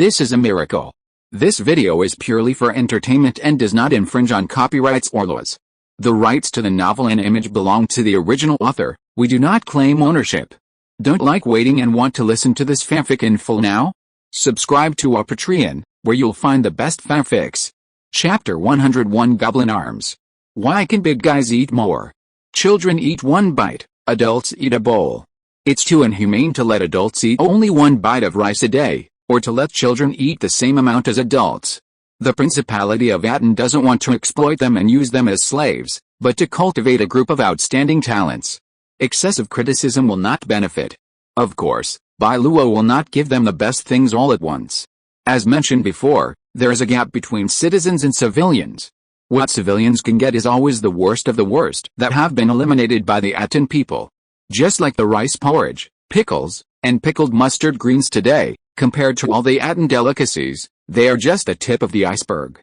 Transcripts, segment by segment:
This is a miracle. This video is purely for entertainment and does not infringe on copyrights or laws. The rights to the novel and image belong to the original author. We do not claim ownership. Don't like waiting and want to listen to this fanfic in full now? Subscribe to our Patreon, where you'll find the best fanfics. Chapter 101 Goblin Arms. Why can big guys eat more? Children eat one bite, adults eat a bowl. It's too inhumane to let adults eat only one bite of rice a day, or to let children eat the same amount as adults. The Principality of Atón doesn't want to exploit them and use them as slaves, but to cultivate a group of outstanding talents. Excessive criticism will not benefit. Of course, Bai Luo will not give them the best things all at once. As mentioned before, there is a gap between citizens and civilians. What civilians can get is always the worst of the worst that have been eliminated by the Atón people. Just like the rice porridge, pickles, and pickled mustard greens today, compared to all the Atón delicacies, they are just the tip of the iceberg.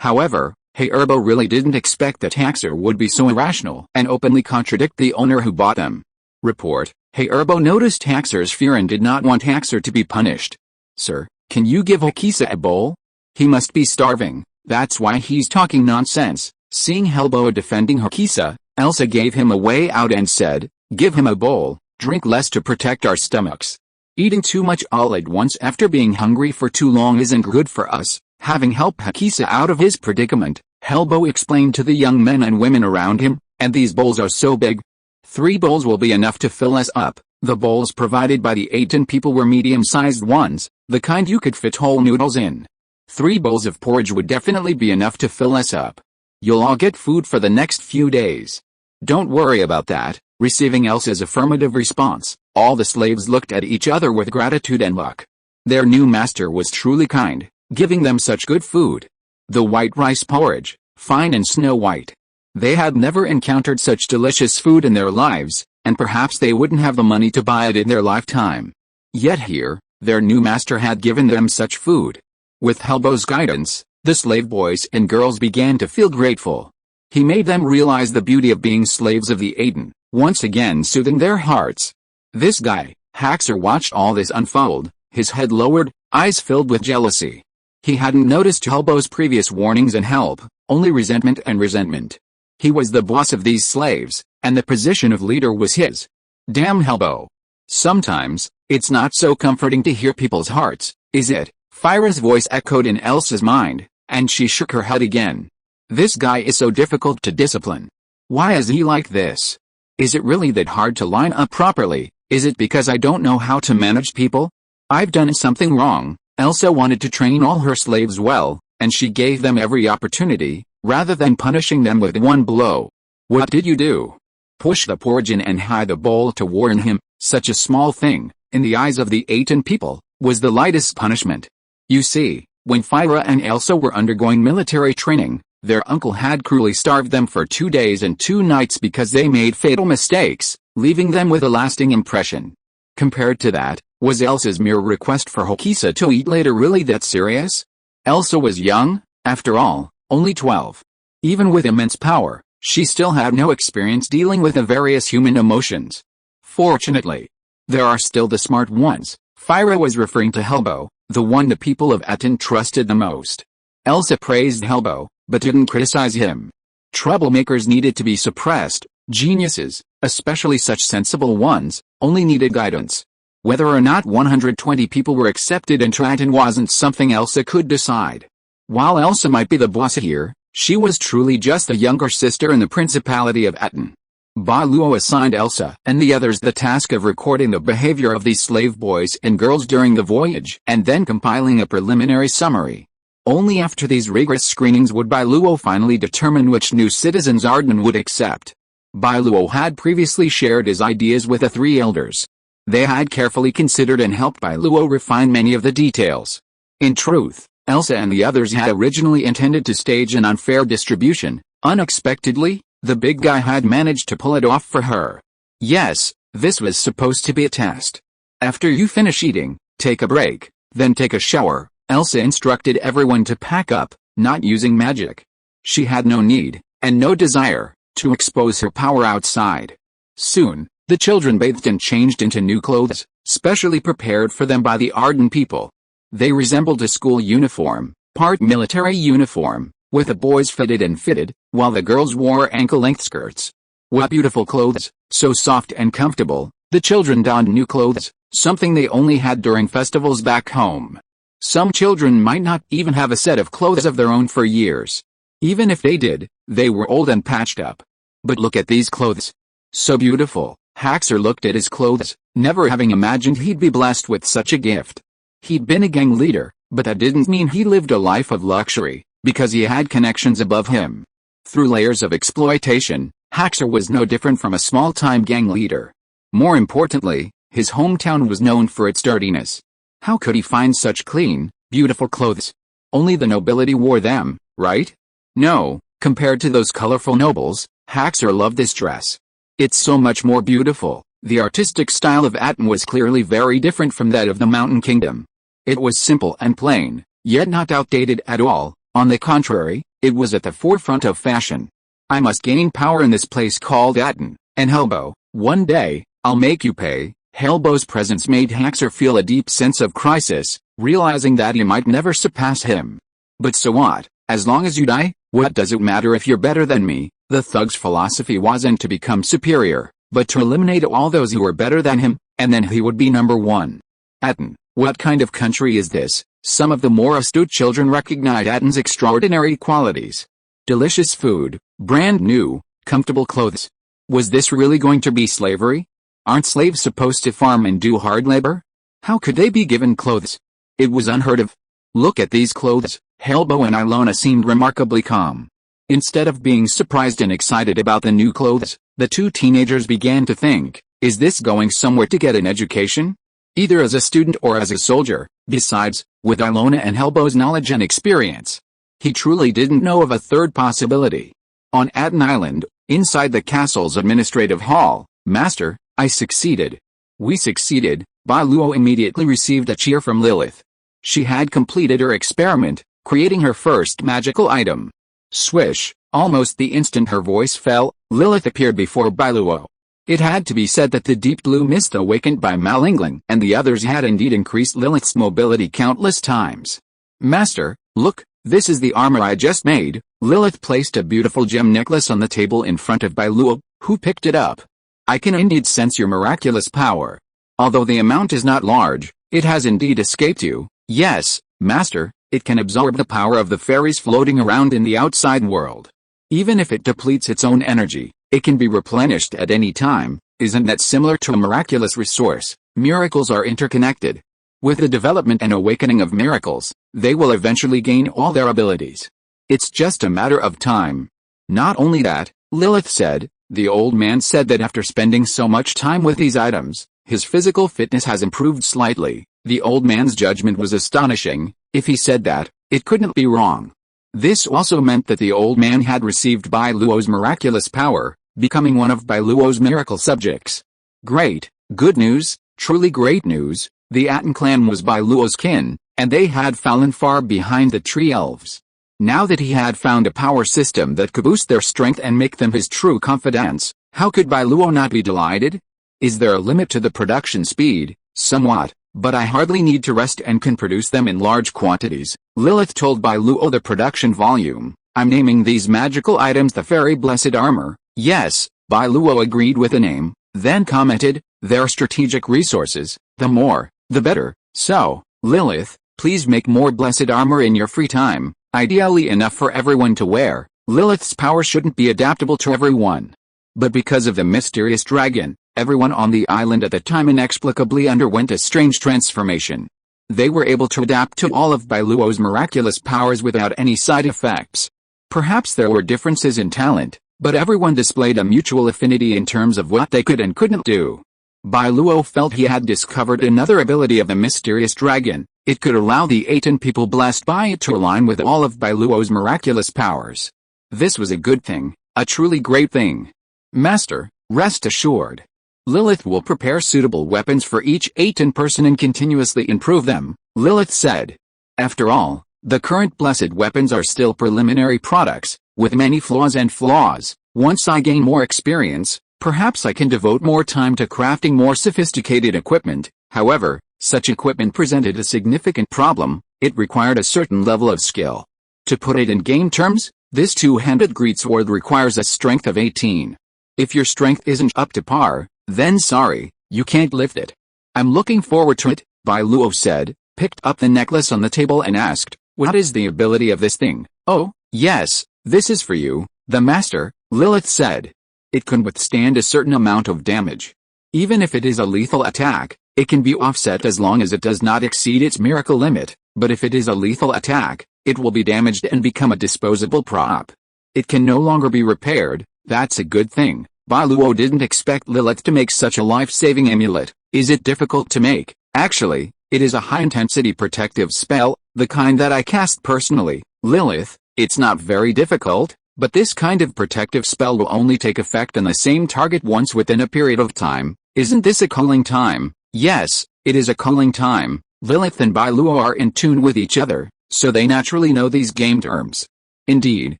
However, Herbo really didn't expect that Haxer would be so irrational and openly contradict the owner who bought them. Report: Herbo noticed Haxer's fear and did not want Haxer to be punished. Sir, can you give Hokisa a bowl? He must be starving, that's why he's talking nonsense. Seeing Herbo defending Hokisa, Elsa gave him a way out and said, give him a bowl, drink less to protect our stomachs. Eating too much all at once after being hungry for too long isn't good for us. Having helped Hokisa out of his predicament, Herbo explained to the young men and women around him, and these bowls are so big. 3 bowls will be enough to fill us up. The bowls provided by the Atón people were medium-sized ones, the kind you could fit whole noodles in. 3 bowls of porridge would definitely be enough to fill us up. You'll all get food for the next few days. Don't worry about that. Receiving Elsa's affirmative response, all the slaves looked at each other with gratitude and luck. Their new master was truly kind, giving them such good food. The white rice porridge, fine and snow-white. They had never encountered such delicious food in their lives, and perhaps they wouldn't have the money to buy it in their lifetime. Yet here, their new master had given them such food. With Herbo's guidance, the slave boys and girls began to feel grateful. He made them realize the beauty of being slaves of the Atón, once again soothing their hearts. This guy, Haxer, watched all this unfold, his head lowered, eyes filled with jealousy. He hadn't noticed Herbo's previous warnings and help, only resentment and resentment. He was the boss of these slaves, and the position of leader was his. Damn Herbo. Sometimes, it's not so comforting to hear people's hearts, is it? Fyra's voice echoed in Elsa's mind, and she shook her head again. This guy is so difficult to discipline. Why is he like this? Is it really that hard to line up properly? Is it because I don't know how to manage people? I've done something wrong. Elsa wanted to train all her slaves well, and she gave them every opportunity, rather than punishing them with one blow. What did you do? Push the porridge in and hide the bowl to warn him. Such a small thing, in the eyes of the Atón people, was the lightest punishment. You see, when Fyra and Elsa were undergoing military training, their uncle had cruelly starved them for 2 days and 2 nights because they made fatal mistakes, leaving them with a lasting impression. Compared to that, was Elsa's mere request for Hokisa to eat later really that serious? Elsa was young, after all, only 12. Even with immense power, she still had no experience dealing with the various human emotions. Fortunately, there are still the smart ones. Fyra was referring to Herbo, the one the people of Atón trusted the most. Elsa praised Herbo, but didn't criticize him. Troublemakers needed to be suppressed. Geniuses, especially such sensible ones, only needed guidance. Whether or not 120 people were accepted into Atón wasn't something Elsa could decide. While Elsa might be the boss here, she was truly just a younger sister in the Principality of Atón. Bai Luo assigned Elsa and the others the task of recording the behavior of these slave boys and girls during the voyage and then compiling a preliminary summary. Only after these rigorous screenings would Bai Luo finally determine which new citizens Atón would accept. Bai Luo had previously shared his ideas with the 3 elders. They had carefully considered and helped Bai Luo refine many of the details. In truth, Elsa and the others had originally intended to stage an unfair distribution. Unexpectedly, the big guy had managed to pull it off for her. Yes, this was supposed to be a test. After you finish eating, take a break, then take a shower. Elsa instructed everyone to pack up, not using magic. She had no need, and no desire, to expose her power outside. Soon, the children bathed and changed into new clothes, specially prepared for them by the Atón people. They resembled a school uniform, part military uniform, with the boys fitted and fitted, while the girls wore ankle-length skirts. What beautiful clothes, so soft and comfortable. The children donned new clothes, something they only had during festivals back home. Some children might not even have a set of clothes of their own for years. Even if they did, they were old and patched up. But look at these clothes. So beautiful. Haxor looked at his clothes, never having imagined he'd be blessed with such a gift. He'd been a gang leader, but that didn't mean he lived a life of luxury, because he had connections above him. Through layers of exploitation, Haxor was no different from a small-time gang leader. More importantly, his hometown was known for its dirtiness. How could he find such clean, beautiful clothes? Only the nobility wore them, right? No, compared to those colorful nobles, Haxor loved this dress. It's so much more beautiful. The artistic style of Atón was clearly very different from that of the Mountain Kingdom. It was simple and plain, yet not outdated at all. On the contrary, it was at the forefront of fashion. I must gain power in this place called Atón, and Helbo, one day, I'll make you pay. Helbo's presence made Haxor feel a deep sense of crisis, realizing that he might never surpass him. But so what? As long as you die, what does it matter if you're better than me? The thug's philosophy wasn't to become superior, but to eliminate all those who were better than him, and then he would be number one. Atón, what kind of country is this? Some of the more astute children recognized Atón's extraordinary qualities. Delicious food, brand new, comfortable clothes. Was this really going to be slavery? Aren't slaves supposed to farm and do hard labor? How could they be given clothes? It was unheard of. Look at these clothes. Helbo and Ilona seemed remarkably calm. Instead of being surprised and excited about the new clothes, the two teenagers began to think, is this going somewhere to get an education? Either as a student or as a soldier. Besides, with Ilona and Helbo's knowledge and experience, he truly didn't know of a third possibility. On Atón Island, inside the castle's administrative hall, Master, I succeeded. We succeeded. Bai Luo immediately received a cheer from Lilith. She had completed her experiment, creating her first magical item. Swish, almost the instant her voice fell, Lilith appeared before Bai Luo. It had to be said that the deep blue mist awakened by Malingling and the others had indeed increased Lilith's mobility countless times. Master, look, this is the armor I just made. Lilith placed a beautiful gem necklace on the table in front of Bai Luo, who picked it up. I can indeed sense your miraculous power. Although the amount is not large, it has indeed escaped you. Yes, Master, it can absorb the power of the fairies floating around in the outside world. Even if it depletes its own energy, it can be replenished at any time. Isn't that similar to a miraculous resource? Miracles are interconnected. With the development and awakening of miracles, they will eventually gain all their abilities. It's just a matter of time. Not only that, Lilith said, the old man said that after spending so much time with these items, his physical fitness has improved slightly. The old man's judgment was astonishing. If he said that, it couldn't be wrong. This also meant that the old man had received Bai Luo's miraculous power, becoming one of Bai Luo's miracle subjects. Great, good news, truly great news. The Atón clan was Bai Luo's kin, and they had fallen far behind the tree elves. Now that he had found a power system that could boost their strength and make them his true confidants, how could Bai Luo not be delighted? Is there a limit to the production speed? Somewhat, but I hardly need to rest and can produce them in large quantities. Lilith told Bai Luo the production volume. I'm naming these magical items the Fairy Blessed Armor. Yes, Bai Luo agreed with the name, then commented, they're strategic resources, the more, the better. So, Lilith, please make more blessed armor in your free time, ideally enough for everyone to wear. Lilith's power shouldn't be adaptable to everyone. But because of the mysterious dragon, everyone on the island at the time inexplicably underwent a strange transformation. They were able to adapt to all of Bai Luo's miraculous powers without any side effects. Perhaps there were differences in talent, but everyone displayed a mutual affinity in terms of what they could and couldn't do. Bai Luo felt he had discovered another ability of the mysterious dragon. It could allow the Atón people blessed by it to align with all of Bai Luo's miraculous powers. This was a good thing, a truly great thing. Master, rest assured. Lilith will prepare suitable weapons for each Atón person and continuously improve them, Lilith said. After all, the current blessed weapons are still preliminary products, with many flaws. Once I gain more experience, perhaps I can devote more time to crafting more sophisticated equipment. However, Such equipment presented a significant problem. It required a certain level of skill. To put it in game terms, this two-handed greatsword requires a strength of 18. If your strength isn't up to par, then sorry, you can't lift it. I'm looking forward to it, Bai Luo said, picked up the necklace on the table and asked, what is the ability of this thing? Oh, yes, this is for you, the master, Lilith said. It can withstand a certain amount of damage. Even if it is a lethal attack, it can be offset as long as it does not exceed its miracle limit, but if it is a lethal attack, it will be damaged and become a disposable prop. It can no longer be repaired. That's a good thing. Bai Luo didn't expect Lilith to make such a life-saving amulet. Is it difficult to make? Actually, it is a high-intensity protective spell, the kind that I cast personally. Lilith, it's not very difficult, but this kind of protective spell will only take effect on the same target once within a period of time. Isn't this a culling time? Yes, it is a culling time. Lilith and Bai Luo are in tune with each other, so they naturally know these game terms. Indeed,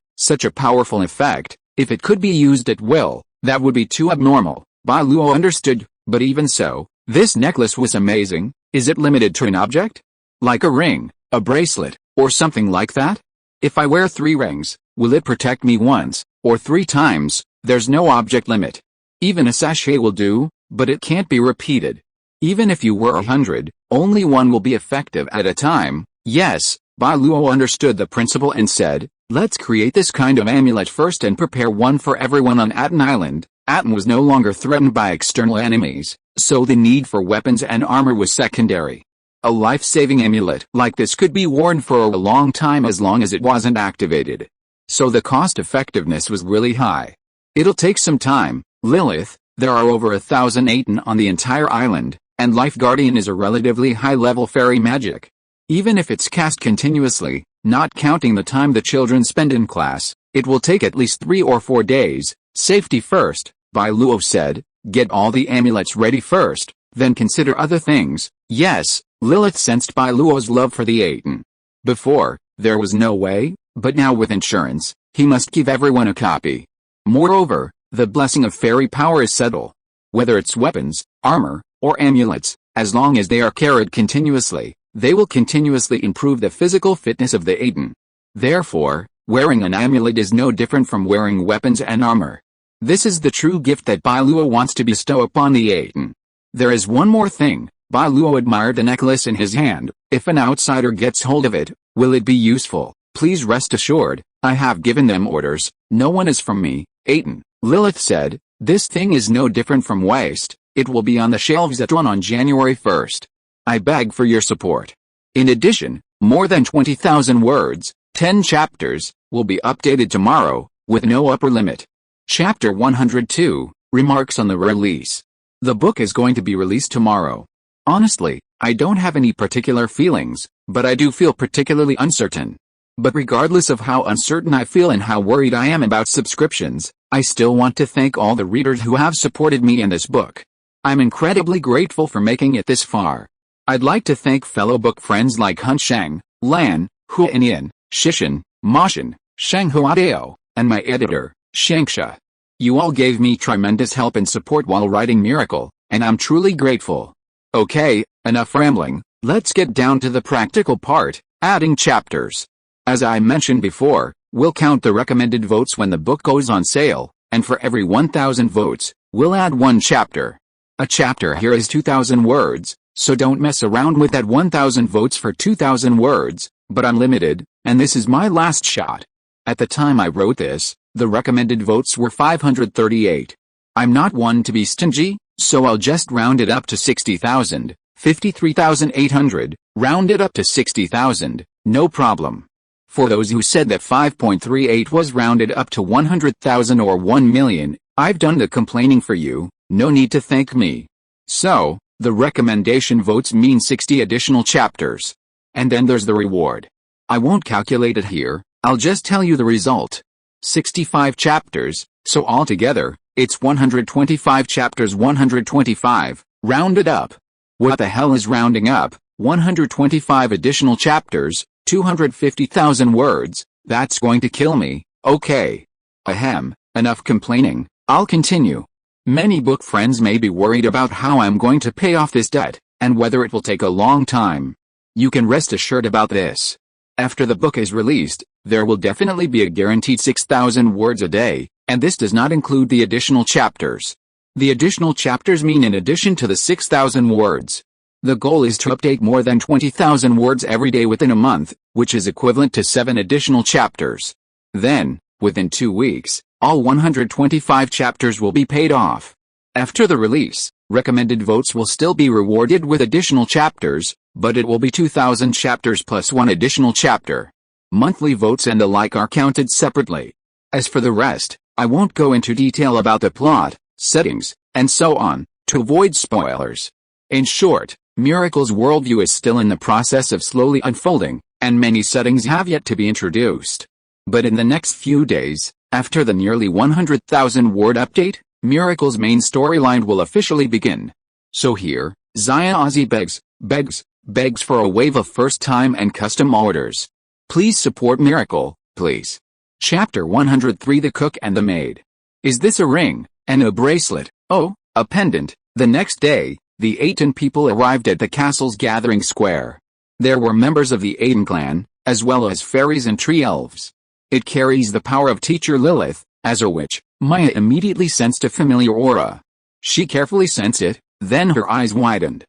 such a powerful effect, if it could be used at will, that would be too abnormal. Bai Luo understood, but even so, this necklace was amazing. Is it limited to an object? Like a ring, a bracelet, or something like that? If I wear 3 rings, will it protect me once, or 3 times? There's no object limit. Even a sachet will do, but it can't be repeated. Even if you wear 100, only one will be effective at a time. Yes, Bai Luo understood the principle and said, let's create this kind of amulet first and prepare one for everyone on Atón Island. Atón was no longer threatened by external enemies, so the need for weapons and armor was secondary. A life-saving amulet like this could be worn for a long time as long as it wasn't activated. So the cost-effectiveness was really high. It'll take some time, Lilith. There are over 1,000 Atón on the entire island, and Life Guardian is a relatively high-level fairy magic. Even if it's cast continuously, not counting the time the children spend in class, it will take at least 3 or 4 days. Safety first, Bai Luo said. Get all the amulets ready first, then consider other things. Yes, Lilith sensed Bai Luo's love for the Atón. Before, there was no way, but now with insurance, he must give everyone a copy. Moreover, the blessing of fairy power is subtle. Whether it's weapons, armor, or amulets, as long as they are carried continuously, they will continuously improve the physical fitness of the Atón. Therefore, wearing an amulet is no different from wearing weapons and armor. This is the true gift that Bai Luo wants to bestow upon the Atón. There is one more thing. Bai Luo admired the necklace in his hand. If an outsider gets hold of it, will it be useful? Please rest assured, I have given them orders. No one is from me, Atón. Lilith said, this thing is no different from waste. It will be on the shelves at Atón on January 1st. I beg for your support. In addition, more than 20,000 words, 10 chapters, will be updated tomorrow, with no upper limit. Chapter 102, Remarks on the Release. The book is going to be released tomorrow. Honestly, I don't have any particular feelings, but I do feel particularly uncertain. But regardless of how uncertain I feel and how worried I am about subscriptions, I still want to thank all the readers who have supported me in this book. I'm incredibly grateful for making it this far. I'd like to thank fellow book friends like Hun Shang, Lan, Huanian, Shishin, Moshin, Shang Huadeo, and my editor, Shangsha. You all gave me tremendous help and support while writing Miracle, and I'm truly grateful. Okay, enough rambling, let's get down to the practical part, adding chapters. As I mentioned before, we'll count the recommended votes when the book goes on sale, and for every 1,000 votes, we'll add 1 chapter. A chapter here is 2,000 words, so don't mess around with that 1,000 votes for 2,000 words, but I'm limited, and this is my last shot. At the time I wrote this, the recommended votes were 538. I'm not one to be stingy, so I'll just round it up to 60,000, 53,800, round it up to 60,000, no problem. For those who said that 5.38 was rounded up to 100,000 or 1 million, I've done the complaining for you, no need to thank me. So, the recommendation votes mean 60 additional chapters. And then there's the reward. I won't calculate it here, I'll just tell you the result. 65 chapters, so altogether, it's 125 chapters 125, rounded up. What the hell is rounding up? 125 additional chapters, 250,000 words, that's going to kill me, okay. Ahem, enough complaining, I'll continue. Many book friends may be worried about how I'm going to pay off this debt, and whether it will take a long time. You can rest assured about this. After the book is released, there will definitely be a guaranteed 6,000 words a day, and this does not include the additional chapters. The additional chapters mean in addition to the 6,000 words. The goal is to update more than 20,000 words every day within a month, which is equivalent to 7 additional chapters. Then, within 2 weeks, all 125 chapters will be paid off. After the release, recommended votes will still be rewarded with additional chapters, but it will be 2,000 chapters plus 1 additional chapter. Monthly votes and the like are counted separately. As for the rest, I won't go into detail about the plot, settings, and so on, to avoid spoilers. In short, Miracle's worldview is still in the process of slowly unfolding, and many settings have yet to be introduced. But in the next few days, after the nearly 100,000 word update, Miracle's main storyline will officially begin. So here, Zaya Ozzy begs for a wave of first-time and custom orders. Please support Miracle, please. Chapter 103 The Cook and the Maid. Is this a ring, and a bracelet, oh, a pendant? The next day, the Atón people arrived at the castle's gathering square. There were members of the Atón clan, as well as fairies and tree elves. It carries the power of Teacher Lilith. As a witch, Maya immediately sensed a familiar aura. She carefully sensed it, then her eyes widened.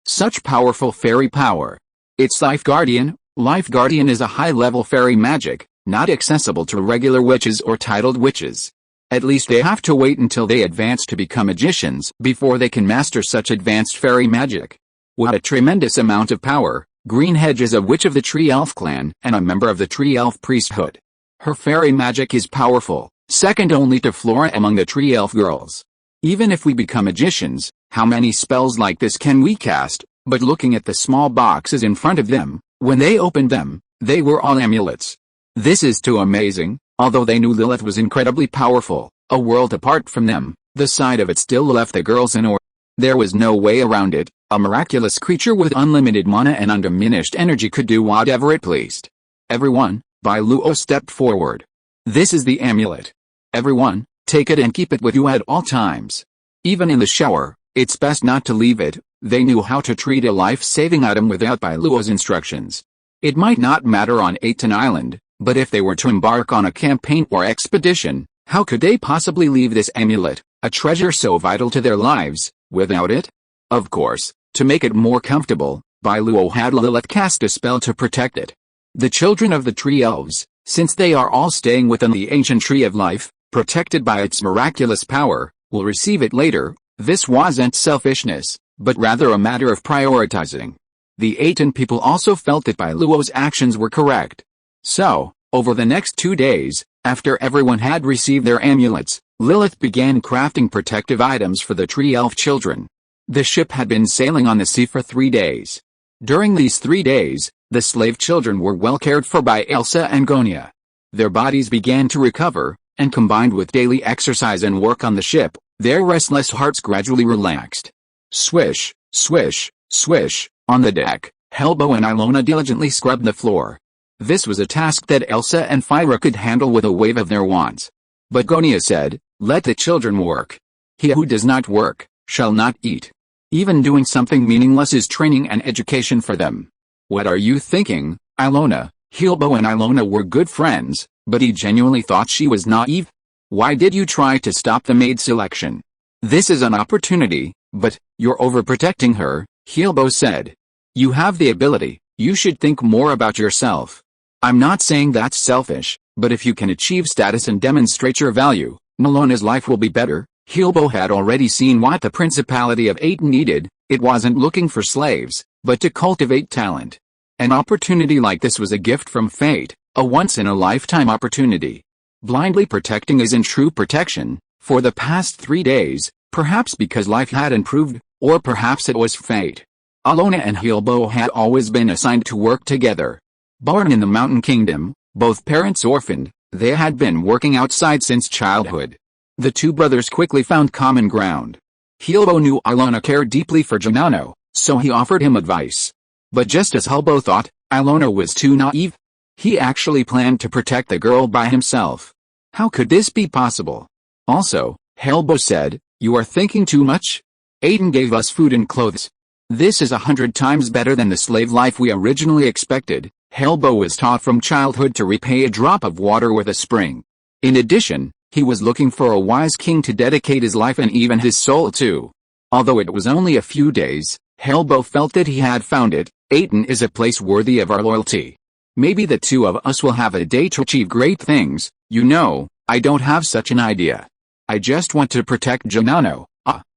Such powerful fairy power. It's Life Guardian. Life Guardian is a high-level fairy magic, not accessible to regular witches or titled witches. At least they have to wait until they advance to become magicians before they can master such advanced fairy magic. What a tremendous amount of power. Greenhedge is a witch of the Tree Elf clan and a member of the Tree Elf priesthood. Her fairy magic is powerful, second only to Flora among the Tree Elf girls. Even if we become magicians, how many spells like this can we cast? But looking at the small boxes in front of them, when they opened them, they were all amulets. This is too amazing. Although they knew Lilith was incredibly powerful, a world apart from them, the side of it still left the girls in awe. There was no way around it. A miraculous creature with unlimited mana and undiminished energy could do whatever it pleased. Everyone, Bai Luo stepped forward. This is the amulet. Everyone, take it and keep it with you at all times. Even in the shower, it's best not to leave it. They knew how to treat a life-saving item without Bai Luo's instructions. It might not matter on Atón Island, but if they were to embark on a campaign or expedition, how could they possibly leave this amulet, a treasure so vital to their lives, without it? Of course, to make it more comfortable, Bai Luo had Lilith cast a spell to protect it. The children of the Tree Elves, since they are all staying within the ancient Tree of Life, protected by its miraculous power, will receive it later. This wasn't selfishness, but rather a matter of prioritizing. The Atón people also felt that Bai Luo's actions were correct. So, over the next 2 days, after everyone had received their amulets, Lilith began crafting protective items for the Tree Elf children. The ship had been sailing on the sea for 3 days. During these 3 days, the slave children were well cared for by Elsa and Gonia. Their bodies began to recover, and combined with daily exercise and work on the ship, their restless hearts gradually relaxed. Swish, swish, swish, on the deck, Helbo and Ilona diligently scrubbed the floor. This was a task that Elsa and Fyra could handle with a wave of their wands. But Gonia said, "Let the children work. He who does not work, shall not eat." Even doing something meaningless is training and education for them. What are you thinking, Ilona? Helbo and Ilona were good friends, but he genuinely thought she was naive. Why did you try to stop the maid selection? This is an opportunity, but you're overprotecting her, Helbo said. You have the ability, you should think more about yourself. I'm not saying that's selfish, but if you can achieve status and demonstrate your value, Milona's life will be better. Helbo had already seen what the Principality of Atón needed. It wasn't looking for slaves, but to cultivate talent. An opportunity like this was a gift from fate, a once-in-a-lifetime opportunity. Blindly protecting isn't true protection. For the past 3 days, perhaps because life had improved, or perhaps it was fate, Ilona and Helbo had always been assigned to work together. Born in the Mountain Kingdom, both parents orphaned, they had been working outside since childhood. The two brothers quickly found common ground. Helbo knew Ilona cared deeply for Janano, so he offered him advice. But just as Helbo thought, Ilona was too naive. He actually planned to protect the girl by himself. How could this be possible? Also, Helbo said, "You are thinking too much." Atón gave us food and clothes. This is 100 times better than the slave life we originally expected. Helbo was taught from childhood to repay a drop of water with a spring. In addition, he was looking for a wise king to dedicate his life and even his soul to. Although it was only a few days, Helbo felt that he had found it. Atón is a place worthy of our loyalty. Maybe the two of us will have a day to achieve great things. You know, I don't have such an idea. I just want to protect Janano.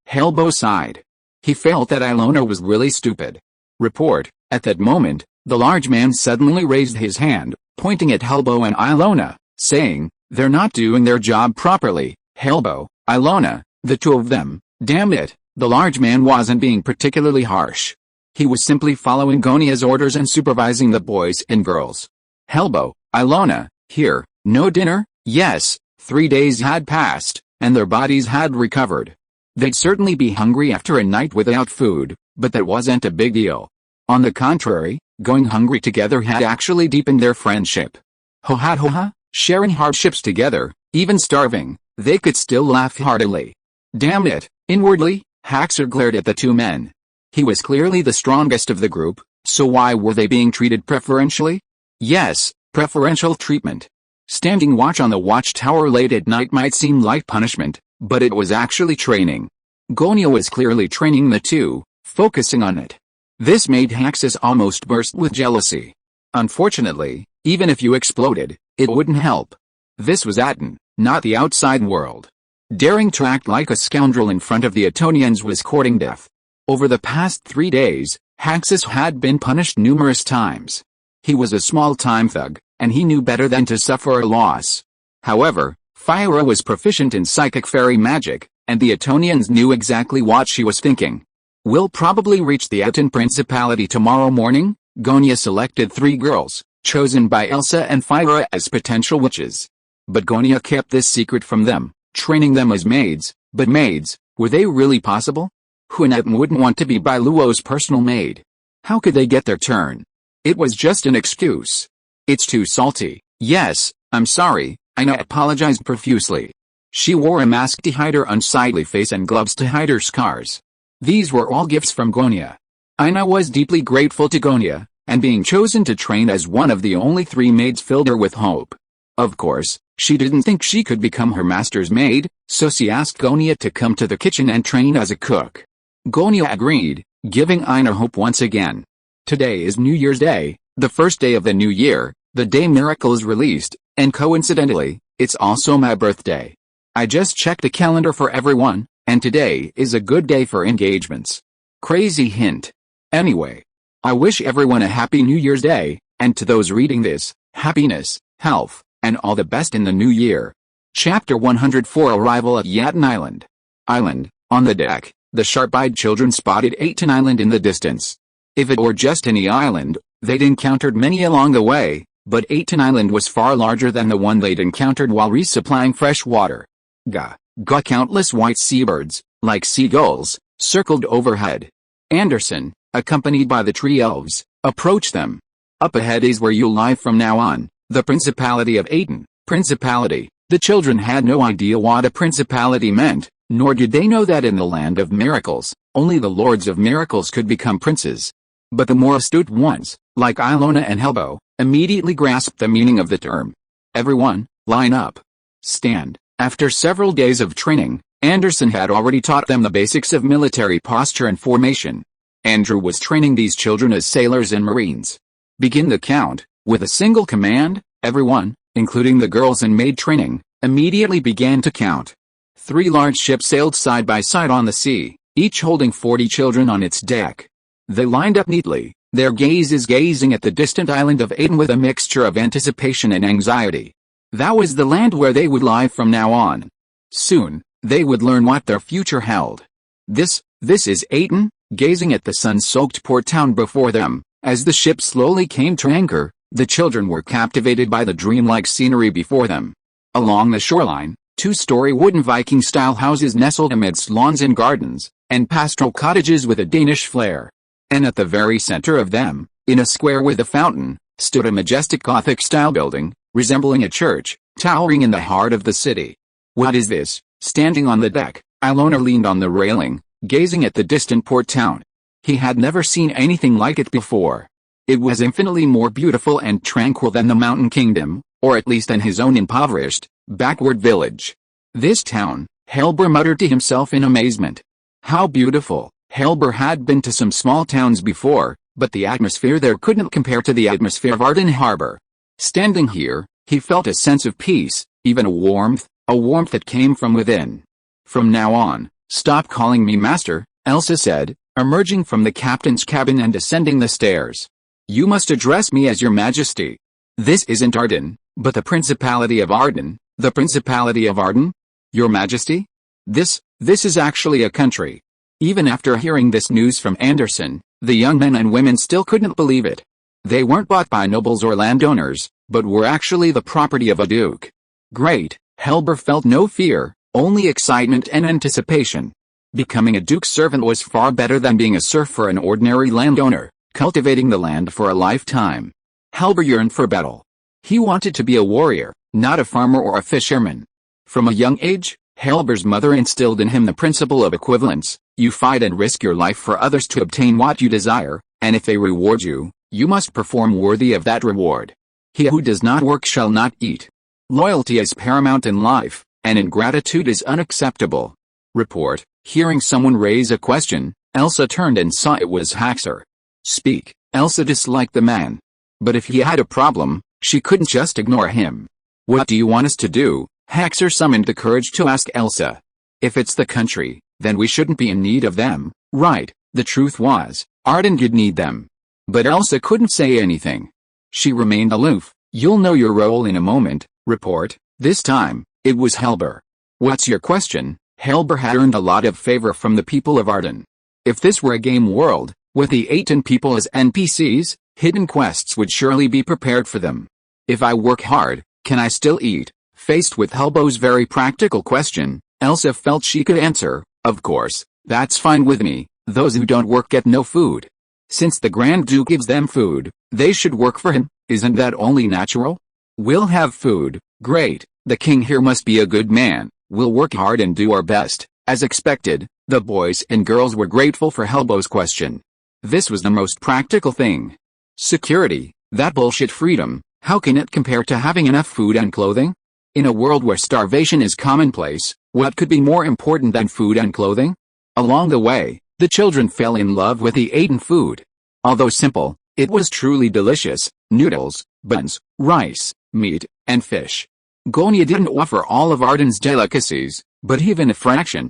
Helbo sighed. He felt that Ilona was really stupid. Report. At that moment, the large man suddenly raised his hand, pointing at Helbo and Ilona, saying, "They're not doing their job properly." Helbo, Ilona, the two of them. Damn it, the large man wasn't being particularly harsh. He was simply following Gonia's orders and supervising the boys and girls. Helbo, Ilona, here, no dinner? Yes, 3 days had passed, and their bodies had recovered. They'd certainly be hungry after a night without food, but that wasn't a big deal. On the contrary, going hungry together had actually deepened their friendship. Ho-ha, sharing hardships together, even starving, they could still laugh heartily. Damn it, inwardly, Haxor glared at the two men. He was clearly the strongest of the group, so why were they being treated preferentially? Yes, preferential treatment. Standing watch on the watchtower late at night might seem like punishment, but it was actually training. Gonia was clearly training the two, focusing on it. This made Haxus almost burst with jealousy. Unfortunately, even if you exploded, it wouldn't help. This was Atón, not the outside world. Daring to act like a scoundrel in front of the Atonians was courting death. Over the past 3 days, Haxus had been punished numerous times. He was a small-time thug, and he knew better than to suffer a loss. However, Fyra was proficient in psychic fairy magic, and the Atonians knew exactly what she was thinking. We'll probably reach the Atón Principality tomorrow morning. Gonia selected 3 girls, chosen by Elsa and Fyra as potential witches. But Gonia kept this secret from them, training them as maids. But maids, were they really possible? Who in Atón wouldn't want to be Bai Luo's personal maid? How could they get their turn? It was just an excuse. It's too salty. Yes, I'm sorry, Inya apologized profusely. She wore a mask to hide her unsightly face and gloves to hide her scars. These were all gifts from Gonia. Inya was deeply grateful to Gonia, and being chosen to train as one of the only 3 maids filled her with hope. Of course, she didn't think she could become her master's maid, so she asked Gonia to come to the kitchen and train as a cook. Gonia agreed, giving Inya hope once again. Today is New Year's Day, the first day of the new year, the day Miracle is released, and coincidentally, it's also my birthday. I just checked the calendar for everyone, and today is a good day for engagements. Crazy hint. Anyway, I wish everyone a happy New Year's Day, and to those reading this, happiness, health, and all the best in the new year. Chapter 104 Arrival at Yatin Island. On the deck, the sharp-eyed children spotted Atón Island in the distance. If it were just any island, they'd encountered many along the way, but Atón Island was far larger than the one they'd encountered while resupplying fresh water. Countless white seabirds, like seagulls, circled overhead. Anderson, accompanied by the tree elves, approached them. Up ahead is where you'll live from now on, the Principality of Atón. Principality. The children had no idea what a principality meant, nor did they know that in the land of miracles, only the lords of miracles could become princes. But the more astute ones, like Ilona and Helbo, immediately grasped the meaning of the term. Everyone, line up. Stand. After several days of training, Anderson had already taught them the basics of military posture and formation. Andrew was training these children as sailors and marines. Begin the count. With a single command, everyone, including the girls in maid training, immediately began to count. 3 large ships sailed side by side on the sea, each holding 40 children on its deck. They lined up neatly, their gazes gazing at the distant island of Atón with a mixture of anticipation and anxiety. That was the land where they would live from now on. Soon, they would learn what their future held. This is Atón. Gazing at the sun-soaked port town before them, as the ship slowly came to anchor, the children were captivated by the dreamlike scenery before them. Along the shoreline, 2-story wooden Viking-style houses nestled amidst lawns and gardens, and pastoral cottages with a Danish flair. And at the very center of them, in a square with a fountain, stood a majestic Gothic-style building, resembling a church, towering in the heart of the city. What is this? Standing on the deck, Ilona leaned on the railing, gazing at the distant port town. He had never seen anything like it before. It was infinitely more beautiful and tranquil than the mountain kingdom, or at least than his own impoverished, backward village. This town, Helber muttered to himself in amazement. How beautiful! Helber had been to some small towns before, but the atmosphere there couldn't compare to the atmosphere of Arden Harbor. Standing here, he felt a sense of peace, even a warmth that came from within. From now on, stop calling me master, Elsa said, emerging from the captain's cabin and descending the stairs. You must address me as your majesty. This isn't Arden, but the Principality of Arden. The Principality of Arden? Your majesty? This is actually a country. Even after hearing this news from Anderson, the young men and women still couldn't believe it. They weren't bought by nobles or landowners, but were actually the property of a duke. Great, Helber felt no fear, only excitement and anticipation. Becoming a duke's servant was far better than being a serf for an ordinary landowner, cultivating the land for a lifetime. Helber yearned for battle. He wanted to be a warrior, not a farmer or a fisherman. From a young age, Helber's mother instilled in him the principle of equivalence. You fight and risk your life for others to obtain what you desire, and if they reward you, you must perform worthy of that reward. He who does not work shall not eat. Loyalty is paramount in life, and ingratitude is unacceptable. Report. Hearing someone raise a question, Elsa turned and saw it was Haxor. Speak. Elsa disliked the man. But if he had a problem, she couldn't just ignore him. What do you want us to do? Haxor summoned the courage to ask Elsa. If it's the country, then we shouldn't be in need of them, right? The truth was, Arden did need them. But Elsa couldn't say anything. She remained aloof. You'll know your role in a moment. Report. This time, it was Helber. What's your question? Helber had earned a lot of favor from the people of Arden. If this were a game world, with the 18 people as NPCs, hidden quests would surely be prepared for them. If I work hard, can I still eat? Faced with Helber's very practical question, Elsa felt she could answer, of course, that's fine with me. Those who don't work get no food. Since the Grand Duke gives them food, they should work for him. Isn't that only natural? We'll have food. Great. The king here must be a good man. We'll work hard and do our best. As expected, the boys and girls were grateful for Helber's question. This was the most practical thing. Security, that bullshit freedom, how can it compare to having enough food and clothing? In a world where starvation is commonplace, what could be more important than food and clothing? Along the way, the children fell in love with the Aden food. Although simple, it was truly delicious: noodles, buns, rice, meat, and fish. Gonia didn't offer all of Arden's delicacies, but even a fraction,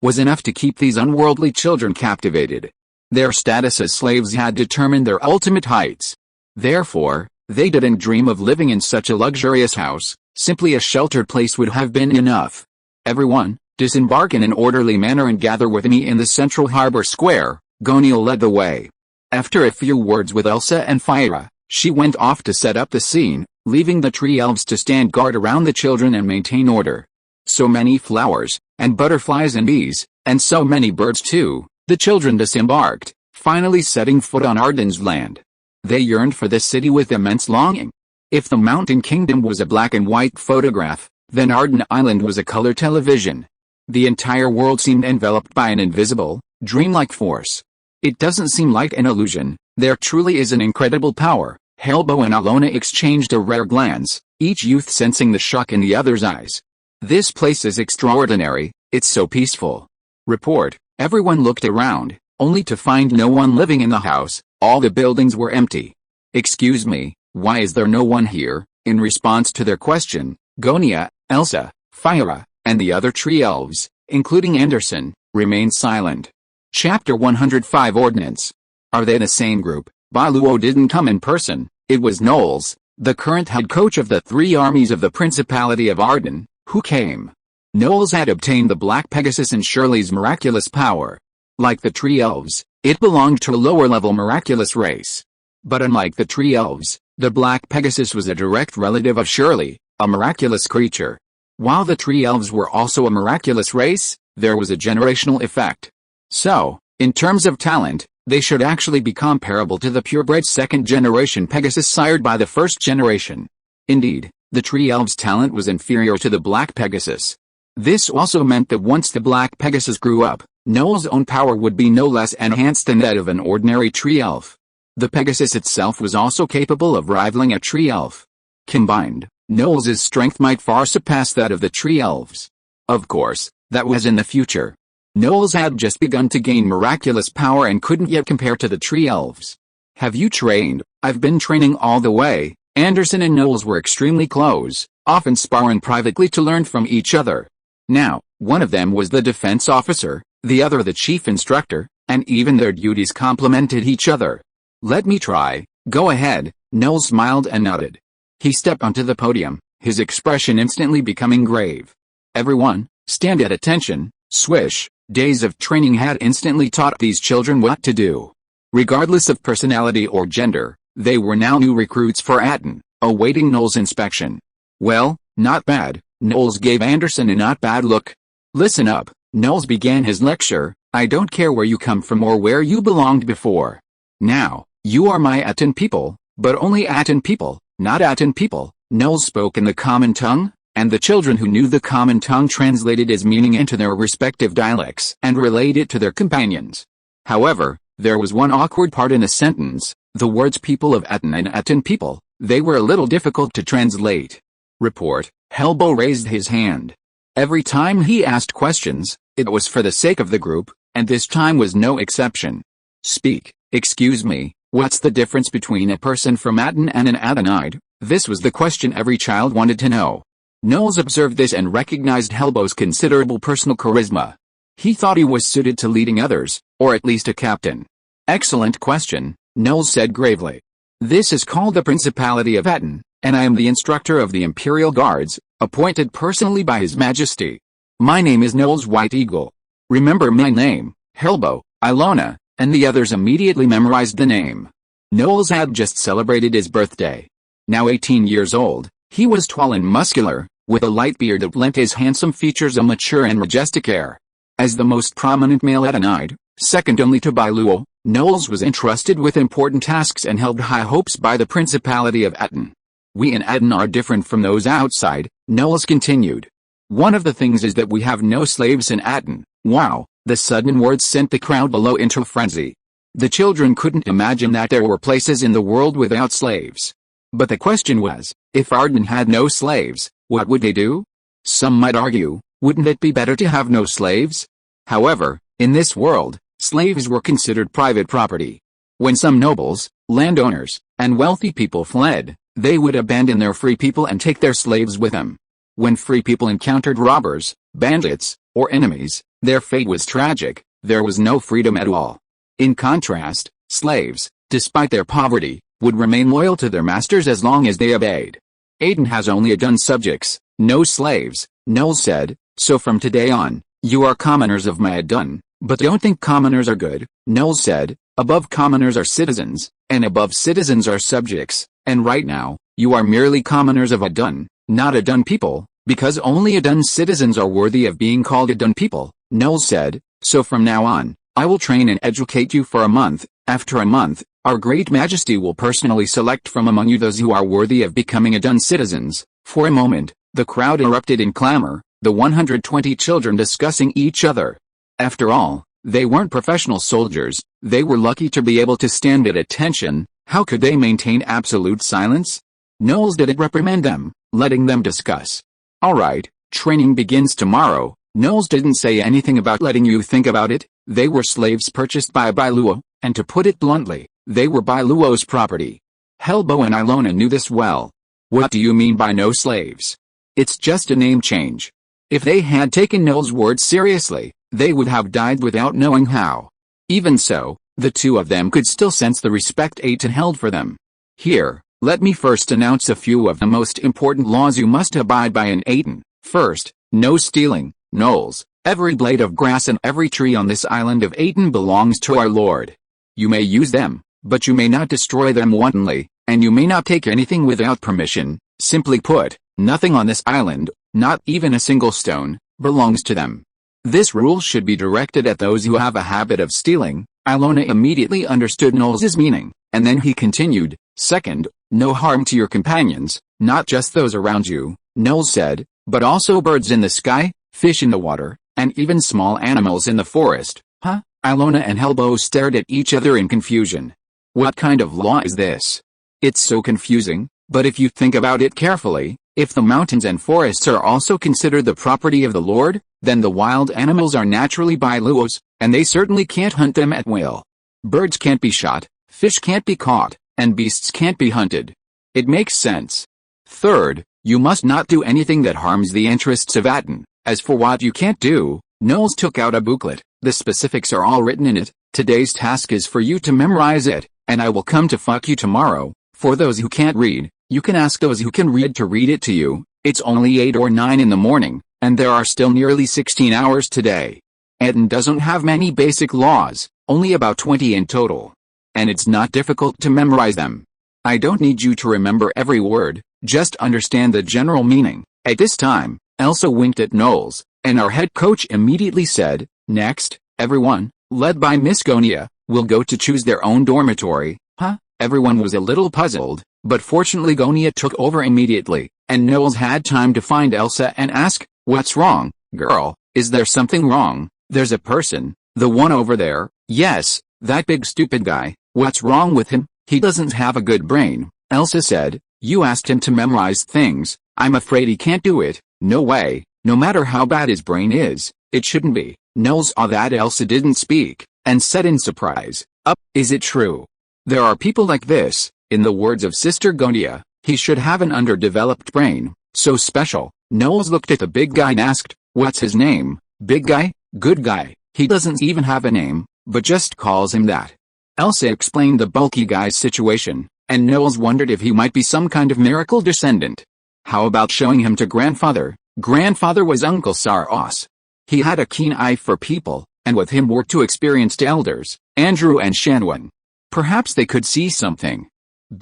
was enough to keep these unworldly children captivated. Their status as slaves had determined their ultimate heights. Therefore, they didn't dream of living in such a luxurious house. Simply a sheltered place would have been enough. Everyone, disembark in an orderly manner and gather with me in the central harbor square. Gonia led the way. After a few words with Elsa and Fira, she went off to set up the scene, leaving the tree elves to stand guard around the children and maintain order. So many flowers, and butterflies and bees, and so many birds too. The children disembarked, finally setting foot on Arden's land. They yearned for this city with immense longing. If the Mountain Kingdom was a black and white photograph, then Arden Island was a color television. The entire world seemed enveloped by an invisible, dreamlike force. It doesn't seem like an illusion, there truly is an incredible power. Helbo and Alona exchanged a rare glance, each youth sensing the shock in the other's eyes. This place is extraordinary, it's so peaceful. Report. Everyone looked around, only to find no one living in the house. All the buildings were empty. Excuse me, why is there no one here? In response to their question, Gonia, Elsa, Fira, and the other tree elves, including Anderson, remained silent. Chapter 105 Ordnance. Are they the same group? Bai Luo didn't come in person. It was Knowles, the current head coach of the 3 armies of the Principality of Arden, who came. Knowles had obtained the Black Pegasus and Shirley's miraculous power. Like the tree elves, it belonged to a lower-level miraculous race. But unlike the tree elves, the Black Pegasus was a direct relative of Shirley, a miraculous creature. While the tree elves were also a miraculous race, there was a generational effect. So, in terms of talent, they should actually be comparable to the purebred second-generation Pegasus sired by the first generation. Indeed, the tree elves' talent was inferior to the Black Pegasus. This also meant that once the Black Pegasus grew up, Noel's own power would be no less enhanced than that of an ordinary tree elf. The Pegasus itself was also capable of rivaling a tree elf. Combined, Noel's strength might far surpass that of the tree elves. Of course, that was in the future. Noel's had just begun to gain miraculous power and couldn't yet compare to the tree elves. Have you trained? I've been training all the way. Anderson and Noel's were extremely close, often sparring privately to learn from each other. Now, one of them was the defense officer, the other the chief instructor, and even their duties complemented each other. Let me try. Go ahead. Noel smiled and nodded. He stepped onto the podium, his expression instantly becoming grave. Everyone, stand at attention. Swish. Days of training had instantly taught these children what to do. Regardless of personality or gender, they were now new recruits for Atón, awaiting Noel's inspection. Well, not bad. Noel's gave Anderson a not bad look. Listen up. Noel's began his lecture. I don't care where you come from or where you belonged before. Now, you are my Atón people, but only Atón people, not Atón people. Noel spoke in the common tongue, and the children who knew the common tongue translated his meaning into their respective dialects and relayed it to their companions. However, there was one awkward part in the sentence, the words people of Atón and Atón people. They were a little difficult to translate. Report. Helbo raised his hand. Every time he asked questions, it was for the sake of the group, and this time was no exception. Speak. Excuse me, what's the difference between a person from Atón and an Atonide? This was the question every child wanted to know. Noel's observed this and recognized Helbo's considerable personal charisma. He thought he was suited to leading others, or at least a captain. Excellent question, Noel said gravely. This is called the Principality of Atón, and I am the instructor of the Imperial Guards, appointed personally by His Majesty. My name is Noel's White Eagle. Remember my name, Helbo, Ilona, and the others immediately memorized the name. Noel's had just celebrated his birthday. Now 18 years old, he was tall and muscular, with a light beard that lent his handsome features a mature and majestic air. As the most prominent male Atonide, second only to Bai Luo, Noel's was entrusted with important tasks and held high hopes by the Principality of Atón. We in Atón are different from those outside, Noel's continued. One of the things is that we have no slaves in Atón. Wow, the sudden words sent the crowd below into a frenzy. The children couldn't imagine that there were places in the world without slaves. But the question was, if Atón had no slaves, what would they do? Some might argue, wouldn't it be better to have no slaves? However, in this world, slaves were considered private property. When some nobles, landowners, and wealthy people fled, they would abandon their free people and take their slaves with them. When free people encountered robbers, bandits, or enemies, their fate was tragic. There was no freedom at all. In contrast, slaves, despite their poverty, would remain loyal to their masters as long as they obeyed. Atón has only Atón subjects, no slaves, Noel said, so from today on, you are commoners of my Atón, but don't think commoners are good, Noel said. Above commoners are citizens, and above citizens are subjects, and right now, you are merely commoners of Atón, not Atón people, because only Atón citizens are worthy of being called Atón people, Noel said, so from now on, I will train and educate you for a month. After a month, our Great Majesty will personally select from among you those who are worthy of becoming Atón citizens. For a moment, the crowd erupted in clamor, the 120 children discussing each other. After all, they weren't professional soldiers, they were lucky to be able to stand at attention. How could they maintain absolute silence? Noel didn't reprimand them, letting them discuss. Alright, training begins tomorrow. Noel didn't say anything about letting you think about it. They were slaves purchased by Bai Luo, and to put it bluntly, they were Bai Luo's property. Helbo and Ilona knew this well. What do you mean by no slaves? It's just a name change. If they had taken Noel's words seriously, they would have died without knowing how. Even so, the two of them could still sense the respect Atón held for them. Here, let me first announce a few of the most important laws you must abide by in Atón. First, no stealing. Noels, every blade of grass and every tree on this island of Atón belongs to our Lord. You may use them, but you may not destroy them wantonly, and you may not take anything without permission. Simply put, nothing on this island, not even a single stone, belongs to them. This rule should be directed at those who have a habit of stealing. Ilona immediately understood Noel's meaning, and then he continued, second, no harm to your companions, not just those around you, Noel said, but also birds in the sky, fish in the water, and even small animals in the forest. Huh? Ilona and Helbo stared at each other in confusion. What kind of law is this? It's so confusing, but if you think about it carefully, if the mountains and forests are also considered the property of the Lord, then the wild animals are naturally Bai Luo's, and they certainly can't hunt them at will. Birds can't be shot, fish can't be caught, and beasts can't be hunted. It makes sense. Third, you must not do anything that harms the interests of Atón. As for what you can't do, Knowles took out a booklet. The specifics are all written in it. Today's task is for you to memorize it, and I will come to fuck you tomorrow. For those who can't read, you can ask those who can read to read it to you. It's only 8 or 9 in the morning, and there are still nearly 16 hours today. Atón doesn't have many basic laws, only about 20 in total. And it's not difficult to memorize them. I don't need you to remember every word, just understand the general meaning. At this time, Elsa winked at Knowles, and our head coach immediately said, "Next, everyone, led by Miss Gonia, will go to choose their own dormitory." Huh? Everyone was a little puzzled, but fortunately Gonia took over immediately, and Knowles had time to find Elsa and ask, "What's wrong, girl? Is there something wrong?" "There's a person, the one over there." "Yes, that big stupid guy. What's wrong with him? He doesn't have a good brain," Elsa said. "You asked him to memorize things. I'm afraid he can't do it." "No way, no matter how bad his brain is, it shouldn't be." Knowles saw that Elsa didn't speak, and said in surprise, Is it true? There are people like this." In the words of Sister Gonia, he should have an underdeveloped brain, so special. Knowles looked at the big guy and asked, "What's his name?" "Big guy? Good guy. He doesn't even have a name, but just calls him that." Elsa explained the bulky guy's situation, and Knowles wondered if he might be some kind of miracle descendant. How about showing him to Grandfather? Grandfather was Uncle Saros. He had a keen eye for people, and with him were 2 experienced elders, Andrew and Shanwen. Perhaps they could see something.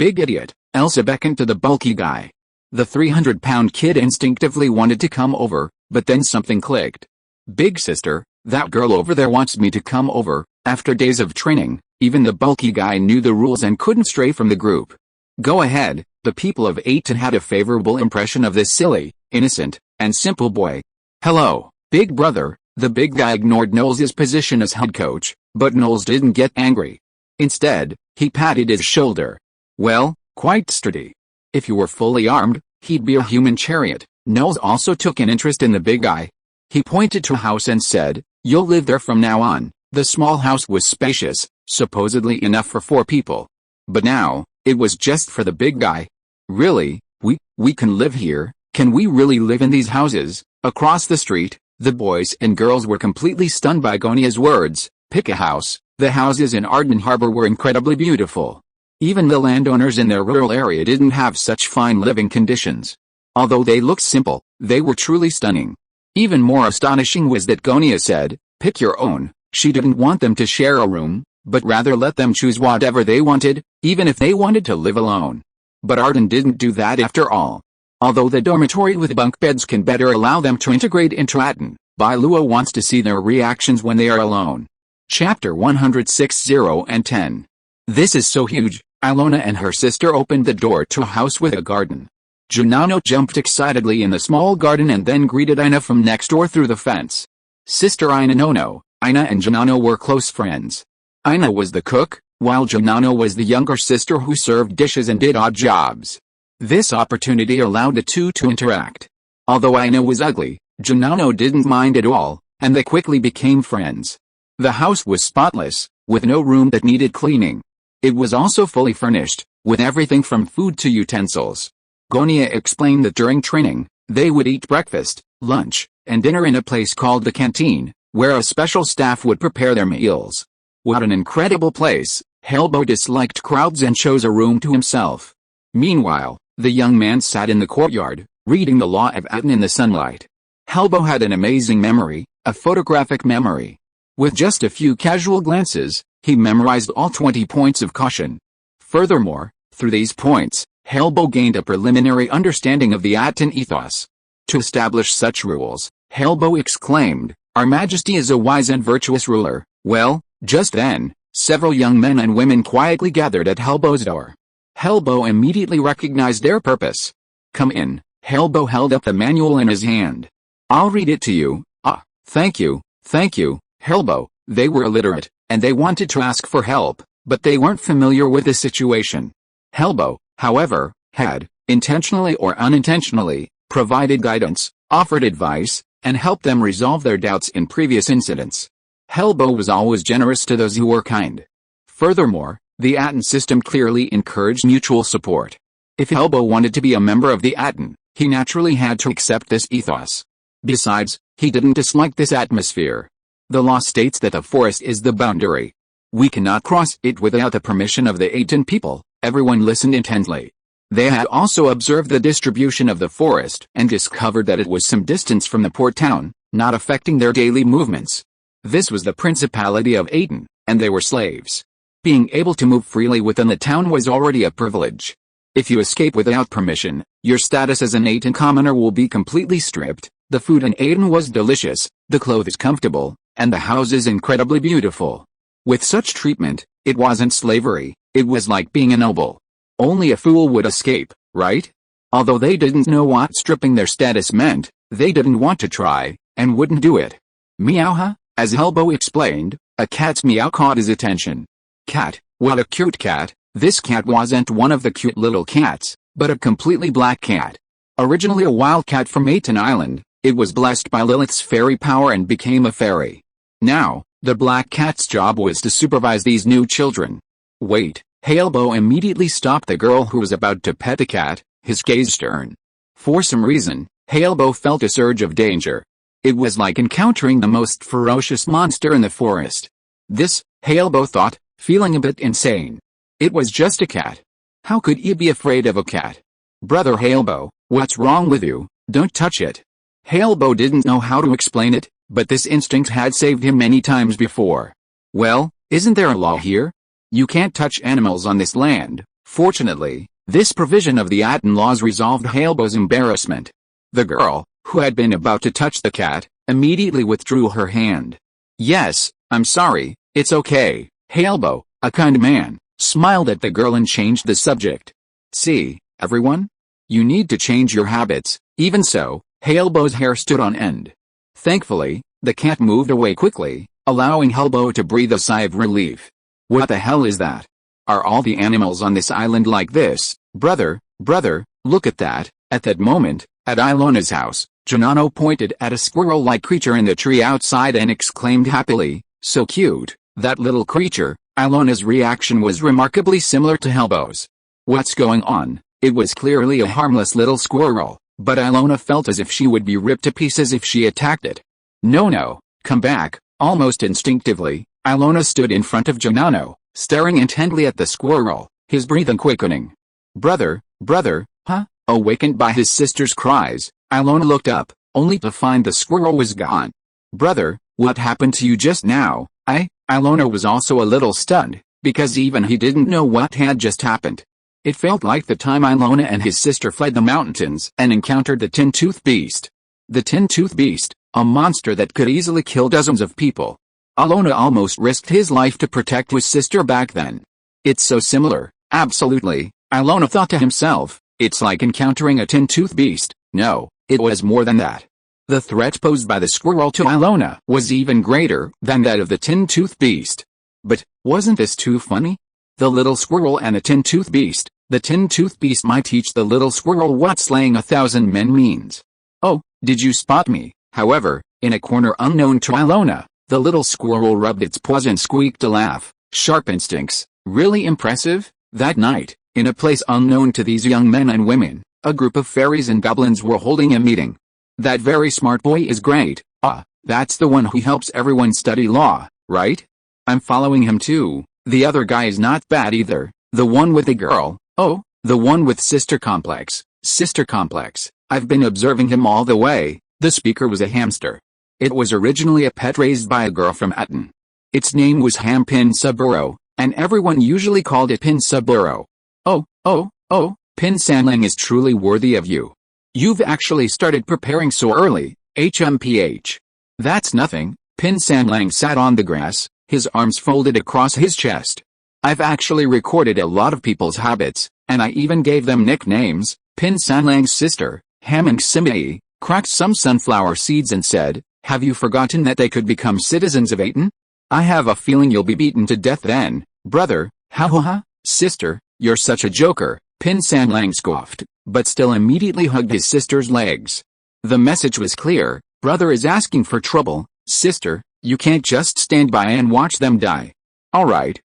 Big idiot, Elsa beckoned to the bulky guy. The 300-pound kid instinctively wanted to come over, but then something clicked. "Big sister, that girl over there wants me to come over." After days of training, even the bulky guy knew the rules and couldn't stray from the group. "Go ahead." The people of Atón had a favorable impression of this silly, innocent, and simple boy. "Hello, big brother." The big guy ignored Knowles' position as head coach, but Knowles didn't get angry. Instead, he patted his shoulder. "Well, quite sturdy. If you were fully armed, he'd be a human chariot." Knowles also took an interest in the big guy. He pointed to a house and said, "You'll live there from now on." The small house was spacious, supposedly enough for 4 people. But now, it was just for the big guy. "Really? We can live here? Can we really live in these houses?" Across the street, the boys and girls were completely stunned by Gonia's words. Pick a house. The houses in Arden Harbor were incredibly beautiful. Even the landowners in their rural area didn't have such fine living conditions. Although they looked simple, they were truly stunning. Even more astonishing was that Gonia said, "Pick your own." She didn't want them to share a room, but rather let them choose whatever they wanted, even if they wanted to live alone. But Arden didn't do that after all. Although the dormitory with bunk beds can better allow them to integrate into Atón, Bai Luo wants to see their reactions when they are alone. Chapter 106 and 10. This is so huge. Ilona and her sister opened the door to a house with a garden. Junano jumped excitedly in the small garden and then greeted Inya from next door through the fence. Sister Inya no. Inya and Junano were close friends. Inya was the cook, while Junano was the younger sister who served dishes and did odd jobs. This opportunity allowed the two to interact. Although Inya was ugly, Junano didn't mind at all, and they quickly became friends. The house was spotless, with no room that needed cleaning. It was also fully furnished, with everything from food to utensils. Gonia explained that during training, they would eat breakfast, lunch, and dinner in a place called the canteen, where a special staff would prepare their meals. What an incredible place! Helbo disliked crowds and chose a room to himself. Meanwhile, the young man sat in the courtyard, reading the law of Atón in the sunlight. Helbo had an amazing memory, a photographic memory. With just a few casual glances, he memorized all 20 points of caution. Furthermore, through these points, Helbo gained a preliminary understanding of the Atón ethos. To establish such rules, Helbo exclaimed, "Our Majesty is a wise and virtuous ruler." Well, just then, several young men and women quietly gathered at Helbo's door. Helbo immediately recognized their purpose. "Come in." Helbo held up the manual in his hand. "I'll read it to you." Thank you, Helbo. They were illiterate, and they wanted to ask for help, but they weren't familiar with the situation. Helbo, however, had, intentionally or unintentionally, provided guidance, offered advice, and helped them resolve their doubts in previous incidents. Helbo was always generous to those who were kind. Furthermore, the Atón system clearly encouraged mutual support. If Helbo wanted to be a member of the Atón, he naturally had to accept this ethos. Besides, he didn't dislike this atmosphere. The law states that the forest is the boundary. We cannot cross it without the permission of the Atón people. Everyone listened intently. They had also observed the distribution of the forest and discovered that it was some distance from the port town, not affecting their daily movements. This was the principality of Atón, and they were slaves. Being able to move freely within the town was already a privilege. If you escape without permission, your status as an Atón commoner will be completely stripped. The food in Atón was delicious, the clothes comfortable, and the houses incredibly beautiful. With such treatment, it wasn't slavery, it was like being a noble. Only a fool would escape, right? Although they didn't know what stripping their status meant, they didn't want to try, and wouldn't do it. Meow. As Helbo explained, a cat's meow caught his attention. Cat, what a cute cat. This cat wasn't one of the cute little cats, but a completely black cat. Originally a wild cat from Atón Island, it was blessed by Lilith's fairy power and became a fairy. Now, the black cat's job was to supervise these new children. Wait, Helbo immediately stopped the girl who was about to pet the cat, his gaze stern. For some reason, Helbo felt a surge of danger. It was like encountering the most ferocious monster in the forest. This, Helbo thought, feeling a bit insane. It was just a cat. How could you be afraid of a cat? Brother Helbo, what's wrong with you? Don't touch it. Helbo didn't know how to explain it, but this instinct had saved him many times before. Well, isn't there a law here? You can't touch animals on this land. Fortunately, this provision of the Atón laws resolved Helbo's embarrassment. The girl, who had been about to touch the cat, immediately withdrew her hand. Yes, I'm sorry, it's okay. Helbo, a kind man, smiled at the girl and changed the subject. See, everyone? You need to change your habits. Even so, Helbo's hair stood on end. Thankfully, the cat moved away quickly, allowing Helbo to breathe a sigh of relief. What the hell is that? Are all the animals on this island like this? Brother, look at that. At that moment, at Ilona's house, Janano pointed at a squirrel-like creature in the tree outside and exclaimed happily, so cute, that little creature. Ilona's reaction was remarkably similar to Helbo's. What's going on? It was clearly a harmless little squirrel, but Ilona felt as if she would be ripped to pieces if she attacked it. No, come back. Almost instinctively, Ilona stood in front of Janano, staring intently at the squirrel, his breathing quickening. Brother, huh? Awakened by his sister's cries, Ilona looked up, only to find the squirrel was gone. Brother, what happened to you just now? Ilona was also a little stunned, because even he didn't know what had just happened. It felt like the time Ilona and his sister fled the mountains and encountered the Tin-Tooth Beast. The Tin-Tooth Beast, a monster that could easily kill dozens of people. Ilona almost risked his life to protect his sister back then. It's so similar, absolutely, Ilona thought to himself, it's like encountering a Tin-Tooth Beast. No, it was more than that. The threat posed by the squirrel to Ilona was even greater than that of the Tin-Tooth Beast. But, wasn't this too funny? The little squirrel and the Tin-Tooth Beast. The Tin-Tooth Beast might teach the little squirrel what slaying 1,000 men means. Oh, did you spot me? However, in a corner unknown to Ilona, the little squirrel rubbed its paws and squeaked a laugh. Sharp instincts, really impressive. That night, in a place unknown to these young men and women, a group of fairies and goblins were holding a meeting. That very smart boy is great. That's the one who helps everyone study law, right? I'm following him too. The other guy is not bad either. The one with the girl. Oh, the one with sister complex. I've been observing him all the way. The speaker was a hamster. It was originally a pet raised by a girl from Atón. Its name was Ham Pin Suburo, and everyone usually called it Pin Suburo. Oh, Pin Sanlang is truly worthy of you. You've actually started preparing so early, HMPH. That's nothing. Pin Sanlang sat on the grass, his arms folded across his chest. I've actually recorded a lot of people's habits, and I even gave them nicknames. Pin Sanlang's sister, Haming Simei, cracked some sunflower seeds and said, Have you forgotten that they could become citizens of Atón? I have a feeling you'll be beaten to death then, brother. Ha ha ha, sister, you're such a joker, Pin San Lang scoffed, but still immediately hugged his sister's legs. The message was clear, brother is asking for trouble, sister, you can't just stand by and watch them die. Alright,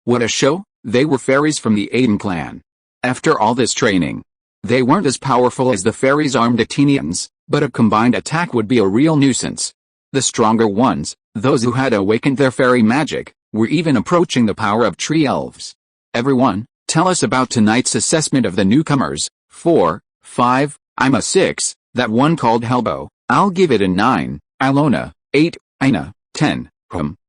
what a show, they were fairies from the Atón clan. After all this training, they weren't as powerful as the fairies armed Atonians, but a combined attack would be a real nuisance. The stronger ones, those who had awakened their fairy magic, were even approaching the power of tree elves. Everyone, tell us about tonight's assessment of the newcomers. 4, 5, I'm a 6, that one called Helbo, I'll give it a 9, Alona, 8, Ina, 10,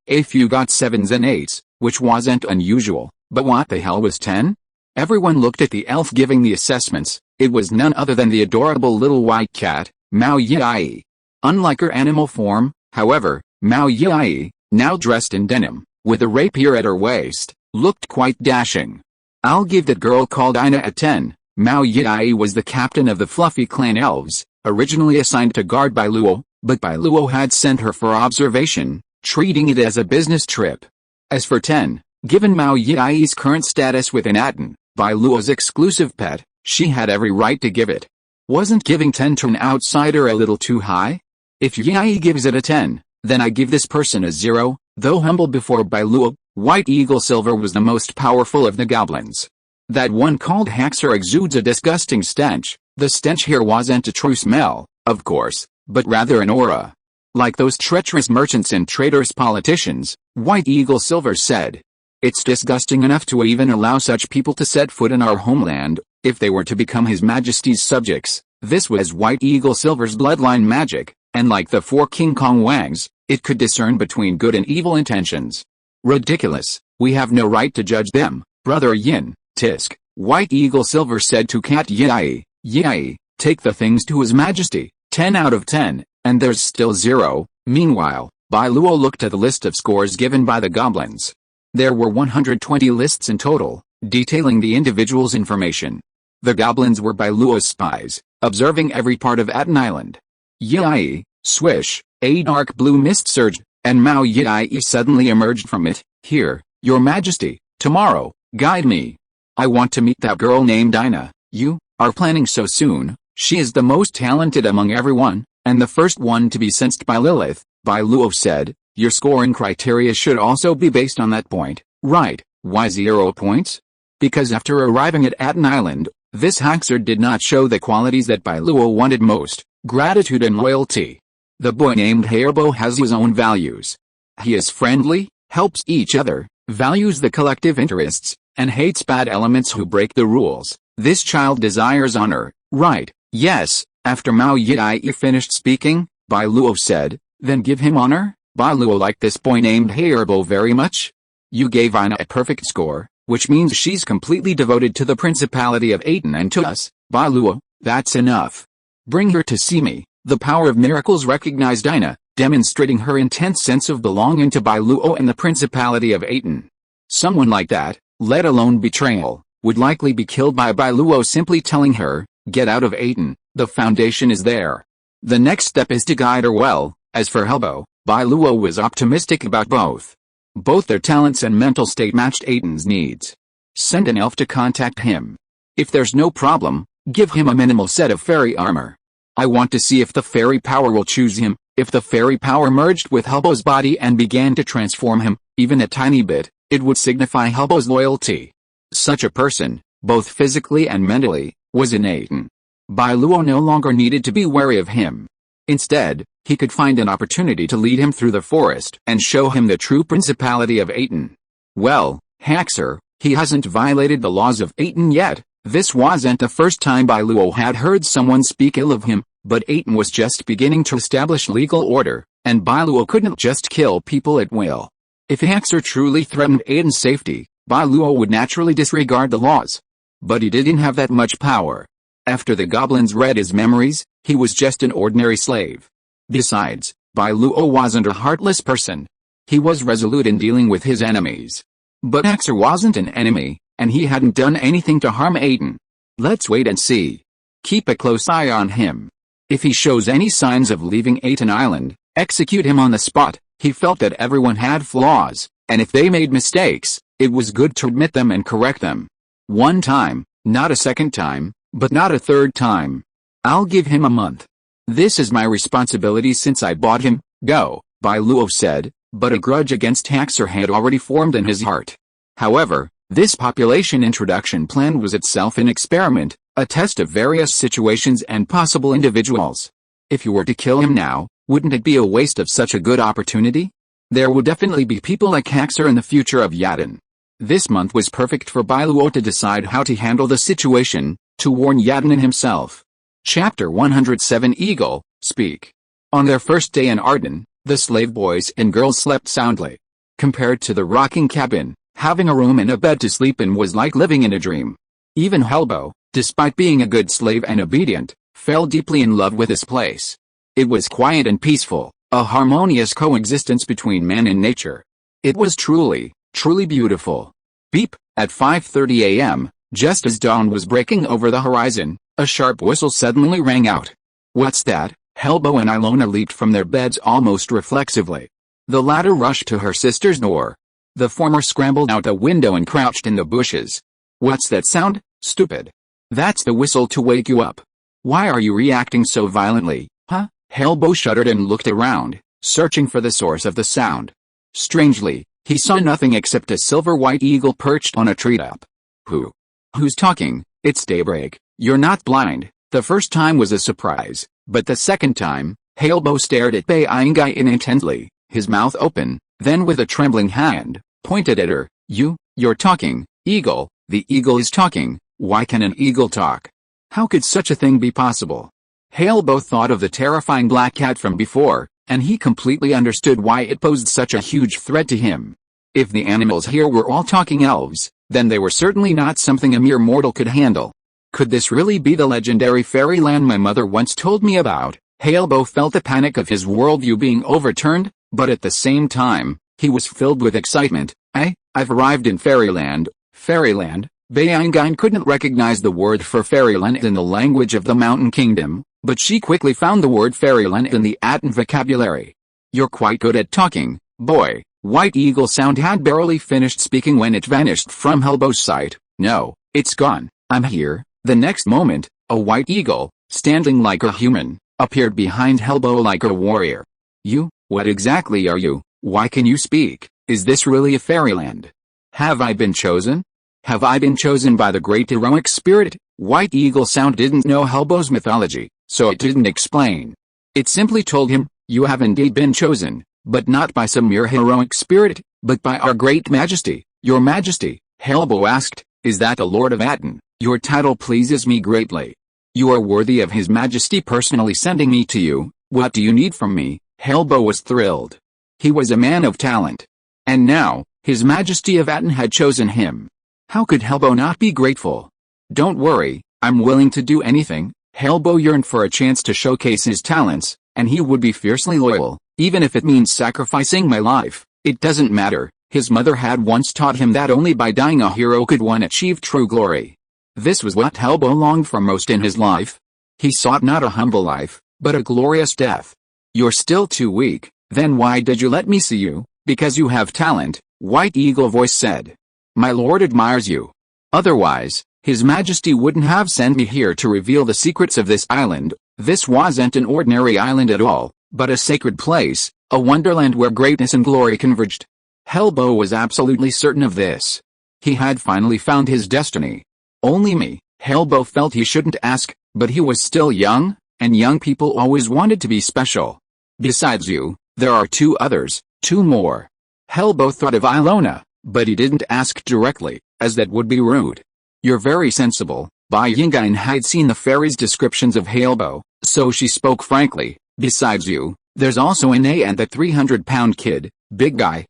if you got 7s and 8s, which wasn't unusual, but what the hell was 10? Everyone looked at the elf giving the assessments. It was none other than the adorable little white cat, Mao Yi. Unlike her animal form, however, Mao Yi, now dressed in denim, with a rapier at her waist, looked quite dashing. I'll give that girl called Ina a 10. Mao Yi was the captain of the Fluffy Clan Elves, originally assigned to guard Bai Luo, but Bai Luo had sent her for observation, treating it as a business trip. As for 10, given Mao Yi's current status within Atón, Bai Luo's exclusive pet, she had every right to give it. Wasn't giving 10 to an outsider a little too high? If Yi gives it a 10, then I give this person a 0, though humble before Bai Luo, White Eagle Silver was the most powerful of the goblins. That one called Haxer exudes a disgusting stench. The stench here wasn't a true smell, of course, but rather an aura. Like those treacherous merchants and traitorous politicians, White Eagle Silver said. It's disgusting enough to even allow such people to set foot in our homeland, if they were to become His Majesty's subjects. This was White Eagle Silver's bloodline magic, and like the 4 King Kong Wangs, it could discern between good and evil intentions. Ridiculous, we have no right to judge them, Brother Yin, Tisk, White Eagle Silver said to Cat Yi. Yi, take the things to His Majesty, 10 out of 10, and there's still 0. Meanwhile, Bai Luo looked at the list of scores given by the goblins. There were 120 lists in total, detailing the individual's information. The goblins were Bai Luo's spies, observing every part of Atón Island. Yi, swish, a dark blue mist surged, and Mao Yi suddenly emerged from it. Here, Your Majesty, tomorrow, guide me. I want to meet that girl named Ina. You are planning so soon? She is the most talented among everyone, and the first one to be sensed by Lilith, Bai Luo said. Your scoring criteria should also be based on that point, right? Why 0 points? Because after arriving at Atón Island, this Haxer did not show the qualities that Bai Luo wanted most, gratitude and loyalty. The boy named Hairbo has his own values. He is friendly, helps each other, values the collective interests, and hates bad elements who break the rules. This child desires honor, right? Yes. After Mao Yi finished speaking, Bai Luo said, then give him honor? Bai Luo liked this boy named Hairbo very much. You gave Ina a perfect score, which means she's completely devoted to the Principality of Atón and to us. Bai Luo, that's enough. Bring her to see me. The power of miracles recognized Ina, demonstrating her intense sense of belonging to Bai Luo and the Principality of Atón. Someone like that, let alone betrayal, would likely be killed by Bai Luo simply telling her, get out of Atón, the foundation is there. The next step is to guide her well. As for Helbo, Bai Luo was optimistic about both. Both their talents and mental state matched Atón's needs. Send an elf to contact him. If there's no problem, give him a minimal set of fairy armor. I want to see if the fairy power will choose him. If the fairy power merged with Helbo's body and began to transform him, even a tiny bit, it would signify Helbo's loyalty. Such a person, both physically and mentally, was in Atón. Bai Luo no longer needed to be wary of him. Instead, he could find an opportunity to lead him through the forest and show him the true Principality of Atón. Well, Haxer, he hasn't violated the laws of Atón yet. This wasn't the first time Bai Luo had heard someone speak ill of him, but Atón was just beginning to establish legal order, and Bai Luo couldn't just kill people at will. If Haxer truly threatened Atón's safety, Bai Luo would naturally disregard the laws. But he didn't have that much power. After the goblins read his memories, he was just an ordinary slave. Besides, Bai Luo wasn't a heartless person. He was resolute in dealing with his enemies. But Haxer wasn't an enemy, and he hadn't done anything to harm Atón. Let's wait and see. Keep a close eye on him. If he shows any signs of leaving Atón Island, Execute him on the spot. He felt that everyone had flaws, and if they made mistakes, it was good to admit them and correct them. One time, not a second time, but not a third time. I'll give him a month. This is my responsibility since I bought him. Go, Bai Luo said, but a grudge against Haxor had already formed in his heart. However, this population introduction plan was itself an experiment, a test of various situations and possible individuals. If you were to kill him now, wouldn't it be a waste of such a good opportunity? There would definitely be people like Haxor in the future of Yadin. This month was perfect for Bai Luo to decide how to handle the situation, to warn Yadin and himself. Chapter 107 Eagle, Speak. On their first day in Arden, the slave boys and girls slept soundly. Compared to the rocking cabin, having a room and a bed to sleep in was like living in a dream. Even Helbo, despite being a good slave and obedient, fell deeply in love with this place. It was quiet and peaceful, a harmonious coexistence between man and nature. It was truly beautiful. Beep, at 5:30 a.m., just as dawn was breaking over the horizon, a sharp whistle suddenly rang out. What's that? Helbo and Ilona leaped from their beds almost reflexively. The latter rushed to her sister's door. The former scrambled out a window and crouched in the bushes. What's that sound, stupid? That's the whistle to wake you up. Why are you reacting so violently, huh? Helbo shuddered and looked around, searching for the source of the sound. Strangely, he saw nothing except a silver-white eagle perched on a treetop. Who's talking? It's daybreak. You're not blind. The first time was a surprise, but the second time, Helbo stared at Bai Luo intently, his mouth open, then with a trembling hand, pointed at her. You're talking, eagle. The eagle is talking. Why can an eagle talk? How could such a thing be possible? Helbo thought of the terrifying black cat from before, and he completely understood why it posed such a huge threat to him. If the animals here were all talking elves, then they were certainly not something a mere mortal could handle. Could this really be the legendary fairyland my mother once told me about? Helbo felt the panic of his worldview being overturned, but at the same time, he was filled with excitement. I've arrived in fairyland. Fairyland? Bai Luo couldn't recognize the word for fairyland in the language of the Mountain Kingdom, but she quickly found the word fairyland in the Atón vocabulary. You're quite good at talking, boy. White Eagle Sound had barely finished speaking when it vanished from Helbo's sight. No, it's gone. I'm here. The next moment, a white eagle, standing like a human, appeared behind Helbo like a warrior. What exactly are you? Why can you speak? Is this really a fairyland? Have I been chosen? Have I been chosen by the great heroic spirit? White Eagle Sound didn't know Helbo's mythology, so it didn't explain. It simply told him, you have indeed been chosen, but not by some mere heroic spirit, but by our great majesty, your majesty. Helbo asked, is that the Lord of Atón? Your title pleases me greatly. You are worthy of his majesty personally sending me to you. What do you need from me? Helbo was thrilled. He was a man of talent. And now, his majesty of Atón had chosen him. How could Helbo not be grateful? Don't worry, I'm willing to do anything. Helbo yearned for a chance to showcase his talents, and he would be fiercely loyal, even if it means sacrificing my life. It doesn't matter. His mother had once taught him that only by dying a hero could one achieve true glory. This was what Helbo longed for most in his life. He sought not a humble life, but a glorious death. You're still too weak, then why did you let me see you? Because you have talent, White Eagle voice said. My lord admires you. Otherwise, his majesty wouldn't have sent me here to reveal the secrets of this island. This wasn't an ordinary island at all, but a sacred place, a wonderland where greatness and glory converged. Helbo was absolutely certain of this. He had finally found his destiny. Only me. Helbo felt he shouldn't ask, but he was still young, and young people always wanted to be special. Besides you, there are two others, two more. Helbo thought of Ilona, but he didn't ask directly, as that would be rude. You're very sensible. Bai Luo had seen the fairy's descriptions of Helbo, so she spoke frankly. Besides you, there's also Inya and the 300-pound kid, big guy.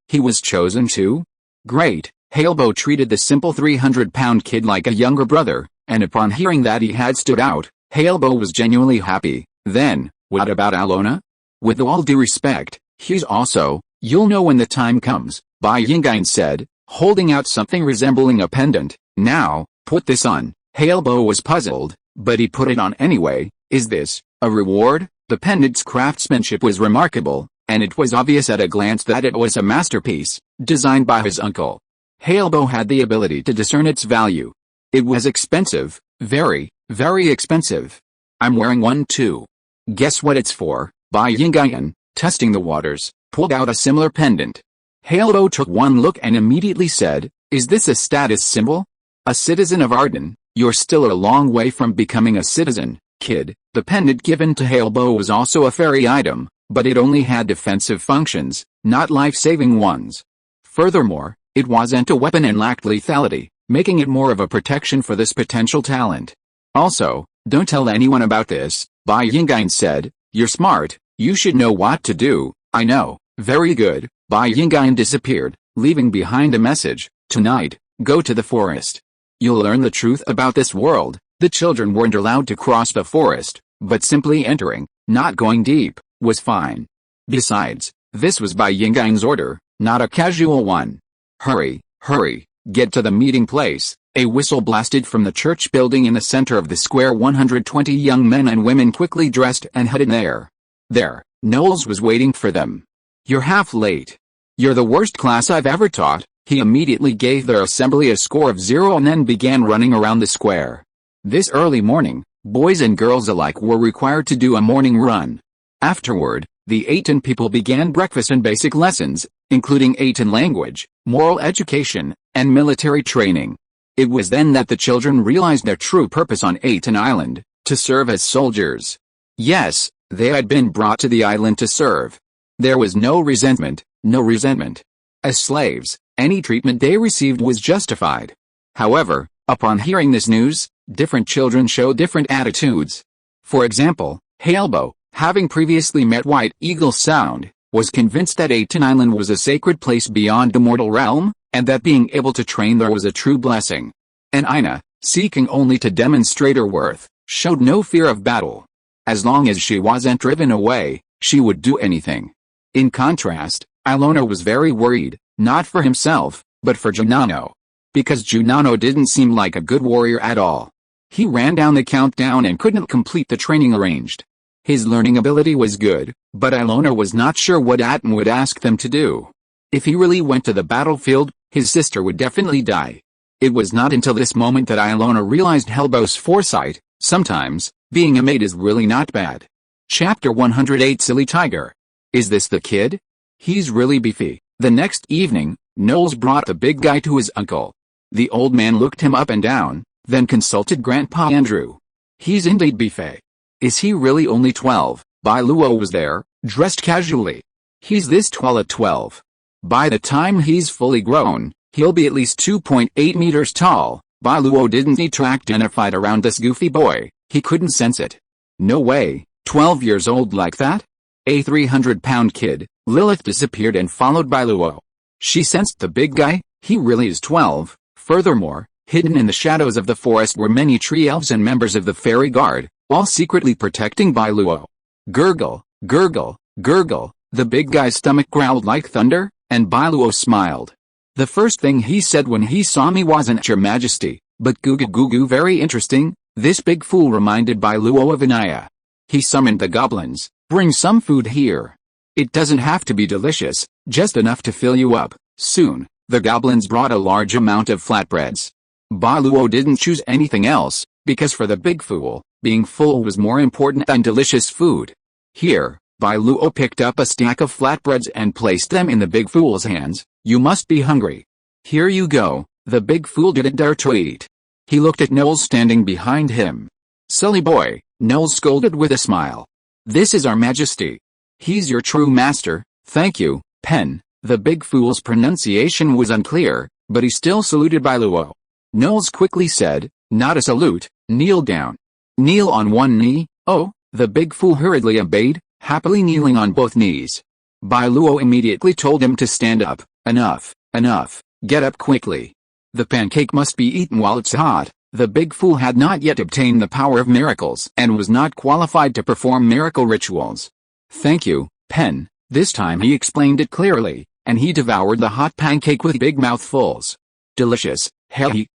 He was chosen too? Great. Helbo treated the simple 300-pound kid like a younger brother, and upon hearing that he had stood out, Helbo was genuinely happy. Then, what about Ilona? With all due respect, he's also, you'll know when the time comes, Bai Luo said, holding out something resembling a pendant. Now, put this on. Helbo was puzzled, but he put it on anyway. Is this a reward? The pendant's craftsmanship was remarkable, and it was obvious at a glance that it was a masterpiece, designed by his uncle. Halebo had the ability to discern its value. It was expensive, very, very expensive. I'm wearing one too. Guess what it's for? Bai Luo, testing the waters, pulled out a similar pendant. Halebo took one look and immediately said, "Is this a status symbol? A citizen of Arden? You're still a long way from becoming a citizen, kid." The pendant given to Halebo was also a fairy item, but it only had defensive functions, not life-saving ones. Furthermore, it wasn't a weapon and lacked lethality, making it more of a protection for this potential talent. Also, don't tell anyone about this, Bai Luo said. You're smart, you should know what to do. I know. Very good. Bai Luo disappeared, leaving behind a message. Tonight, go to the forest. You'll learn the truth about this world. The children weren't allowed to cross the forest, but simply entering, not going deep, was fine. Besides, this was Bai Luo's order, not a casual one. Hurry, hurry, get to the meeting place. A whistle blasted from the church building in the center of the square. 120 young men and women quickly dressed and headed there. There, Knowles was waiting for them. You're half late. You're the worst class I've ever taught. He immediately gave their assembly a score of 0 and then began running around the square. This early morning, boys and girls alike were required to do a morning run. Afterward, the Atón people began breakfast and basic lessons, including Atón language, moral education, and military training. It was then that the children realized their true purpose on Atón Island, to serve as soldiers. Yes, they had been brought to the island to serve. There was no resentment, no resentment. As slaves, any treatment they received was justified. However, upon hearing this news, different children showed different attitudes. For example, Halebo, having previously met White Eagle Sound, was convinced that Atón Island was a sacred place beyond the mortal realm, and that being able to train there was a true blessing. And Inya, seeking only to demonstrate her worth, showed no fear of battle. As long as she wasn't driven away, she would do anything. In contrast, Ilona was very worried, not for himself, but for Junano. Because Junano didn't seem like a good warrior at all. He ran down the countdown and couldn't complete the training arranged. His learning ability was good, but Ilona was not sure what Atón would ask them to do. If he really went to the battlefield, his sister would definitely die. It was not until this moment that Ilona realized Halebo's foresight. Sometimes, being a maid is really not bad. Chapter 108. Silly Tiger. Is this the kid? He's really beefy. The next evening, Knowles brought the big guy to his uncle. The old man looked him up and down, then consulted Grandpa Andrew. He's indeed beefy. Is he really only 12? Bai Luo was there, dressed casually. He's this tall at 12. By the time he's fully grown, he'll be at least 2.8 meters tall. Bai Luo didn't need to act dignified around this goofy boy, he couldn't sense it. No way, 12 years old like that? A 300-pound kid. Lilith disappeared and followed Bai Luo. She sensed the big guy, he really is 12. Furthermore, hidden in the shadows of the forest were many tree elves and members of the fairy guard, all secretly protecting Bai Luo. Gurgle, gurgle, gurgle, the big guy's stomach growled like thunder, and Bai Luo smiled. The first thing he said when he saw me wasn't "Your Majesty," but "Goo goo goo goo." Very interesting, this big fool reminded Bai Luo of Inya. He summoned the goblins. Bring some food here. It doesn't have to be delicious, just enough to fill you up. Soon, the goblins brought a large amount of flatbreads. Bai Luo didn't choose anything else, because for the big fool, being full was more important than delicious food. Here, Bai Luo picked up a stack of flatbreads and placed them in the big fool's hands. You must be hungry. Here you go. The big fool didn't dare to eat. He looked at Knowles standing behind him. Silly boy, Knowles scolded with a smile. This is our Majesty. He's your true master. Thank you, Pen. The big fool's pronunciation was unclear, but he still saluted Bai Luo. Knowles quickly said, not a salute, kneel down. Kneel on one knee. Oh, the big fool hurriedly obeyed, happily kneeling on both knees. Bai Luo immediately told him to stand up. Enough, enough, get up quickly. The pancake must be eaten while it's hot. The big fool had not yet obtained the power of miracles and was not qualified to perform miracle rituals. Thank you, Pen. This time he explained it clearly, and he devoured the hot pancake with big mouthfuls. Delicious,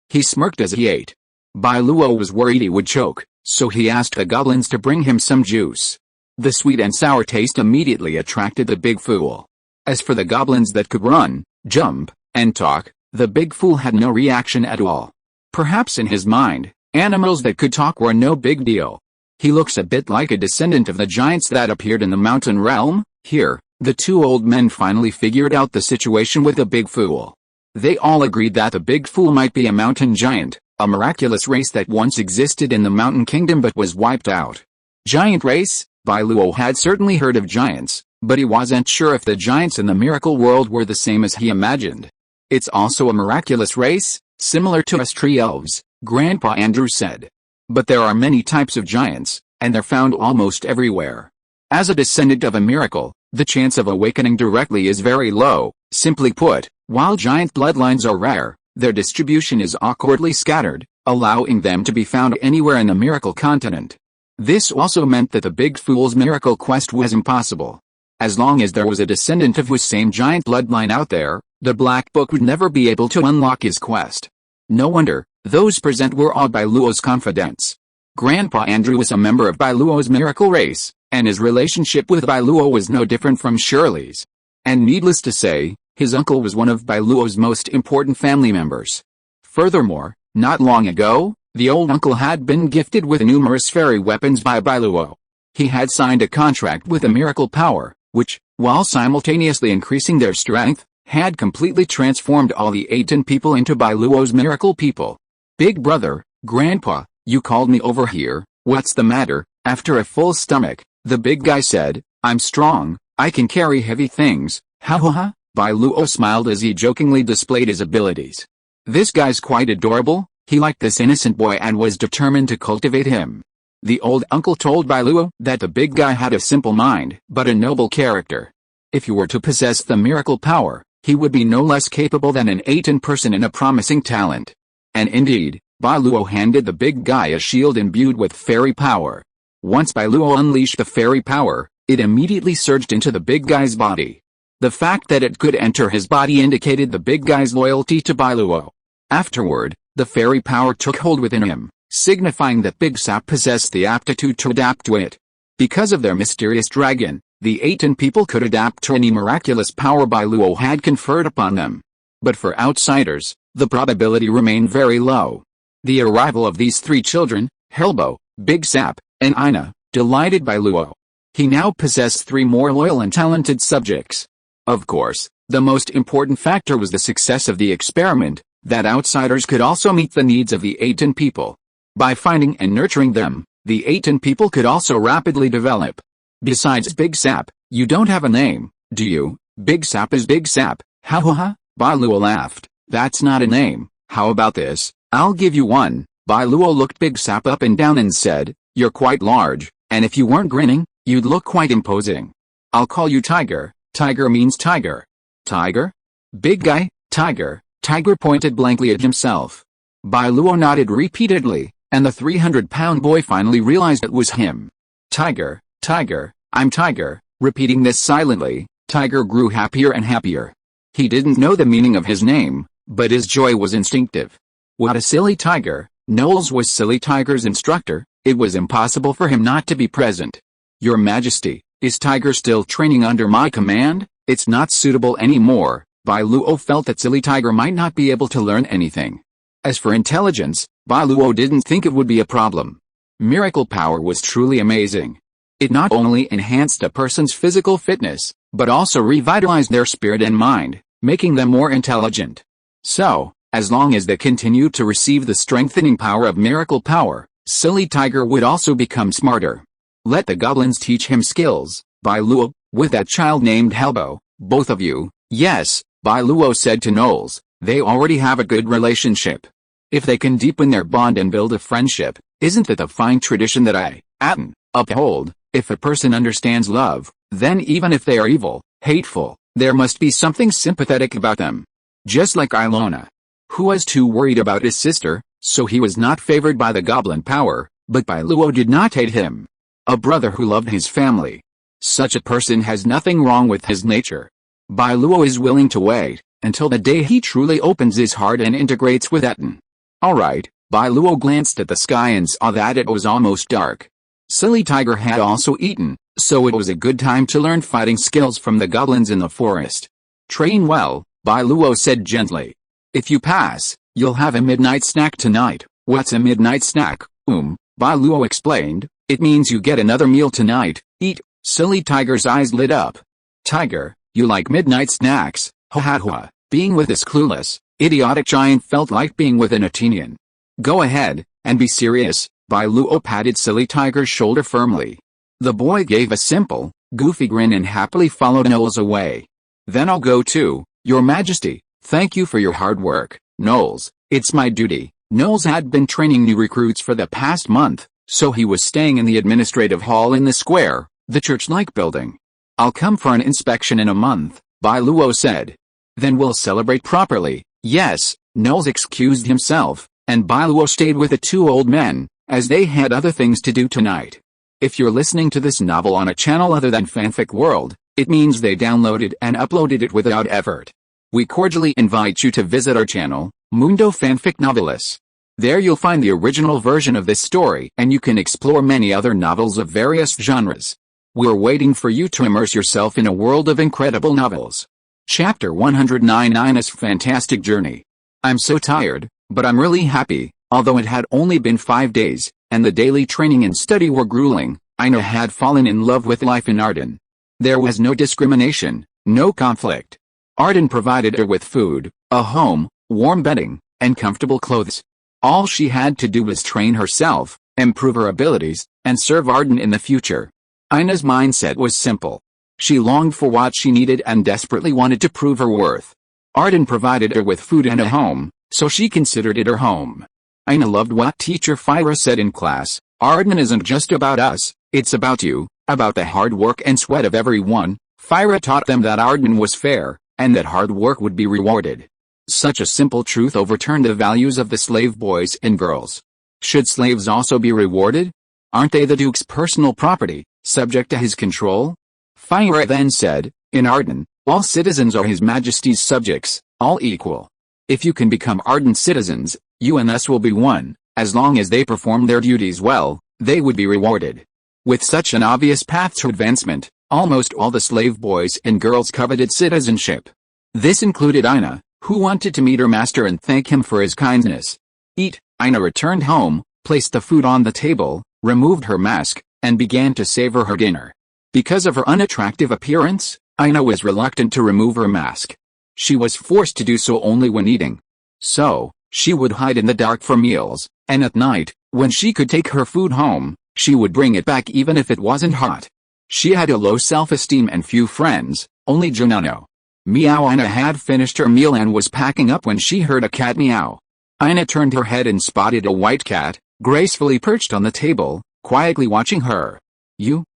he smirked as he ate. Bai Luo was worried he would choke, so he asked the goblins to bring him some juice. The sweet and sour taste immediately attracted the big fool. As for the goblins that could run, jump, and talk, the big fool had no reaction at all. Perhaps in his mind, animals that could talk were no big deal. He looks a bit like a descendant of the giants that appeared in the mountain realm. Here, the two old men finally figured out the situation with the big fool. They all agreed that the big fool might be a mountain giant, a miraculous race that once existed in the mountain kingdom but was wiped out. Giant race? Bai Luo had certainly heard of giants, but he wasn't sure if the giants in the miracle world were the same as he imagined. It's also a miraculous race, similar to us tree elves, Grandpa Andrew said. But there are many types of giants, and they're found almost everywhere. As a descendant of a miracle, the chance of awakening directly is very low. Simply put, while giant bloodlines are rare, their distribution is awkwardly scattered, allowing them to be found anywhere in the miracle continent. This also meant that the big fool's miracle quest was impossible. As long as there was a descendant of his same giant bloodline out there, the Black Book would never be able to unlock his quest. No wonder, those present were all Bai Luo's confidants. Grandpa Andrew was a member of Bai Luo's miracle race, and his relationship with Bai Luo was no different from Shirley's. And needless to say, his uncle was one of Bai Luo's most important family members. Furthermore, not long ago, the old uncle had been gifted with numerous fairy weapons by Bai Luo. He had signed a contract with a miracle power, which, while simultaneously increasing their strength, had completely transformed all the Atón people into Bai Luo's miracle people. Big brother, Grandpa, you called me over here, what's the matter? After a full stomach, the big guy said, I'm strong, I can carry heavy things, ha ha ha. Bai Luo smiled as he jokingly displayed his abilities. This guy's quite adorable, he liked this innocent boy and was determined to cultivate him. The old uncle told Bai Luo that the big guy had a simple mind, but a noble character. If he were to possess the miracle power, he would be no less capable than an Atón person and a promising talent. And indeed, Bai Luo handed the big guy a shield imbued with fairy power. Once Bai Luo unleashed the fairy power, it immediately surged into the big guy's body. The fact that it could enter his body indicated the big guy's loyalty to Bai Luo. Afterward, the fairy power took hold within him, signifying that Big Sap possessed the aptitude to adapt to it. Because of their mysterious dragon, the Atón people could adapt to any miraculous power Bai Luo had conferred upon them. But for outsiders, the probability remained very low. The arrival of these three children, Helbo, Big Sap, and Inya, delighted Bai Luo. He now possessed three more loyal and talented subjects. Of course, the most important factor was the success of the experiment, that outsiders could also meet the needs of the Atón people. By finding and nurturing them, the Atón people could also rapidly develop. Besides Big Sap, you don't have a name, do you? Big Sap is Big Sap, ha ha ha. Bai Luo laughed. That's not a name, how about this? I'll give you one. Bai Luo looked Big Sap up and down and said, you're quite large, and if you weren't grinning, you'd look quite imposing. I'll call you Tiger. Tiger means tiger. Tiger? Big guy, tiger. Tiger pointed blankly at himself. Bai Luo nodded repeatedly, and the 300-pound boy finally realized it was him. Tiger, Tiger, I'm Tiger. Repeating this silently, Tiger grew happier and happier. He didn't know the meaning of his name, but his joy was instinctive. What a silly tiger. Knowles was Silly Tiger's instructor, it was impossible for him not to be present. Your Majesty, is Tiger still training under my command? It's not suitable anymore. Bai Luo felt that Silly Tiger might not be able to learn anything. As for intelligence, Bai Luo didn't think it would be a problem. Miracle power was truly amazing. It not only enhanced a person's physical fitness, but also revitalized their spirit and mind, making them more intelligent. So, as long as they continued to receive the strengthening power of miracle power, Silly Tiger would also become smarter. Let the goblins teach him skills, Bai Luo, with that child named Helbo, both of you. Yes, Bai Luo said to Knowles, they already have a good relationship. If they can deepen their bond and build a friendship, isn't that a fine tradition that I, Atón, uphold? If a person understands love, then even if they are evil, hateful, there must be something sympathetic about them. Just like Ilona, who was too worried about his sister, so he was not favored by the goblin power, but Bai Luo did not hate him. A brother who loved his family. Such a person has nothing wrong with his nature. Bai Luo is willing to wait until the day he truly opens his heart and integrates with Atón. Alright, Bai Luo glanced at the sky and saw that it was almost dark. Silly Tiger had also eaten, So it was a good time to learn fighting skills from the goblins in the forest. Train well, Bai Luo said gently. If you pass, you'll have a midnight snack tonight. What's a midnight snack? Bai Luo explained. It means you get another meal tonight. Eat. Silly Tiger's eyes lit up. Tiger, you like midnight snacks? Ha ha ha. Being with this clueless, idiotic giant felt like being with an Athenian. Go ahead, and be serious. Bai Luo patted Silly Tiger's shoulder firmly. The boy gave a simple, goofy grin and happily followed Knowles away. Then I'll go too, Your Majesty. Thank you for your hard work, Knowles. It's my duty. Knowles had been training new recruits for the past month, so he was staying in the administrative hall in the square, the church-like building. I'll come for an inspection in a month, Bai Luo said. Then we'll celebrate properly. Yes, Knowles excused himself, and Bai Luo stayed with the two old men, as they had other things to do tonight. If you're listening to this novel on a channel other than Fanfic World, it means they downloaded and uploaded it without effort. We cordially invite you to visit our channel, Mundo Fanfic Novelis. There you'll find the original version of this story and you can explore many other novels of various genres. We're waiting for you to immerse yourself in a world of incredible novels. Chapter 109, Ina's Fantastic Journey. I'm so tired, but I'm really happy. Although it had only been 5 days, and the daily training and study were grueling, Ina had fallen in love with life in Arden. There was no discrimination, no conflict. Arden provided her with food, a home, warm bedding, and comfortable clothes. All she had to do was train herself, improve her abilities, and serve Arden in the future. Ina's mindset was simple. She longed for what she needed and desperately wanted to prove her worth. Arden provided her with food and a home, so she considered it her home. Ina loved what teacher Fyra said in class. Arden isn't just about us, it's about you, about the hard work and sweat of everyone. Fyra taught them that Arden was fair, and that hard work would be rewarded. Such a simple truth overturned the values of the slave boys and girls. Should slaves also be rewarded? Aren't they the Duke's personal property, subject to his control? Fyra then said, in Arden, all citizens are His Majesty's subjects, all equal. If you can become Arden citizens, you and us will be one. As long as they perform their duties well, they would be rewarded. With such an obvious path to advancement, almost all the slave boys and girls coveted citizenship. This included Ina, who wanted to meet her master and thank him for his kindness. Eat. Ina returned home, placed the food on the table, removed her mask, and began to savor her dinner. Because of her unattractive appearance, Ina was reluctant to remove her mask. She was forced to do so only when eating. So, she would hide in the dark for meals, and at night, when she could take her food home, she would bring it back even if it wasn't hot. She had a low self-esteem and few friends, only Junano. Meow. Ina had finished her meal and was packing up when she heard a cat meow. Ina turned her head and spotted a white cat, gracefully perched on the table, quietly watching her.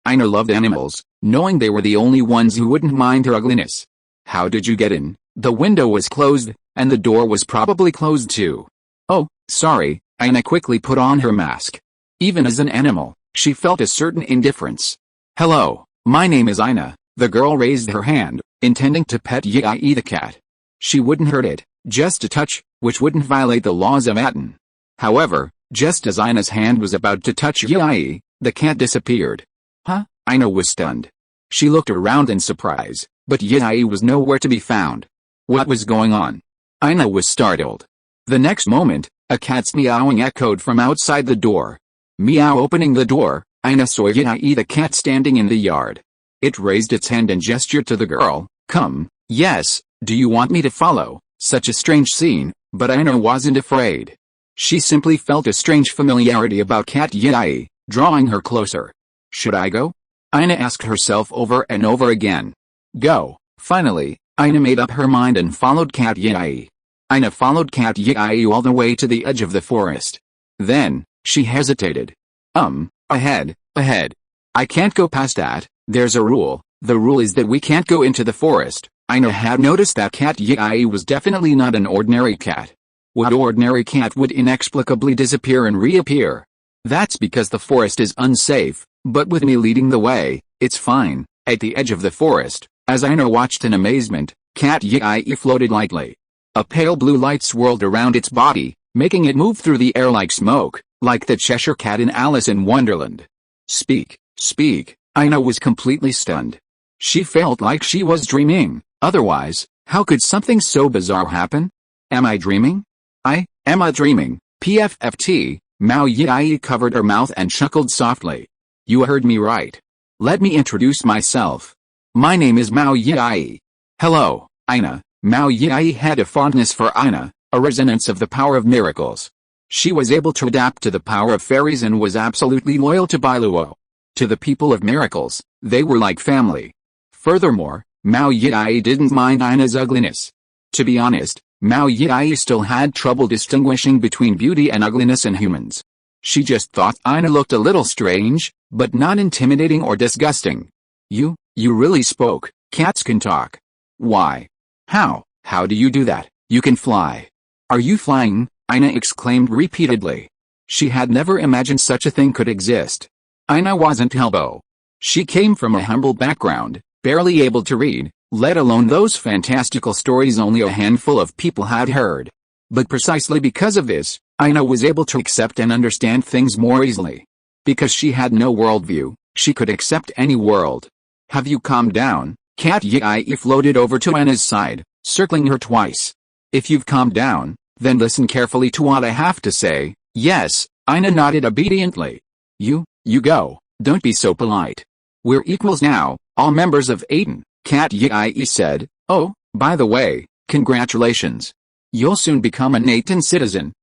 Ina loved animals, knowing they were the only ones who wouldn't mind her ugliness. How did you get in? The window was closed, and the door was probably closed too. Oh, sorry, Ina quickly put on her mask. Even as an animal, she felt a certain indifference. Hello, my name is Ina. The girl raised her hand, intending to pet Yi the cat. She wouldn't hurt it, just a touch, which wouldn't violate the laws of Atón. However, just as Ina's hand was about to touch Yi, the cat disappeared. Huh? Ina was stunned. She looked around in surprise, but Yi was nowhere to be found. What was going on? Ina was startled. The next moment, a cat's meowing echoed from outside the door. Meow. Opening the door, Ina saw Yi the cat standing in the yard. It raised its hand and gestured to the girl. Come. Yes, do you want me to follow? Such a strange scene, but Ina wasn't afraid. She simply felt a strange familiarity about Cat Yi, drawing her closer. Should I go? Ina asked herself over and over again. Go. Finally, Ina made up her mind and followed Cat Yi. Ina followed Cat Yi all the way to the edge of the forest. Then, she hesitated. Ahead. I can't go past that. There's a rule. The rule is that we can't go into the forest. Ina had noticed that Cat Yi was definitely not an ordinary cat. What ordinary cat would inexplicably disappear and reappear? That's because the forest is unsafe, but with me leading the way, it's fine. At the edge of the forest, as Ina watched in amazement, Cat Yi floated lightly. A pale blue light swirled around its body, making it move through the air like smoke, like the Cheshire Cat in Alice in Wonderland. Speak, Ina was completely stunned. She felt like she was dreaming, otherwise, how could something so bizarre happen? Am I dreaming? Am I dreaming? PFFT, Mao Yi covered her mouth and chuckled softly. You heard me right. Let me introduce myself. My name is Mao Yi. Hello, Ina. Mao Yi had a fondness for Ina, a resonance of the power of miracles. She was able to adapt to the power of fairies and was absolutely loyal to Bai Luo. To the people of miracles, they were like family. Furthermore, Mao Yi didn't mind Ina's ugliness. To be honest, Mao Yi still had trouble distinguishing between beauty and ugliness in humans. She just thought Ina looked a little strange, but not intimidating or disgusting. You really spoke. Cats can talk. Why? How do you do that? You can fly. Are you flying? Ina exclaimed repeatedly. She had never imagined such a thing could exist. Ina wasn't Helbo. She came from a humble background, barely able to read, let alone those fantastical stories only a handful of people had heard. But precisely because of this, Ina was able to accept and understand things more easily. Because she had no worldview, she could accept any world. Have you calmed down? Cat Yi floated over to Ina's side, circling her twice. If you've calmed down, then listen carefully to what I have to say. Yes, Ina nodded obediently. You go, don't be so polite. We're equals now, all members of Atón, Cat Yi said. Oh, by the way, congratulations. You'll soon become an Atón citizen.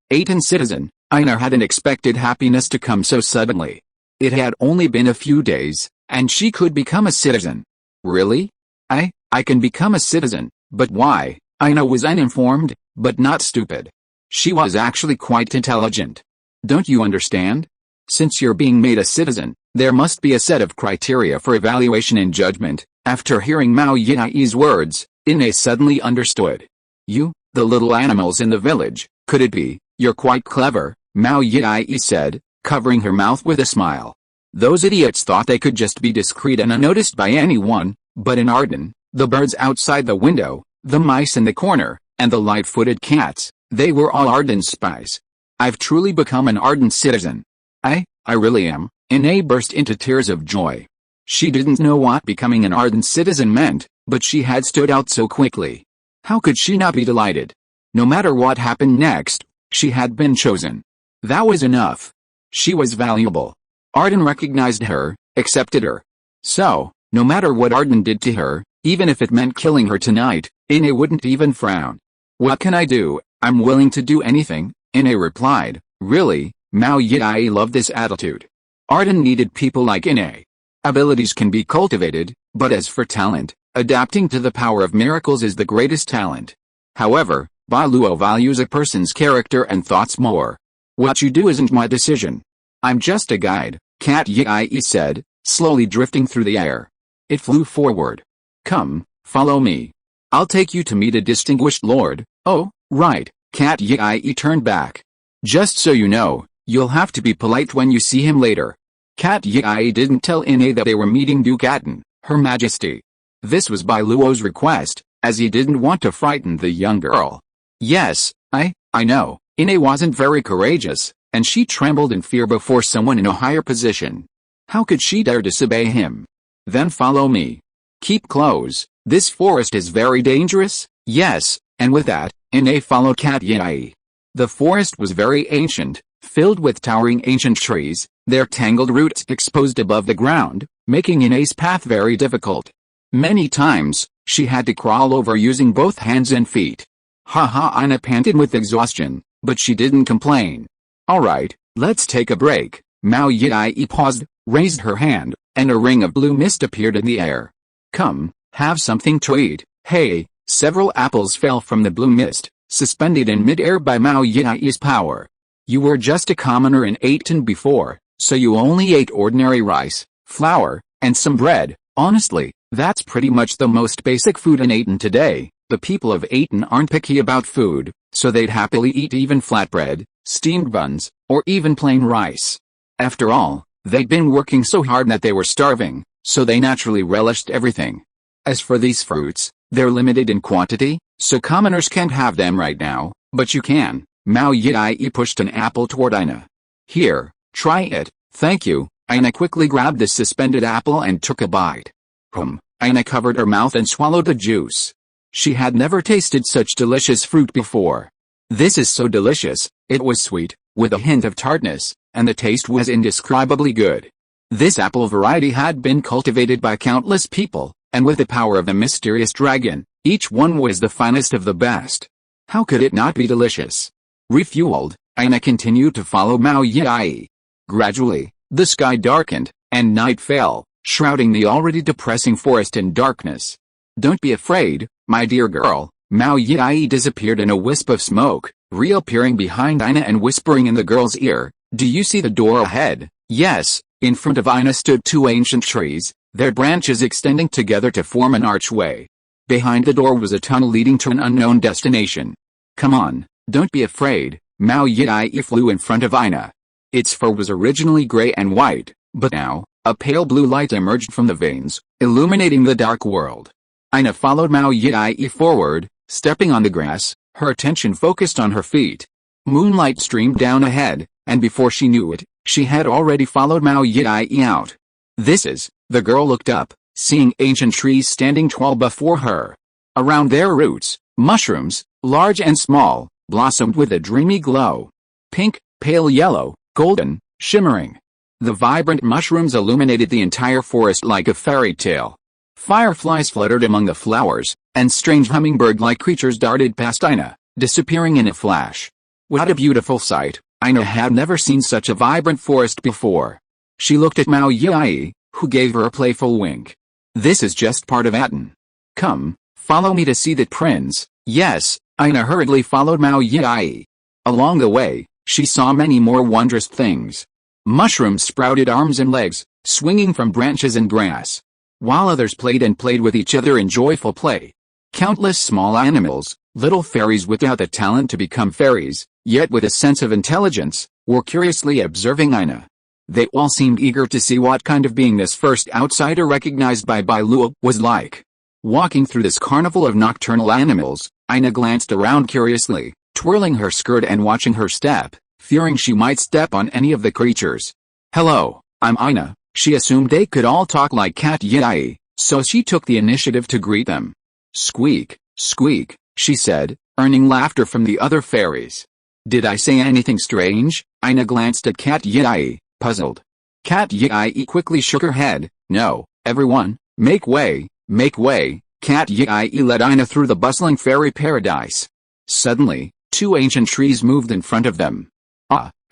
Ina hadn't expected happiness to come so suddenly. It had only been a few days, and she could become a citizen. Really? I can become a citizen, but why? Ina was uninformed, but not stupid. She was actually quite intelligent. Don't you understand? Since you're being made a citizen, there must be a set of criteria for evaluation and judgment. After hearing Mao Yi's words, Ina suddenly understood. You, the little animals in the village, could it be? You're quite clever, Mao Yi said, covering her mouth with a smile. Those idiots thought they could just be discreet and unnoticed by anyone, but in Atón, the birds outside the window, the mice in the corner, and the light-footed cats, they were all Atón spies. I've truly become an Atón citizen. I really am. Ina burst into tears of joy. She didn't know what becoming an Atón citizen meant, but she had stood out so quickly. How could she not be delighted? No matter what happened next, she had been chosen. That was enough. She was valuable. Atón recognized her, accepted her. So, no matter what Atón did to her, even if it meant killing her tonight, Ina wouldn't even frown. What can I do? I'm willing to do anything, Ina replied. Really? Mao Yi loved this attitude. Atón needed people like Ina. Abilities can be cultivated, but as for talent, adapting to the power of miracles is the greatest talent. However, Bai Luo values a person's character and thoughts more. What you do isn't my decision. I'm just a guide, Cat Yi said, slowly drifting through the air. It flew forward. Come, follow me. I'll take you to meet a distinguished lord. Oh, right, Cat Yi turned back. Just so you know, you'll have to be polite when you see him later. Cat Yi didn't tell Ina that they were meeting Duke Atón, Her Majesty. This was Bai Luo's request, as he didn't want to frighten the young girl. Yes, I know, Ina wasn't very courageous, and she trembled in fear before someone in a higher position. How could she dare disobey him? Then follow me. Keep close, this forest is very dangerous. Yes, and with that, Ina followed Cat Yi. The forest was very ancient, filled with towering ancient trees, their tangled roots exposed above the ground, making Ina's path very difficult. Many times, she had to crawl over using both hands and feet. Ina panted with exhaustion, but she didn't complain. Alright, let's take a break. Mao Yi paused, raised her hand, and a ring of blue mist appeared in the air. Come, have something to eat. Hey, several apples fell from the blue mist, suspended in mid-air by Mao Yi's power. You were just a commoner in Atón before, so you only ate ordinary rice, flour, and some bread. Honestly, that's pretty much the most basic food in Atón today. The people of Atón aren't picky about food, so they'd happily eat even flatbread, steamed buns, or even plain rice. After all, they'd been working so hard that they were starving, so they naturally relished everything. As for these fruits, they're limited in quantity, so commoners can't have them right now, but you can. Mao Yi pushed an apple toward Ina. Here, try it. Thank you. Inya quickly grabbed the suspended apple and took a bite. Inya covered her mouth and swallowed the juice. She had never tasted such delicious fruit before. This is so delicious. It was sweet, with a hint of tartness, and the taste was indescribably good. This apple variety had been cultivated by countless people, and with the power of the mysterious dragon, each one was the finest of the best. How could it not be delicious? Refueled, Inya continued to follow Mao Yi. Gradually, the sky darkened, and night fell, shrouding the already depressing forest in darkness. Don't be afraid, my dear girl. Mao Yi disappeared in a wisp of smoke, reappearing behind Inya and whispering in the girl's ear, "Do you see the door ahead?" Yes, in front of Inya stood two ancient trees, their branches extending together to form an archway. Behind the door was a tunnel leading to an unknown destination. Come on, don't be afraid. Mao Yi flew in front of Inya. Its fur was originally gray and white, but now, a pale blue light emerged from the veins, illuminating the dark world. Inya followed Mao Yi forward, stepping on the grass, her attention focused on her feet. Moonlight streamed down ahead, and before she knew it, she had already followed Mao Yi out. The girl looked up, seeing ancient trees standing tall before her. Around their roots, mushrooms, large and small, blossomed with a dreamy glow. Pink, pale yellow, golden, shimmering. The vibrant mushrooms illuminated the entire forest like a fairy tale. Fireflies fluttered among the flowers, and strange hummingbird-like creatures darted past Inya, disappearing in a flash. What a beautiful sight! Inya had never seen such a vibrant forest before. She looked at Mao Yi, who gave her a playful wink. This is just part of Atón. Come, follow me to see the prince. Yes, Inya hurriedly followed Mao Yi. Along the way, she saw many more wondrous things. Mushrooms sprouted arms and legs, swinging from branches and grass, while others played with each other in joyful play. Countless small animals, little fairies without the talent to become fairies, yet with a sense of intelligence, were curiously observing Inya. They all seemed eager to see what kind of being this first outsider recognized by Bai Luo was like. Walking through this carnival of nocturnal animals, Inya glanced around curiously, twirling her skirt and watching her step, fearing she might step on any of the creatures. "Hello, I'm Inya." She assumed they could all talk like Cat Yi, so she took the initiative to greet them. "Squeak, squeak," she said, earning laughter from the other fairies. "Did I say anything strange?" Inya glanced at Cat Yi, puzzled. Cat Yi quickly shook her head. "No, everyone, make way, make way." Cat Yi led Inya through the bustling fairy paradise. Suddenly, two ancient trees moved in front of them.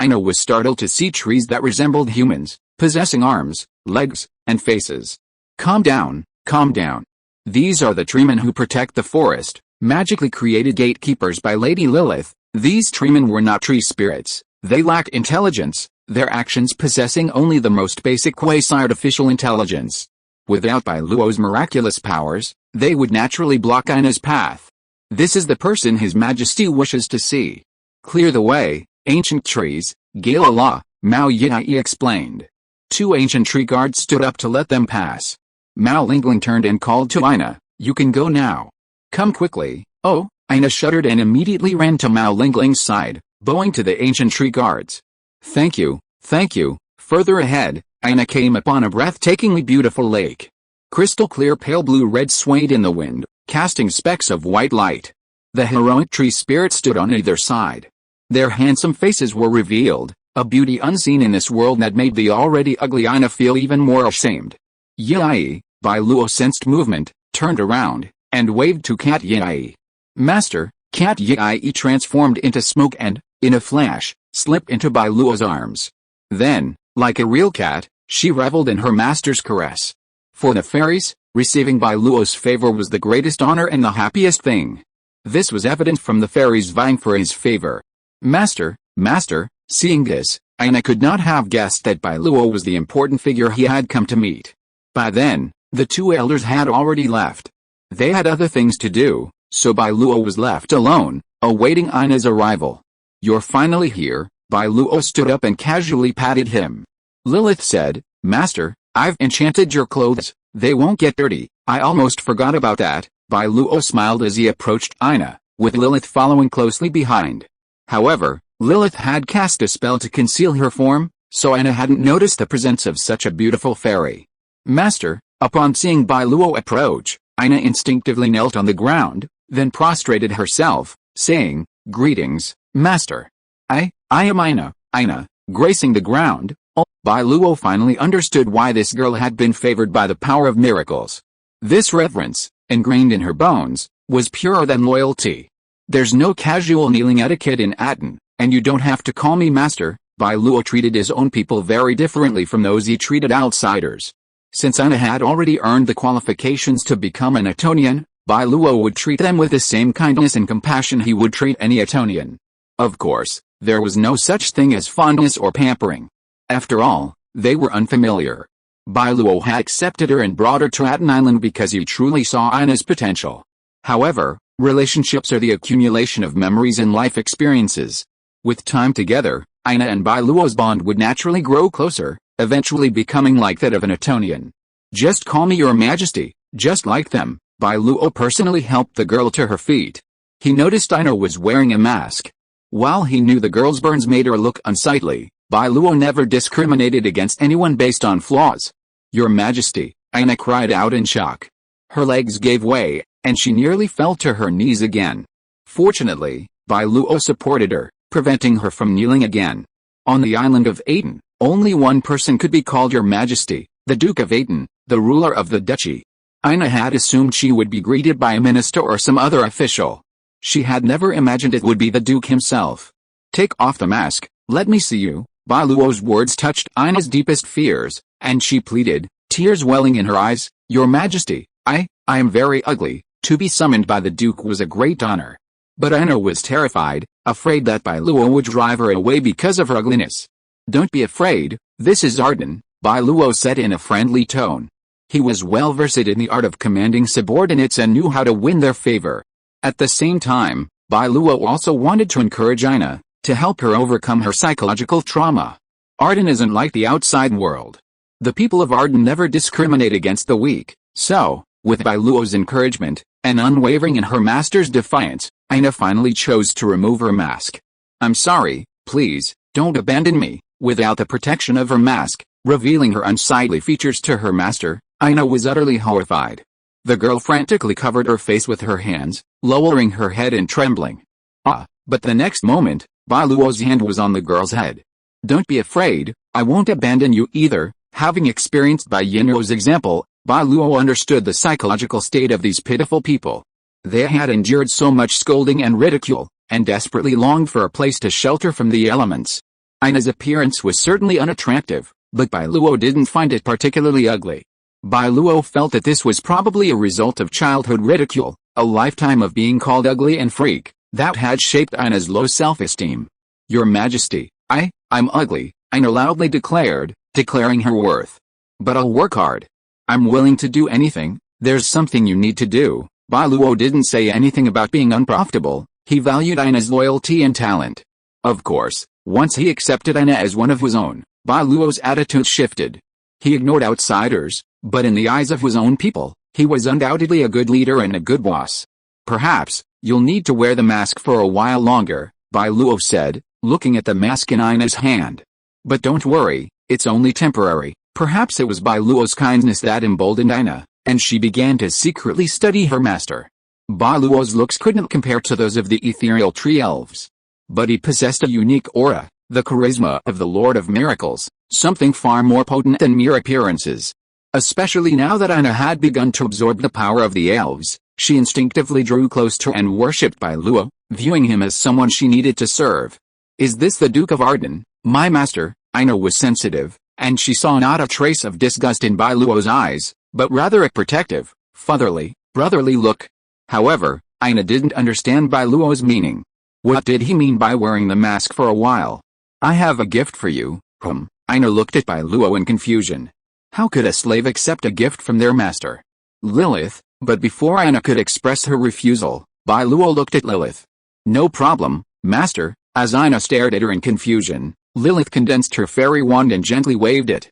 Inya was startled to see trees that resembled humans, possessing arms, legs, and faces. Calm down, calm down. These are the treemen who protect the forest, magically created gatekeepers by Lady Lilith. These treemen were not tree spirits. They lacked intelligence, their actions possessing only the most basic quasi-artificial intelligence. Without Bai Luo's miraculous powers, they would naturally block Inya's path. This is the person His Majesty wishes to see. Clear the way, ancient trees, Gala, Mao Yi explained. Two ancient tree guards stood up to let them pass. Mao Lingling turned and called to Inya, "You can go now. Come quickly." "Oh," Inya shuddered and immediately ran to Mao Lingling's side, bowing to the ancient tree guards. Thank you, thank you." Further ahead, Inya came upon a breathtakingly beautiful lake. Crystal clear pale blue-red swayed in the wind, casting specks of white light. The heroic tree spirits stood on either side. Their handsome faces were revealed, a beauty unseen in this world that made the already ugly Inya feel even more ashamed. Yi, Bai Luo sensed movement, turned around, and waved to Cat Yi. "Master." Cat Yi transformed into smoke and, in a flash, slipped into Bai Luo's arms. Then, like a real cat, she reveled in her master's caress. For the fairies, receiving Bai Luo's favor was the greatest honor and the happiest thing. This was evident from the fairies vying for his favor. "Master, master." Seeing this, Inya could not have guessed that Bai Luo was the important figure he had come to meet. By then, the two elders had already left. They had other things to do, so Bai Luo was left alone, awaiting Inya's arrival. "You're finally here." Bai Luo stood up and casually patted him. Lilith said, "Master, I've enchanted your clothes, they won't get dirty." "I almost forgot about that." Bai Luo smiled as he approached Inya, with Lilith following closely behind. However, Lilith had cast a spell to conceal her form, so Inya hadn't noticed the presence of such a beautiful fairy. Master, upon seeing Bai Luo approach, Inya instinctively knelt on the ground, then prostrated herself, saying, "Greetings, Master. I am Inya, gracing the ground." Bai Luo finally understood why this girl had been favored by the power of miracles. This reverence, ingrained in her bones, was purer than loyalty. "There's no casual kneeling etiquette in Atón, and you don't have to call me Master." Bai Luo treated his own people very differently from those he treated outsiders. Since Inya had already earned the qualifications to become an Atonian, Bai Luo would treat them with the same kindness and compassion he would treat any Atonian. Of course, there was no such thing as fondness or pampering. After all, they were unfamiliar. Bai Luo had accepted her and brought her to Atón Island because he truly saw Inya's potential. However, relationships are the accumulation of memories and life experiences. With time together, Inya and Bai Luo's bond would naturally grow closer, eventually becoming like that of an Atonian. "Just call me Your Majesty, just like them." Bai Luo personally helped the girl to her feet. He noticed Inya was wearing a mask. While he knew the girl's burns made her look unsightly, Bai Luo never discriminated against anyone based on flaws. "Your Majesty," Inya cried out in shock. Her legs gave way, and she nearly fell to her knees again. Fortunately, Bai Luo supported her, preventing her from kneeling again. On the island of Atón, only one person could be called Your Majesty, the Duke of Atón, the ruler of the duchy. Inya had assumed she would be greeted by a minister or some other official. She had never imagined it would be the Duke himself. "Take off the mask, let me see you." Bai Luo's words touched Inya's deepest fears, and she pleaded, tears welling in her eyes, "Your Majesty, I am very ugly." To be summoned by the Duke was a great honor. But Inya was terrified, afraid that Bai Luo would drive her away because of her ugliness. "Don't be afraid, this is Atón," Bai Luo said in a friendly tone. He was well versed in the art of commanding subordinates and knew how to win their favor. At the same time, Bai Luo also wanted to encourage Inya, to help her overcome her psychological trauma. Atón isn't like the outside world. The people of Atón never discriminate against the weak, so, with Bai Luo's encouragement, and unwavering in her master's defiance, Inya finally chose to remove her mask. "I'm sorry, please, don't abandon me." Without the protection of her mask, revealing her unsightly features to her master, Inya was utterly horrified. The girl frantically covered her face with her hands, lowering her head and trembling. But the next moment, Bai Luo's hand was on the girl's head. "Don't be afraid, I won't abandon you either." Having experienced Bai Yinyo's example, Bai Luo understood the psychological state of these pitiful people. They had endured so much scolding and ridicule, and desperately longed for a place to shelter from the elements. Inya's appearance was certainly unattractive, but Bai Luo didn't find it particularly ugly. Bai Luo felt that this was probably a result of childhood ridicule, a lifetime of being called ugly and freak, that had shaped Inya's low self-esteem. "Your Majesty, I'm ugly," Inya loudly declared, declaring her worth. "But I'll work hard. I'm willing to do anything." "There's something you need to do." Bai Luo didn't say anything about being unprofitable. He valued Inya's loyalty and talent. Of course, once he accepted Inya as one of his own, Bai Luo's attitude shifted. He ignored outsiders, but in the eyes of his own people, he was undoubtedly a good leader and a good boss. "Perhaps, you'll need to wear the mask for a while longer," Bai Luo said, looking at the mask in Inya's hand. "But don't worry, it's only temporary." Perhaps it was Bai Luo's kindness that emboldened Inya, and she began to secretly study her master. Bai Luo's looks couldn't compare to those of the ethereal tree elves. But he possessed a unique aura, the charisma of the Lord of Miracles, something far more potent than mere appearances. Especially now that Inya had begun to absorb the power of the elves, she instinctively drew close to and worshipped Bai Luo, viewing him as someone she needed to serve. "Is this the Duke of Atón, my master?" Inya was sensitive, and she saw not a trace of disgust in Bai Luo's eyes, but rather a protective, fatherly, brotherly look. However, Inya didn't understand Bai Luo's meaning. What did he mean by wearing the mask for a while? "I have a gift for you." Inya looked at Bai Luo in confusion. How could a slave accept a gift from their master? Lilith, but before Inya could express her refusal, Bai Luo looked at Lilith. "No problem, master." As Inya stared at her in confusion, Lilith condensed her fairy wand and gently waved it.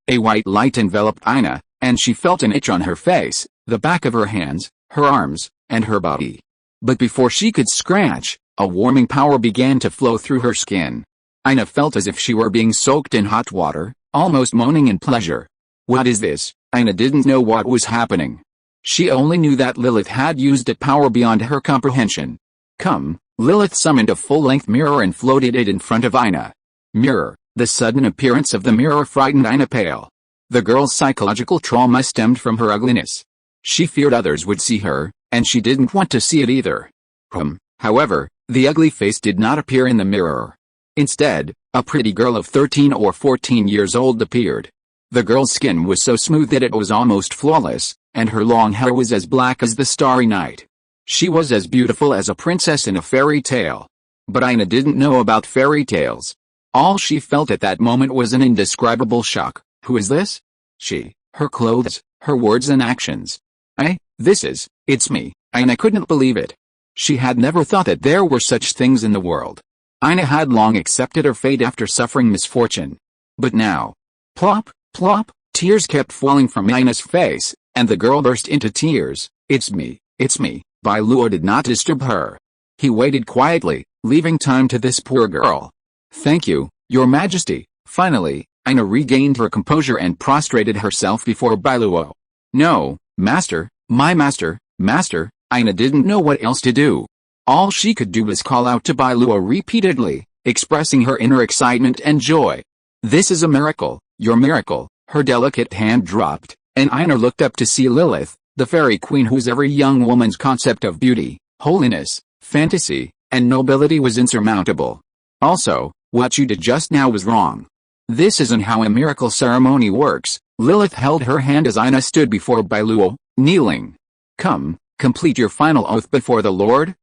A white light enveloped Inya, and she felt an itch on her face, the back of her hands, her arms, and her body. But before she could scratch, a warming power began to flow through her skin. Inya felt as if she were being soaked in hot water, almost moaning in pleasure. What is this? Inya didn't know what was happening. She only knew that Lilith had used a power beyond her comprehension. Come, Lilith summoned a full-length mirror and floated it in front of Inya. Mirror. The sudden appearance of the mirror frightened Inya pale. The girl's psychological trauma stemmed from her ugliness. She feared others would see her, and she didn't want to see it either. However, the ugly face did not appear in the mirror. Instead, a pretty girl of 13 or 14 years old appeared. The girl's skin was so smooth that it was almost flawless, and her long hair was as black as the starry night. She was as beautiful as a princess in a fairy tale. But Inya didn't know about fairy tales. All she felt at that moment was an indescribable shock. Who is this? She, her clothes, her words and actions. It's me. Inya couldn't believe it. She had never thought that there were such things in the world. Inya had long accepted her fate after suffering misfortune. But now, plop, plop, tears kept falling from Inya's face, and the girl burst into tears. It's me. Bai Luo did not disturb her. He waited quietly, leaving time to this poor girl. Thank you, Your Majesty. Finally, Inya regained her composure and prostrated herself before Bai Luo. No, Master, my Master, Inya didn't know what else to do. All she could do was call out to Bai Luo repeatedly, expressing her inner excitement and joy. This is a miracle, your miracle. Her delicate hand dropped, and Inya looked up to see Lilith, the fairy queen whose every young woman's concept of beauty, holiness, fantasy, and nobility was insurmountable. Also, what you did just now was wrong. This isn't how a miracle ceremony works. Lilith held her hand as Inya stood before Bai Luo, kneeling. Come, complete your final oath before the Lord.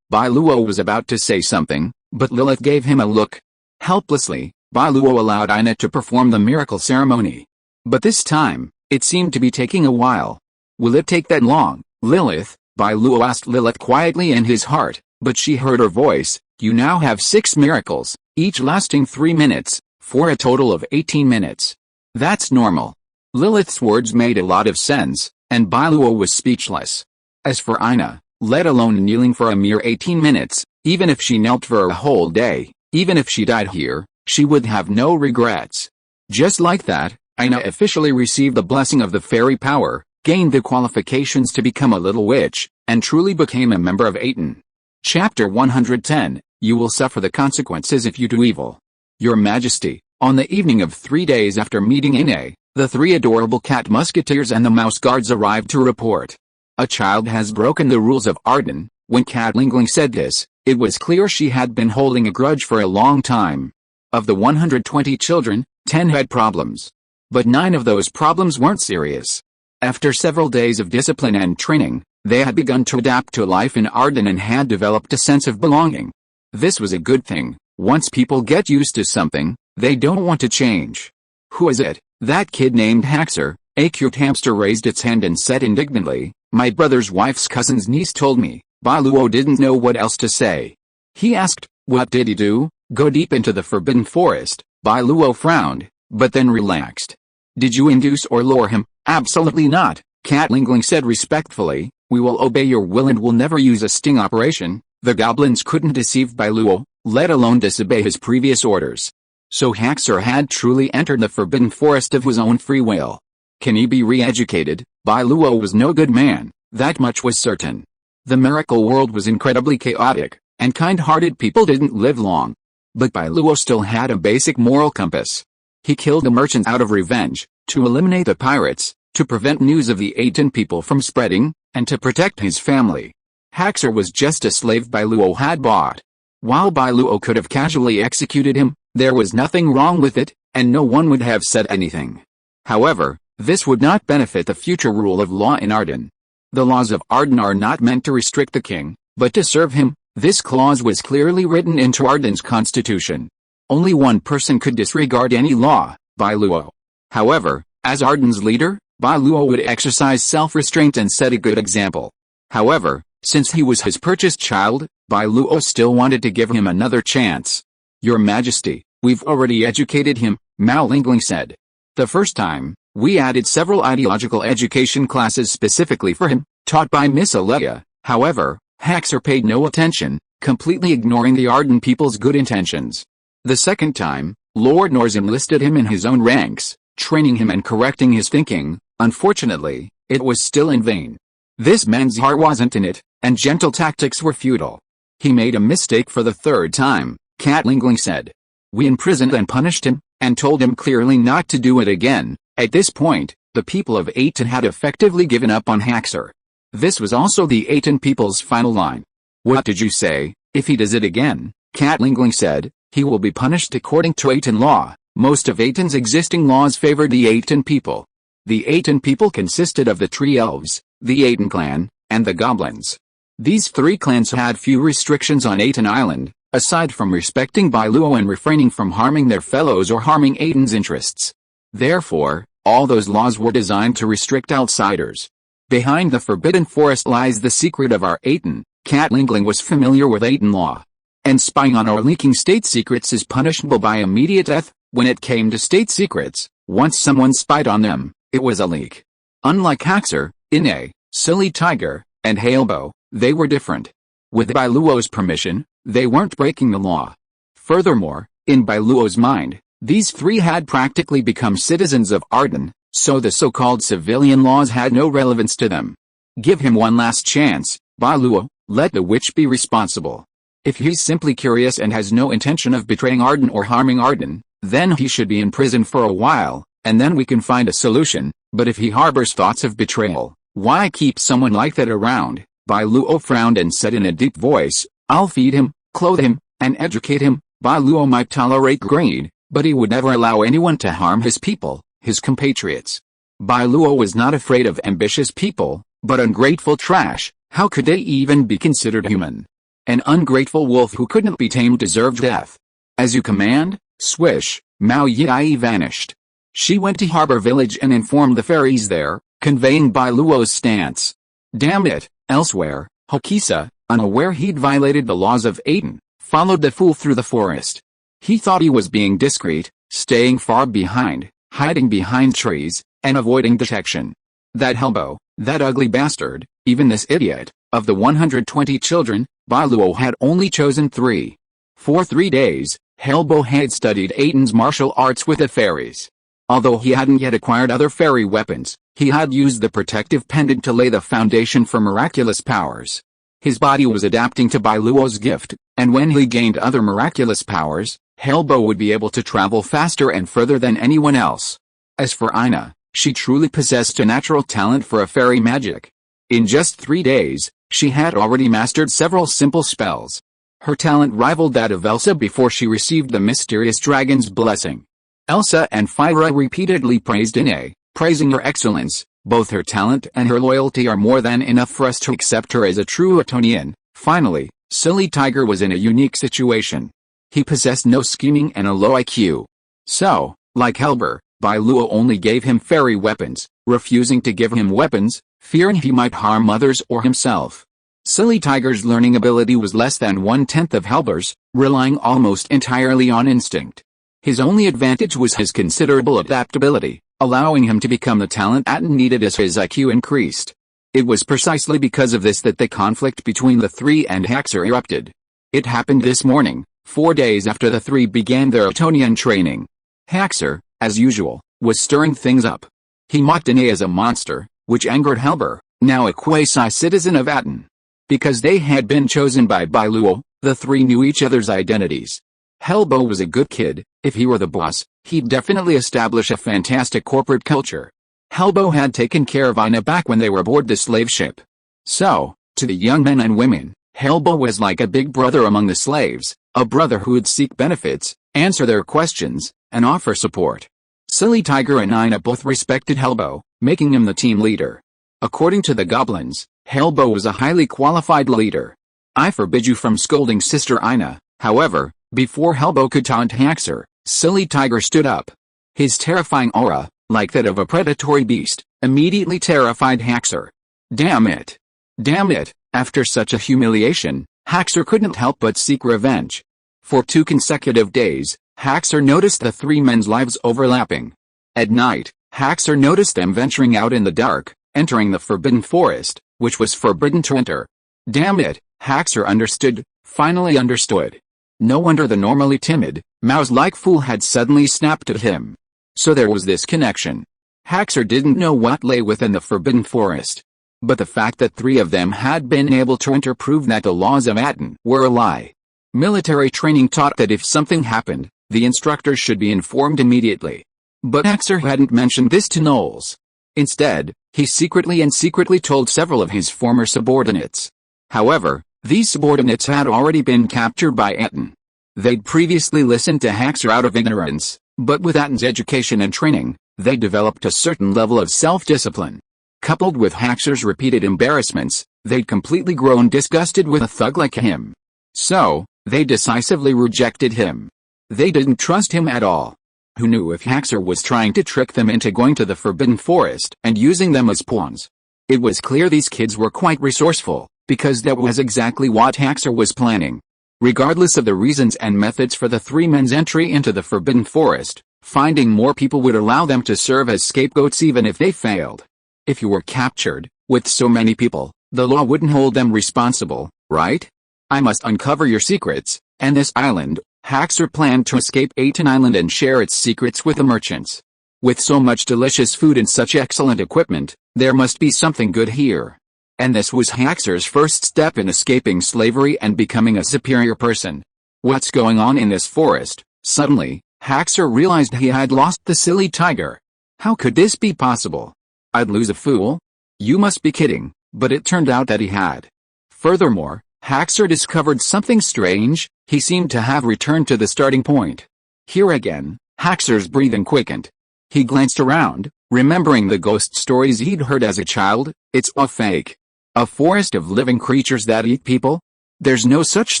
Bai Luo was about to say something, but Lilith gave him a look. Helplessly, Bai Luo allowed Inya to perform the miracle ceremony. But this time, it seemed to be taking a while. Will it take that long, Lilith? Bai Luo asked Lilith quietly in his heart, but she heard her voice. You now have 6 miracles, each lasting 3 minutes, for a total of 18 minutes. That's normal. Lilith's words made a lot of sense, and Bai Luo was speechless. As for Inya, let alone kneeling for a mere 18 minutes, even if she knelt for a whole day, even if she died here, she would have no regrets. Just like that, Inya officially received the blessing of the fairy power, gained the qualifications to become a little witch, and truly became a member of Atón. Chapter 110, You will suffer the consequences if you do evil. Your Majesty, on the evening of 3 days after meeting Inya, the 3 adorable cat musketeers and the mouse guards arrived to report. A child has broken the rules of Atón. When Cat Lingling said this, it was clear she had been holding a grudge for a long time. Of the 120 children, 10 had problems. But 9 of those problems weren't serious. After several days of discipline and training, they had begun to adapt to life in Atón and had developed a sense of belonging. This was a good thing. Once people get used to something, they don't want to change. Who is it? That kid named Haxer. A cute hamster raised its hand and said indignantly, my brother's wife's cousin's niece told me. Bai Luo didn't know what else to say. He asked, what did he do? Go deep into the forbidden forest. Bai Luo frowned, but then relaxed. Did you induce or lure him? Absolutely not, Cat Lingling said respectfully. We will obey your will and will never use a sting operation. The goblins couldn't deceive Bai Luo, let alone disobey his previous orders. So Haxer had truly entered the forbidden forest of his own free will. Can he be re-educated? Bai Luo was no good man, that much was certain. The miracle world was incredibly chaotic, and kind-hearted people didn't live long. But Bai Luo still had a basic moral compass. He killed the merchants out of revenge, to eliminate the pirates, to prevent news of the Atón people from spreading, and to protect his family. Haxer was just a slave Bai Luo had bought. While Bai Luo could have casually executed him, there was nothing wrong with it, and no one would have said anything. However, this would not benefit the future rule of law in Atón. The laws of Atón are not meant to restrict the king, but to serve him. This clause was clearly written into Atón's constitution. Only one person could disregard any law, Bai Luo. However, as Atón's leader, Bai Luo would exercise self-restraint and set a good example. However, since he was his purchased child, Bai Luo still wanted to give him another chance. Your Majesty, we've already educated him, Mao Lingling said. The first time, we added several ideological education classes specifically for him, taught by Miss Aleya. However, Haxer paid no attention, completely ignoring the Atón people's good intentions. The second time, Lord Norse enlisted him in his own ranks, training him and correcting his thinking. Unfortunately, it was still in vain. This man's heart wasn't in it, and gentle tactics were futile. He made a mistake for the third time, Catlingling said. We imprisoned and punished him, and told him clearly not to do it again. At this point, the people of Atón had effectively given up on Haxor. This was also the Atón people's final line. What did you say? If he does it again, Catlingling said, he will be punished according to Atón law. Most of Atón's existing laws favored the Atón people. The Atón people consisted of the Tree Elves, the Atón clan, and the Goblins. These three clans had few restrictions on Atón Island, aside from respecting Bai Luo and refraining from harming their fellows or harming Atón's interests. Therefore, all those laws were designed to restrict outsiders. Behind the Forbidden Forest lies the secret of our Atón. Catlingling was familiar with Atón law. And spying on or leaking state secrets is punishable by immediate death. When it came to state secrets, once someone spied on them, it was a leak. Unlike Haxor, Inya, Silly Tiger, and Halebo, they were different. With Bai Luo's permission, they weren't breaking the law. Furthermore, in Bai Luo's mind, these three had practically become citizens of Atón, so the so-called civilian laws had no relevance to them. Give him one last chance, Bai Luo, let the witch be responsible. If he's simply curious and has no intention of betraying Atón or harming Atón, then he should be in prison for a while, and then we can find a solution. But if he harbors thoughts of betrayal, why keep someone like that around? Bai Luo frowned and said in a deep voice, I'll feed him, clothe him, and educate him. Bai Luo might tolerate greed, but he would never allow anyone to harm his people, his compatriots. Bai Luo was not afraid of ambitious people, but ungrateful trash. How could they even be considered human? An ungrateful wolf who couldn't be tamed deserved death. As you command. Swish, Mao Yi vanished. She went to Harbor Village and informed the fairies there, conveying Bai Luo's stance. Damn it, elsewhere, Hokisa, unaware he'd violated the laws of Atón, followed the fool through the forest. He thought he was being discreet, staying far behind, hiding behind trees, and avoiding detection. That Halebo, that ugly bastard, even this idiot, of the 120 children, Bai Luo had only chosen 3. For 3 days, Halebo had studied Atón's martial arts with the fairies. Although he hadn't yet acquired other fairy weapons, he had used the protective pendant to lay the foundation for miraculous powers. His body was adapting to Bai Luo's gift, and when he gained other miraculous powers, Halebo would be able to travel faster and further than anyone else. As for Inya, she truly possessed a natural talent for a fairy magic. In just 3 days, she had already mastered several simple spells. Her talent rivaled that of Elsa before she received the mysterious dragon's blessing. Elsa and Fira repeatedly praised Inya, praising her excellence. Both her talent and her loyalty are more than enough for us to accept her as a true Atonian. Finally, Silly Tiger was in a unique situation. He possessed no scheming and a low IQ. So, like Helber, Bai Luo only gave him fairy weapons, refusing to give him weapons, fearing he might harm others or himself. Silly Tiger's learning ability was less than 1/10 of Helber's, relying almost entirely on instinct. His only advantage was his considerable adaptability, allowing him to become the talent Atón needed as his IQ increased. It was precisely because of this that the conflict between the three and Haxor erupted. It happened this morning, 4 days after the three began their Atonian training. Haxor, as usual, was stirring things up. He mocked Inya as a monster, which angered Helber, now a quasi-citizen of Atón. Because they had been chosen by Bai Luo, the three knew each other's identities. Helbo was a good kid. If he were the boss, he'd definitely establish a fantastic corporate culture. Helbo had taken care of Inya back when they were aboard the slave ship. So, to the young men and women, Helbo was like a big brother among the slaves, a brother who would seek benefits, answer their questions, and offer support. Silly Tiger and Inya both respected Helbo, making him the team leader. According to the goblins, Helbo was a highly qualified leader. I forbid you from scolding Sister Inya. However, before Helbo could taunt Haxor, Silly Tiger stood up. His terrifying aura, like that of a predatory beast, immediately terrified Haxor. Damn it! Damn it! After such a humiliation, Haxor couldn't help but seek revenge. For 2 consecutive days, Haxor noticed the three men's lives overlapping. At night, Haxor noticed them venturing out in the dark, entering the Forbidden Forest, which was forbidden to enter. Damn it, Haxor understood, finally understood. No wonder the normally timid, mouse-like fool had suddenly snapped at him. So there was this connection. Haxor didn't know what lay within the Forbidden Forest. But the fact that 3 of them had been able to enter proved that the laws of Atón were a lie. Military training taught that if something happened, the instructors should be informed immediately. But Haxor hadn't mentioned this to Knowles. Instead, he secretly told several of his former subordinates. However, these subordinates had already been captured by Atón. They'd previously listened to Haxor out of ignorance, but with Atón's education and training, they developed a certain level of self-discipline. Coupled with Haxor's repeated embarrassments, they'd completely grown disgusted with a thug like him. So, they decisively rejected him. They didn't trust him at all. Who knew if Haxor was trying to trick them into going to the Forbidden Forest and using them as pawns? It was clear these kids were quite resourceful, because that was exactly what Haxor was planning. Regardless of the reasons and methods for the 3 men's entry into the Forbidden Forest, finding more people would allow them to serve as scapegoats even if they failed. If you were captured, with so many people, the law wouldn't hold them responsible, right? I must uncover your secrets, and this island. Haxor planned to escape Atón Island and share its secrets with the merchants. With so much delicious food and such excellent equipment, there must be something good here. And this was Haxor's first step in escaping slavery and becoming a superior person. What's going on in this forest? Suddenly, Haxor realized he had lost the silly tiger. How could this be possible? I'd lose a fool? You must be kidding, but it turned out that he had. Furthermore, Haxor discovered something strange. He seemed to have returned to the starting point. Here again, Haxor's breathing quickened. He glanced around, remembering the ghost stories he'd heard as a child. It's all fake. A forest of living creatures that eat people? There's no such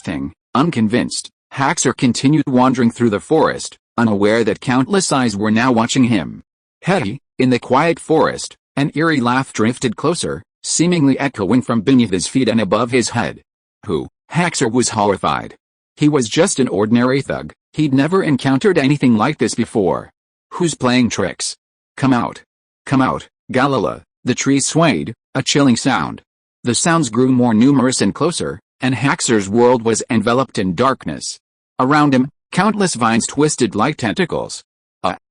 thing. Unconvinced, Haxor continued wandering through the forest, unaware that countless eyes were now watching him. Hey, in the quiet forest, an eerie laugh drifted closer, seemingly echoing from beneath his feet and above his head. Who? Haxor was horrified. He was just an ordinary thug. He'd never encountered anything like this before. Who's playing tricks? Come out. Come out, Galila. The trees swayed, a chilling sound. The sounds grew more numerous and closer, and Haxor's world was enveloped in darkness. Around him, countless vines twisted like tentacles.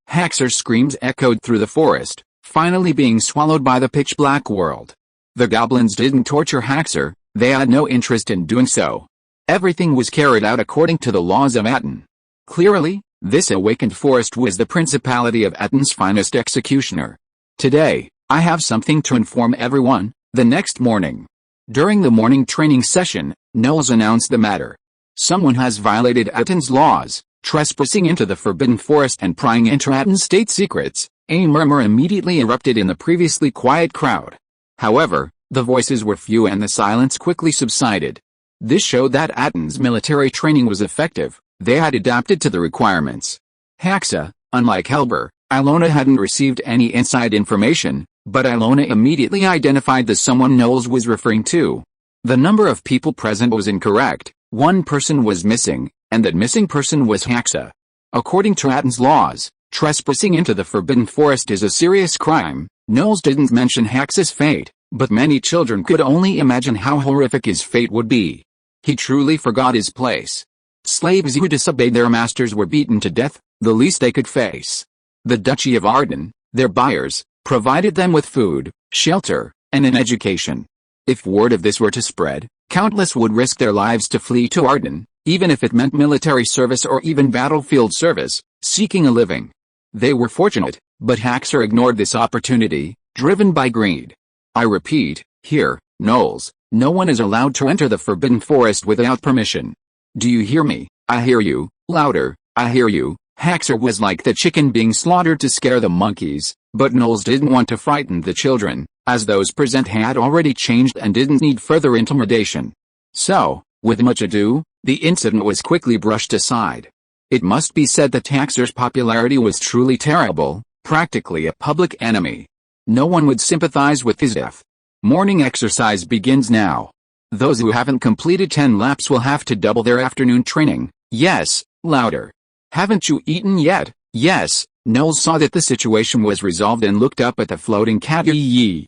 Haxor's screams echoed through the forest, finally being swallowed by the pitch-black world. The goblins didn't torture Haxor. They had no interest in doing so. Everything was carried out according to the laws of Atón. Clearly, this awakened forest was the principality of Atón's finest executioner. Today, I have something to inform everyone. The next morning, during the morning training session, Knowles announced the matter. Someone has violated Atón's laws, trespassing into the Forbidden Forest and prying into Atón's state secrets. A murmur immediately erupted in the previously quiet crowd. However, the voices were few and the silence quickly subsided. This showed that Atón's military training was effective. They had adapted to the requirements. Haxa, unlike Helber, Ilona hadn't received any inside information, but Ilona immediately identified the someone Knowles was referring to. The number of people present was incorrect. One person was missing, and that missing person was Haxa. According to Atón's laws, trespassing into the Forbidden Forest is a serious crime. Knowles didn't mention Haxa's fate, but many children could only imagine how horrific his fate would be. He truly forgot his place. Slaves who disobeyed their masters were beaten to death, the least they could face. The Duchy of Arden, their buyers, provided them with food, shelter, and an education. If word of this were to spread, countless would risk their lives to flee to Arden, even if it meant military service or even battlefield service, seeking a living. They were fortunate, but Haxor ignored this opportunity, driven by greed. I repeat, here, Knowles, no one is allowed to enter the Forbidden Forest without permission. Do you hear me? I hear you. Louder, I hear you. Haxor was like the chicken being slaughtered to scare the monkeys, but Knowles didn't want to frighten the children, as those present had already changed and didn't need further intimidation. So, with much ado, the incident was quickly brushed aside. It must be said that Haxor's popularity was truly terrible, practically a public enemy. No one would sympathize with his death. Morning exercise begins now. Those who haven't completed 10 laps will have to double their afternoon training. Yes, louder. Haven't you eaten yet? Yes. Knowles saw that the situation was resolved and looked up at the floating cat. He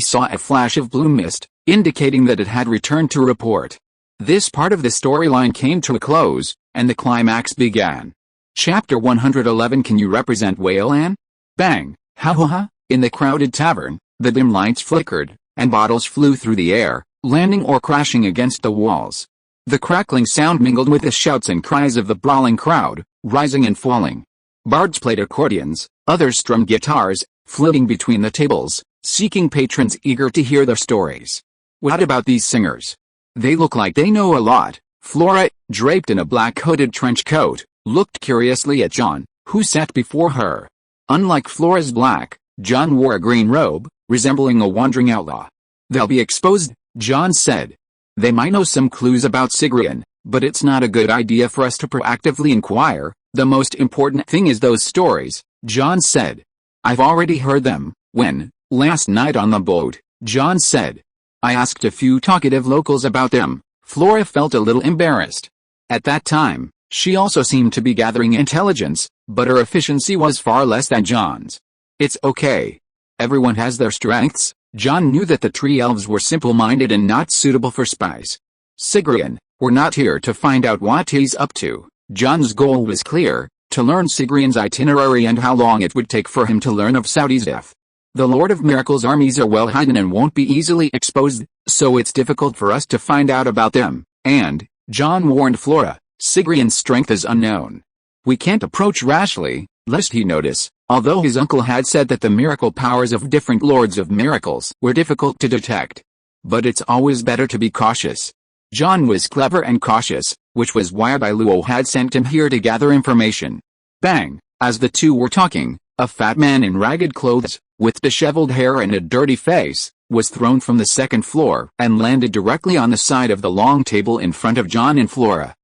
saw a flash of blue mist, indicating that it had returned to report. This part of the storyline came to a close, and the climax began. Chapter 111. Can you represent Wayland? Bang! Ha ha ha! In the crowded tavern, the dim lights flickered, and bottles flew through the air, landing or crashing against the walls. The crackling sound mingled with the shouts and cries of the brawling crowd, rising and falling. Bards played accordions, others strummed guitars, flitting between the tables, seeking patrons eager to hear their stories. What about these singers? They look like they know a lot. Flora, draped in a black hooded trench coat, looked curiously at John, who sat before her. Unlike Flora's black, John wore a green robe, resembling a wandering outlaw. They'll be exposed, John said. They might know some clues about Sigrian, but it's not a good idea for us to proactively inquire. The most important thing is those stories, John said. I've already heard them. When? Last night on the boat, John said. I asked a few talkative locals about them. Flora felt a little embarrassed. At that time, she also seemed to be gathering intelligence, but her efficiency was far less than John's. It's okay. Everyone has their strengths. John knew that the tree elves were simple-minded and not suitable for spies. Sigrian, we're not here to find out what he's up to. John's goal was clear, to learn Sigrian's itinerary and how long it would take for him to learn of Saudi's death. The Lord of Miracles' armies are well hidden and won't be easily exposed, so it's difficult for us to find out about them, and, John warned Flora, Sigrian's strength is unknown. We can't approach rashly, lest he notice, although his uncle had said that the miracle powers of different Lords of Miracles were difficult to detect. But it's always better to be cautious. John was clever and cautious, which was why Bai Luo had sent him here to gather information. Bang! As the two were talking, a fat man in ragged clothes, with disheveled hair and a dirty face, was thrown from the second floor and landed directly on the side of the long table in front of John and Flora.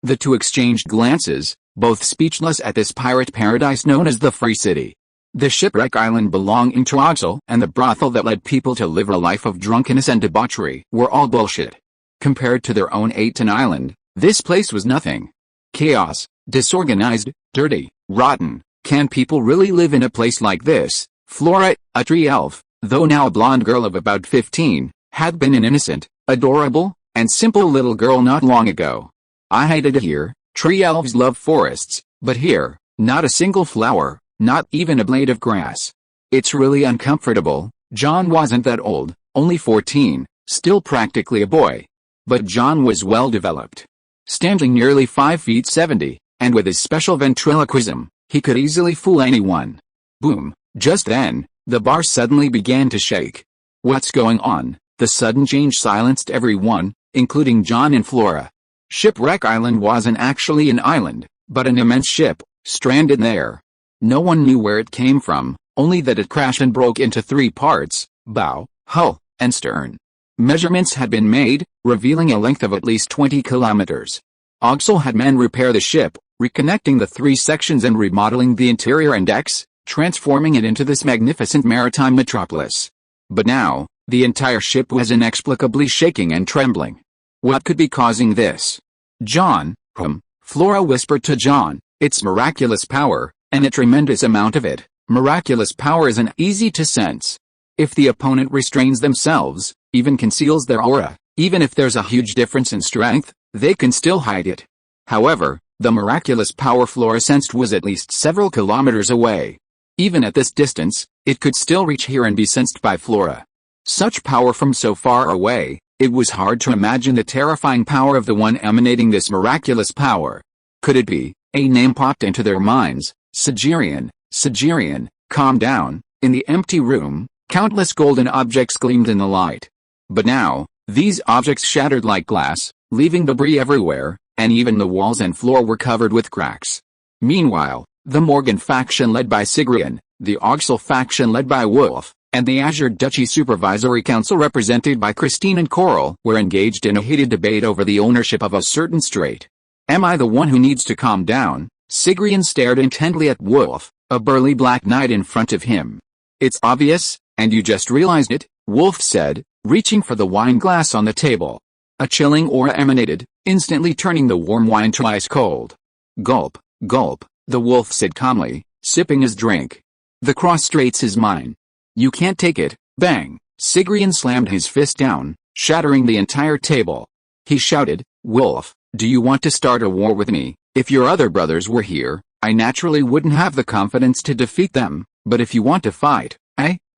The two exchanged glances, both speechless at this pirate paradise known as the Free City. The shipwreck island belonging to Oxel and the brothel that led people to live a life of drunkenness and debauchery were all bullshit. Compared to their own Atón island, this place was nothing. Chaos, disorganized, dirty, rotten. Can people really live in a place like this? Flora, a tree elf, though now a blonde girl of about 15, had been an innocent, adorable, and simple little girl not long ago. I hated it here. Tree elves love forests, but here, not a single flower, not even a blade of grass. It's really uncomfortable. John wasn't that old, only 14, still practically a boy. But John was well developed. Standing nearly 5 feet 70, and with his special ventriloquism, he could easily fool anyone. Boom! Just then, the bar suddenly began to shake. What's going on? The sudden change silenced everyone, including John and Flora. Shipwreck Island wasn't actually an island, but an immense ship, stranded there. No one knew where it came from, only that it crashed and broke into 3 parts, bow, hull, and stern. Measurements had been made, revealing a length of at least 20 kilometers. Oxel had men repair the ship, reconnecting the 3 sections and remodeling the interior and decks, transforming it into this magnificent maritime metropolis. But now, the entire ship was inexplicably shaking and trembling. What could be causing this? John, Flora whispered to John, it's miraculous power, and a tremendous amount of it. Miraculous power isn't easy to sense. If the opponent restrains themselves, even conceals their aura, even if there's a huge difference in strength, they can still hide it. However, the miraculous power Flora sensed was at least several kilometers away. Even at this distance, it could still reach here and be sensed by Flora. Such power from so far away, it was hard to imagine the terrifying power of the one emanating this miraculous power. Could it be? A name popped into their minds, Sigirian. Sigirian, calm down. In the empty room, countless golden objects gleamed in the light. But now, these objects shattered like glass, leaving debris everywhere, and even the walls and floor were covered with cracks. Meanwhile, the Morgan faction led by Sigrian, the Oxel faction led by Wolf, and the Azure Duchy Supervisory Council represented by Christine and Coral were engaged in a heated debate over the ownership of a certain strait. Am I the one who needs to calm down? Sigrian stared intently at Wolf, a burly black knight in front of him. It's obvious, and you just realized it, Wolf said, reaching for the wine glass on the table. A chilling aura emanated, instantly turning the warm wine to ice cold. Gulp, gulp, the wolf said calmly, sipping his drink. The cross straits is mine. You can't take it. Bang! Sigrian slammed his fist down, shattering the entire table. He shouted, Wolf, Do you want to start a war with me? If your other brothers were here, I naturally wouldn't have the confidence to defeat them, but if you want to fight,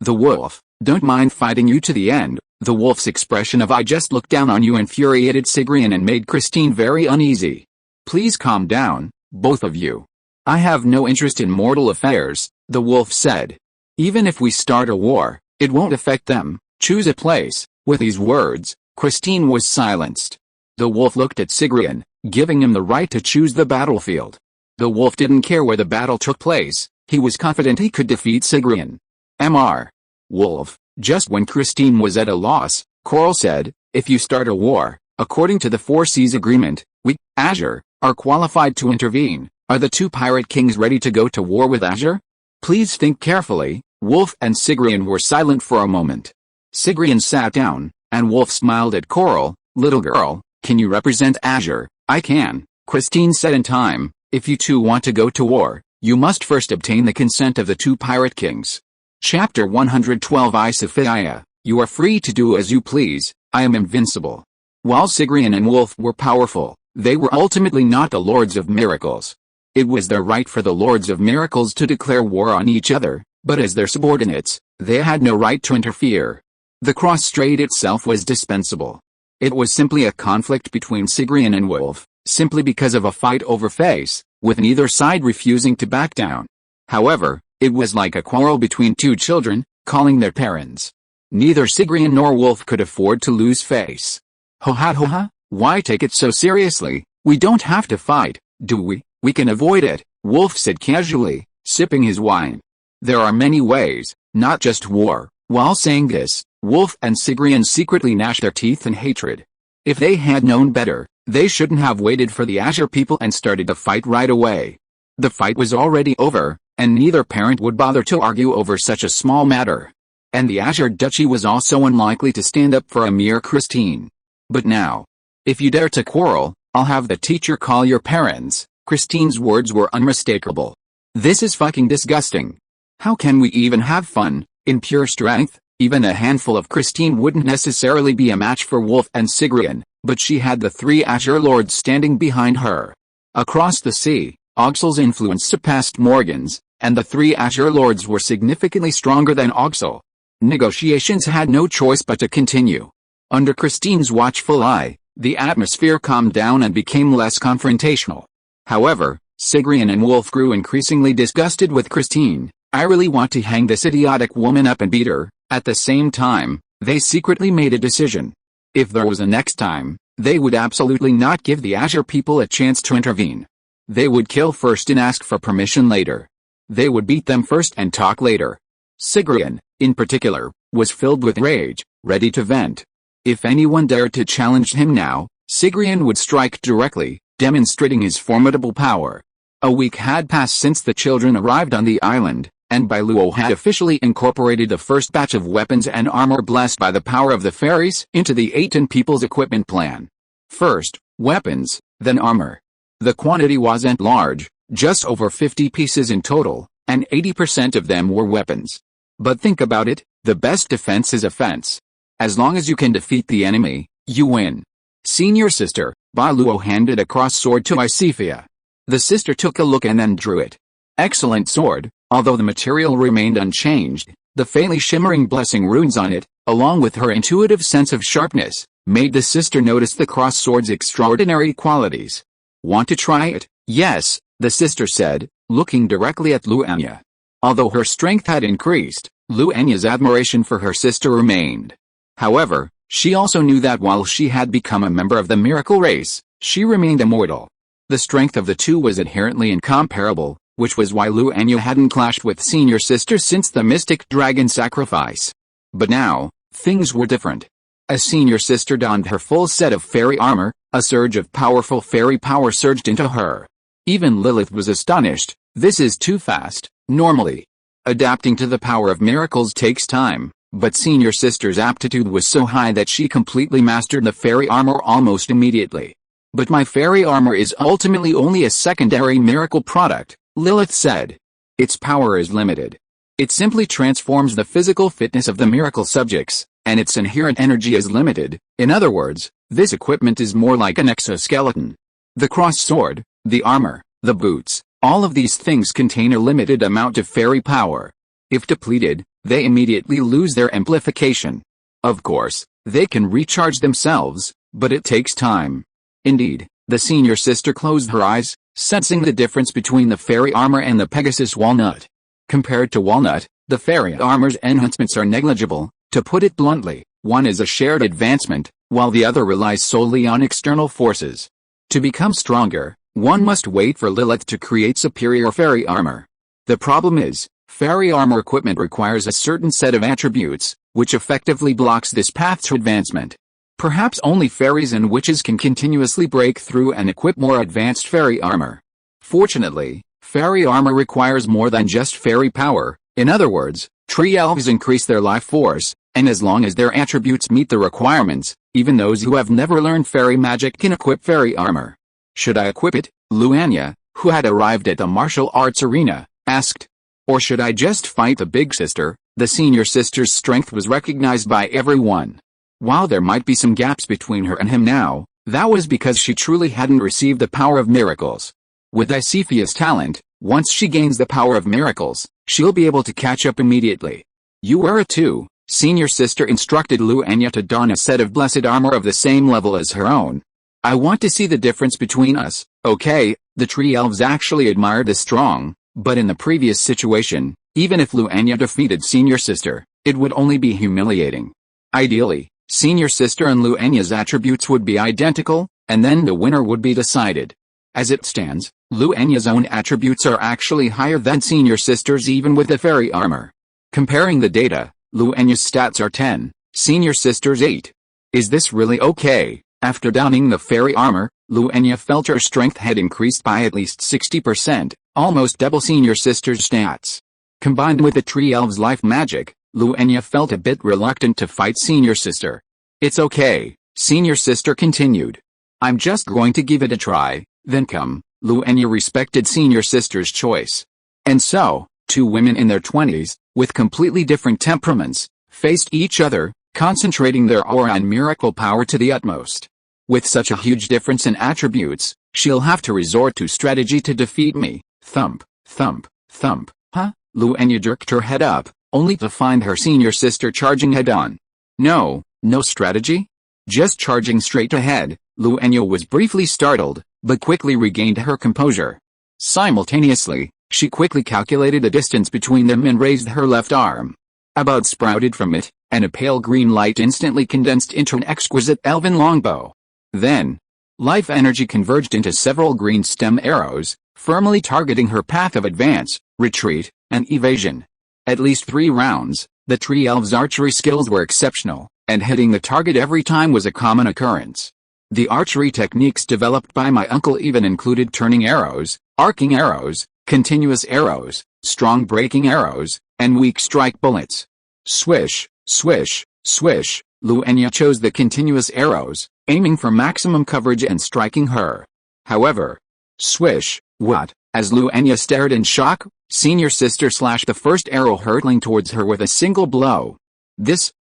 the wolf, don't mind fighting you to the end. The wolf's expression of "I just looked down on you" infuriated Sigrian and made Christine very uneasy. Please calm down, both of you. I have no interest in mortal affairs, the wolf said. Even if we start a war, it won't affect them. Choose a place. With these words, Christine was silenced. The wolf looked at Sigrian, giving him the right to choose the battlefield. The wolf didn't care where the battle took place, he was confident he could defeat Sigrian. Mr. Wolf, just when Christine was at a loss, Coral said, if you start a war, according to the Four Seas Agreement, we, Azure, are qualified to intervene. Are the two pirate kings ready to go to war with Azure? Please think carefully. Wolf and Sigrian were silent for a moment. Sigrian sat down, and Wolf smiled at Coral. Little girl, can you represent Azure? I can, Christine said in time. If you two want to go to war, you must first obtain the consent of the two pirate kings. Chapter 112 Sophia, you are free to do as you please, I am invincible. While Sigrian and Wolf were powerful, they were ultimately not the Lords of Miracles. It was their right for the Lords of Miracles to declare war on each other, but as their subordinates, they had no right to interfere. The crusade itself was dispensable. It was simply a conflict between Sigrian and Wolf, simply because of a fight over face, with neither side refusing to back down. However, it was like a quarrel between two children, calling their parents. Neither Sigrian nor Wolf could afford to lose face. Ho ha, why take it so seriously? We don't have to fight, do we? We can avoid it, Wolf said casually, sipping his wine. There are many ways, not just war. While saying this, Wolf and Sigrian secretly gnashed their teeth in hatred. If they had known better, they shouldn't have waited for the Azure people and started the fight right away. The fight was already over, and neither parent would bother to argue over such a small matter. And the Azure Duchy was also unlikely to stand up for a mere Christine. But now, if you dare to quarrel, I'll have the teacher call your parents. Christine's words were unmistakable. This is fucking disgusting. How can we even have fun? In pure strength, even a handful of Christine wouldn't necessarily be a match for Wolf and Sigrian, but she had the three Azure Lords standing behind her. Across the sea, Oxel's influence surpassed Morgan's, and the three Azure Lords were significantly stronger than Oxel. Negotiations had no choice but to continue. Under Christine's watchful eye, the atmosphere calmed down and became less confrontational. However, Sigrian and Wolf grew increasingly disgusted with Christine. I really want to hang this idiotic woman up and beat her. At the same time, they secretly made a decision. If there was a next time, they would absolutely not give the Azure people a chance to intervene. They would kill first and ask for permission later. They would beat them first and talk later. Sigrian, in particular, was filled with rage, ready to vent. If anyone dared to challenge him now, Sigrian would strike directly, demonstrating his formidable power. A week had passed since the children arrived on the island, and Bai Luo had officially incorporated the first batch of weapons and armor blessed by the power of the fairies into the Atón people's equipment plan. First, weapons, then armor. The quantity wasn't large, just over 50 pieces in total, and 80% of them were weapons. But think about it, the best defense is offense. As long as you can defeat the enemy, you win. Senior sister, Bai Luo handed a cross sword to Sophia. The sister took a look and then drew it. Excellent sword, although the material remained unchanged, the faintly shimmering blessing runes on it, along with her intuitive sense of sharpness, made the sister notice the cross sword's extraordinary qualities. Want to try it? Yes, the sister said, looking directly at Inya. Although her strength had increased, Inya's admiration for her sister remained. However, she also knew that while she had become a member of the miracle race, she remained immortal. The strength of the two was inherently incomparable, which was why Inya hadn't clashed with senior sister since the mystic dragon sacrifice. But now, things were different. As senior sister donned her full set of fairy armor, a surge of powerful fairy power surged into her. Even Lilith was astonished. This is too fast. Normally, adapting to the power of miracles takes time, but senior sister's aptitude was so high that she completely mastered the fairy armor almost immediately. But my fairy armor is ultimately only a secondary miracle product, Lilith said. Its power is limited. It simply transforms the physical fitness of the miracle subjects, and its inherent energy is limited. In other words, this equipment is more like an exoskeleton. The cross sword, the armor, the boots, all of these things contain a limited amount of fairy power. If depleted, they immediately lose their amplification. Of course, they can recharge themselves, but it takes time. Indeed, the senior sister closed her eyes, sensing the difference between the fairy armor and the Pegasus walnut. Compared to walnut, the fairy armor's enhancements are negligible. To put it bluntly, one is a shared advancement, while the other relies solely on external forces. To become stronger, one must wait for Lilith to create superior fairy armor. The problem is, fairy armor equipment requires a certain set of attributes, which effectively blocks this path to advancement. Perhaps only fairies and witches can continuously break through and equip more advanced fairy armor. Fortunately, fairy armor requires more than just fairy power. In other words, tree elves increase their life force, and as long as their attributes meet the requirements, even those who have never learned fairy magic can equip fairy armor. Should I equip it? Inya, who had arrived at the martial arts arena, asked. Or should I just fight the big sister? The senior sister's strength was recognized by everyone. While there might be some gaps between her and him now, that was because she truly hadn't received the power of miracles. With Isiphia's talent, once she gains the power of miracles, she'll be able to catch up immediately. You wear it too. Senior sister instructed Inya to don a set of blessed armor of the same level as her own. I want to see the difference between us. Okay, the tree elves actually admired the strong, but in the previous situation, even if Inya defeated senior sister, it would only be humiliating. Ideally, senior sister and Inya's attributes would be identical, and then the winner would be decided. As it stands, Inya's own attributes are actually higher than senior sister's even with the fairy armor. Comparing the data, Inya's stats are 10, senior sister's 8. Is this really okay? After donning the fairy armor, Inya felt her strength had increased by at least 60%, almost double senior sister's stats. Combined with the tree elf's life magic, Inya felt a bit reluctant to fight senior sister. It's okay, senior sister continued. I'm just going to give it a try, then come. Inya respected senior sister's choice. And so, two women in their 20s, with completely different temperaments, faced each other, concentrating their aura and miracle power to the utmost. With such a huge difference in attributes, she'll have to resort to strategy to defeat me. Thump, thump, thump. Huh? Inya jerked her head up, only to find her senior sister charging head-on. No strategy? Just charging straight ahead. Inya was briefly startled, but quickly regained her composure. Simultaneously, she quickly calculated the distance between them and raised her left arm. About sprouted from it, and a pale green light instantly condensed into an exquisite elven longbow. Then, life energy converged into several green stem arrows, firmly targeting her path of advance, retreat, and evasion. At least 3 rounds, the tree elf's archery skills were exceptional, and hitting the target every time was a common occurrence. The archery techniques developed by my uncle even included turning arrows, arcing arrows, continuous arrows, strong breaking arrows, and weak strike bullets. Swish, swish, swish. Inya chose the continuous arrows, aiming for maximum coverage and striking her. However, swish, what? As Inya stared in shock, senior sister slashed the first arrow hurtling towards her with a single blow.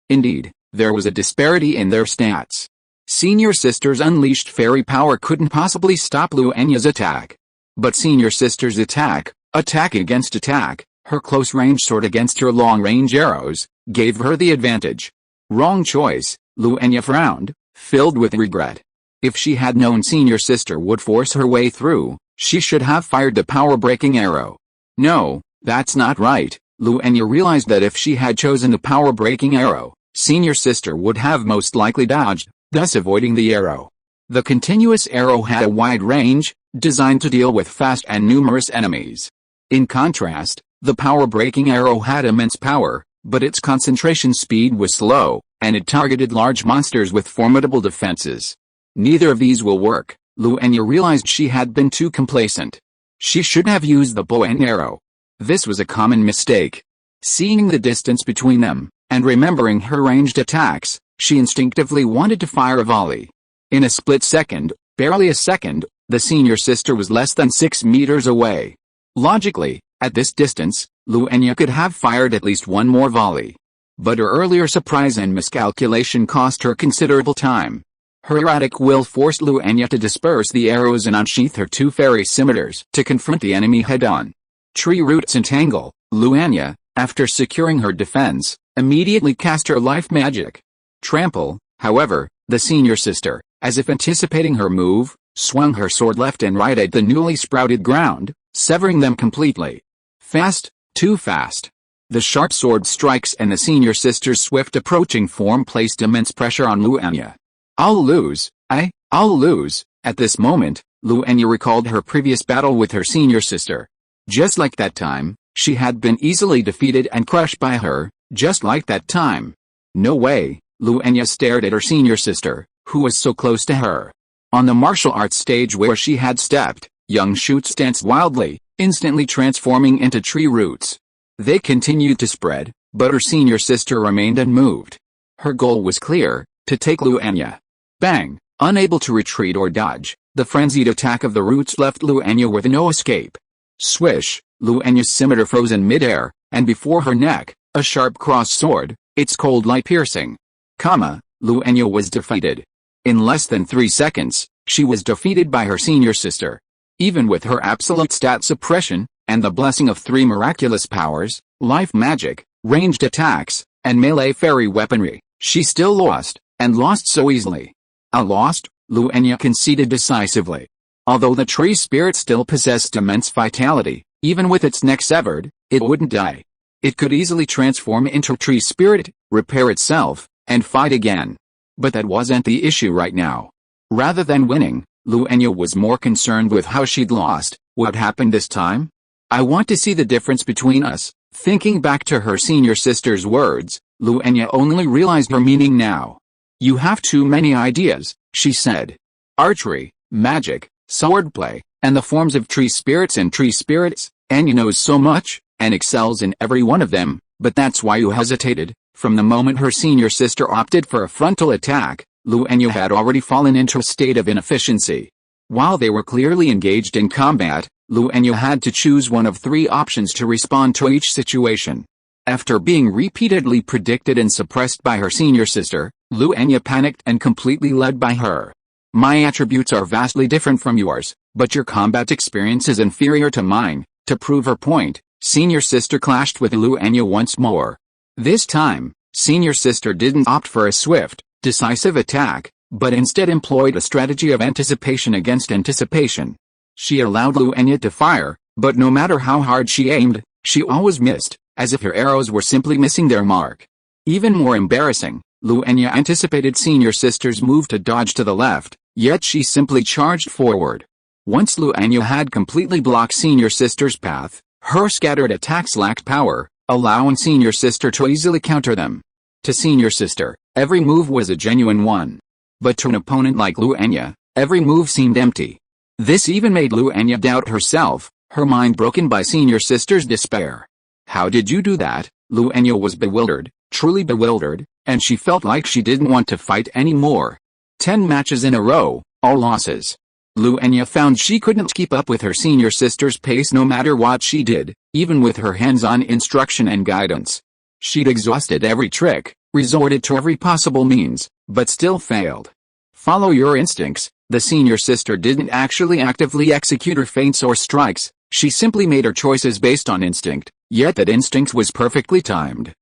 Indeed, there was a disparity in their stats. Senior sister's unleashed fairy power couldn't possibly stop Inya's attack. But senior sister's attack against attack, her close-range sword against her long-range arrows, gave her the advantage. Wrong choice, Inya frowned, filled with regret. If she had known senior sister would force her way through, she should have fired the power-breaking arrow. No, that's not right. Inya realized that if she had chosen the power-breaking arrow, senior sister would have most likely dodged, thus avoiding the arrow. The continuous arrow had a wide range, designed to deal with fast and numerous enemies. In contrast, the power-breaking arrow had immense power, but its concentration speed was slow, and it targeted large monsters with formidable defenses. Neither of these will work. Inya realized she had been too complacent. She should have used the bow and arrow. This was a common mistake. Seeing the distance between them, and remembering her ranged attacks, she instinctively wanted to fire a volley. In a split second, barely a second, the senior sister was less than 6 meters away. Logically, at this distance, Inya could have fired at least one more volley. But her earlier surprise and miscalculation cost her considerable time. Her erratic will forced Enya to disperse the arrows and unsheath her two fairy scimitars to confront the enemy head-on. Tree roots entangle. Enya, after securing her defense, immediately cast her life magic. Trample, however, the senior sister, as if anticipating her move, swung her sword left and right at the newly sprouted ground, severing them completely. Fast, too fast. The sharp sword strikes and the senior sister's swift approaching form placed immense pressure on Enya. I'll lose. At this moment, Enya recalled her previous battle with her senior sister. Just like that time, she had been easily defeated and crushed by her, just like that time. No way, Enya stared at her senior sister, who was so close to her. On the martial arts stage where she had stepped, young shoots danced wildly, instantly transforming into tree roots. They continued to spread, but her senior sister remained unmoved. Her goal was clear, to take Enya. Bang! Unable to retreat or dodge, the frenzied attack of the roots left Enya with no escape. Swish! Enya's scimitar froze in midair, and before her neck, a sharp crossed sword, its cold light piercing. Enya was defeated. In less than 3 seconds, she was defeated by her senior sister. Even with her absolute stat suppression, and the blessing of 3 miraculous powers, life magic, ranged attacks, and melee fairy weaponry, she still lost, and lost so easily. Enya conceded decisively. Although the tree spirit still possessed immense vitality, even with its neck severed, it wouldn't die. It could easily transform into tree spirit, repair itself, and fight again. But that wasn't the issue right now. Rather than winning, Enya was more concerned with how she'd lost. What happened this time? I want to see the difference between us. Thinking back to her senior sister's words, Enya only realized her meaning now. You have too many ideas, she said. Archery, magic, swordplay, and the forms of tree spirits and tree spirits, Enya knows so much, and excels in every one of them, but that's why you hesitated. From the moment her senior sister opted for a frontal attack, Enya had already fallen into a state of inefficiency. While they were clearly engaged in combat, Enya had to choose one of 3 options to respond to each situation. After being repeatedly predicted and suppressed by her senior sister, Enya panicked and completely led by her. My attributes are vastly different from yours, but your combat experience is inferior to mine. To prove her point, senior sister clashed with Enya once more. This time, senior sister didn't opt for a swift, decisive attack, but instead employed a strategy of anticipation against anticipation. She allowed Enya to fire, but no matter how hard she aimed, she always missed, as if her arrows were simply missing their mark. Even more embarrassing, Enya anticipated senior sister's move to dodge to the left, yet she simply charged forward. Once Enya had completely blocked senior sister's path, her scattered attacks lacked power, allowing senior sister to easily counter them. To senior sister, every move was a genuine one. But to an opponent like Enya, every move seemed empty. This even made Enya doubt herself, her mind broken by senior sister's despair. How did you do that? Enya was bewildered, truly bewildered, and she felt like she didn't want to fight anymore. 10 matches in a row, all losses. Enya found she couldn't keep up with her senior sister's pace no matter what she did, even with her hands-on instruction and guidance. She'd exhausted every trick, resorted to every possible means, but still failed. Follow your instincts. The senior sister didn't actually actively execute her feints or strikes, she simply made her choices based on instinct, yet that instinct was perfectly timed.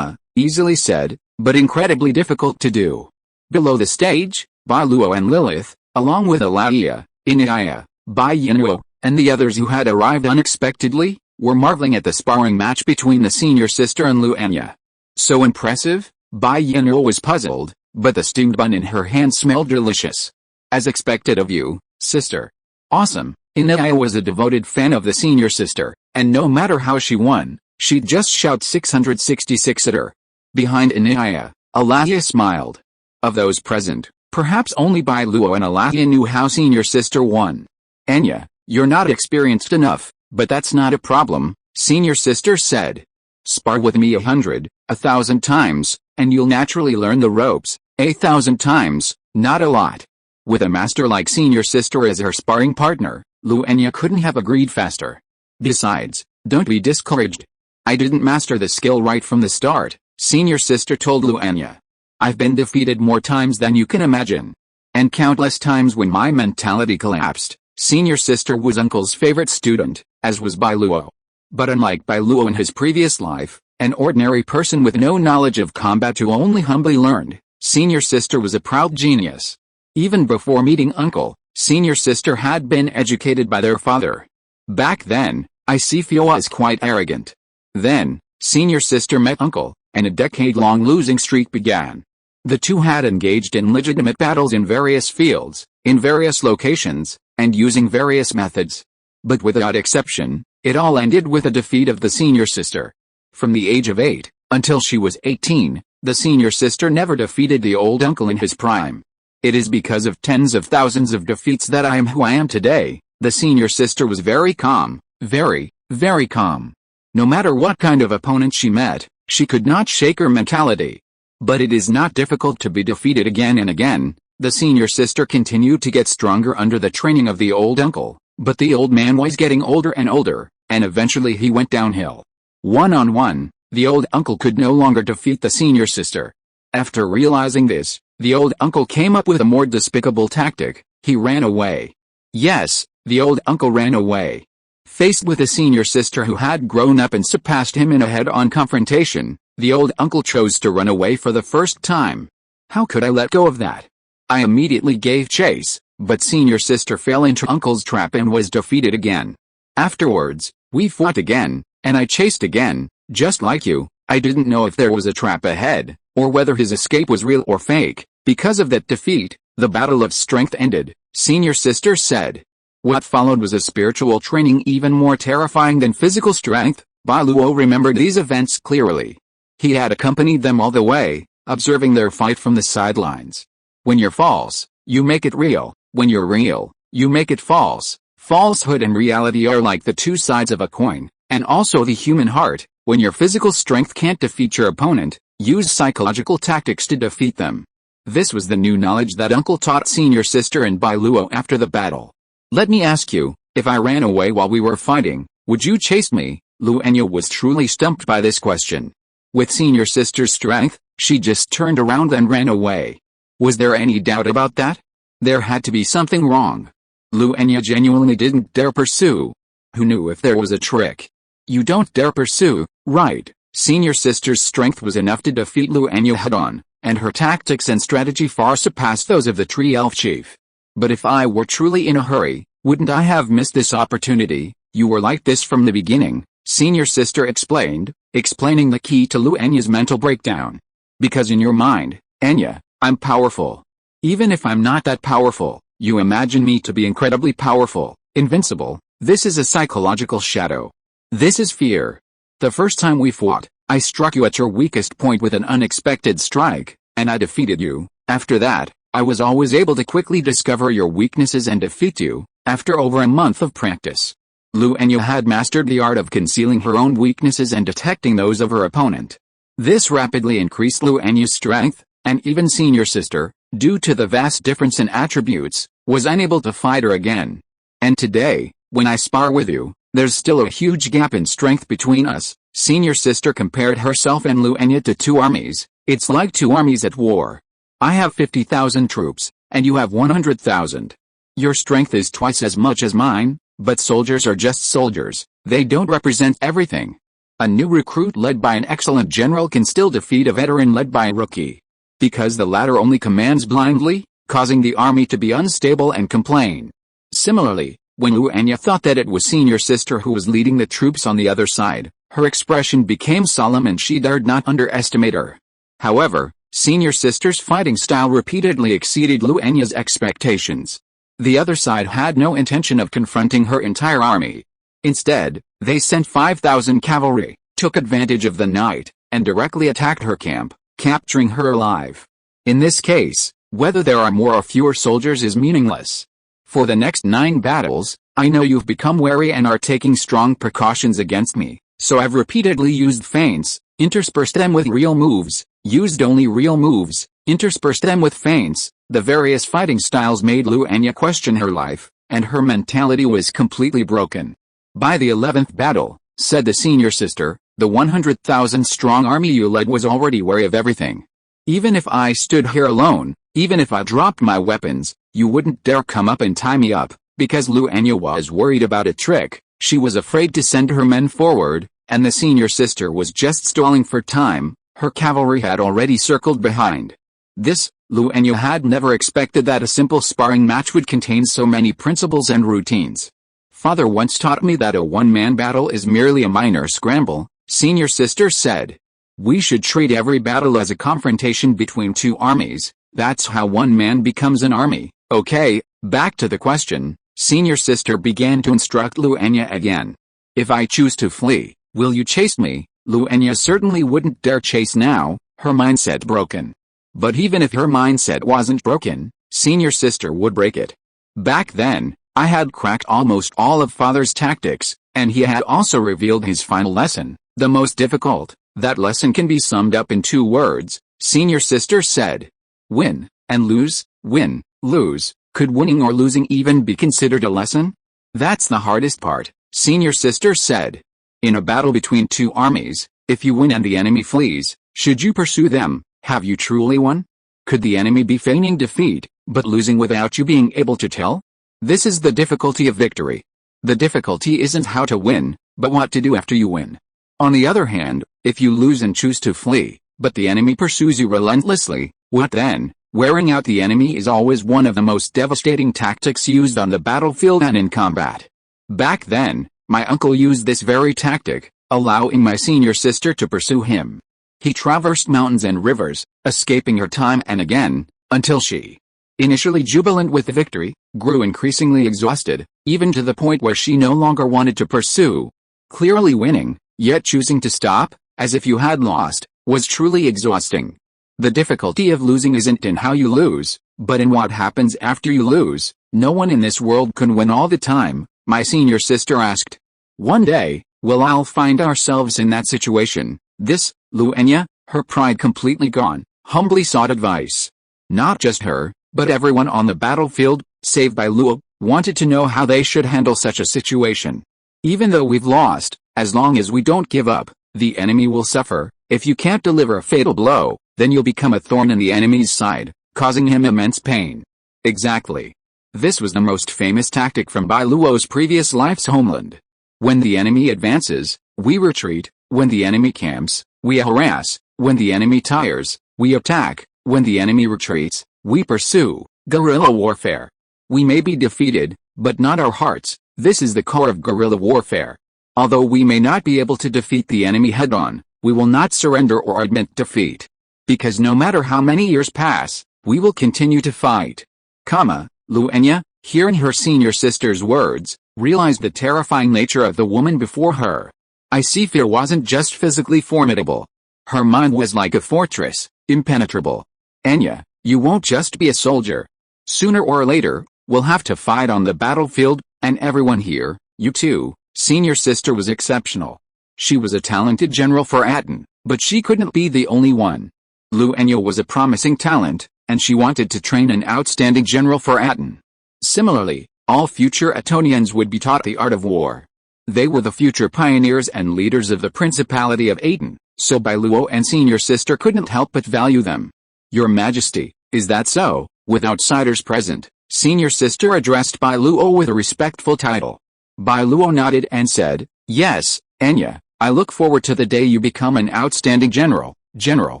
Easily said, but incredibly difficult to do. Below the stage, Bai Luo and Lilith, along with Alaya, Inya, Bai Luo, and the others who had arrived unexpectedly, were marveling at the sparring match between the senior sister and Enya. So impressive? Bai Luo was puzzled, but the steamed bun in her hand smelled delicious. As expected of you, sister. Awesome. Inya was a devoted fan of the senior sister, and no matter how she won, she'd just shout 666 at her. Behind Inya, Alaya smiled. Of those present, perhaps only Bai Luo and Alaya knew how senior sister won. Inya, you're not experienced enough, but that's not a problem, senior sister said. Spar with me 100, 1,000 times, and you'll naturally learn the ropes, 1,000 times, not a lot. With a master like senior sister as her sparring partner, Enya couldn't have agreed faster. Besides, don't be discouraged. I didn't master the skill right from the start, senior sister told Enya. I've been defeated more times than you can imagine. and countless times when my mentality collapsed. Senior sister was uncle's favorite student, as was Bai Luo. But unlike Bai Luo in his previous life, an ordinary person with no knowledge of combat who only humbly learned, senior sister was a proud genius. Even before meeting uncle, senior sister had been educated by their father. Back then, I see Fio as quite arrogant. Then, senior sister met uncle, and a decade-long losing streak began. The two had engaged in legitimate battles in various fields, in various locations, and using various methods. But without exception, it all ended with a defeat of the senior sister. From the age of 8, until she was 18, the senior sister never defeated the old uncle in his prime. It is because of tens of thousands of defeats that I am who I am today. The senior sister was very calm, very, very calm. No matter what kind of opponent she met, she could not shake her mentality. But it is not difficult to be defeated again and again. The senior sister continued to get stronger under the training of the old uncle, but the old man was getting older and older, and eventually he went downhill. One-on-one, the old uncle could no longer defeat the senior sister. After realizing this, the old uncle came up with a more despicable tactic. He ran away. Yes, the old uncle ran away. Faced with a senior sister who had grown up and surpassed him in a head-on confrontation, the old uncle chose to run away for the first time. How could I let go of that? I immediately gave chase, but senior sister fell into uncle's trap and was defeated again. Afterwards, we fought again, and I chased again. Just like you, I didn't know if there was a trap ahead, or whether his escape was real or fake. Because of that defeat, the battle of strength ended, senior sister said. What followed was a spiritual training even more terrifying than physical strength. Bai Luo remembered these events clearly. He had accompanied them all the way, observing their fight from the sidelines. When you're false, you make it real. When you're real, you make it false. Falsehood and reality are like the two sides of a coin, and also the human heart. When your physical strength can't defeat your opponent, use psychological tactics to defeat them. This was the new knowledge that uncle taught senior sister and Bai Luo after the battle. Let me ask you, if I ran away while we were fighting, would you chase me? Inya was truly stumped by this question. With senior sister's strength, she just turned around and ran away. Was there any doubt about that? There had to be something wrong. Inya genuinely didn't dare pursue. Who knew if there was a trick? You don't dare pursue, right? Senior sister's strength was enough to defeat Inya head-on, and her tactics and strategy far surpassed those of the tree elf chief. But if I were truly in a hurry, wouldn't I have missed this opportunity? You were like this from the beginning, senior sister explained, explaining the key to Inya's mental breakdown. Because in your mind, Inya, I'm powerful. Even if I'm not that powerful, you imagine me to be incredibly powerful, invincible. This is a psychological shadow. This is fear. The first time we fought, I struck you at your weakest point with an unexpected strike, and I defeated you. After that, I was always able to quickly discover your weaknesses and defeat you. After over a month of practice, Inya had mastered the art of concealing her own weaknesses and detecting those of her opponent. This rapidly increased Inya's strength, and even senior sister, due to the vast difference in attributes, was unable to fight her again. And today, when I spar with you, there's still a huge gap in strength between us. Senior sister compared herself and Inya to two armies. It's like two armies at war. I have 50,000 troops, and you have 100,000. Your strength is twice as much as mine, but soldiers are just soldiers. They don't represent everything. A new recruit led by an excellent general can still defeat a veteran led by a rookie. Because the latter only commands blindly, causing the army to be unstable and complain. Similarly, when Inya thought that it was senior sister who was leading the troops on the other side, her expression became solemn and she dared not underestimate her. However, senior sister's fighting style repeatedly exceeded Inya's expectations. The other side had no intention of confronting her entire army. Instead, they sent 5,000 cavalry, took advantage of the night, and directly attacked her camp, capturing her alive. In this case, whether there are more or fewer soldiers is meaningless. For the next 9 battles, I know you've become wary and are taking strong precautions against me, so I've repeatedly used feints, interspersed them with real moves, used only real moves, interspersed them with feints. The various fighting styles made Inya question her life, and her mentality was completely broken. By the 11th battle, said the senior sister, the 100,000 strong army you led was already wary of everything. Even if I stood here alone, Even if I dropped my weapons, you wouldn't dare come up and tie me up, because Inya was worried about a trick. She was afraid to send her men forward, and the senior sister was just stalling for time. Her cavalry had already circled behind. Inya had never expected that a simple sparring match would contain so many principles and routines. Father once taught me that a one-man battle is merely a minor scramble, senior sister said. We should treat every battle as a confrontation between two armies. That's how one man becomes an army. Okay, back to the question. Senior sister began to instruct Inya again. If I choose to flee, will you chase me? Inya certainly wouldn't dare chase now, her mindset broken. But even if her mindset wasn't broken, senior sister would break it. Back then, I had cracked almost all of Father's tactics, and he had also revealed his final lesson, the most difficult. That lesson can be summed up in 2 words, senior sister said. Win, and lose, win, lose. Could winning or losing even be considered a lesson? That's the hardest part, senior sister said. In a battle between 2 armies, if you win and the enemy flees, should you pursue them? Have you truly won? Could the enemy be feigning defeat, but losing without you being able to tell? This is the difficulty of victory. The difficulty isn't how to win, but what to do after you win. On the other hand, if you lose and choose to flee, but the enemy pursues you relentlessly, what then? Wearing out the enemy is always one of the most devastating tactics used on the battlefield and in combat. Back then, my uncle used this very tactic, allowing my senior sister to pursue him. He traversed mountains and rivers, escaping her time and again, until she, initially jubilant with the victory, grew increasingly exhausted, even to the point where she no longer wanted to pursue. Clearly winning, yet choosing to stop, as if you had lost, was truly exhausting. The difficulty of losing isn't in how you lose, but in what happens after you lose. No one in this world can win all the time, my senior sister asked. One day, we'll all find ourselves in that situation. Inya, her pride completely gone, humbly sought advice. Not just her, but everyone on the battlefield, save Bai Luo, wanted to know how they should handle such a situation. Even though we've lost, as long as we don't give up, the enemy will suffer. If you can't deliver a fatal blow, then you'll become a thorn in the enemy's side, causing him immense pain. Exactly. This was the most famous tactic from Bai Luo's previous life's homeland. When the enemy advances, we retreat. When the enemy camps, we harass. When the enemy tires, we attack. When the enemy retreats, we pursue. Guerrilla warfare. We may be defeated, but not our hearts. This is the core of guerrilla warfare. Although we may not be able to defeat the enemy head-on, we will not surrender or admit defeat. Because no matter how many years pass, we will continue to fight. Inya, hearing her senior sister's words, realized the terrifying nature of the woman before her. I see fear wasn't just physically formidable. Her mind was like a fortress, impenetrable. Inya, you won't just be a soldier. Sooner or later, we'll have to fight on the battlefield, and everyone here, you too. Senior sister was exceptional. She was a talented general for Atón, but she couldn't be the only one. Inya was a promising talent, and she wanted to train an outstanding general for Atón. Similarly, all future Atonians would be taught the art of war. They were the future pioneers and leaders of the Principality of Atón, so Bai Luo and senior sister couldn't help but value them. Your Majesty, is that so? With outsiders present, senior sister addressed Bai Luo with a respectful title. Bai Luo nodded and said, Yes, Inya, I look forward to the day you become an outstanding general. General.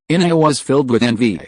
Inya was filled with envy.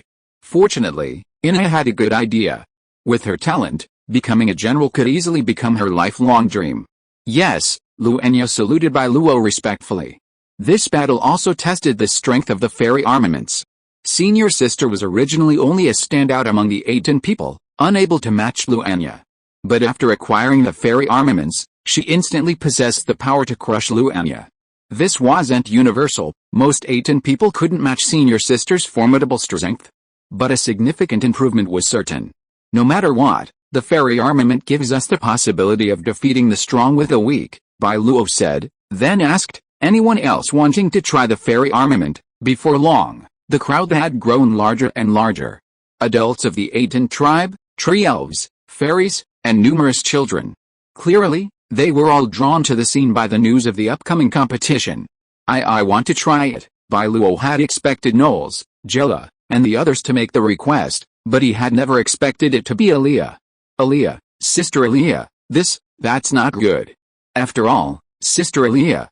Fortunately, Inya had a good idea. With her talent, becoming a general could easily become her lifelong dream. Yes, Inya saluted Bai Luo respectfully. This battle also tested the strength of the fairy armaments. Senior sister was originally only a standout among the Atón people, unable to match Inya. But after acquiring the fairy armaments, she instantly possessed the power to crush Inya. This wasn't universal, most Atón people couldn't match senior sister's formidable strength. But a significant improvement was certain. No matter what, the fairy armament gives us the possibility of defeating the strong with the weak, Bai Luo said, then asked, anyone else wanting to try the fairy armament? Before long, the crowd had grown larger and larger. Adults of the Atón tribe, tree elves, fairies, and numerous children. Clearly, they were all drawn to the scene by the news of the upcoming competition. I want to try it. Bai Luo had expected gnolls, Jilla, and the others to make the request, but he had never expected it to be Aaliyah. Aaliyah, Sister Aaliyah, that's not good. After all, Sister Aaliyah,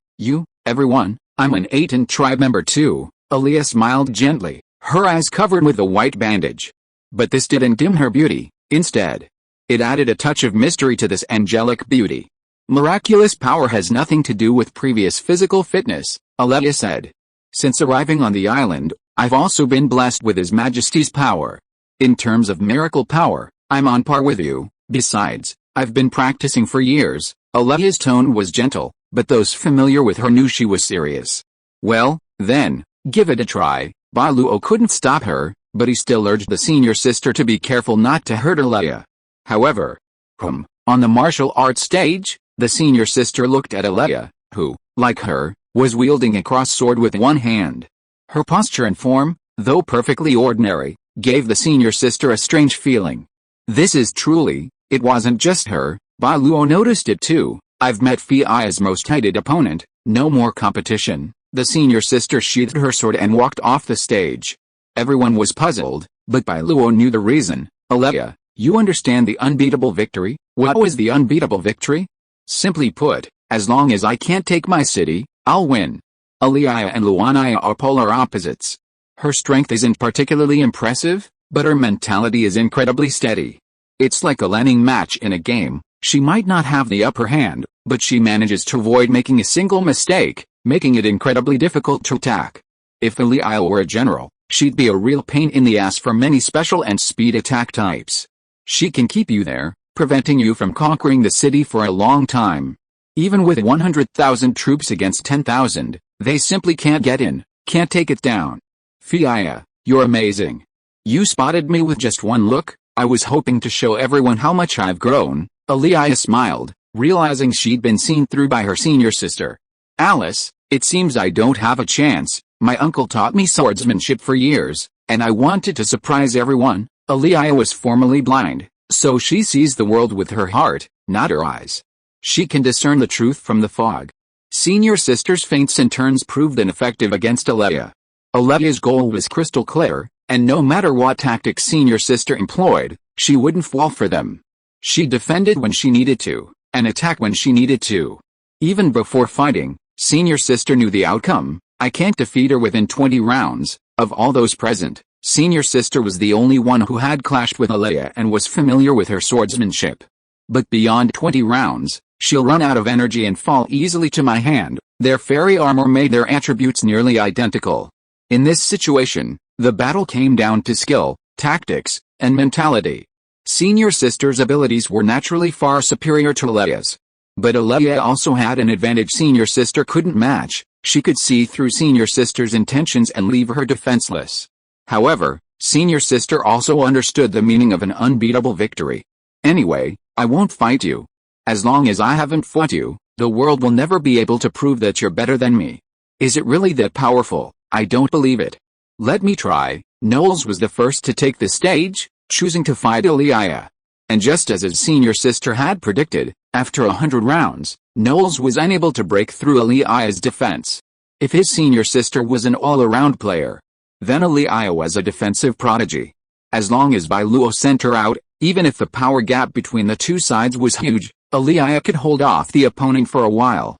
everyone, I'm an Atón tribe member too. Aaliyah smiled gently, her eyes covered with a white bandage. But this didn't dim her beauty, instead. It added a touch of mystery to this angelic beauty. Miraculous power has nothing to do with previous physical fitness, Aaliyah said. Since arriving on the island, I've also been blessed with His Majesty's power. In terms of miracle power, I'm on par with you. Besides, I've been practicing for years. Aaliyah's tone was gentle, but those familiar with her knew she was serious. Well, then, give it a try. Bai Luo couldn't stop her, but he still urged the senior sister to be careful not to hurt Aaliyah. However, on the martial arts stage, the senior sister looked at Aaliyah, who, like her, was wielding a cross sword with one hand. Her posture and form, though perfectly ordinary, gave the senior sister a strange feeling. It wasn't just her. Bai Luo noticed it too. I've met Fia's most hated opponent, no more competition. The senior sister sheathed her sword and walked off the stage. Everyone was puzzled, but Bai Luo knew the reason. Aaliyah, you understand the unbeatable victory? What was the unbeatable victory? Simply put, as long as I can't take my city, I'll win. Aaliyah and Luania are polar opposites. Her strength isn't particularly impressive, but her mentality is incredibly steady. It's like a learning match in a game. She might not have the upper hand, but she manages to avoid making a single mistake, making it incredibly difficult to attack. If Aaliyah were a general, she'd be a real pain in the ass for many special and speed attack types. She can keep you there, preventing you from conquering the city for a long time. Even with 100,000 troops against 10,000, they simply can't get in, can't take it down. Fia, you're amazing. You spotted me with just one look. I was hoping to show everyone how much I've grown. Aaliyah smiled, realizing she'd been seen through by her senior sister. Alice, it seems I don't have a chance. My uncle taught me swordsmanship for years, and I wanted to surprise everyone. Aaliyah was formerly blind, so she sees the world with her heart, not her eyes. She can discern the truth from the fog. Senior sister's feints and turns proved ineffective against Aaliyah. Aaliyah's goal was crystal clear, and no matter what tactics senior sister employed, she wouldn't fall for them. She defended when she needed to, and attacked when she needed to. Even before fighting, senior sister knew the outcome. I can't defeat her within 20 rounds. Of all those present, senior sister was the only one who had clashed with Aaliyah and was familiar with her swordsmanship. But beyond 20 rounds, she'll run out of energy and fall easily to my hand. Their fairy armor made their attributes nearly identical. In this situation, the battle came down to skill, tactics, and mentality. Senior sister's abilities were naturally far superior to Aaliyah's. But Aaliyah also had an advantage senior sister couldn't match. She could see through senior sister's intentions and leave her defenseless. However, senior sister also understood the meaning of an unbeatable victory. Anyway, I won't fight you. As long as I haven't fought you, the world will never be able to prove that you're better than me. Is it really that powerful? I don't believe it. Let me try. Knowles was the first to take the stage, choosing to fight Aaliyah. And just as his senior sister had predicted, after 100 rounds, Knowles was unable to break through Aaliyah's defense. If his senior sister was an all-around player, then Aaliyah was a defensive prodigy. As long as Bai Luo sent her out, even if the power gap between the two sides was huge, Aaliyah could hold off the opponent for a while.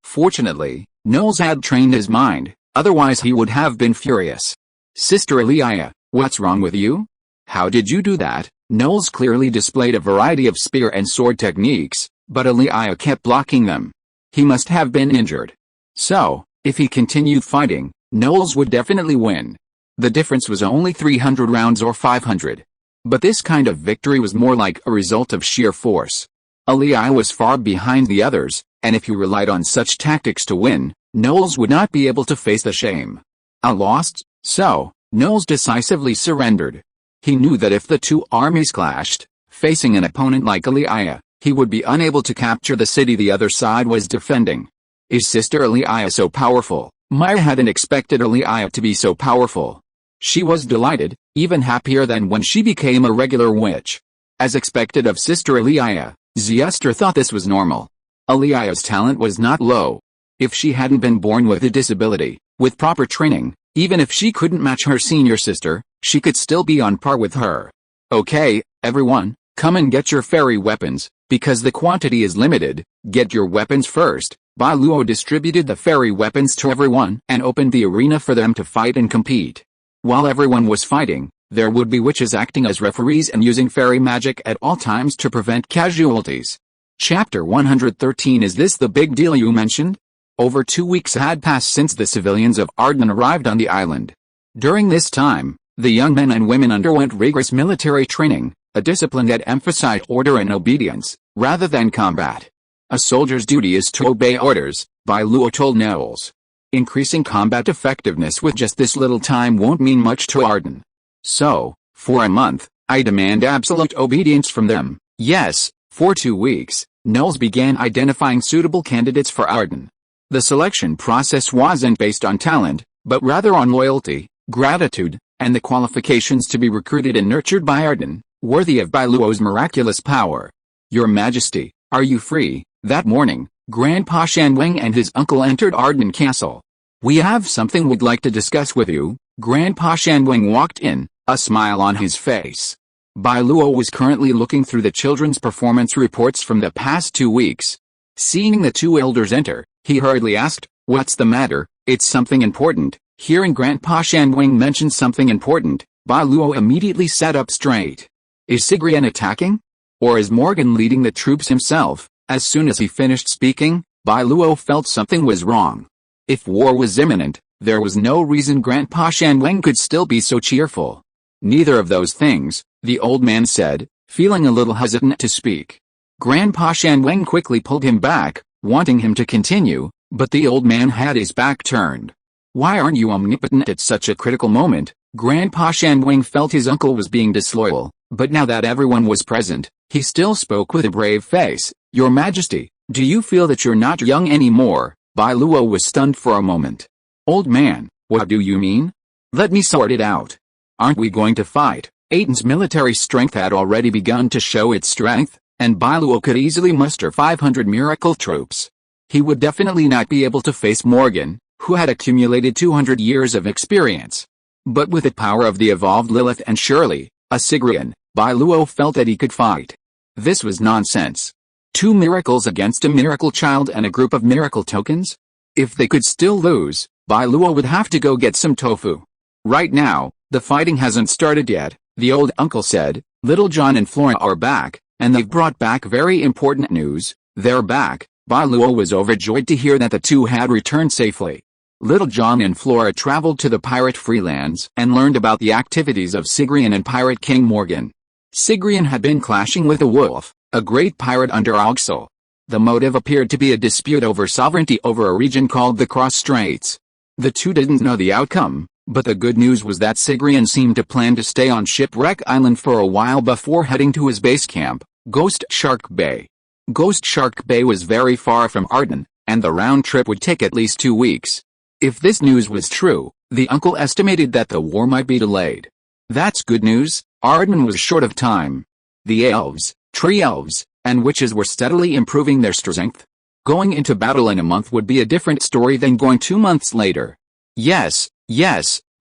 Fortunately, Knowles had trained his mind, otherwise he would have been furious. Sister Aaliyah, what's wrong with you? How did you do that? Knowles clearly displayed a variety of spear and sword techniques, but Aaliyah kept blocking them. He must have been injured. So, if he continued fighting, Knowles would definitely win. The difference was only 300 rounds or 500. But this kind of victory was more like a result of sheer force. Aaliyah was far behind the others, and if he relied on such tactics to win, Knowles would not be able to face the shame. I lost, so, Knowles decisively surrendered. He knew that if the two armies clashed, facing an opponent like Aaliyah, he would be unable to capture the city the other side was defending. Is Sister Aaliyah so powerful? Maya hadn't expected Aaliyah to be so powerful. She was delighted, even happier than when she became a regular witch. As expected of Sister Aaliyah, Ziester thought this was normal. Aaliyah's talent was not low. If she hadn't been born with a disability, with proper training, Even if she couldn't match her senior sister, she could still be on par with her. Okay, everyone, come and get your fairy weapons, because the quantity is limited. Get your weapons first. Bai Luo distributed the fairy weapons to everyone and opened the arena for them to fight and compete. While everyone was fighting, there would be witches acting as referees and using fairy magic at all times to prevent casualties. Chapter 113. Is this the big deal you mentioned? Over 2 weeks had passed since the civilians of Arden arrived on the island. During this time, the young men and women underwent rigorous military training, a discipline that emphasized order and obedience, rather than combat. A soldier's duty is to obey orders, Bai Luo told Knowles. Increasing combat effectiveness with just this little time won't mean much to Arden. So, for a month, I demand absolute obedience from them. Yes, for 2 weeks, Knowles began identifying suitable candidates for Arden. The selection process wasn't based on talent, but rather on loyalty, gratitude, and the qualifications to be recruited and nurtured by Arden, worthy of Bai Luo's miraculous power. Your Majesty, are you free? That morning, Grandpa Shanweng and his uncle entered Arden Castle. We have something we'd like to discuss with you. Grandpa Shanweng walked in, a smile on his face. Bai Luo was currently looking through the children's performance reports from the past 2 weeks. Seeing the two elders enter, he hurriedly asked, "What's the matter?" "It's something important." Hearing Grandpa Shanweng mention something important, Bai Luo immediately sat up straight. Is Sigrian attacking? Or is Morgan leading the troops himself? As soon as he finished speaking, Bai Luo felt something was wrong. If war was imminent, there was no reason Grandpa Shanweng could still be so cheerful. Neither of those things, the old man said, feeling a little hesitant to speak. Grandpa Shanweng quickly pulled him back, wanting him to continue, but the old man had his back turned. Why aren't you omnipotent at such a critical moment? Grandpa Shanweng felt his uncle was being disloyal, but now that everyone was present, he still spoke with a brave face. Your Majesty, do you feel that you're not young anymore? Bai Luo was stunned for a moment. Old man, what do you mean? Let me sort it out. Aren't we going to fight? Aton's military strength had already begun to show its strength, and Bai Luo could easily muster 500 miracle troops. He would definitely not be able to face Morgan, who had accumulated 200 years of experience. But with the power of the evolved Lilith and Shirley, a Sigrian, Bai Luo felt that he could fight. This was nonsense. 2 miracles against a miracle child and a group of miracle tokens? If they could still lose, Bai Luo would have to go get some tofu. Right now, the fighting hasn't started yet, the old uncle said. Little John and Flora are back, and they've brought back very important news. They're back. Bai Luo was overjoyed to hear that the two had returned safely. Little John and Flora traveled to the pirate freelands and learned about the activities of Sigrian and Pirate King Morgan. Sigrian had been clashing with a wolf, a great pirate under Ogsel. The motive appeared to be a dispute over sovereignty over a region called the Cross Straits. The two didn't know the outcome, but the good news was that Sigrian seemed to plan to stay on Shipwreck Island for a while before heading to his base camp, Ghost Shark Bay. Ghost Shark Bay was very far from Arden, and the round trip would take at least 2 weeks. If this news was true, the uncle estimated that the war might be delayed. That's good news. Arden was short of time. The elves, tree elves, and witches were steadily improving their strength. Going into battle in a month would be a different story than going 2 months later. Yes,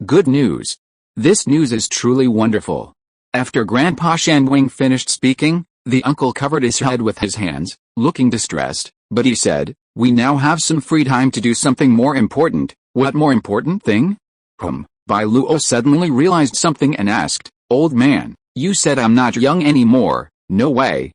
good news. This news is truly wonderful. After Grandpa Shanweng finished speaking, the uncle covered his head with his hands, looking distressed, but he said, "We now have some free time to do something more important." What more important thing? Bai Luo suddenly realized something and asked, "Old man, you said I'm not young anymore." No way.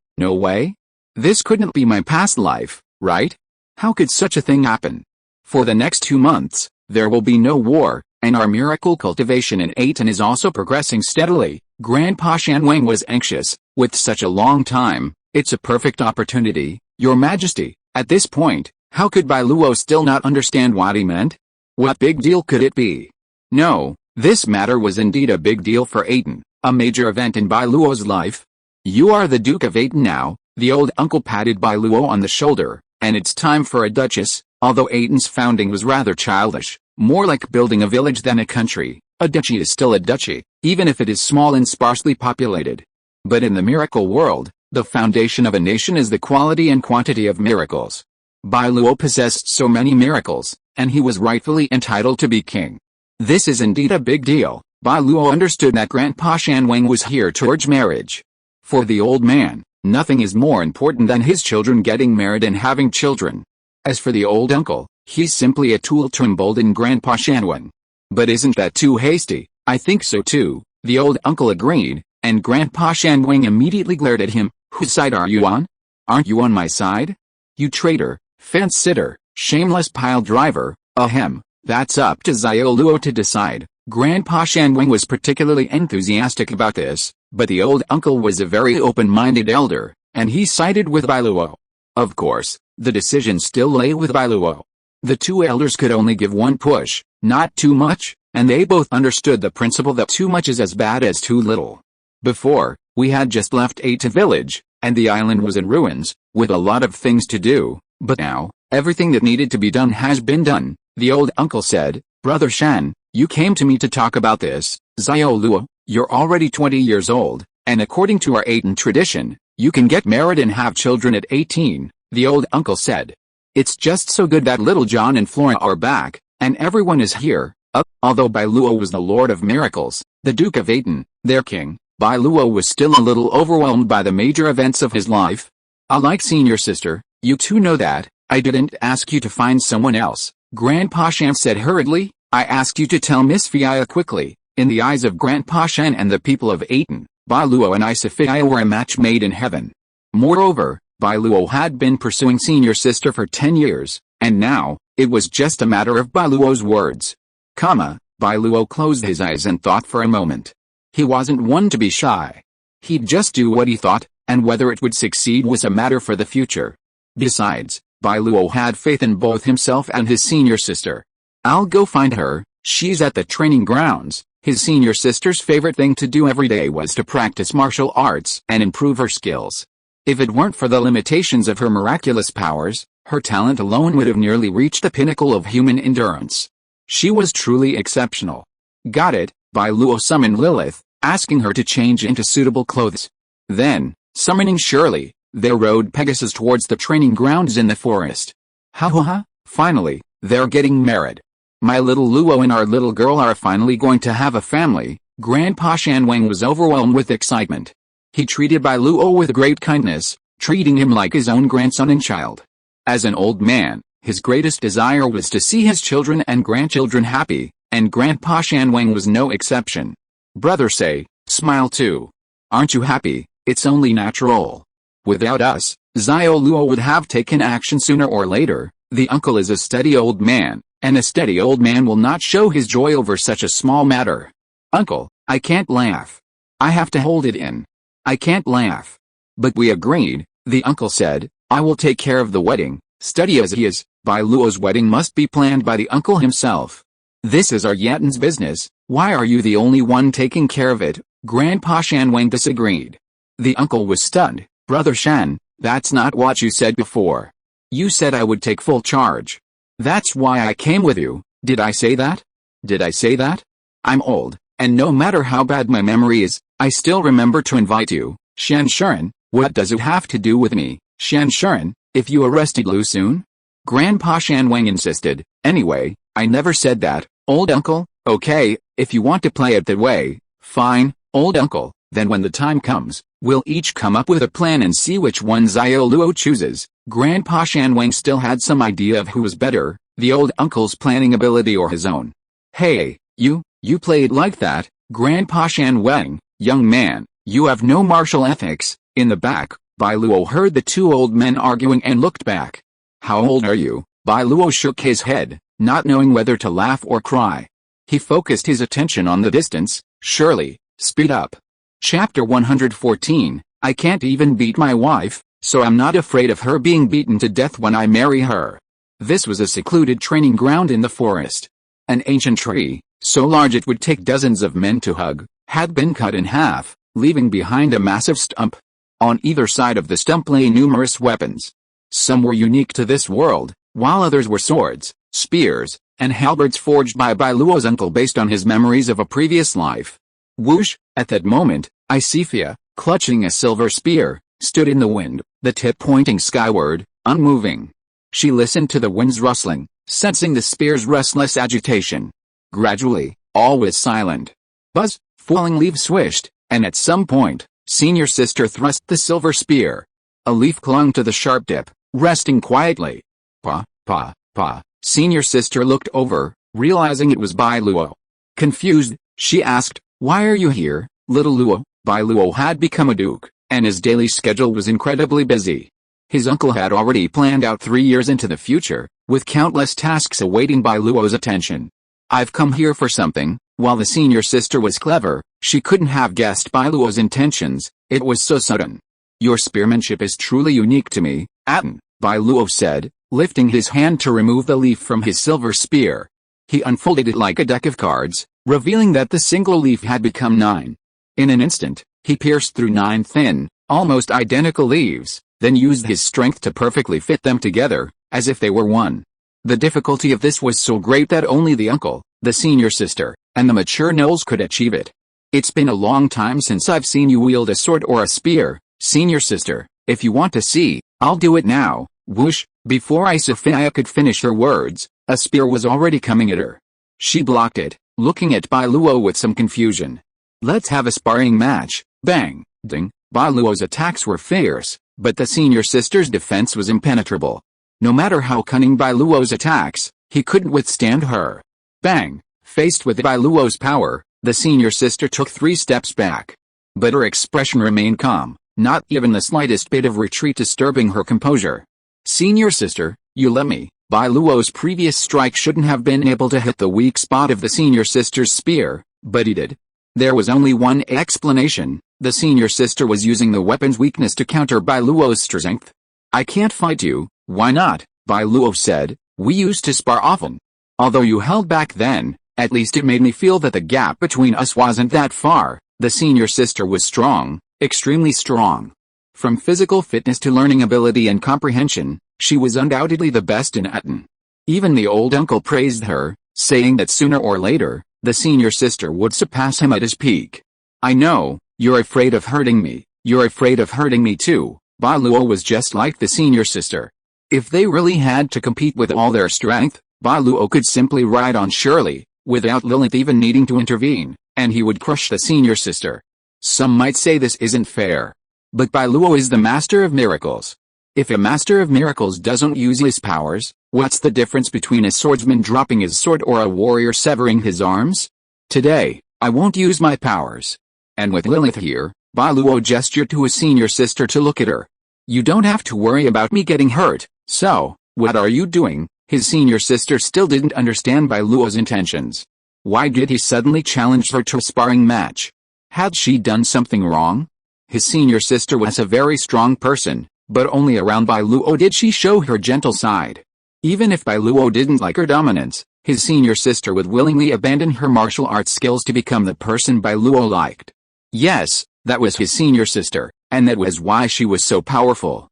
This couldn't be my past life, right? How could such a thing happen? For the next 2 months, there will be no war, and our miracle cultivation in Atón is also progressing steadily. Grandpa Shanweng was anxious. With such a long time, it's a perfect opportunity, Your Majesty. At this point, how could Bai Luo still not understand what he meant? What big deal could it be? No, this matter was indeed a big deal for Atón, a major event in Bai Luo's life. You are the Duke of Atón now, the old uncle patted Bai Luo on the shoulder, and it's time for a duchess. Although Aton's founding was rather childish, more like building a village than a country, a duchy is still a duchy, even if it is small and sparsely populated. But in the miracle world, the foundation of a nation is the quality and quantity of miracles. Bai Luo possessed so many miracles, and he was rightfully entitled to be king. This is indeed a big deal. Bai Luo understood that Grandpa Shanwang was here to urge marriage. For the old man, nothing is more important than his children getting married and having children. As for the old uncle, he's simply a tool to embolden Grandpa Shanwang. But isn't that too hasty? I think so too, the old uncle agreed, and Grandpa Shanwang immediately glared at him. Whose side are you on? Aren't you on my side? You traitor, fence-sitter, shameless pile driver, ahem, that's up to Xiao Luo to decide. Grandpa Shanwang was particularly enthusiastic about this, but the old uncle was a very open-minded elder, and he sided with Bai Luo. Of course, the decision still lay with Bai Luo. The two elders could only give one push, not too much, and they both understood the principle that too much is as bad as too little. Before, we had just left Atón village, and the island was in ruins, with a lot of things to do, but now, everything that needed to be done has been done, the old uncle said. Brother Shan, you came to me to talk about this. Xiao Luo, you're already 20 years old, and according to our Atón tradition, you can get married and have children at 18, the old uncle said. It's just so good that little John and Flora are back, and everyone is here. Although Bai Luo was the Lord of Miracles, the Duke of Atón, their king, Bai Luo was still a little overwhelmed by the major events of his life. Like senior sister, you two know that, I didn't ask you to find someone else, Grandpa Shan said hurriedly. I asked you to tell Miss Fia quickly. In the eyes of Grandpa Shan and the people of Atón, Bai Luo and Fia were a match made in heaven. Moreover, Bai Luo had been pursuing senior sister for 10 years, and now, it was just a matter of Bai Luo's words. Bai Luo closed his eyes and thought for a moment. He wasn't one to be shy. He'd just do what he thought, and whether it would succeed was a matter for the future. Besides, Bai Luo had faith in both himself and his senior sister. I'll go find her, she's at the training grounds. His senior sister's favorite thing to do every day was to practice martial arts and improve her skills. If it weren't for the limitations of her miraculous powers, her talent alone would have nearly reached the pinnacle of human endurance. She was truly exceptional. Got it, Bai Luo summoned Lilith, asking her to change into suitable clothes. Then, summoning Shirley, they rode Pegasus towards the training grounds in the forest. Ha! Finally, they're getting married. My little Luo and our little girl are finally going to have a family. Grandpa Shanwang was overwhelmed with excitement. He treated Bai Luo with great kindness, treating him like his own grandson and child. As an old man, his greatest desire was to see his children and grandchildren happy, and Grandpa Shanwang was no exception. Brother Say, smile too. Aren't you happy? It's only natural. Without us, Xiao Luo would have taken action sooner or later. The uncle is a steady old man, and a steady old man will not show his joy over such a small matter. Uncle, I can't laugh. I have to hold it in. I can't laugh. But we agreed, the uncle said, I will take care of the wedding. Steady as he is, Bai Luo's wedding must be planned by the uncle himself. This is our Yatin's business, why are you the only one taking care of it? Grandpa Shanwang disagreed. The uncle was stunned. Brother Shan, that's not what you said before. You said I would take full charge. That's why I came with you. Did I say that? Did I say that? I'm old, and no matter how bad my memory is, I still remember to invite you. Shan Shuren, what does it have to do with me? Shan Shuren, if you arrested Lu soon? Grandpa Shanwang insisted. Anyway, I never said that, old uncle. Okay, if you want to play it that way, fine, old uncle. Then when the time comes, we'll each come up with a plan and see which one Xiao Luo chooses. Grandpa Shanwang still had some idea of who was better, the old uncle's planning ability or his own. Hey, you play it like that, Grandpa Shanwang, young man, you have no martial ethics. In the back, Bai Luo heard the two old men arguing and looked back. How old are you? Bai Luo shook his head, not knowing whether to laugh or cry. He focused his attention on the distance. Surely, speed up. Chapter 114, I can't even beat my wife, so I'm not afraid of her being beaten to death when I marry her. This was a secluded training ground in the forest. An ancient tree, so large it would take dozens of men to hug, had been cut in half, leaving behind a massive stump. On either side of the stump lay numerous weapons. Some were unique to this world, while others were swords, spears, and halberds forged by Bai Luo's uncle based on his memories of a previous life. Whoosh! At that moment, Fia, clutching a silver spear, stood in the wind, the tip pointing skyward, unmoving. She listened to the wind's rustling, sensing the spear's restless agitation. Gradually, all was silent. Buzz, falling leaves swished, and at some point, senior sister thrust the silver spear. A leaf clung to the sharp tip, resting quietly. Pa, pa, pa. Senior sister looked over, realizing it was Bai Luo. Confused, she asked, "Why are you here, little Luo?" Bai Luo had become a duke, and his daily schedule was incredibly busy. His uncle had already planned out 3 years into the future, with countless tasks awaiting Bai Luo's attention. "I've come here for something." While the senior sister was clever, she couldn't have guessed Bai Luo's intentions. It was so sudden. "Your spearmanship is truly unique to me, Atón," Bai Luo said, lifting his hand to remove the leaf from his silver spear. He unfolded it like a deck of cards, revealing that the single leaf had become 9. In an instant, he pierced through 9 thin, almost identical leaves, then used his strength to perfectly fit them together, as if they were one. The difficulty of this was so great that only the uncle, the senior sister, and the mature gnolls could achieve it. "It's been a long time since I've seen you wield a sword or a spear, senior sister. If you want to see, I'll do it now." Whoosh! Before Sophia could finish her words, a spear was already coming at her. She blocked it, looking at Bai Luo with some confusion. "Let's have a sparring match." Bang! Ding! Bai Luo's attacks were fierce, but the senior sister's defense was impenetrable. No matter how cunning Bai Luo's attacks, he couldn't withstand her. Bang! Faced with Bai Luo's power, the senior sister took 3 steps back. But her expression remained calm, not even the slightest bit of retreat disturbing her composure. "Senior sister, you let me." Bai Luo's previous strike shouldn't have been able to hit the weak spot of the senior sister's spear, but he did. There was only one explanation: the senior sister was using the weapon's weakness to counter Bai Luo's strength. "I can't fight you." "Why not?" Bai Luo said. "We used to spar often. Although you held back then, at least it made me feel that the gap between us wasn't that far." The senior sister was strong, extremely strong. From physical fitness to learning ability and comprehension, she was undoubtedly the best in Atón. Even the old uncle praised her, saying that sooner or later, the senior sister would surpass him at his peak. "I know, you're afraid of hurting me. You're afraid of hurting me too." Bai Luo was just like the senior sister. If they really had to compete with all their strength, Bai Luo could simply ride on surely, without Lilith even needing to intervene, and he would crush the senior sister. Some might say this isn't fair. But Bai Luo is the master of miracles. If a master of miracles doesn't use his powers, what's the difference between a swordsman dropping his sword or a warrior severing his arms? "Today, I won't use my powers." And with Lilith here, Bai Luo gestured to his senior sister to look at her. "You don't have to worry about me getting hurt, so, what are you doing?" His senior sister still didn't understand Bai Luo's intentions. Why did he suddenly challenge her to a sparring match? Had she done something wrong? His senior sister was a very strong person, but only around Bai Luo did she show her gentle side. Even if Bai Luo didn't like her dominance, his senior sister would willingly abandon her martial arts skills to become the person Bai Luo liked. Yes, that was his senior sister, and that was why she was so powerful.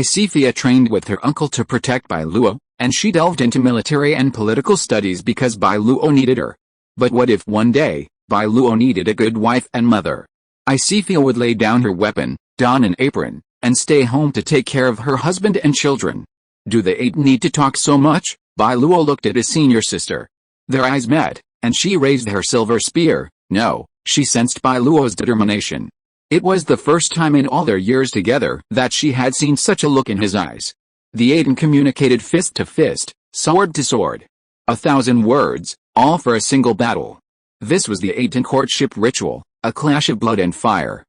Sophia trained with her uncle to protect Bai Luo, and she delved into military and political studies because Bai Luo needed her. But what if one day, Bai Luo needed a good wife and mother? Sophia would lay down her weapon, don an apron, and stay home to take care of her husband and children. Do they need to talk so much? Bai Luo looked at his senior sister. Their eyes met, and she raised her silver spear. No, she sensed Bai Luo's determination. It was the first time in all their years together that she had seen such a look in his eyes. The Atón communicated fist to fist, sword to sword. 1,000 words, all for a single battle. This was the Atón courtship ritual, a clash of blood and fire.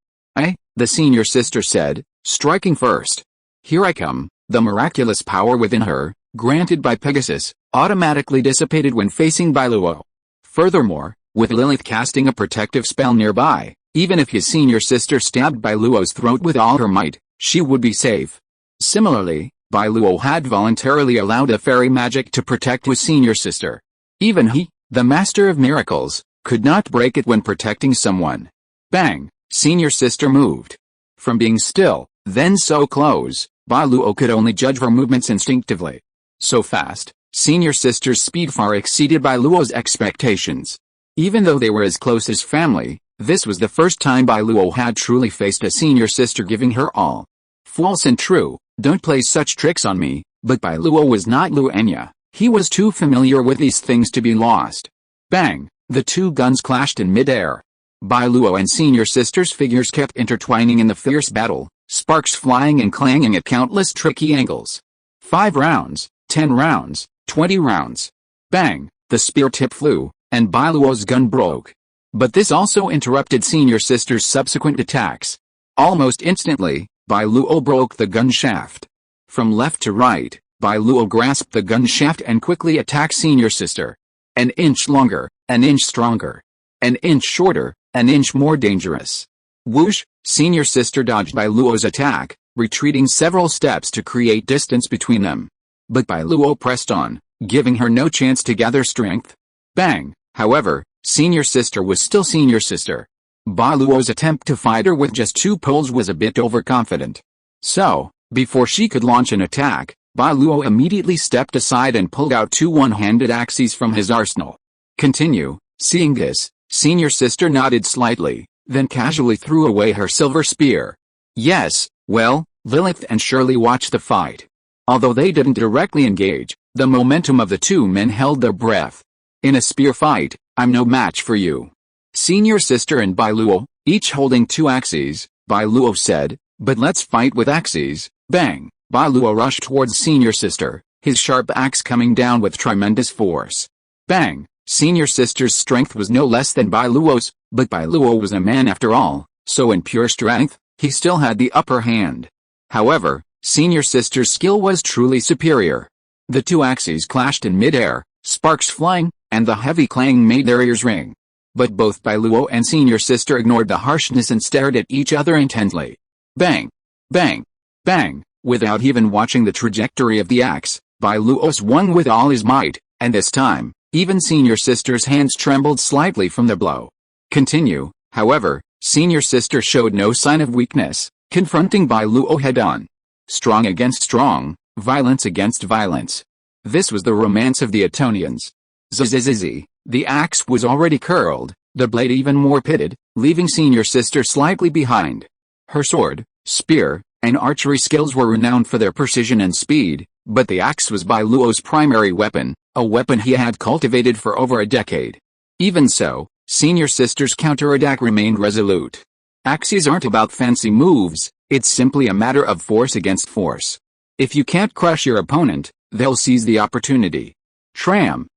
The senior sister said, striking first. "Here I come." The miraculous power within her, granted by Pegasus, automatically dissipated when facing Bai Luo. Furthermore, with Lilith casting a protective spell nearby, even if his senior sister stabbed Bai Luo's throat with all her might, she would be safe. Similarly, Bai Luo had voluntarily allowed a fairy magic to protect his senior sister. Even he, the master of miracles, could not break it when protecting someone. Bang! Senior sister moved. From being still, then so close, Bai Luo could only judge her movements instinctively. So fast, senior sister's speed far exceeded Bai Luo's expectations. Even though they were as close as family, this was the first time Bai Luo had truly faced a senior sister giving her all. False and true, don't play such tricks on me, but Bai Luo was not Inya. He was too familiar with these things to be lost. Bang! The two guns clashed in midair. Bai Luo and senior sister's figures kept intertwining in the fierce battle, sparks flying and clanging at countless tricky angles. 5 rounds, 10 rounds, 20 rounds. Bang! The spear tip flew, and Bai Luo's gun broke. But this also interrupted senior sister's subsequent attacks. Almost instantly, Bai Luo broke the gun shaft. From left to right, Bai Luo grasped the gun shaft and quickly attacked senior sister. An inch longer, an inch stronger. An inch shorter, an inch more dangerous. Whoosh! Senior sister dodged Bai Luo's attack, retreating several steps to create distance between them. But Bai Luo pressed on, giving her no chance to gather strength. Bang! However, senior sister was still senior sister. Bai Luo's attempt to fight her with just 2 poles was a bit overconfident. So, before she could launch an attack, Bai Luo immediately stepped aside and pulled out 2 one-handed axes from his arsenal. Continue. Seeing this, senior sister nodded slightly, then casually threw away her silver spear. Yes, well, Lilith and Shirley watched the fight. Although they didn't directly engage, the momentum of the 2 men held their breath. In a spear fight, I'm no match for you. Senior sister and Bai Luo, each holding 2 axes, Bai Luo said, but let's fight with axes. Bang! Bai Luo rushed towards senior sister, his sharp axe coming down with tremendous force. Bang! Senior sister's strength was no less than Bai Luo's, but Bai Luo was a man after all, so in pure strength, he still had the upper hand. However, senior sister's skill was truly superior. The 2 axes clashed in midair, sparks flying, and the heavy clang made their ears ring. But both Bai Luo and senior sister ignored the harshness and stared at each other intently. Bang! Bang! Bang! Without even watching the trajectory of the axe, Bai Luo swung with all his might, and this time, even senior sister's hands trembled slightly from the blow. Continue, however, senior sister showed no sign of weakness, confronting Bai Luo head-on. Strong against strong, violence against violence. This was the romance of the Atonians. Zzz. The axe was already curled, the blade even more pitted, leaving senior sister slightly behind. Her sword, spear, and archery skills were renowned for their precision and speed, but the axe was Bai Luo's primary weapon, a weapon he had cultivated for over a decade. Even so, senior sister's counterattack remained resolute. Axes aren't about fancy moves, it's simply a matter of force against force. If you can't crush your opponent, they'll seize the opportunity. Tramp.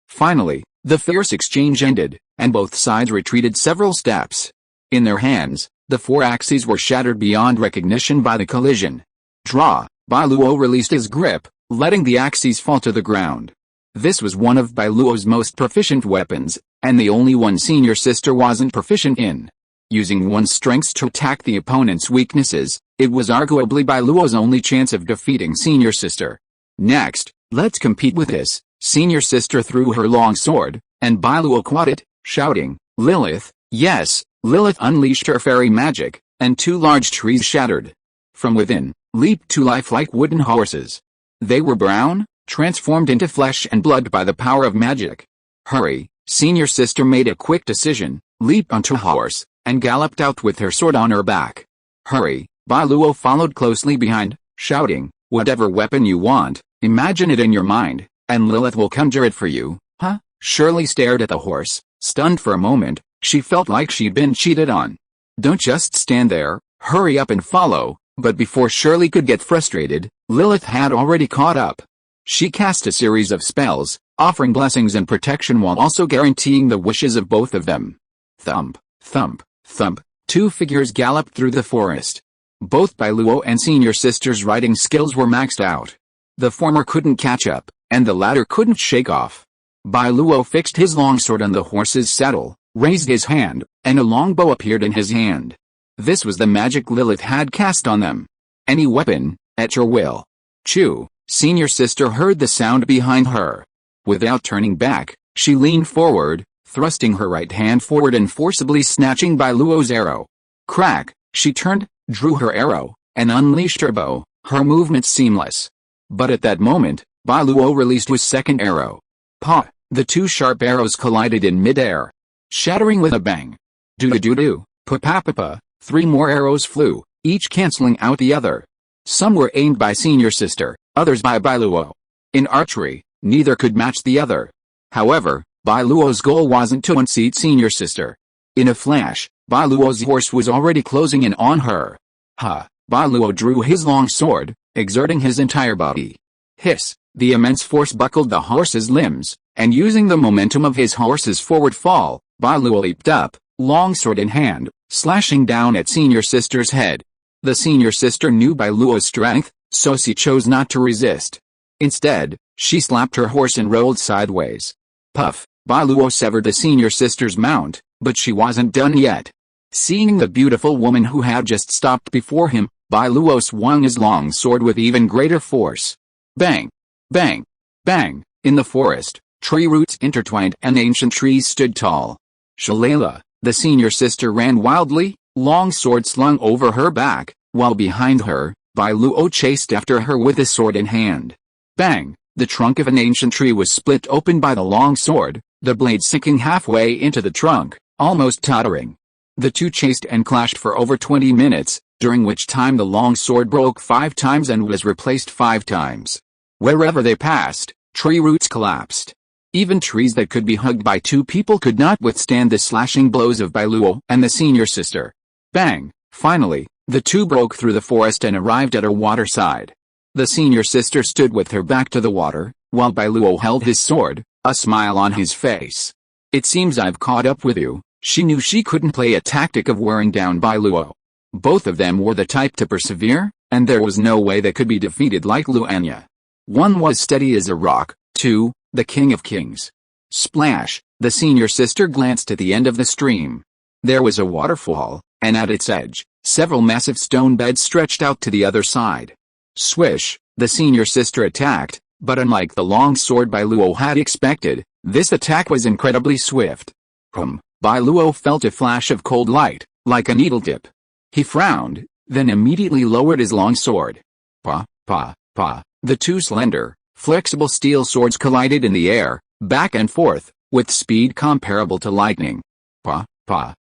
Finally, the fierce exchange ended, and both sides retreated several steps. In their hands, the 4 axes were shattered beyond recognition by the collision. Draw! Bai Luo released his grip, letting the axes fall to the ground. This was one of Bai Luo's most proficient weapons, and the only one senior sister wasn't proficient in. Using one's strengths to attack the opponent's weaknesses, it was arguably Bai Luo's only chance of defeating senior sister. Next, let's compete with this. Senior sister threw her long sword, and Bai Luo caught it, shouting, Lilith! Yes! Lilith unleashed her fairy magic, and 2 large trees shattered. From within, leaped 2 lifelike wooden horses. They were brown, transformed into flesh and blood by the power of magic. Hurry! Senior sister made a quick decision, leaped onto a horse, and galloped out with her sword on her back. Hurry! Bai Luo followed closely behind, shouting, whatever weapon you want, imagine it in your mind, and Lilith will conjure it for you. Huh? Shirley stared at the horse, stunned for a moment. She felt like she'd been cheated on. Don't just stand there, hurry up and follow. But before Shirley could get frustrated, Lilith had already caught up. She cast a series of spells, offering blessings and protection while also guaranteeing the wishes of both of them. Thump, thump, thump, 2 figures galloped through the forest. Both Bai Luo and senior sister's riding skills were maxed out. The former couldn't catch up, and the latter couldn't shake off. Bai Luo fixed his longsword on the horse's saddle, raised his hand, and a longbow appeared in his hand. This was the magic Lilith had cast on them. Any weapon, at your will. Chew! Senior sister heard the sound behind her. Without turning back, she leaned forward, thrusting her right hand forward and forcibly snatching Bai Luo's arrow. Crack! She turned, drew her arrow, and unleashed her bow, her movements seamless. But at that moment, Bai Luo released his second arrow. Pa! The 2 sharp arrows collided in midair, shattering with a bang. Doo-doo-doo-doo, pa-pa-pa-pa, 3 more arrows flew, each canceling out the other. Some were aimed by senior sister, others by Bai Luo. In archery, neither could match the other. However, Bai Luo's goal wasn't to unseat senior sister. In a flash, Bai Luo's horse was already closing in on her. Bai Luo drew his long sword, exerting his entire body. Hiss! The immense force buckled the horse's limbs, and using the momentum of his horse's forward fall, Bai Luo leaped up, long sword in hand, slashing down at senior sister's head. The senior sister knew Bai Luo's strength, so she chose not to resist. Instead, she slapped her horse and rolled sideways. Puff! Bai Luo severed the senior sister's mount, but she wasn't done yet. Seeing the beautiful woman who had just stopped before him, Bai Luo swung his long sword with even greater force. Bang! Bang! Bang! In the forest, tree roots intertwined and ancient trees stood tall. Shalala, the senior sister ran wildly, long sword slung over her back, while behind her, Bai Luo chased after her with a sword in hand. Bang! The trunk of an ancient tree was split open by the long sword, the blade sinking halfway into the trunk, almost tottering. The two chased and clashed for over 20 minutes, during which time the long sword broke 5 times and was replaced 5 times. Wherever they passed, tree roots collapsed. Even trees that could be hugged by 2 people could not withstand the slashing blows of Bai Luo and the senior sister. Bang! Finally, the two broke through the forest and arrived at a waterside. The senior sister stood with her back to the water, while Bai Luo held his sword, a smile on his face. It seems I've caught up with you. She knew she couldn't play a tactic of wearing down Bai Luo. Both of them were the type to persevere, and there was no way they could be defeated like Inya. One was steady as a rock, 2, the king of kings. Splash! The senior sister glanced at the end of the stream. There was a waterfall, and at its edge, several massive stone beds stretched out to the other side. Swish! The senior sister attacked, but unlike the long sword Bai Luo had expected, this attack was incredibly swift. Bai Luo felt a flash of cold light, like a needle tip. He frowned, then immediately lowered his long sword. The two slender, flexible steel swords collided in the air, back and forth, with speed comparable to lightning.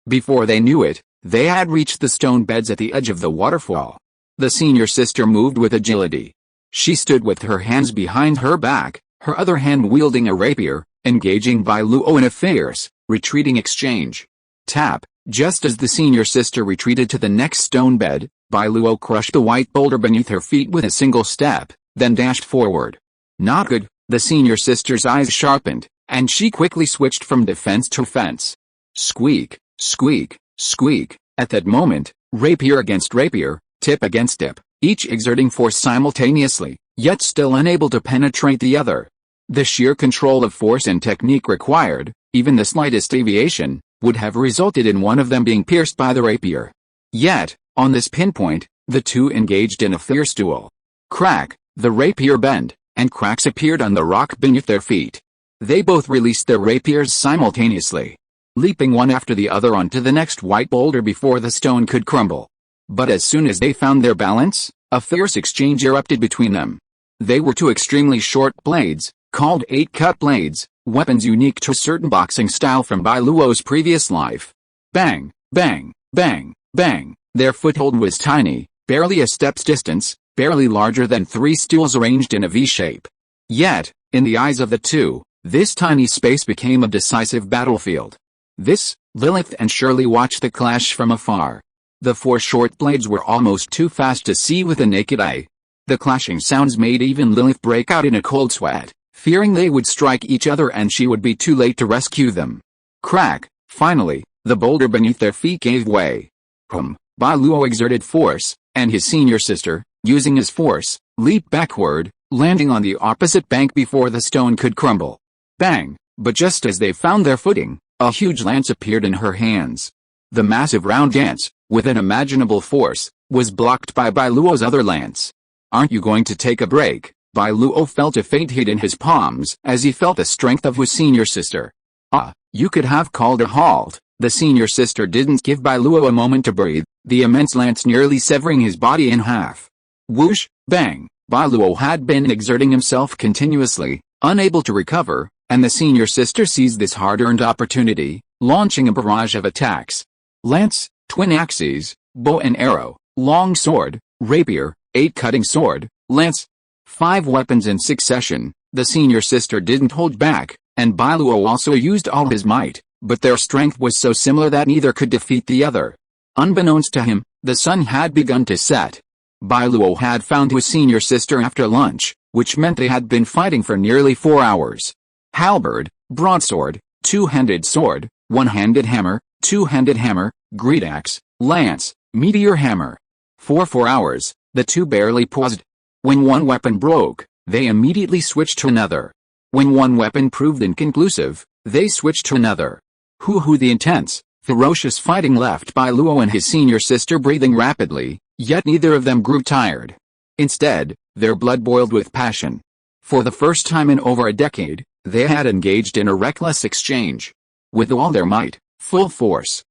Before they knew it, they had reached the stone beds at the edge of the waterfall. The senior sister moved with agility. She stood with her hands behind her back, her other hand wielding a rapier, engaging Bai Luo in a fierce, retreating exchange. Tap! Just as the senior sister retreated to the next stone bed, Bai Luo crushed the white boulder beneath her feet with a single step, then dashed forward. Not good! The senior sister's eyes sharpened, and she quickly switched from defense to offense. Squeak! Squeak! Squeak! At that moment, rapier against rapier, tip against tip, each exerting force simultaneously, yet still unable to penetrate the other. The sheer control of force and technique required, even the slightest deviation, would have resulted in one of them being pierced by the rapier. Yet, on this pinpoint, the two engaged in a fierce duel. Crack! The rapier bent, and cracks appeared on the rock beneath their feet. They both released their rapiers simultaneously, leaping one after the other onto the next white boulder before the stone could crumble. But as soon as they found their balance, a fierce exchange erupted between them. They were 2 extremely short blades, called 8-cut blades, weapons unique to a certain boxing style from Bai Luo's previous life. Bang! Bang! Bang! Bang! Their foothold was tiny, barely a step's distance, barely larger than 3 stools arranged in a V-shape. Yet, in the eyes of the two, this tiny space became a decisive battlefield. Lilith and Shirley watched the clash from afar. The 4 short blades were almost too fast to see with the naked eye. The clashing sounds made even Lilith break out in a cold sweat, fearing they would strike each other and she would be too late to rescue them. Crack! Finally, the boulder beneath their feet gave way. Bai Luo exerted force, and his senior sister, using his force, leaped backward, landing on the opposite bank before the stone could crumble. Bang! But just as they found their footing, a huge lance appeared in her hands. The massive round lance, with unimaginable force, was blocked by Bai Luo's other lance. Aren't you going to take a break? Bai Luo felt a faint hit in his palms as he felt the strength of his senior sister. You could have called a halt. The senior sister didn't give Bai Luo a moment to breathe, the immense lance nearly severing his body in half. Whoosh! Bang! Bai Luo had been exerting himself continuously, unable to recover, and the senior sister seized this hard-earned opportunity, launching a barrage of attacks. Lance, twin axes, bow and arrow, long sword, rapier, 8-cutting sword, lance. 5 weapons in succession. The senior sister didn't hold back, and Bai Luo also used all his might, but their strength was so similar that neither could defeat the other. Unbeknownst to him, the sun had begun to set. Bai Luo had found his senior sister after lunch, which meant they had been fighting for nearly 4 hours. Halberd, broadsword, two-handed sword, one-handed hammer, two-handed hammer, greataxe, lance, meteor hammer. For 4 hours, the two barely paused. When one weapon broke, they immediately switched to another. When one weapon proved inconclusive, they switched to another. The intense, ferocious fighting left Bai Luo and his senior sister breathing rapidly, yet neither of them grew tired. Instead, their blood boiled with passion. For the first time in over a decade, they had engaged in a reckless exchange. With all their might, full force.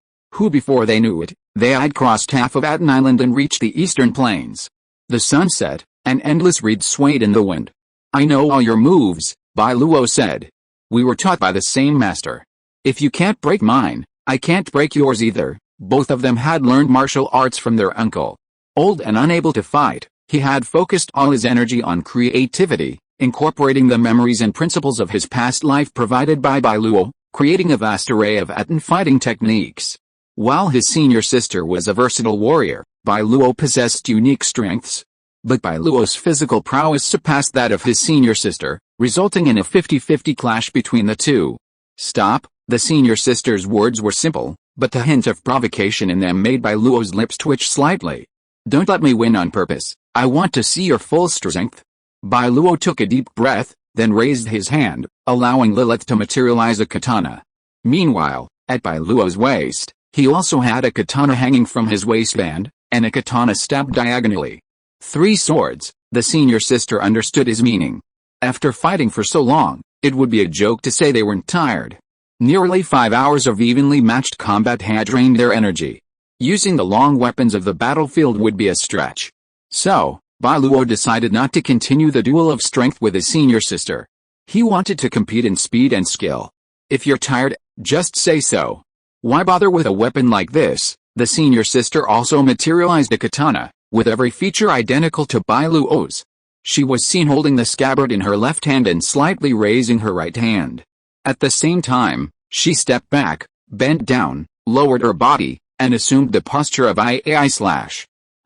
Before they knew it, they had crossed half of Atón Island and reached the eastern plains. The sun set, and endless reeds swayed in the wind. "I know all your moves," Bai Luo said. "We were taught by the same master. If you can't break mine, I can't break yours either." Both of them had learned martial arts from their uncle. Old and unable to fight, he had focused all his energy on creativity, incorporating the memories and principles of his past life provided by Bai Luo, creating a vast array of Atón fighting techniques. While his senior sister was a versatile warrior, Bai Luo possessed unique strengths. But Bai Luo's physical prowess surpassed that of his senior sister, resulting in a 50-50 clash between the two. "Stop," the senior sister's words were simple, but the hint of provocation in them made Bai Luo's lips twitch slightly. "Don't let me win on purpose, I want to see your full strength." Bai Luo took a deep breath, then raised his hand, allowing Lilith to materialize a katana. Meanwhile, at Bai Luo's waist, he also had a katana hanging from his waistband, and a katana stabbed diagonally. 3 swords, the senior sister understood his meaning. After fighting for so long, it would be a joke to say they weren't tired. Nearly 5 hours of evenly matched combat had drained their energy. Using the long weapons of the battlefield would be a stretch. So, Bai Luo decided not to continue the duel of strength with his senior sister. He wanted to compete in speed and skill. "If you're tired, just say so. Why bother with a weapon like this?" The senior sister also materialized a katana, with every feature identical to Bai Luo's. She was seen holding the scabbard in her left hand and slightly raising her right hand. At the same time, she stepped back, bent down, lowered her body, and assumed the posture of I/.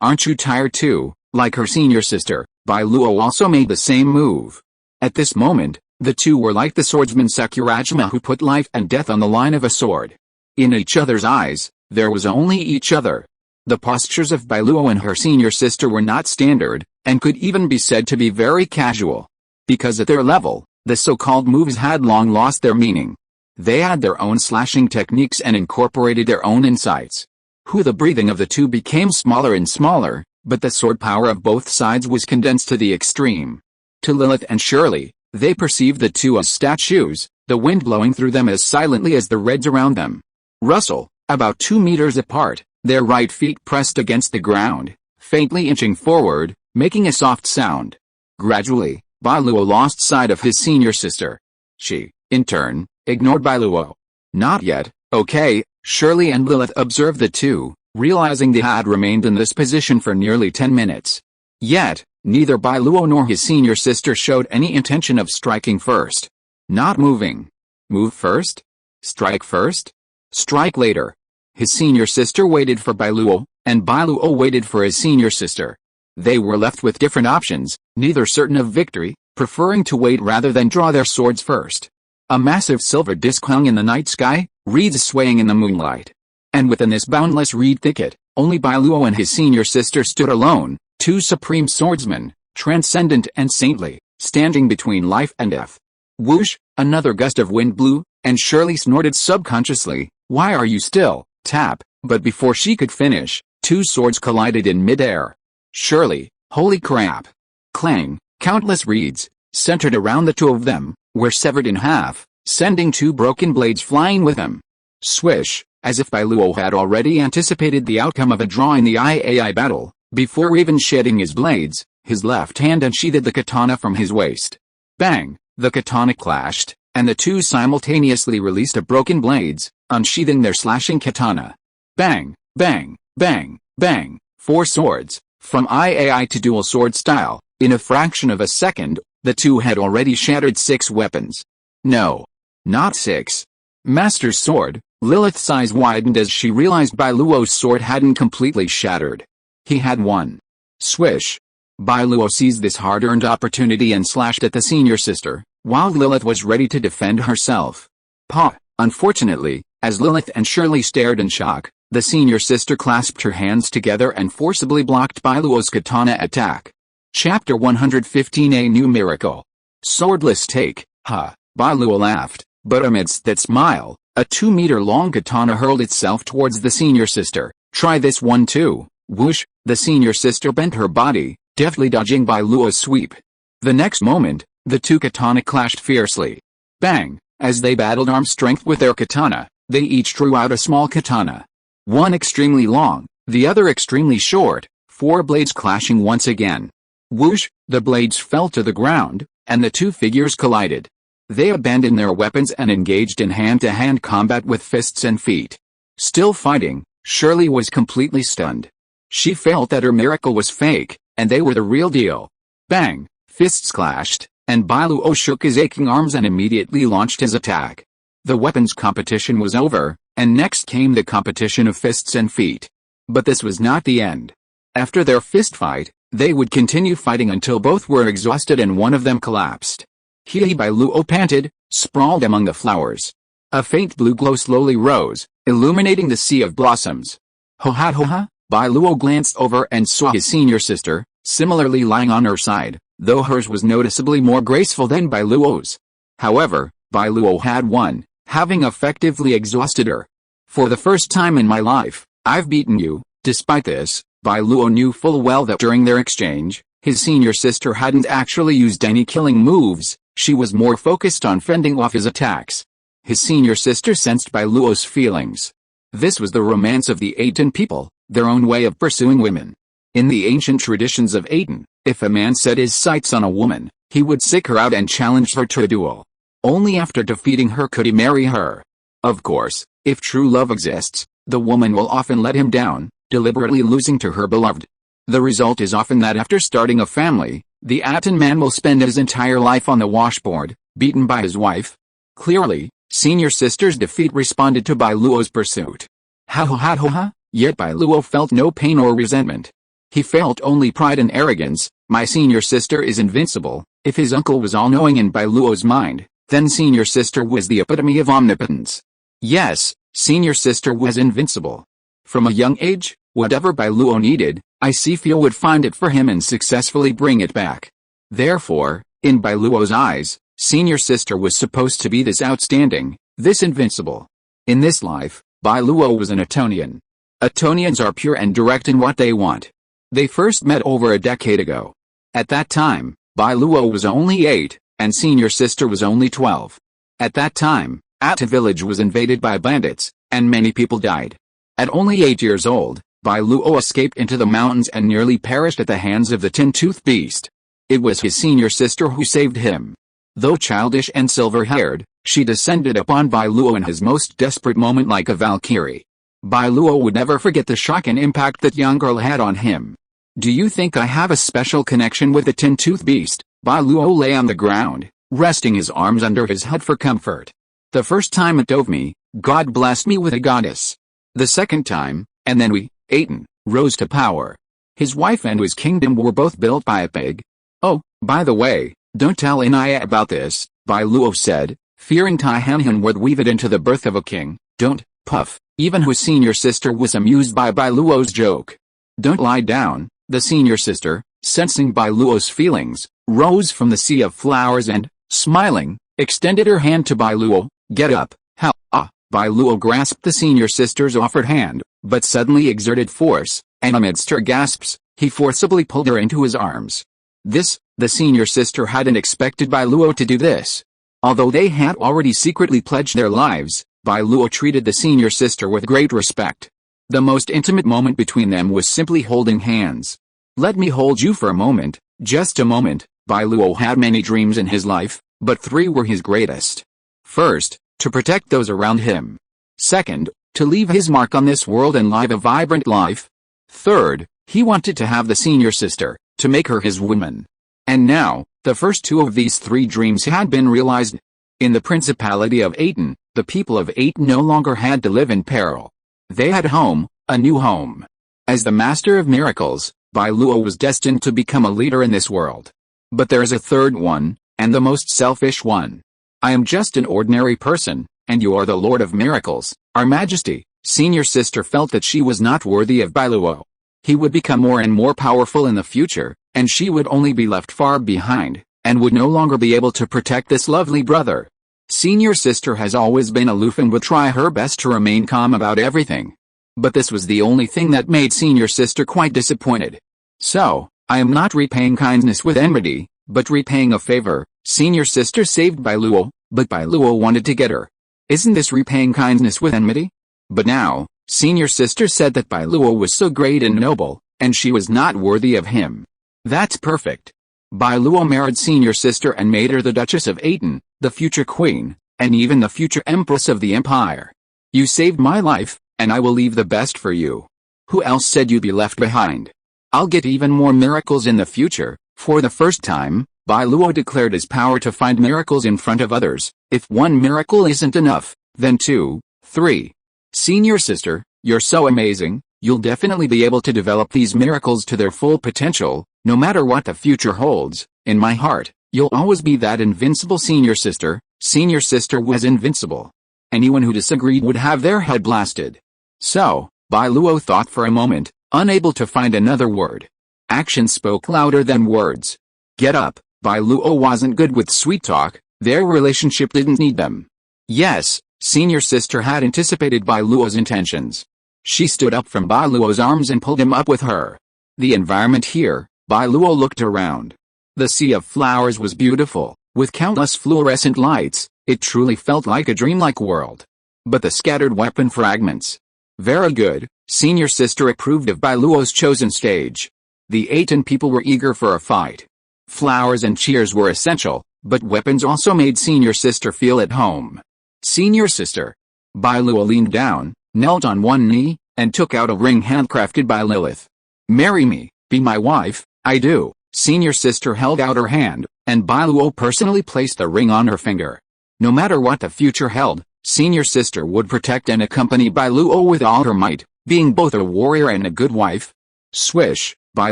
"Aren't you tired too?" Like her senior sister, Bai Luo also made the same move. At this moment, the two were like the swordsman Sakurajima who put life and death on the line of a sword. In each other's eyes, there was only each other. The postures of Bai Luo and her senior sister were not standard, and could even be said to be very casual. Because at their level, the so-called moves had long lost their meaning. They had their own slashing techniques and incorporated their own insights. The breathing of the two became smaller and smaller, but the sword power of both sides was condensed to the extreme. To Lilith and Shirley, they perceived the two as statues, the wind blowing through them as silently as the reds around them. Rustle, about 2 meters apart, their right feet pressed against the ground, faintly inching forward, making a soft sound. Gradually, Bai Luo lost sight of his senior sister. She, in turn, ignored Bai Luo. "Not yet, okay." Shirley and Lilith observed the two, realizing they had remained in this position for nearly 10 minutes. Yet, neither Bai Luo nor his senior sister showed any intention of striking first. Not moving. Move first? Strike first? Strike later. His senior sister waited for Bai Luo, and Bai Luo waited for his senior sister. They were left with different options, neither certain of victory, preferring to wait rather than draw their swords first. A massive silver disc hung in the night sky, reeds swaying in the moonlight. And within this boundless reed thicket, only Bai Luo and his senior sister stood alone, two supreme swordsmen, transcendent and saintly, standing between life and death. Whoosh, another gust of wind blew, and Shirley snorted subconsciously, "Why are you still?" Tap, but before she could finish, two swords collided in midair. Shirley, holy crap! Clang, countless reeds, centered around the two of them, were severed in half, sending two broken blades flying with them. Swish, as if Bai Luo had already anticipated the outcome of a draw in the Iai battle, before even shedding his blades, his left hand unsheathed the katana from his waist. Bang, the katana clashed, and the two simultaneously released the broken blades, unsheathing their slashing katana. Bang, bang, bang, bang, 4 swords, from Iai to dual sword style. In a fraction of a second, the two had already shattered 6 weapons. No. not 6. Master's sword. Lilith's eyes widened as she realized Bai Luo's sword hadn't completely shattered. He had one. Swish. Bai Luo seized this hard-earned opportunity and slashed at the senior sister, while Lilith was ready to defend herself. Pa! Unfortunately, as Lilith and Shirley stared in shock, the senior sister clasped her hands together and forcibly blocked Bai Luo's katana attack. Chapter 115. A New Miracle. Swordless take, ha! Bai Luo laughed, but amidst that smile, a 2-meter-long katana hurled itself towards the senior sister. Try this one too. Whoosh! The senior sister bent her body, deftly dodging Bai Luo's sweep. The next moment, the two katana clashed fiercely. Bang! As they battled arm strength with their katana, they each drew out a small katana. One extremely long, the other extremely short, 4 blades clashing once again. Whoosh! The blades fell to the ground, and the two figures collided. They abandoned their weapons and engaged in hand-to-hand combat with fists and feet. Still fighting, Shirley was completely stunned. She felt that her miracle was fake, and they were the real deal. Bang! Fists clashed, and Bai Luo shook his aching arms and immediately launched his attack. The weapons competition was over, and next came the competition of fists and feet. But this was not the end. After their fist fight, they would continue fighting until both were exhausted and one of them collapsed. He Bai Luo panted, sprawled among the flowers. A faint blue glow slowly rose, illuminating the sea of blossoms. Ho ha ho ha! Bai Luo glanced over and saw his senior sister, similarly lying on her side, though hers was noticeably more graceful than Bai Luo's. However, Bai Luo had won, having effectively exhausted her. For the first time in my life, I've beaten you. Despite this, Bai Luo knew full well that during their exchange, his senior sister hadn't actually used any killing moves. She was more focused on fending off his attacks. His senior sister sensed Bai Luo's feelings. This was the romance of the Atón people, their own way of pursuing women. In the ancient traditions of Atón, if a man set his sights on a woman, he would seek her out and challenge her to a duel. Only after defeating her could he marry her. Of course, if true love exists, the woman will often let him down, deliberately losing to her beloved. The result is often that after starting a family, the Atón man will spend his entire life on the washboard, beaten by his wife. Clearly, senior sister's defeat responded to Bai Luo's pursuit. Ha ha ha ha! Yet Bai Luo felt no pain or resentment. He felt only pride and arrogance. My senior sister is invincible. If his uncle was all-knowing in Bai Luo's mind, then senior sister was the epitome of omnipotence. Yes, senior sister was invincible. From a young age, whatever Bai Luo needed, Isifia would find it for him and successfully bring it back. Therefore, in Bai Luo's eyes, senior sister was supposed to be this outstanding, this invincible. In this life, Bai Luo was an Atonian. Atonians are pure and direct in what they want. They first met over a decade ago. At that time, Bai Luo was only 8, and senior sister was only 12. At that time, Atón village was invaded by bandits, and many people died. At only 8 years old, Bai Luo escaped into the mountains and nearly perished at the hands of the tin-toothed beast. It was his senior sister who saved him. Though childish and silver-haired, she descended upon Bai Luo in his most desperate moment like a valkyrie. Bai Luo would never forget the shock and impact that young girl had on him. Do you think I have a special connection with the tin-toothed beast? Bai Luo lay on the ground, resting his arms under his head for comfort. The first time it dove me, God blessed me with a goddess. The second time, and then we, Atón, rose to power. His wife and his kingdom were both built by a pig. Oh, by the way, don't tell Inya about this, Bai Luo said, fearing Tai Hanhan would weave it into the birth of a king. Don't, puff. Even his senior sister was amused by Bai Luo's joke. Don't lie down. The senior sister, sensing Bai Luo's feelings, rose from the sea of flowers and, smiling, extended her hand to Bai Luo. Get up. How? Ah! Bai Luo grasped the senior sister's offered hand, but suddenly exerted force, and amidst her gasps, he forcibly pulled her into his arms. The senior sister hadn't expected Bai Luo to do this. Although they had already secretly pledged their lives, Bai Luo treated the senior sister with great respect. The most intimate moment between them was simply holding hands. Let me hold you for a moment, just a moment. Bai Luo had many dreams in his life, but 3 were his greatest. First, to protect those around him. Second, to leave his mark on this world and live a vibrant life. Third, he wanted to have the senior sister, to make her his woman. And now, the first 2 of these 3 dreams had been realized. In the Principality of Atón, the people of Atón no longer had to live in peril. They had home, a new home. As the master of miracles, Bai Luo was destined to become a leader in this world. But there is a third one, and the most selfish one. I am just an ordinary person, and you are the Lord of Miracles, Our Majesty. Senior sister felt that she was not worthy of Bai Luo. He would become more and more powerful in the future, and she would only be left far behind, and would no longer be able to protect this lovely brother. Senior sister has always been aloof and would try her best to remain calm about everything. But this was the only thing that made senior sister quite disappointed. So, I am not repaying kindness with enmity, but repaying a favor. Senior sister saved Bai Luo, but Bai Luo wanted to get her. Isn't this repaying kindness with enmity? But now, senior sister said that Bai Luo was so great and noble, and she was not worthy of him. That's perfect. Bai Luo married senior sister and made her the Duchess of Atón, the future queen, and even the future empress of the empire. You saved my life, and I will leave the best for you. Who else said you'd be left behind? I'll get even more miracles in the future. For the first time, Bai Luo declared his power to find miracles in front of others. If one miracle isn't enough, then 2, 3. Senior sister, you're so amazing, you'll definitely be able to develop these miracles to their full potential, no matter what the future holds. In my heart, you'll always be that invincible senior sister. Senior sister was invincible. Anyone who disagreed would have their head blasted. So, Bai Luo thought for a moment, unable to find another word. Action spoke louder than words. Get up. Bai Luo wasn't good with sweet talk, their relationship didn't need them. Yes, senior sister had anticipated Bai Luo's intentions. She stood up from Bai Luo's arms and pulled him up with her. The environment here, Bai Luo looked around. The sea of flowers was beautiful, with countless fluorescent lights. It truly felt like a dreamlike world. But the scattered weapon fragments. Very good, senior sister approved of Bai Luo's chosen stage. The Atón people were eager for a fight. Flowers and cheers were essential, but weapons also made senior sister feel at home. Senior sister. Bai Luo leaned down, knelt on one knee, and took out a ring handcrafted by Lilith. Marry me, be my wife. I do. Senior sister held out her hand, and Bai Luo personally placed the ring on her finger. No matter what the future held, senior sister would protect and accompany Bai Luo with all her might, being both a warrior and a good wife. Swish, Bai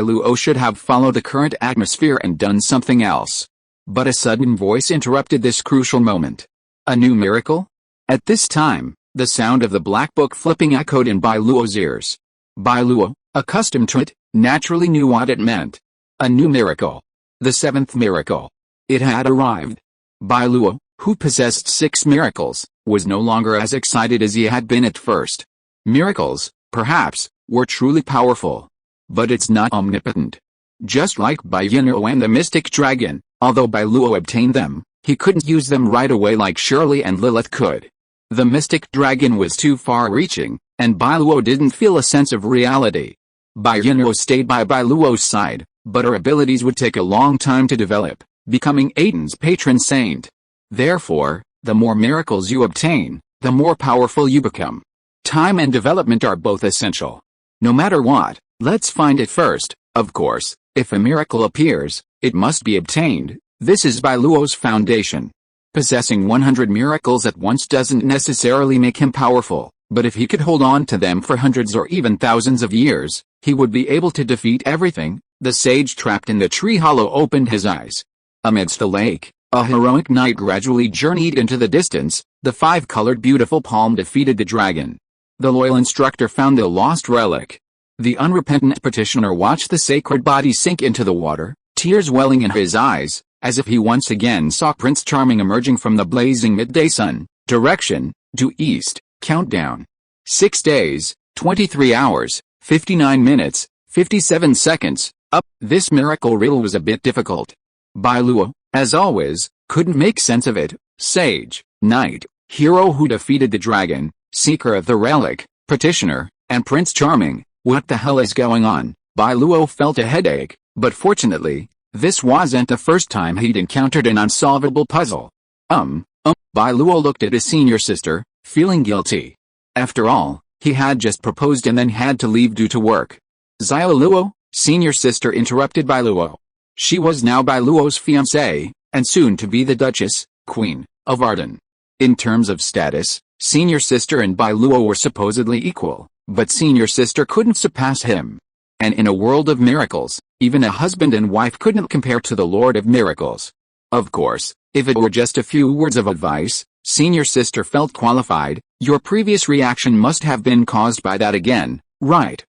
Luo should have followed the current atmosphere and done something else. But a sudden voice interrupted this crucial moment. A new miracle? At this time, the sound of the black book flipping echoed in Bai Luo's ears. Bai Luo, accustomed to it, naturally knew what it meant. A new miracle. The 7th miracle. It had arrived. Bai Luo, who possessed 6 miracles, was no longer as excited as he had been at first. Miracles, perhaps, were truly powerful. But it's not omnipotent. Just like Bai Luo and the mystic dragon, although Bai Luo obtained them, he couldn't use them right away like Shirley and Lilith could. The mystic dragon was too far-reaching, and Bai Luo didn't feel a sense of reality. Bai Luo stayed by Bai Luo's side, but her abilities would take a long time to develop, becoming Atón's patron saint. Therefore, the more miracles you obtain, the more powerful you become. Time and development are both essential. No matter what, let's find it first. Of course, if a miracle appears, it must be obtained. This is Bai Luo's foundation. Possessing 100 miracles at once doesn't necessarily make him powerful, but if he could hold on to them for hundreds or even thousands of years, he would be able to defeat everything. The sage trapped in the tree hollow opened his eyes. Amidst the lake, a heroic knight gradually journeyed into the distance. The 5-colored beautiful palm defeated the dragon. The loyal instructor found the lost relic. The unrepentant petitioner watched the sacred body sink into the water, tears welling in his eyes, as if he once again saw Prince Charming emerging from the blazing midday sun. Direction, due east. Countdown. 6 days, 23 hours, 59 minutes, 57 seconds. Up. This miracle riddle was a bit difficult. Bai Luo, as always, couldn't make sense of it. Sage, knight, hero who defeated the dragon, seeker of the relic, petitioner, and Prince Charming. What the hell is going on? Bai Luo felt a headache, but fortunately, this wasn't the first time he'd encountered an unsolvable puzzle. Bai Luo looked at his senior sister, feeling guilty. After all, he had just proposed and then had to leave due to work. Bai Luo, senior sister interrupted Bai Luo. She was now Bai Luo's fiancée, and soon to be the Duchess, Queen, of Atón. In terms of status, senior sister and Bai Luo were supposedly equal, but senior sister couldn't surpass him. And in a world of miracles, even a husband and wife couldn't compare to the Lord of Miracles. Of course, if it were just a few words of advice, senior sister felt qualified. Your previous reaction must have been caused by that again, right?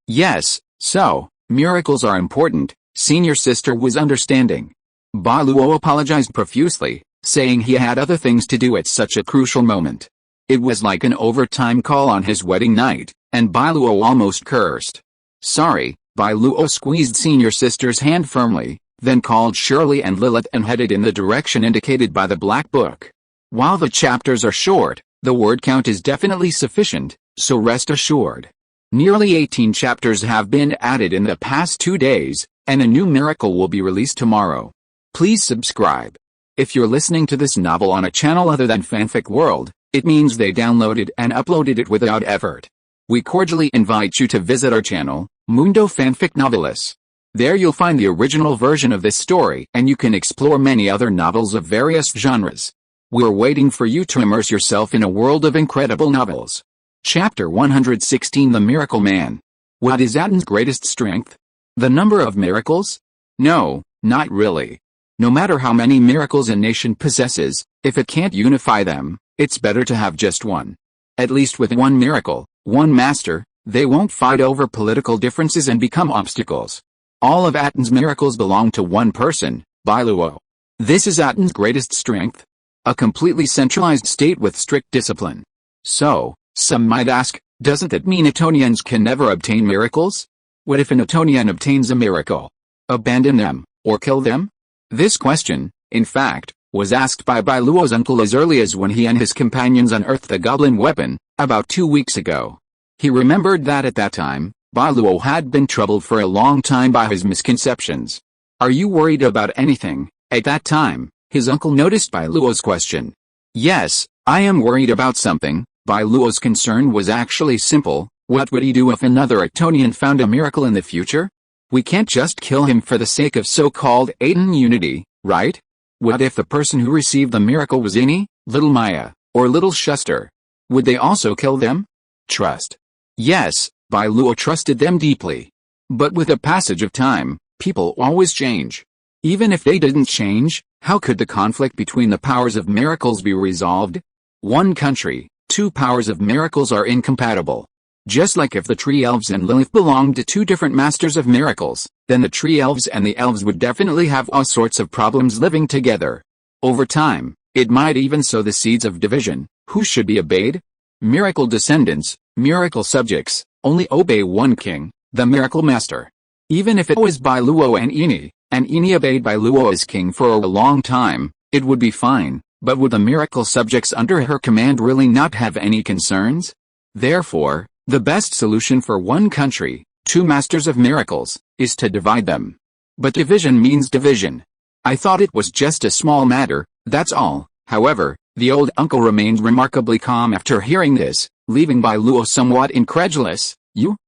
Yes, so, miracles are important, senior sister was understanding. Bai Luo apologized profusely, saying he had other things to do at such a crucial moment. It was like an overtime call on his wedding night, and Bai Luo almost cursed. Sorry, Bai Luo squeezed senior sister's hand firmly, then called Shirley and Lilith and headed in the direction indicated by the black book. While the chapters are short, the word count is definitely sufficient, so rest assured. Nearly 18 chapters have been added in the past 2 days, and a new miracle will be released tomorrow. Please subscribe. If you're listening to this novel on a channel other than Fanfic World, it means they downloaded and uploaded it without effort. We cordially invite you to visit our channel, Mundo Fanfic Novelis. There you'll find the original version of this story and you can explore many other novels of various genres. We're waiting for you to immerse yourself in a world of incredible novels. Chapter 116 The Miracle Man. What is Atón's greatest strength? The number of miracles? No, not really. No matter how many miracles a nation possesses, if it can't unify them, it's better to have just one. At least with one miracle, one master, they won't fight over political differences and become obstacles. All of Atón's miracles belong to one person, Bai Luo. This is Atón's greatest strength. A completely centralized state with strict discipline. So, some might ask, doesn't that mean Atonians can never obtain miracles? What if an Atonian obtains a miracle? Abandon them, or kill them? This question, in fact, was asked by Bai Luo's uncle as early as when he and his companions unearthed the goblin weapon, about 2 weeks ago. He remembered that at that time, Bai Luo had been troubled for a long time by his misconceptions. Are you worried about anything? At that time, his uncle noticed Bai Luo's question. Yes, I am worried about something. Bai Luo's concern was actually simple. What would he do if another Atonian found a miracle in the future? We can't just kill him for the sake of so-called Atón unity, right? What if the person who received the miracle was Inya, little Maya, or little Schuster? Would they also kill them? Trust. Yes, Bai Luo trusted them deeply. But with the passage of time, people always change. Even if they didn't change, how could the conflict between the powers of miracles be resolved? One country, two powers of miracles are incompatible. Just like if the tree elves and Lilith belonged to two different masters of miracles, then the tree elves and the elves would definitely have all sorts of problems living together. Over time, it might even sow the seeds of division. Who should be obeyed? Miracle descendants, miracle subjects, only obey one king, the miracle master. Even if it was Bai Luo and Inya obeyed Bai Luo as king for a long time, it would be fine, but would the miracle subjects under her command really not have any concerns? Therefore, the best solution for one country, two masters of miracles, is to divide them. But division means division. I thought it was just a small matter, that's all. However, the old uncle remained remarkably calm after hearing this, leaving Bai Luo somewhat incredulous.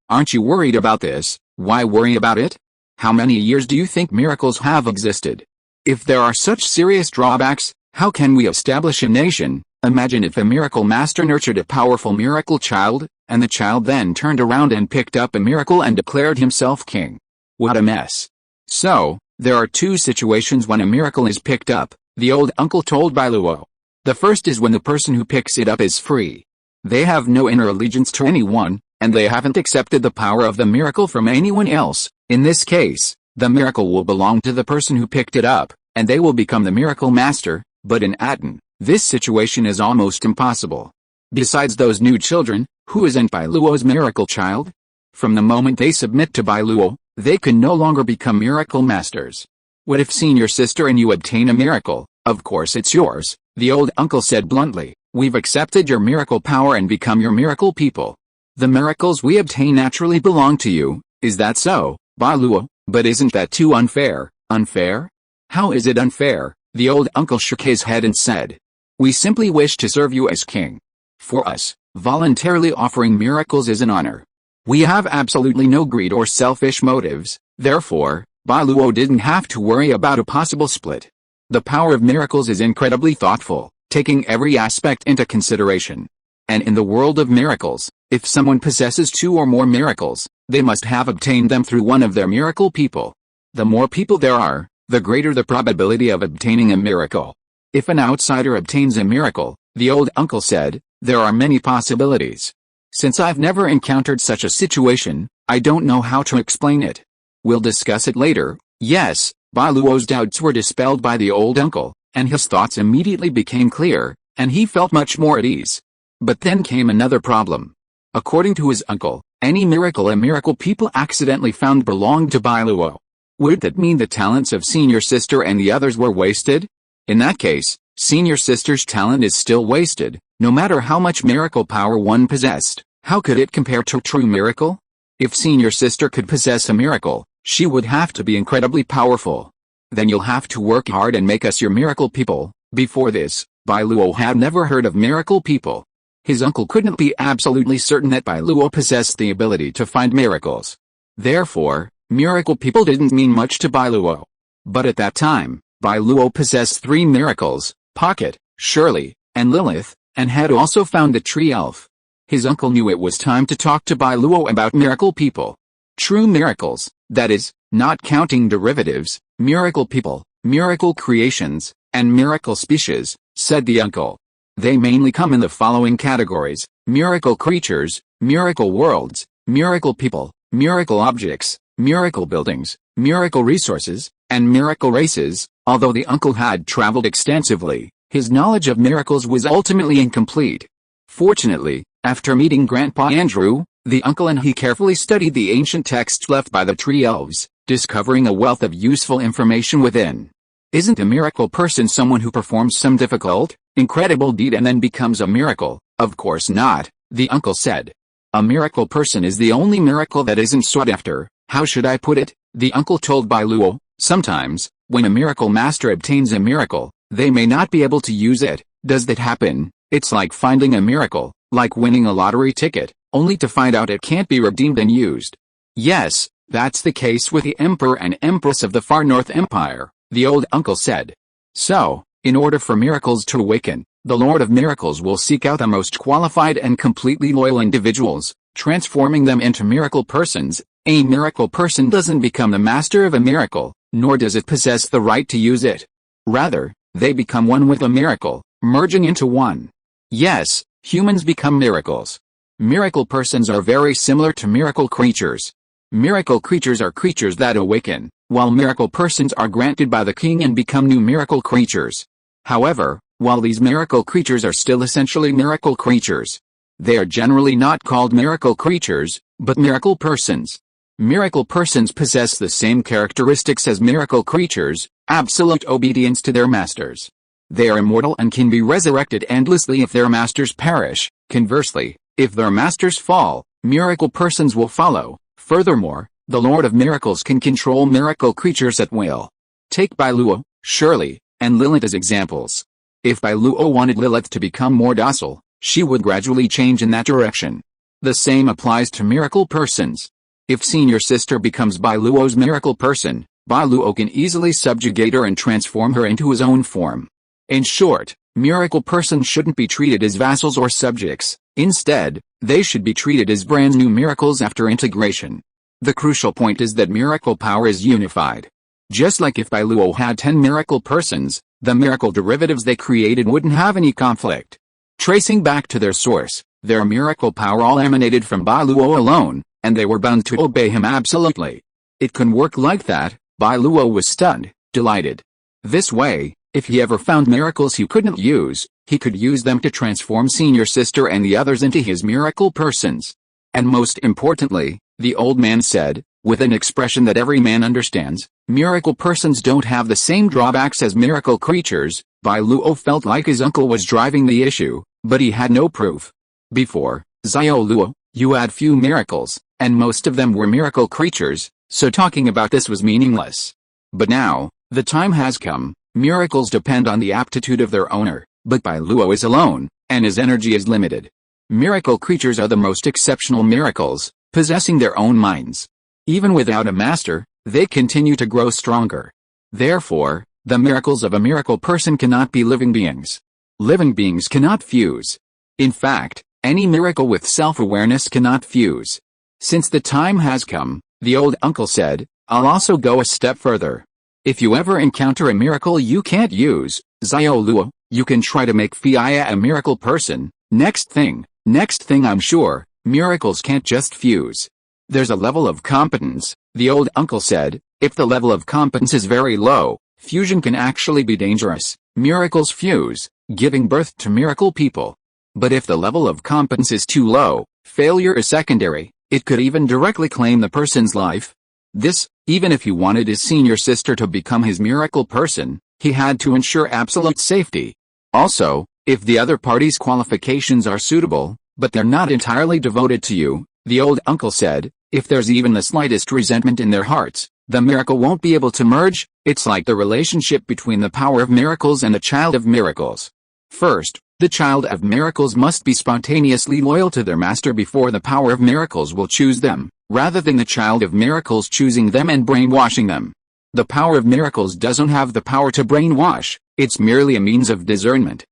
Aren't you worried about this? Why worry about it? How many years do you think miracles have existed? If there are such serious drawbacks, how can we establish a nation? Imagine if a miracle master nurtured a powerful miracle child, and the child then turned around and picked up a miracle and declared himself king. What a mess. So, there are two situations when a miracle is picked up, the old uncle told Bai Luo. The first is when the person who picks it up is free. They have no inner allegiance to anyone, and they haven't accepted the power of the miracle from anyone else. In this case, the miracle will belong to the person who picked it up, and they will become the miracle master, but in Atón, this situation is almost impossible. Besides those new children, who isn't Bai Luo's miracle child? From the moment they submit to Bai Luo, they can no longer become miracle masters. What if senior sister and you obtain a miracle? Of course it's yours, the old uncle said bluntly. We've accepted your miracle power and become your miracle people. The miracles we obtain naturally belong to you, is that so, Bai Luo? But isn't that too unfair? Unfair? How is it unfair? The old uncle shook his head and said. We simply wish to serve you as king. For us, voluntarily offering miracles is an honor. We have absolutely no greed or selfish motives, therefore, Bai Luo didn't have to worry about a possible split. The power of miracles is incredibly thoughtful, taking every aspect into consideration. And in the world of miracles, if someone possesses 2 or more miracles, they must have obtained them through one of their miracle people. The more people there are, the greater the probability of obtaining a miracle. If an outsider obtains a miracle, the old uncle said, there are many possibilities. Since I've never encountered such a situation, I don't know how to explain it. We'll discuss it later. Yes, Bai Luo's doubts were dispelled by the old uncle, and his thoughts immediately became clear, and he felt much more at ease. But then came another problem. According to his uncle, any miracle a miracle people accidentally found belonged to Bai Luo. Would that mean the talents of senior sister and the others were wasted? In that case, senior sister's talent is still wasted, no matter how much miracle power one possessed. How could it compare to true miracle? If senior sister could possess a miracle, she would have to be incredibly powerful. Then you'll have to work hard and make us your miracle people. Before this, Bai Luo had never heard of miracle people. His uncle couldn't be absolutely certain that Bai Luo possessed the ability to find miracles. Therefore, miracle people didn't mean much to Bai Luo. But at that time, Bai Luo possessed 3 miracles, Pocket, Shirley, and Lilith, and had also found a tree elf. His uncle knew it was time to talk to Bai Luo about miracle people. True miracles, that is, not counting derivatives, miracle people, miracle creations, and miracle species, said the uncle. They mainly come in the following categories: miracle creatures, miracle worlds, miracle people, miracle objects, miracle buildings, miracle resources, and miracle races. Although the uncle had traveled extensively, his knowledge of miracles was ultimately incomplete. Fortunately, after meeting Grandpa Andrew, the uncle and he carefully studied the ancient texts left by the tree elves, discovering a wealth of useful information within. Isn't a miracle person someone who performs some difficult, incredible deed and then becomes a miracle? Of course not, the uncle said. A miracle person is the only miracle that isn't sought after. How should I put it? The uncle told Bai Luo. Sometimes, when a miracle master obtains a miracle, they may not be able to use it. Does that happen? It's like finding a miracle, like winning a lottery ticket, only to find out it can't be redeemed and used. Yes, that's the case with the Emperor and Empress of the Far North Empire, the old uncle said. So, in order for miracles to awaken, the Lord of Miracles will seek out the most qualified and completely loyal individuals, transforming them into miracle persons. A miracle person doesn't become the master of a miracle, nor does it possess the right to use it. Rather, they become one with a miracle, merging into one. Yes, humans become miracles. Miracle persons are very similar to miracle creatures. Miracle creatures are creatures that awaken, while miracle persons are granted by the king and become new miracle creatures. However, while these miracle creatures are still essentially miracle creatures, they are generally not called miracle creatures, but miracle persons. Miracle persons possess the same characteristics as miracle creatures: absolute obedience to their masters. They are immortal and can be resurrected endlessly if their masters perish. Conversely, if their masters fall, miracle persons will follow. Furthermore, the Lord of Miracles can control miracle creatures at will. Take Bai Luo, Shirley, and Lilith as examples. If Bai Luo wanted Lilith to become more docile, she would gradually change in that direction. The same applies to miracle persons. If senior sister becomes Bai Luo's miracle person, Bai Luo can easily subjugate her and transform her into his own form. In short, miracle persons shouldn't be treated as vassals or subjects. Instead, they should be treated as brand new miracles after integration. The crucial point is that miracle power is unified. Just like if Bai Luo had 10 miracle persons, the miracle derivatives they created wouldn't have any conflict. Tracing back to their source, their miracle power all emanated from Bai Luo alone, and they were bound to obey him absolutely. It can work like that. Bai Luo was stunned, delighted. This way, if he ever found miracles he couldn't use, he could use them to transform senior sister and the others into his miracle persons. And most importantly, the old man said, with an expression that every man understands, miracle persons don't have the same drawbacks as miracle creatures. Bai Luo felt like his uncle was driving the issue, but he had no proof. Before, Xiao Luo, you had few miracles, and most of them were miracle creatures, so talking about this was meaningless. But now, the time has come. Miracles depend on the aptitude of their owner, but Bai Luo is alone, and his energy is limited. Miracle creatures are the most exceptional miracles, possessing their own minds. Even without a master, they continue to grow stronger. Therefore, the miracles of a miracle person cannot be living beings. Living beings cannot fuse. In fact, any miracle with self-awareness cannot fuse. Since the time has come, the old uncle said, I'll also go a step further. If you ever encounter a miracle you can't use, Bai Luo, you can try to make Fia a miracle person. Next thing I'm sure, miracles can't just fuse. There's a level of competence, the old uncle said. If the level of competence is very low, fusion can actually be dangerous. Miracles fuse, giving birth to miracle people. But if the level of competence is too low, failure is secondary. It could even directly claim the person's life. This, even if he wanted his senior sister to become his miracle person, he had to ensure absolute safety. Also, if the other party's qualifications are suitable, but they're not entirely devoted to you, the old uncle said, if there's even the slightest resentment in their hearts, the miracle won't be able to merge. It's like the relationship between the power of miracles and the child of miracles. First, the child of miracles must be spontaneously loyal to their master before the power of miracles will choose them, rather than the child of miracles choosing them and brainwashing them. The power of miracles doesn't have the power to brainwash, it's merely a means of discernment.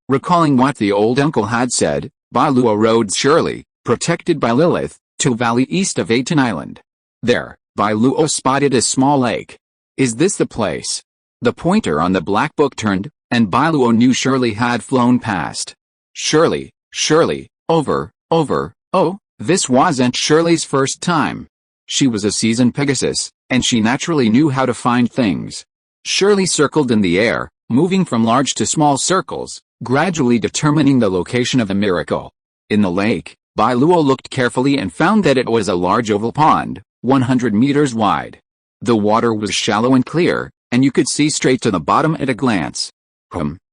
Recalling what the old uncle had said, Bai Luo rode surely, protected by Lilith, to a valley east of Atón Island. There, Bai Luo spotted a small lake. Is this the place? The pointer on the black book turned, and Bai Luo knew Shirley had flown past. Shirley, oh, this wasn't Shirley's first time. She was a seasoned Pegasus, and she naturally knew how to find things. Shirley circled in the air, moving from large to small circles, gradually determining the location of the miracle. In the lake, Bai Luo looked carefully and found that it was a large oval pond, 100 meters wide. The water was shallow and clear, and you could see straight to the bottom at a glance.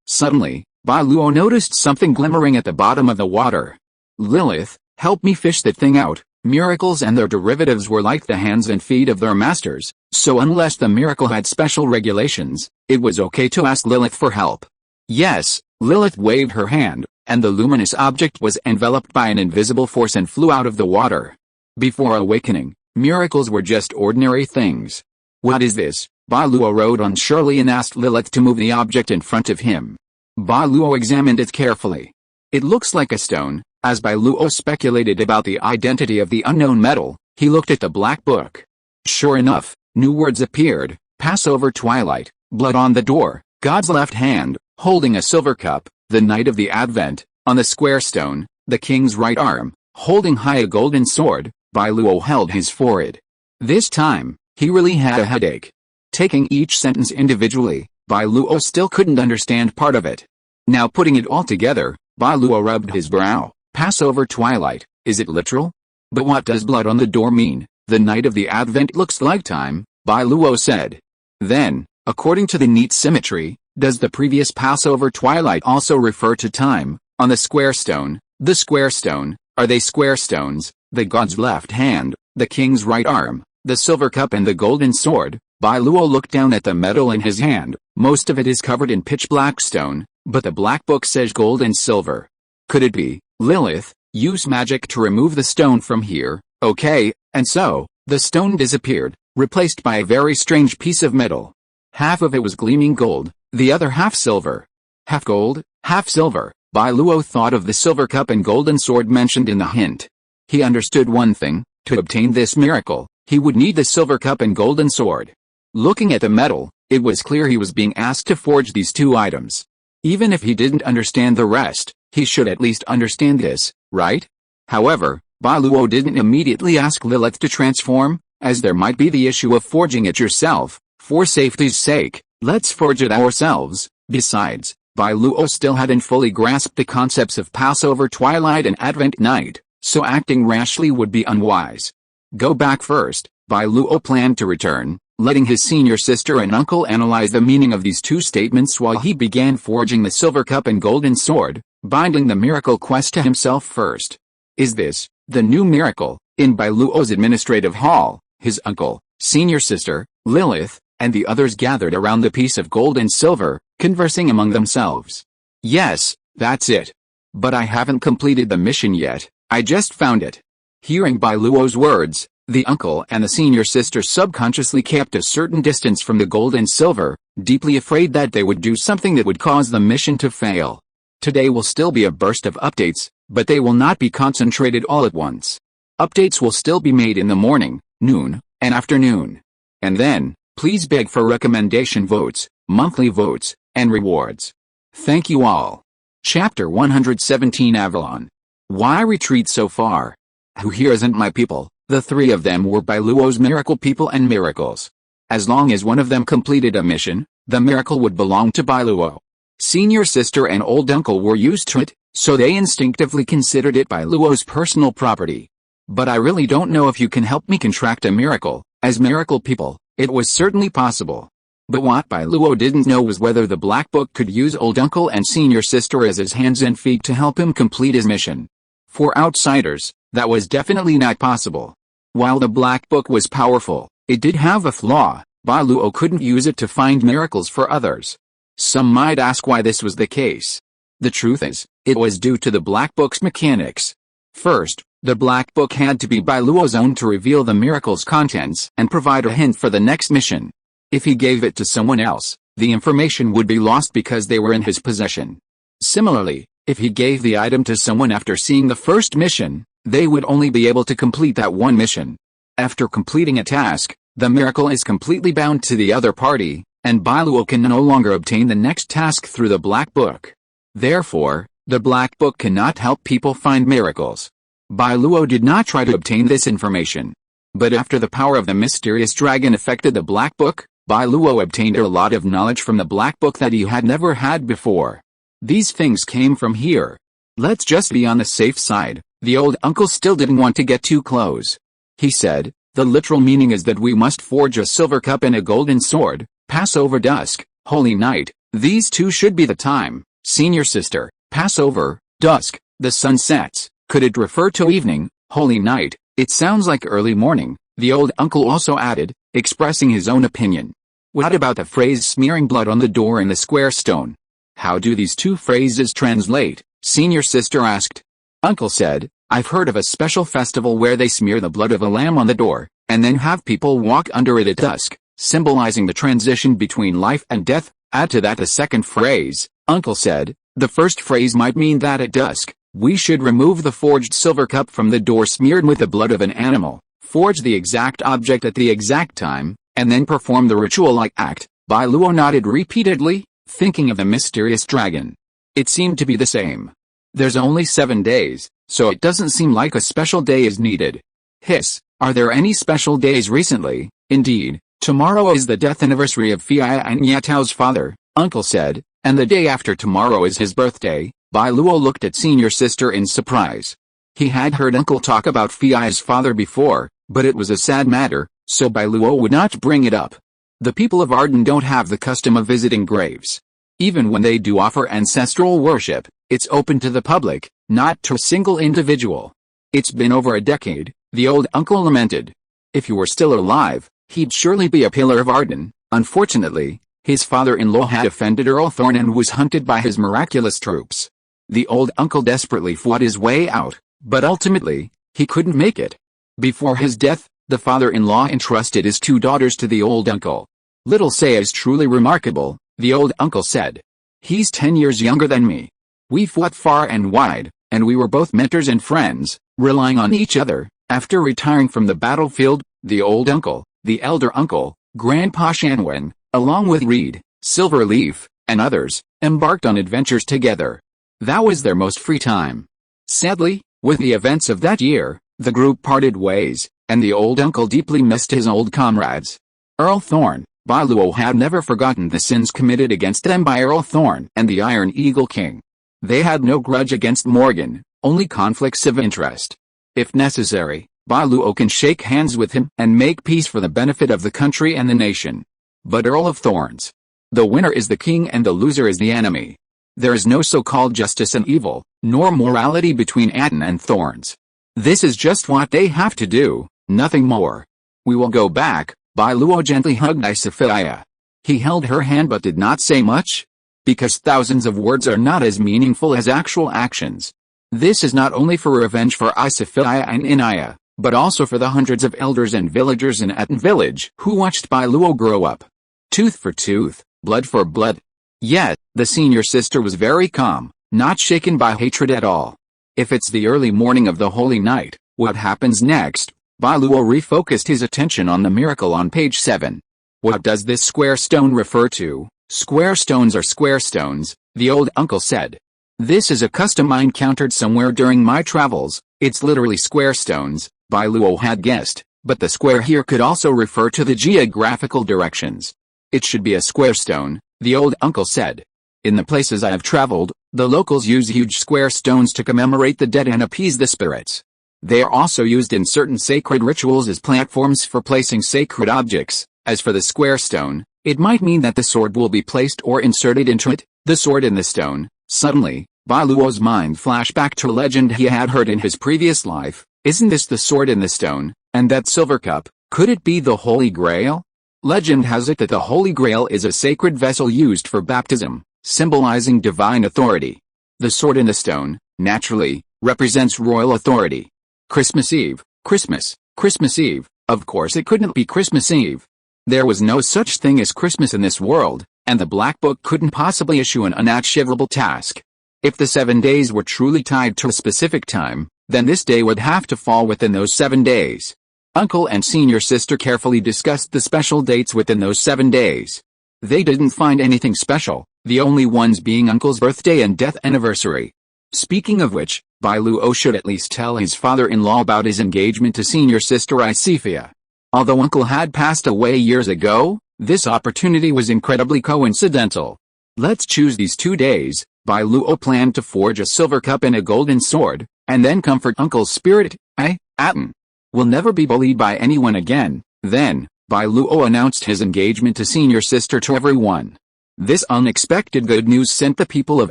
Suddenly, Bai Luo noticed something glimmering at the bottom of the water. Lilith, help me fish that thing out. Miracles and their derivatives were like the hands and feet of their masters, so unless the miracle had special regulations, it was okay to ask Lilith for help. Yes, Lilith waved her hand, and the luminous object was enveloped by an invisible force and flew out of the water. Before awakening, miracles were just ordinary things. What is this? Bai Luo rode on Shirley and asked Lilith to move the object in front of him. Bai Luo examined it carefully. It looks like a stone. As Bai Luo speculated about the identity of the unknown metal, he looked at the black book. Sure enough, new words appeared: Passover twilight, blood on the door, God's left hand, holding a silver cup, the night of the Advent, on the square stone, the king's right arm, holding high a golden sword. Bai Luo held his forehead. This time, he really had a headache. Taking each sentence individually, Bai Luo still couldn't understand part of it. Now putting it all together, Bai Luo rubbed his brow. Passover twilight, is it literal? But what does blood on the door mean? The night of the Advent looks like time, Bai Luo said. Then, according to the neat symmetry, does the previous Passover twilight also refer to time? On the square stone, are they square stones? The god's left hand, the king's right arm, the silver cup and the golden sword. Bai Luo looked down at the metal in his hand. Most of it is covered in pitch black stone, but the black book says gold and silver. Could it be? Lilith, use magic to remove the stone from here. Okay, and so, the stone disappeared, replaced by a very strange piece of metal. Half of it was gleaming gold, the other half silver. Half gold, half silver. Bai Luo thought of the silver cup and golden sword mentioned in the hint. He understood one thing: to obtain this miracle, he would need the silver cup and golden sword. Looking at the metal, it was clear he was being asked to forge these two items. Even if he didn't understand the rest, he should at least understand this, right? However, Bai Luo didn't immediately ask Lilith to transform, as there might be the issue of forging it yourself. For safety's sake, let's forge it ourselves. Besides, Bai Luo still hadn't fully grasped the concepts of Passover twilight and Advent night, so acting rashly would be unwise. Go back first. Bai Luo planned to return, letting his senior sister and uncle analyze the meaning of these two statements while he began forging the silver cup and golden sword, binding the miracle quest to himself first. Is this the new miracle? In Bai Luo's administrative hall, his uncle, senior sister, Lilith, and the others gathered around the piece of gold and silver, conversing among themselves. Yes, that's it. But I haven't completed the mission yet, I just found it. Hearing Bai Luo's words, the uncle and the senior sister subconsciously kept a certain distance from the gold and silver, deeply afraid that they would do something that would cause the mission to fail. Today will still be a burst of updates, but they will not be concentrated all at once. Updates will still be made in the morning, noon, and afternoon. And then, please beg for recommendation votes, monthly votes, and rewards. Thank you all. Chapter 117 Avalon. Why retreat so far? Who here isn't my people? The three of them were Bai Luo's miracle people and miracles. As long as one of them completed a mission, the miracle would belong to Bai Luo. Senior sister and old uncle were used to it, so they instinctively considered it Bai Luo's personal property. But I really don't know if you can help me contract a miracle. As miracle people, it was certainly possible. But what Bai Luo didn't know was whether the Black Book could use old uncle and senior sister as his hands and feet to help him complete his mission. For outsiders, that was definitely not possible. While the Black Book was powerful, it did have a flaw. Bai Luo couldn't use it to find miracles for others. Some might ask why this was the case. The truth is, it was due to the Black Book's mechanics. First, the Black Book had to be Bai Luo's own to reveal the miracle's contents and provide a hint for the next mission. If he gave it to someone else, the information would be lost because they were in his possession. Similarly, if he gave the item to someone after seeing the first mission, they would only be able to complete that one mission. After completing a task, the miracle is completely bound to the other party, and Bai Luo can no longer obtain the next task through the Black Book. Therefore, the Black Book cannot help people find miracles. Bai Luo did not try to obtain this information. But after the power of the mysterious dragon affected the Black Book, Bai Luo obtained a lot of knowledge from the Black Book that he had never had before. These things came from here. Let's just be on the safe side. The old uncle still didn't want to get too close. He said, the literal meaning is that we must forge a silver cup and a golden sword, pass over dusk, holy night, these two should be the time. Senior sister, pass over, dusk, the sun sets. Could it refer to evening, holy night? It sounds like early morning, the old uncle also added, expressing his own opinion. What about the phrase smearing blood on the door and the square stone? How do these two phrases translate? Senior sister asked. Uncle said, I've heard of a special festival where they smear the blood of a lamb on the door, and then have people walk under it at dusk, symbolizing the transition between life and death. Add to that the second phrase, Uncle said. The first phrase might mean that at dusk, we should remove the forged silver cup from the door smeared with the blood of an animal, forge the exact object at the exact time, and then perform the ritual-like act. Bai Luo nodded repeatedly, thinking of the mysterious dragon. It seemed to be the same. There's only 7 days, so it doesn't seem like a special day is needed. Hiss, are there any special days recently? Indeed, tomorrow is the death anniversary of Fiya and Yatao's father, Uncle said, and the day after tomorrow is his birthday. Bai Luo looked at senior sister in surprise. He had heard Uncle talk about Fiya's father before, but it was a sad matter, so Bai Luo would not bring it up. The people of Arden don't have the custom of visiting graves. Even when they do offer ancestral worship, it's open to the public, not to a single individual. It's been over a decade, the old uncle lamented. If he were still alive, he'd surely be a pillar of Arden. Unfortunately, his father-in-law had offended Earl Thorn and was hunted by his miraculous troops. The old uncle desperately fought his way out, but ultimately, he couldn't make it. Before his death, the father-in-law entrusted his 2 daughters to the old uncle. Little Say is truly remarkable, the old uncle said. He's 10 years younger than me. We fought far and wide, and we were both mentors and friends, relying on each other. After retiring from the battlefield, the old uncle, the elder uncle, Grandpa Shanwen, along with Reed, Silverleaf, and others, embarked on adventures together. That was their most free time. Sadly, with the events of that year, the group parted ways, and the old uncle deeply missed his old comrades. Earl Thorn, Bai Luo had never forgotten the sins committed against them by Earl Thorn and the Iron Eagle King. They had no grudge against Morgan, only conflicts of interest. If necessary, Bai Luo can shake hands with him and make peace for the benefit of the country and the nation. But Earl of Thorns. The winner is the king and the loser is the enemy. There is no so-called justice and evil, nor morality between Atón and Thorns. This is just what they have to do, nothing more. We will go back. Bai Luo gently hugged Isafia. He held her hand but did not say much. Because thousands of words are not as meaningful as actual actions. This is not only for revenge for Isafia and Inya, but also for the hundreds of elders and villagers in Atón village who watched Bai Luo grow up. Tooth for tooth, Blood for blood. Yet, the senior sister was very calm, not shaken by hatred at all. If it's the early morning of the holy night, what happens next? Bai Luo refocused his attention on the miracle on page 7. What does this square stone refer to? Square stones are square stones, the old uncle said. This is a custom I encountered somewhere during my travels. It's literally square stones, Bai Luo had guessed, but the square here could also refer to the geographical directions. It should be a square stone, the old uncle said. In the places I have traveled, the locals use huge square stones to commemorate the dead and appease the spirits. They are also used in certain sacred rituals as platforms for placing sacred objects. As for the square stone, it might mean that the sword will be placed or inserted into it, the sword in the stone. Suddenly, Bai Luo's mind flashed back to a legend he had heard in his previous life. Isn't this the sword in the stone, and that silver cup, could it be the Holy Grail? Legend has it that the Holy Grail is a sacred vessel used for baptism, symbolizing divine authority. The sword in the stone, naturally, represents royal authority. Christmas Eve, Christmas Eve, of course it couldn't be Christmas Eve. There was no such thing as Christmas in this world, and the Black Book couldn't possibly issue an unachievable task. If the 7 days were truly tied to a specific time, then this day would have to fall within those 7 days. Uncle and senior sister carefully discussed the special dates within those 7 days. They didn't find anything special, the only ones being Uncle's birthday and death anniversary. Speaking of which, Bai Luo should at least tell his father-in-law about his engagement to senior sister Isifia. Although Uncle had passed away years ago, this opportunity was incredibly coincidental. Let's choose these 2 days. Bai Luo planned to forge a silver cup and a golden sword, and then comfort Uncle's spirit. Atón will never be bullied by anyone again. Then, Bai Luo announced his engagement to senior sister to everyone. This unexpected good news sent the people of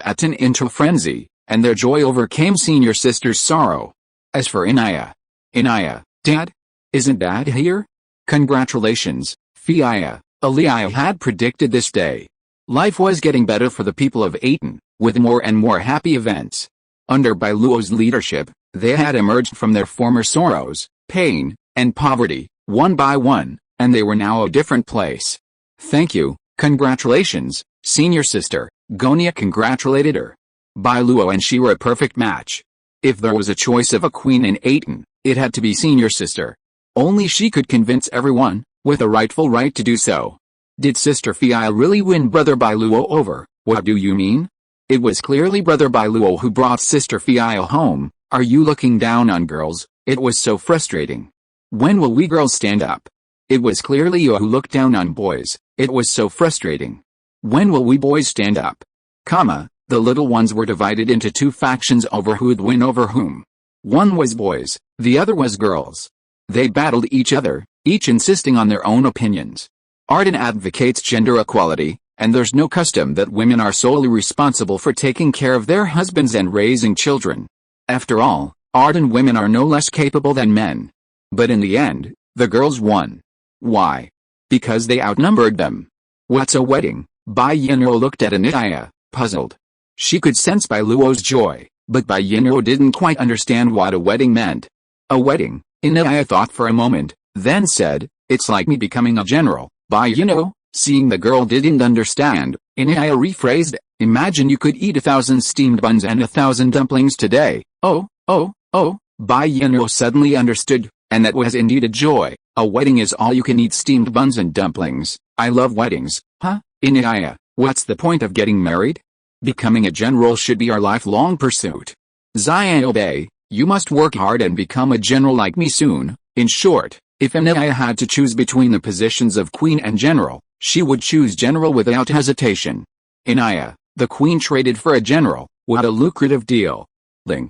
Atón into a frenzy, and their joy overcame senior sister's sorrow. As for Inya, Dad? Isn't Dad here? Congratulations, Fiya. Aliyah had predicted this day. Life was getting better for the people of Atón, with more and more happy events. Under Bai Luo's leadership, they had emerged from their former sorrows, pain, and poverty, one by one, and they were now a different place. Thank you, congratulations, senior sister, Gonia congratulated her. Bai Luo and she were a perfect match. If there was a choice of a queen in Atón, it had to be senior sister. Only she could convince everyone, with a rightful right to do so. Did Sister Fiya really win Brother Bai Luo over? What do you mean? It was clearly Brother Bai Luo who brought Sister Fiya home. Are you looking down on girls? It was so frustrating. When will we girls stand up? It was clearly you who looked down on boys. It was so frustrating. When will we boys stand up? The little ones were divided into 2 factions over who'd win over whom. One was boys, the other was girls. They battled each other, each insisting on their own opinions. Atón advocates gender equality, and there's no custom that women are solely responsible for taking care of their husbands and raising children. After all, Atón women are no less capable than men. But in the end, the girls won. Why? Because they outnumbered them. What's a wedding? Bai Luo looked at Inya, puzzled. She could sense Bai Luo's joy, but Bai Luo didn't quite understand what a wedding meant. A wedding, Inya thought for a moment, then said, it's like me becoming a general. Bai Luo, seeing the girl didn't understand, Inya rephrased, imagine you could eat 1,000 steamed buns and 1,000 dumplings today. Oh. Bai Luo suddenly understood, and that was indeed a joy. A wedding is all you can eat steamed buns and dumplings. I love weddings. Huh? Inya, what's the point of getting married? Becoming a general should be our lifelong pursuit. Bai, you must work hard and become a general like me soon. In short, if Inya had to choose between the positions of queen and general, she would choose general without hesitation. Inya, the queen traded for a general. What a lucrative deal. Ding.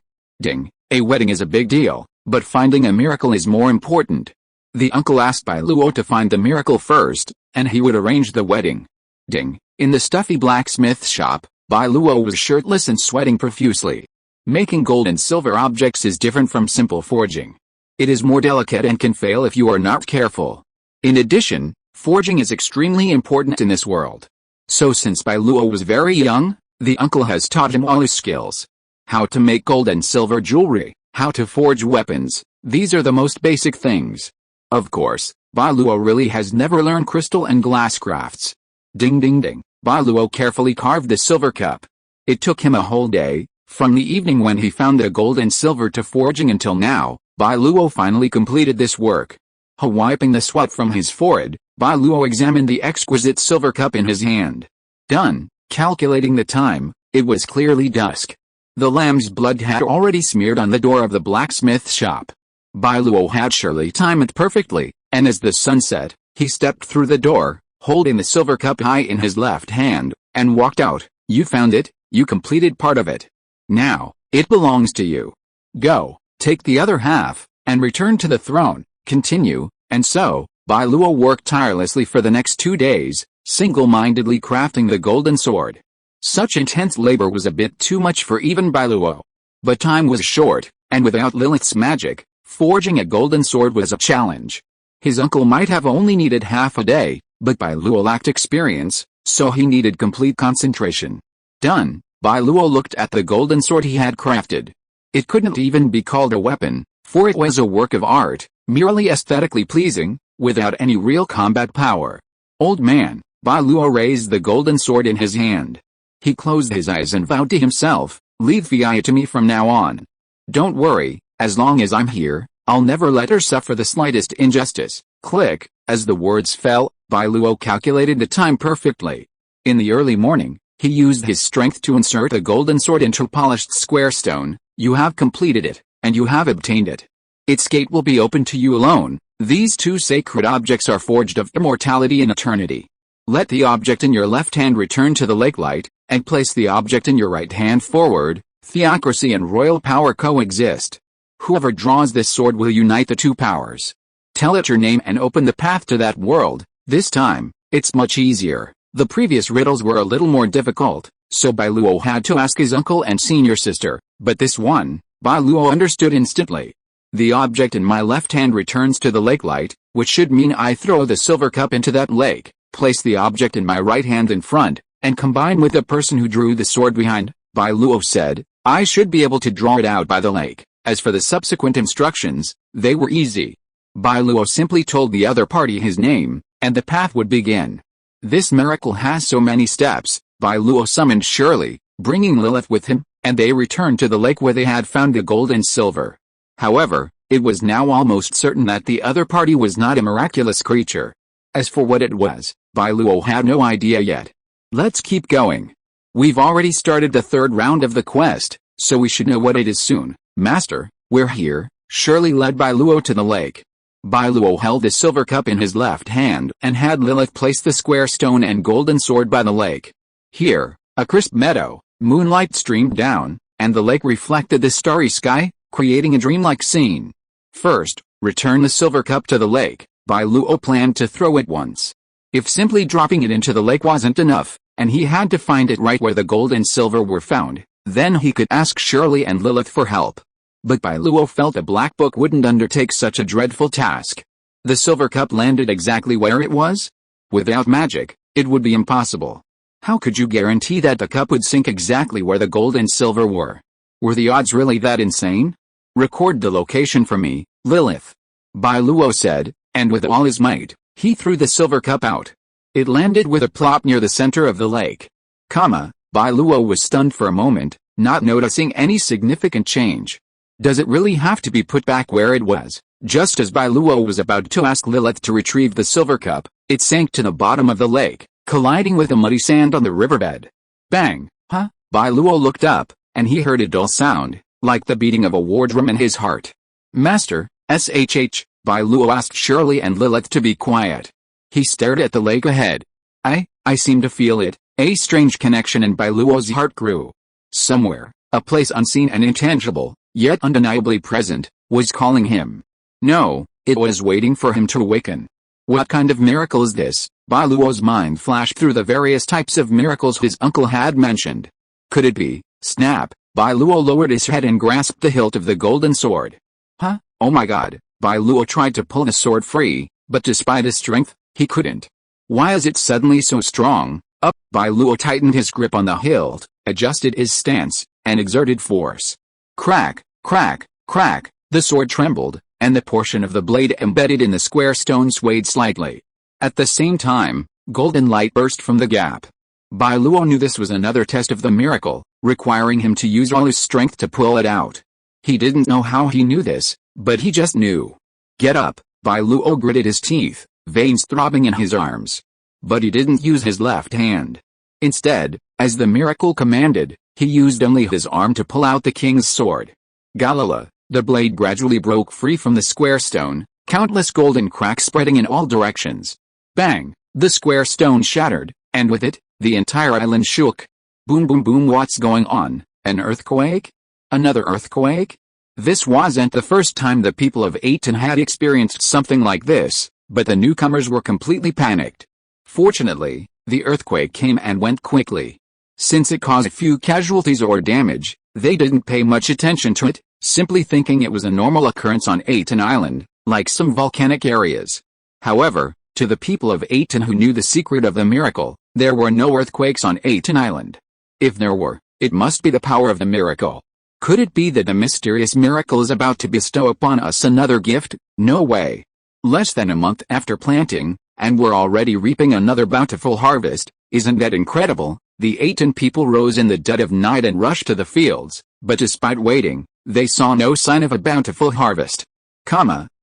A wedding is a big deal, but finding a miracle is more important. The uncle asked Bai Luo to find the miracle first, and he would arrange the wedding. Ding. In the stuffy blacksmith shop, Bai Luo was shirtless and sweating profusely. Making gold and silver objects is different from simple forging. It is more delicate and can fail if you are not careful. In addition, forging is extremely important in this world. So since Bai Luo was very young, the uncle has taught him all his skills. How to make gold and silver jewelry, how to forge weapons, these are the most basic things. Of course, Bai Luo really has never learned crystal and glass crafts. Ding. Bai Luo carefully carved the silver cup. It took him a whole day, from the evening when he found the gold and silver to forging until now. Bai Luo finally completed this work. Wiping the sweat from his forehead, Bai Luo examined the exquisite silver cup in his hand. Done. Calculating the time, it was clearly dusk. The lamb's blood had already smeared on the door of the blacksmith's shop. Bai Luo had surely timed it perfectly, and as the sun set, he stepped through the door, holding the silver cup high in his left hand, and walked out. You found it, you completed part of it. Now, it belongs to you. Go, take the other half, and return to the throne. Continue, and so, Bai Luo worked tirelessly for the next 2 days, single-mindedly crafting the golden sword. Such intense labor was a bit too much for even Bai Luo. But time was short, and without Lilith's magic, forging a golden sword was a challenge. His uncle might have only needed half a day, but Bai Luo lacked experience, so he needed complete concentration. Done. Bai Luo looked at the golden sword he had crafted. It couldn't even be called a weapon, for it was a work of art, merely aesthetically pleasing, without any real combat power. Old man, Bai Luo raised the golden sword in his hand. He closed his eyes and vowed to himself, leave Fia to me from now on. Don't worry, as long as I'm here, I'll never let her suffer the slightest injustice. Click, as the words fell, Bai Luo calculated the time perfectly. In the early morning, he used his strength to insert a golden sword into a polished square stone. You have completed it, and you have obtained it. Its gate will be open to you alone. These two sacred objects are forged of immortality and eternity. Let the object in your left hand return to the lake light, and place the object in your right hand forward. Theocracy and royal power coexist. Whoever draws this sword will unite the two powers. Tell it your name and open the path to that world. This time, it's much easier. The previous riddles were a little more difficult, so Bai Luo had to ask his uncle and senior sister, but this one, Bai Luo understood instantly. The object in my left hand returns to the lake light, which should mean I throw the silver cup into that lake, place the object in my right hand in front, and combine with the person who drew the sword behind. Bai Luo said, I should be able to draw it out by the lake. As for the subsequent instructions, they were easy. Bai Luo simply told the other party his name, and the path would begin. This miracle has so many steps. Bai Luo summoned Shirley, bringing Lilith with him, and they returned to the lake where they had found the gold and silver. However, it was now almost certain that the other party was not a miraculous creature. As for what it was, Bai Luo had no idea yet. Let's keep going. We've already started the third round of the quest, so we should know what it is soon. Master, we're here. Shirley led Bai Luo to the lake. Bai Luo held the silver cup in his left hand and had Lilith place the square stone and golden sword by the lake. Here, a crisp meadow, moonlight streamed down, and the lake reflected the starry sky, creating a dreamlike scene. First, return the silver cup to the lake. Bai Luo planned to throw it once. If simply dropping it into the lake wasn't enough, and he had to find it right where the gold and silver were found, then he could ask Shirley and Lilith for help. But Bai Luo felt a black book wouldn't undertake such a dreadful task. The silver cup landed exactly where it was? Without magic, it would be impossible. How could you guarantee that the cup would sink exactly where the gold and silver were? Were the odds really that insane? Record the location for me, Lilith. Bai Luo said, and with all his might, he threw the silver cup out. It landed with a plop near the center of the lake. Bai Luo was stunned for a moment, not noticing any significant change. Does it really have to be put back where it was? Just as Bai Luo was about to ask Lilith to retrieve the silver cup, it sank to the bottom of the lake, colliding with the muddy sand on the riverbed. Bang! Huh? Bai Luo looked up, and he heard a dull sound, like the beating of a war drum in his heart. Master, SHH, Bai Luo asked Shirley and Lilith to be quiet. He stared at the lake ahead. I seem to feel it. A strange connection in Bai Luo's heart grew. Somewhere, a place unseen and intangible, yet undeniably present, was calling him. No, it was waiting for him to awaken. What kind of miracle is this? Bai Luo's mind flashed through the various types of miracles his uncle had mentioned. Could it be? Snap! Bai Luo lowered his head and grasped the hilt of the golden sword. Huh? Oh my god! Bai Luo tried to pull the sword free, but despite his strength, he couldn't. Why is it suddenly so strong? Up! Bai Luo tightened his grip on the hilt, adjusted his stance, and exerted force. Crack! Crack! Crack! The sword trembled, and the portion of the blade embedded in the square stone swayed slightly. At the same time, golden light burst from the gap. Bai Luo knew this was another test of the miracle, requiring him to use all his strength to pull it out. He didn't know how he knew this, but he just knew. Get up, Bai Luo gritted his teeth, veins throbbing in his arms. But he didn't use his left hand. Instead, as the miracle commanded, he used only his arm to pull out the king's sword. Galala, the blade gradually broke free from the square stone, countless golden cracks spreading in all directions. Bang! The square stone shattered, and with it, the entire island shook. Boom boom boom, what's going on? An earthquake? Another earthquake? This wasn't the first time the people of Atón had experienced something like this, but the newcomers were completely panicked. Fortunately, the earthquake came and went quickly. Since it caused few casualties or damage, they didn't pay much attention to it, simply thinking it was a normal occurrence on Atón Island, like some volcanic areas. However, to the people of Atón who knew the secret of the miracle, there were no earthquakes on Atón Island. If there were, it must be the power of the miracle. Could it be that the mysterious miracle is about to bestow upon us another gift? No way. Less than a month after planting, and we're already reaping another bountiful harvest. Isn't that incredible? The Atón people rose in the dead of night and rushed to the fields, but despite waiting, they saw no sign of a bountiful harvest.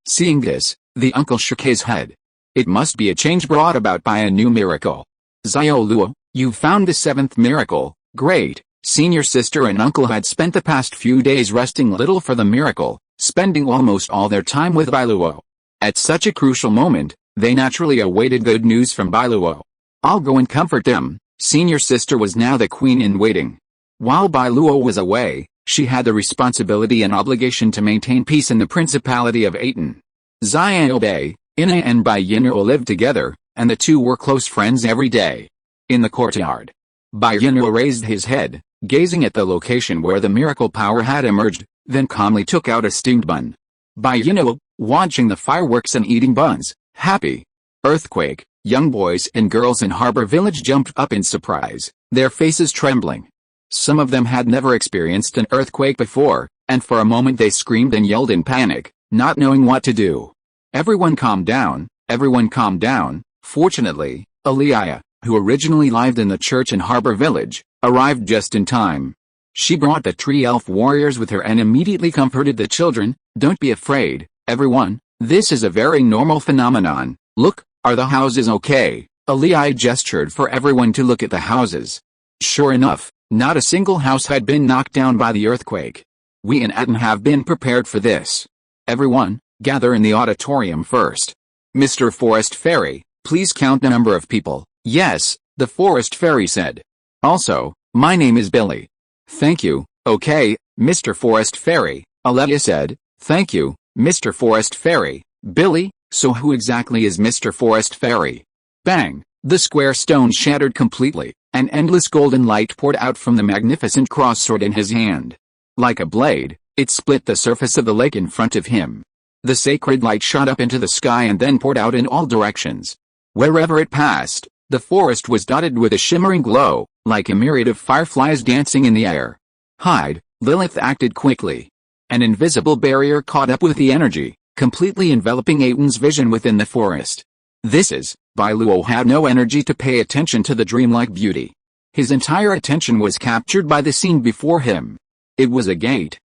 Seeing this, the uncle shook his head. It must be a change brought about by a new miracle. Xiao Luo, you've found the seventh miracle. Great. Senior sister and uncle had spent the past few days resting little for the miracle, spending almost all their time with Bai Luo. At such a crucial moment, they naturally awaited good news from Bai Luo. I'll go and comfort them. Senior sister was now the queen in waiting. While Bai Luo was away, she had the responsibility and obligation to maintain peace in the Principality of Atón. Xiao Bei, Inya and Bai Luo lived together, and the two were close friends every day. In the courtyard, Bai Luo raised his head, gazing at the location where the miracle power had emerged, then calmly took out a steamed bun. Bai Luo, watching the fireworks and eating buns, happy. Earthquake. Young boys and girls in Harbor Village jumped up in surprise, their faces trembling. Some of them had never experienced an earthquake before, and for a moment they screamed and yelled in panic, not knowing what to do. Everyone calm down, everyone calm down. Fortunately, Inya, who originally lived in the church in Harbor Village, arrived just in time. She brought the tree elf warriors with her and immediately comforted the children. Don't be afraid, everyone, this is a very normal phenomenon. Look, are the houses okay? Inya gestured for everyone to look at the houses. Sure enough, not a single house had been knocked down by the earthquake. We in Atón have been prepared for this. Everyone, gather in the auditorium first. Mr. Forest Fairy, please count the number of people. Yes, the Forest Fairy said. Also, my name is Billy. Thank you. Okay, Mr. Forest Fairy, Inya said. Thank you, Mr. Forest Fairy. Billy, so who exactly is Mr. Forest Fairy? Bang! The square stone shattered completely, and endless golden light poured out from the magnificent crossword in his hand. Like a blade, it split the surface of the lake in front of him. The sacred light shot up into the sky and then poured out in all directions. Wherever it passed, the forest was dotted with a shimmering glow, like a myriad of fireflies dancing in the air. Hide, Lilith acted quickly. An invisible barrier caught up with the energy, completely enveloping Atón's vision within the forest. Bai Luo had no energy to pay attention to the dreamlike beauty. His entire attention was captured by the scene before him. It was a gate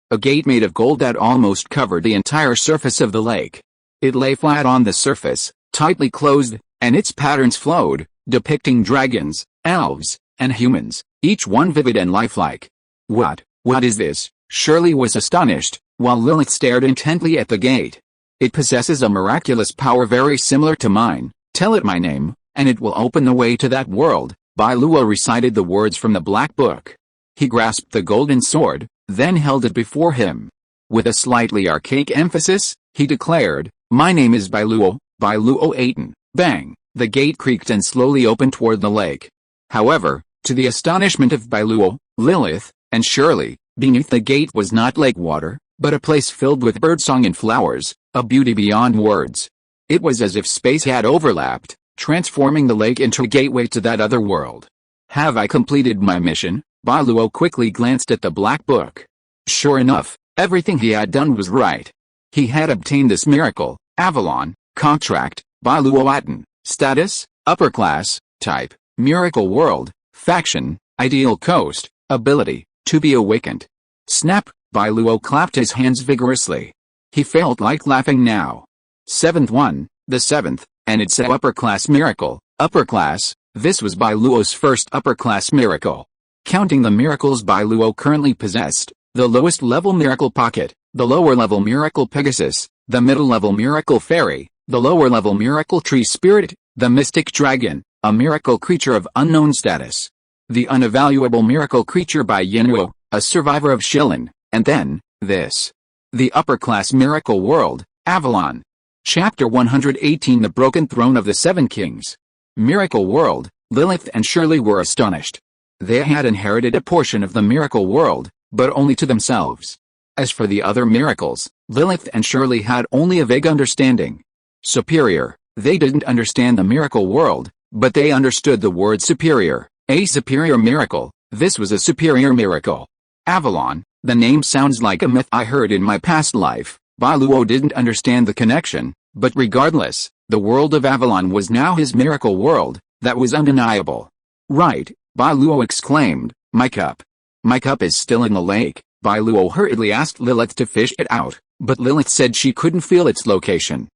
made of gold that almost covered the entire surface of the lake. It lay flat on the surface, tightly closed, and its patterns flowed, depicting dragons, elves, and humans, each one vivid and lifelike. What is this? Shirley was astonished, while Lilith stared intently at the gate. It possesses a miraculous power very similar to mine. Tell it my name, and it will open the way to that world. Bai Luo recited the words from the black book. He grasped the golden sword, then held it before him. With a slightly archaic emphasis, he declared, my name is Bai Luo Atón. Bang! The gate creaked and slowly opened toward the lake. However, to the astonishment of Bai Luo, Lilith, and Shirley, beneath the gate was not lake water, but a place filled with birdsong and flowers, a beauty beyond words. It was as if space had overlapped, transforming the lake into a gateway to that other world. Have I completed my mission? Bai Luo quickly glanced at the black book. Sure enough, everything he had done was right. He had obtained this miracle. Avalon, contract, Bai Luo Atón, status, upper class, type, miracle world, Faction, ideal coast, ability, to be awakened. Snap, Bai Luo clapped his hands vigorously. He felt like laughing now. Seventh one, the seventh, and it's a upper-class miracle. Upper class, this was Bai Luo's first upper-class miracle. Counting the miracles Bai Luo currently possessed, the lowest level miracle pocket, the lower level miracle Pegasus, the middle level miracle fairy, the lower level miracle tree spirit, the mystic dragon, a miracle creature of unknown status. The unevaluable miracle creature Bai Luo, a survivor of Shilin, and then, this. The upper-class miracle world, Avalon. Chapter 118 The Broken Throne of the Seven Kings. Miracle world, Lilith and Shirley were astonished. They had inherited a portion of the miracle world, but only to themselves. As for the other miracles, Lilith and Shirley had only a vague understanding. Superior, they didn't understand the miracle world, but they understood the word superior, a superior miracle. This was a superior miracle. Avalon, the name sounds like a myth I heard in my past life. Bai Luo didn't understand the connection, but regardless, the world of Avalon was now his miracle world. That was undeniable. Right, Bai Luo exclaimed, my cup. My cup is still in the lake. Bai Luo hurriedly asked Lilith to fish it out, but Lilith said she couldn't feel its location.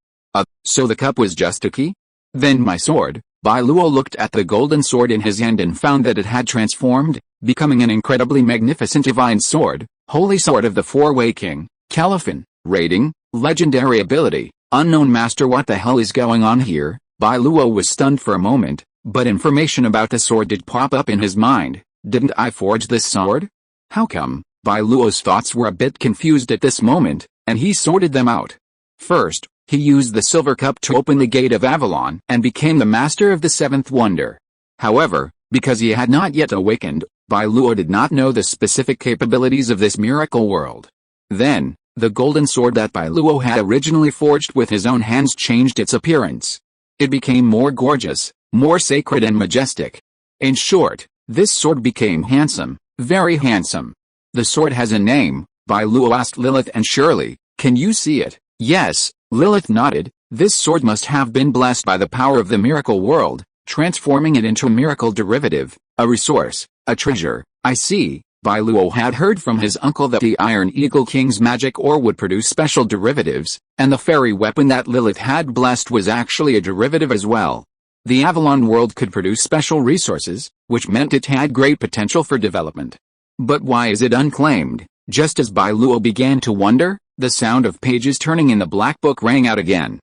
So the cup was just a key? Then my sword. Bai Luo looked at the golden sword in his hand and found that it had transformed, becoming an incredibly magnificent divine sword, holy sword of the four-way king, Caliphate, rating, legendary ability, unknown master. What the hell is going on here? Bai Luo was stunned for a moment, but information about the sword did pop up in his mind. Didn't I forge this sword? How come? Bai Luo's thoughts were a bit confused at this moment, and he sorted them out. First, he used the silver cup to open the gate of Avalon and became the master of the seventh wonder. However, because he had not yet awakened, Bai Luo did not know the specific capabilities of this miracle world. Then, the golden sword that Bai Luo had originally forged with his own hands changed its appearance. It became more gorgeous, more sacred and majestic. In short, this sword became handsome, very handsome. The sword has a name, Bai Luo asked Lilith and Shirley. Can you see it? Yes, Lilith nodded. This sword must have been blessed by the power of the miracle world, transforming it into a miracle derivative, a resource, a treasure. I see. Bai Luo had heard from his uncle that the Iron Eagle King's magic ore would produce special derivatives, and the fairy weapon that Lilith had blessed was actually a derivative as well. The Avalon world could produce special resources, which meant it had great potential for development. But why is it unclaimed? Just as Bai Luo began to wonder, the sound of pages turning in the black book rang out again.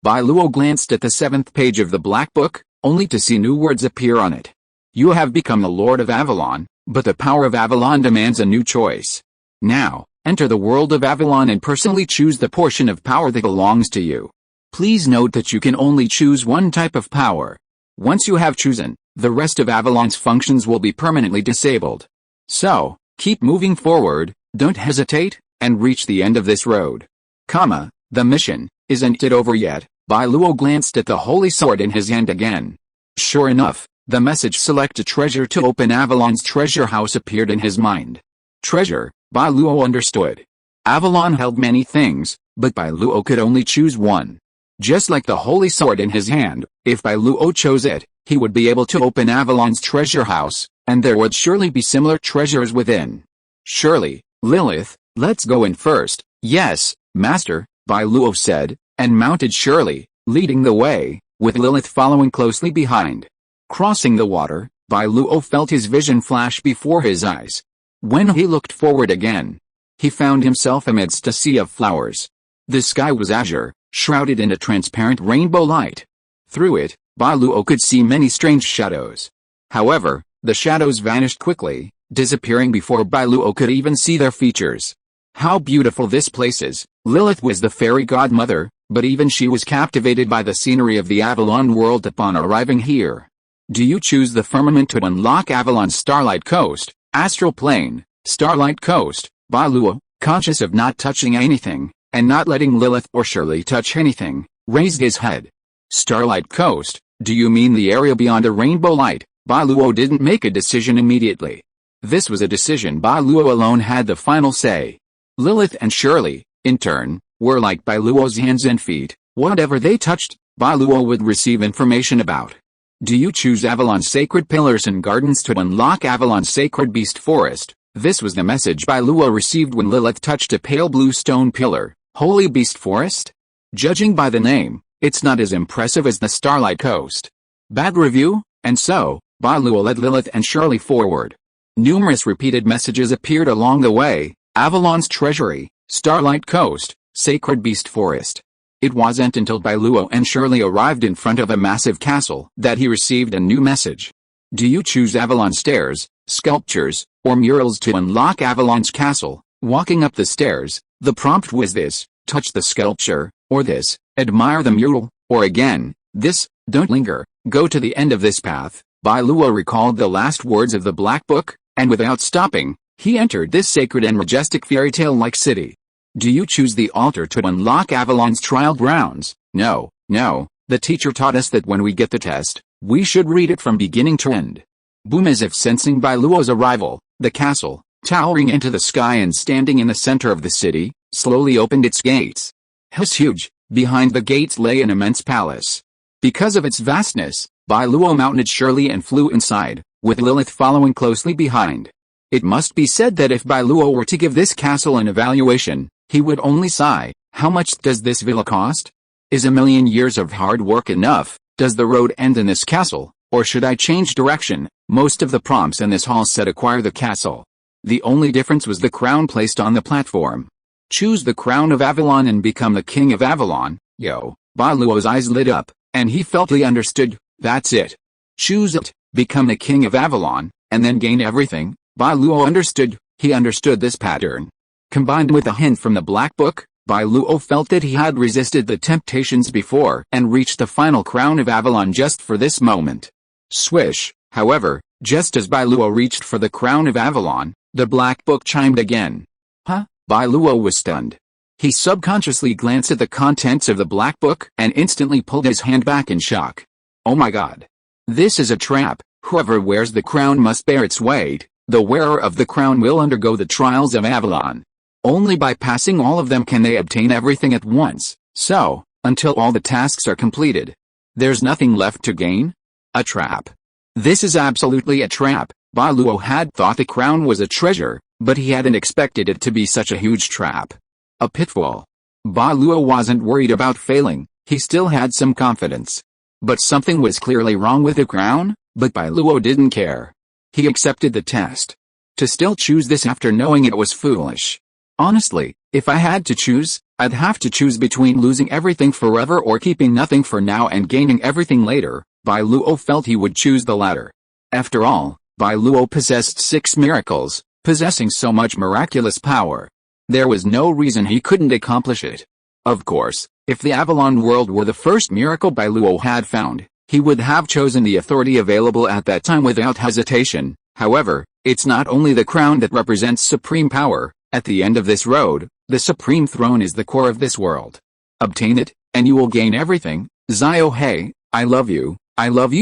Bai Luo glanced at the seventh page of the black book, only to see new words appear on it. You have become the Lord of Avalon, but the power of Avalon demands a new choice. Now, enter the world of Avalon and personally choose the portion of power that belongs to you. Please note that you can only choose one type of power. Once you have chosen, the rest of Avalon's functions will be permanently disabled. So, keep moving forward, don't hesitate, and reach the end of this road. The mission, isn't it over yet? Bai Luo glanced at the holy sword in his hand again. Sure enough, the message select a treasure to open Avalon's treasure house appeared in his mind. Treasure, Bai Luo understood. Avalon held many things, but Bai Luo could only choose one. Just like the holy sword in his hand, if Bai Luo chose it, he would be able to open Avalon's treasure house, and there would surely be similar treasures within. Surely, Lilith, let's go in first. Yes, master, Bai Luo said, and mounted Shirley, leading the way, with Lilith following closely behind. Crossing the water, Bai Luo felt his vision flash before his eyes. When he looked forward again, he found himself amidst a sea of flowers. The sky was azure, shrouded in a transparent rainbow light. Through it, Bai Luo could see many strange shadows. However, the shadows vanished quickly, disappearing before Bai Luo could even see their features. How beautiful this place is. Lilith was the fairy godmother, but even she was captivated by the scenery of the Avalon world upon arriving here. Do you choose the firmament to unlock Avalon's Starlight Coast, Astral Plane, Starlight Coast? Bai Luo, conscious of not touching anything, and not letting Lilith or Shirley touch anything, raised his head. Starlight Coast, do you mean the area beyond a rainbow light? Bai Luo didn't make a decision immediately. This was a decision Bai Luo alone had the final say. Lilith and Shirley, in turn, were like Bai Luo's hands and feet. Whatever they touched, Bai Luo would receive information about. Do you choose Avalon's sacred pillars and gardens to unlock Avalon's sacred beast forest? This was the message Bai Luo received when Lilith touched a pale blue stone pillar. Holy Beast Forest? Judging by the name, it's not as impressive as the Starlight Coast. Bad review? And so, Bai Luo led Lilith and Shirley forward. Numerous repeated messages appeared along the way: Avalon's Treasury, Starlight Coast, Sacred Beast Forest. It wasn't until Bai Luo and Shirley arrived in front of a massive castle that he received a new message. Do you choose Avalon stairs, sculptures, or murals to unlock Avalon's castle? Walking up the stairs, the prompt was this: touch the sculpture, or this, admire the mural, or again, this, don't linger, go to the end of this path. Bai Luo recalled the last words of the Black Book, and without stopping, he entered this sacred and majestic fairy tale-like city. Do you choose the altar to unlock Avalon's trial grounds? No, the teacher taught us that when we get the test, we should read it from beginning to end. Boom! As if sensing Bai Luo's arrival, the castle, towering into the sky and standing in the center of the city, slowly opened its gates. It was huge. Behind the gates lay an immense palace. Because of its vastness, Bai Luo mounted Shirley and flew inside, with Lilith following closely behind. It must be said that if Bai Luo were to give this castle an evaluation, he would only sigh. How much does this villa cost? Is a million years of hard work enough? Does the road end in this castle, or should I change direction? Most of the prompts in this hall said acquire the castle. The only difference was the crown placed on the platform. Choose the crown of Avalon and become the king of Avalon. Bai Luo's eyes lit up, and he felt he understood. That's it. Choose it, become the king of Avalon, and then gain everything. Bai Luo understood. He understood this pattern. Combined with a hint from the Black Book, Bai Luo felt that he had resisted the temptations before and reached the final crown of Avalon just for this moment. Swish, however, just as Bai Luo reached for the crown of Avalon, the Black Book chimed again. Huh? Bai Luo was stunned. He subconsciously glanced at the contents of the Black Book and instantly pulled his hand back in shock. Oh my god. This is a trap. Whoever wears the crown must bear its weight. The wearer of the crown will undergo the trials of Avalon. Only by passing all of them can they obtain everything at once. So, until all the tasks are completed, there's nothing left to gain? A trap. This is absolutely a trap. Bai Luo had thought the crown was a treasure, but he hadn't expected it to be such a huge trap. A pitfall. Bai Luo wasn't worried about failing, he still had some confidence. But something was clearly wrong with the crown, but Bai Luo didn't care. He accepted the test. To still choose this after knowing it was foolish. Honestly, if I had to choose, I'd have to choose between losing everything forever or keeping nothing for now and gaining everything later. Bai Luo felt he would choose the latter. After all, Bai Luo possessed 6 miracles, possessing so much miraculous power. There was no reason he couldn't accomplish it. Of course, if the Avalon world were the first miracle Bai Luo had found, he would have chosen the authority available at that time without hesitation. However, it's not only the crown that represents supreme power. At the end of this road, the supreme throne is the core of this world. Obtain it, and you will gain everything. Zio hey, I love you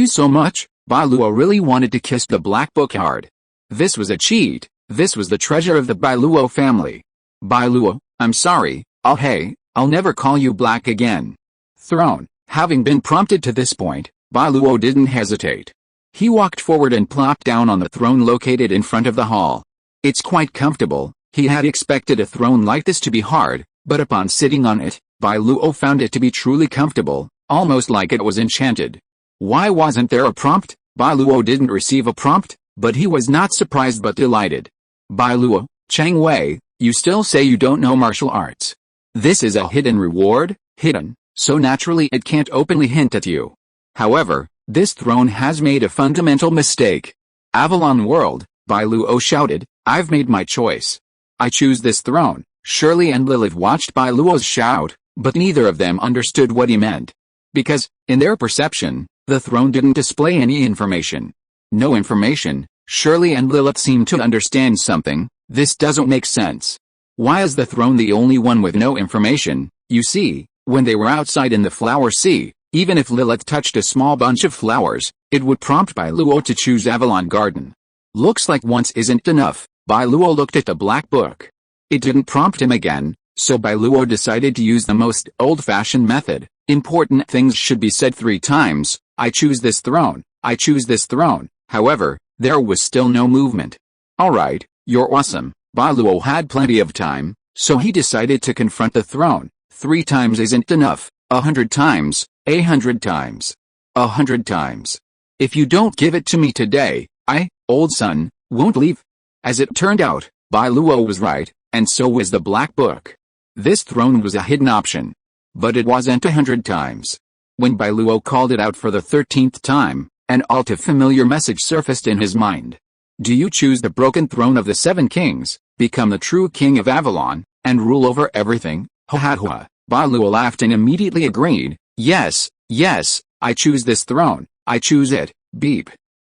so much. Bai Luo really wanted to kiss the Black Book hard. This was a cheat. This was the treasure of the Bai Luo family. Bai Luo, I'm sorry, I'll never call you Black again. Throne. Having been prompted to this point, Bai Luo didn't hesitate. He walked forward and plopped down on the throne located in front of the hall. It's quite comfortable. He had expected a throne like this to be hard, but upon sitting on it, Bai Luo found it to be truly comfortable, almost like it was enchanted. Why wasn't there a prompt? Bai Luo didn't receive a prompt, but he was not surprised but delighted. Bai Luo, Chang Wei, you still say you don't know martial arts. This is a hidden reward, hidden, so naturally it can't openly hint at you. However, this throne has made a fundamental mistake. Avalon World, Bai Luo shouted, I've made my choice. I choose this throne. Shirley and Lilith watched Bai Luo's shout, but neither of them understood what he meant. Because, in their perception, the throne didn't display any information. No information. Shirley and Lilith seemed to understand something. This doesn't make sense. Why is the throne the only one with no information? You see, when they were outside in the flower sea, even if Lilith touched a small bunch of flowers, it would prompt Bai Luo to choose Avalon Garden. Looks like once isn't enough. Bai Luo looked at the Black Book. It didn't prompt him again, so Bai Luo decided to use the most old-fashioned method. Important things should be said 3 times. I choose this throne, I choose this throne. However, there was still no movement. Alright, you're awesome. Bai Luo had plenty of time, so he decided to confront the throne. 3 times isn't enough, 100 times, 100 times, 100 times. If you don't give it to me today, I, old son, won't leave. As it turned out, Bai Luo was right, and so was the Black Book. This throne was a hidden option. But it wasn't 100 times. When Bai Luo called it out for the 13th time, an all-too-familiar message surfaced in his mind. Do you choose the broken throne of the 7 kings, become the true king of Avalon, and rule over everything? Ha ha ha. Bai Luo laughed and immediately agreed. Yes, yes, I choose this throne, I choose it. Beep.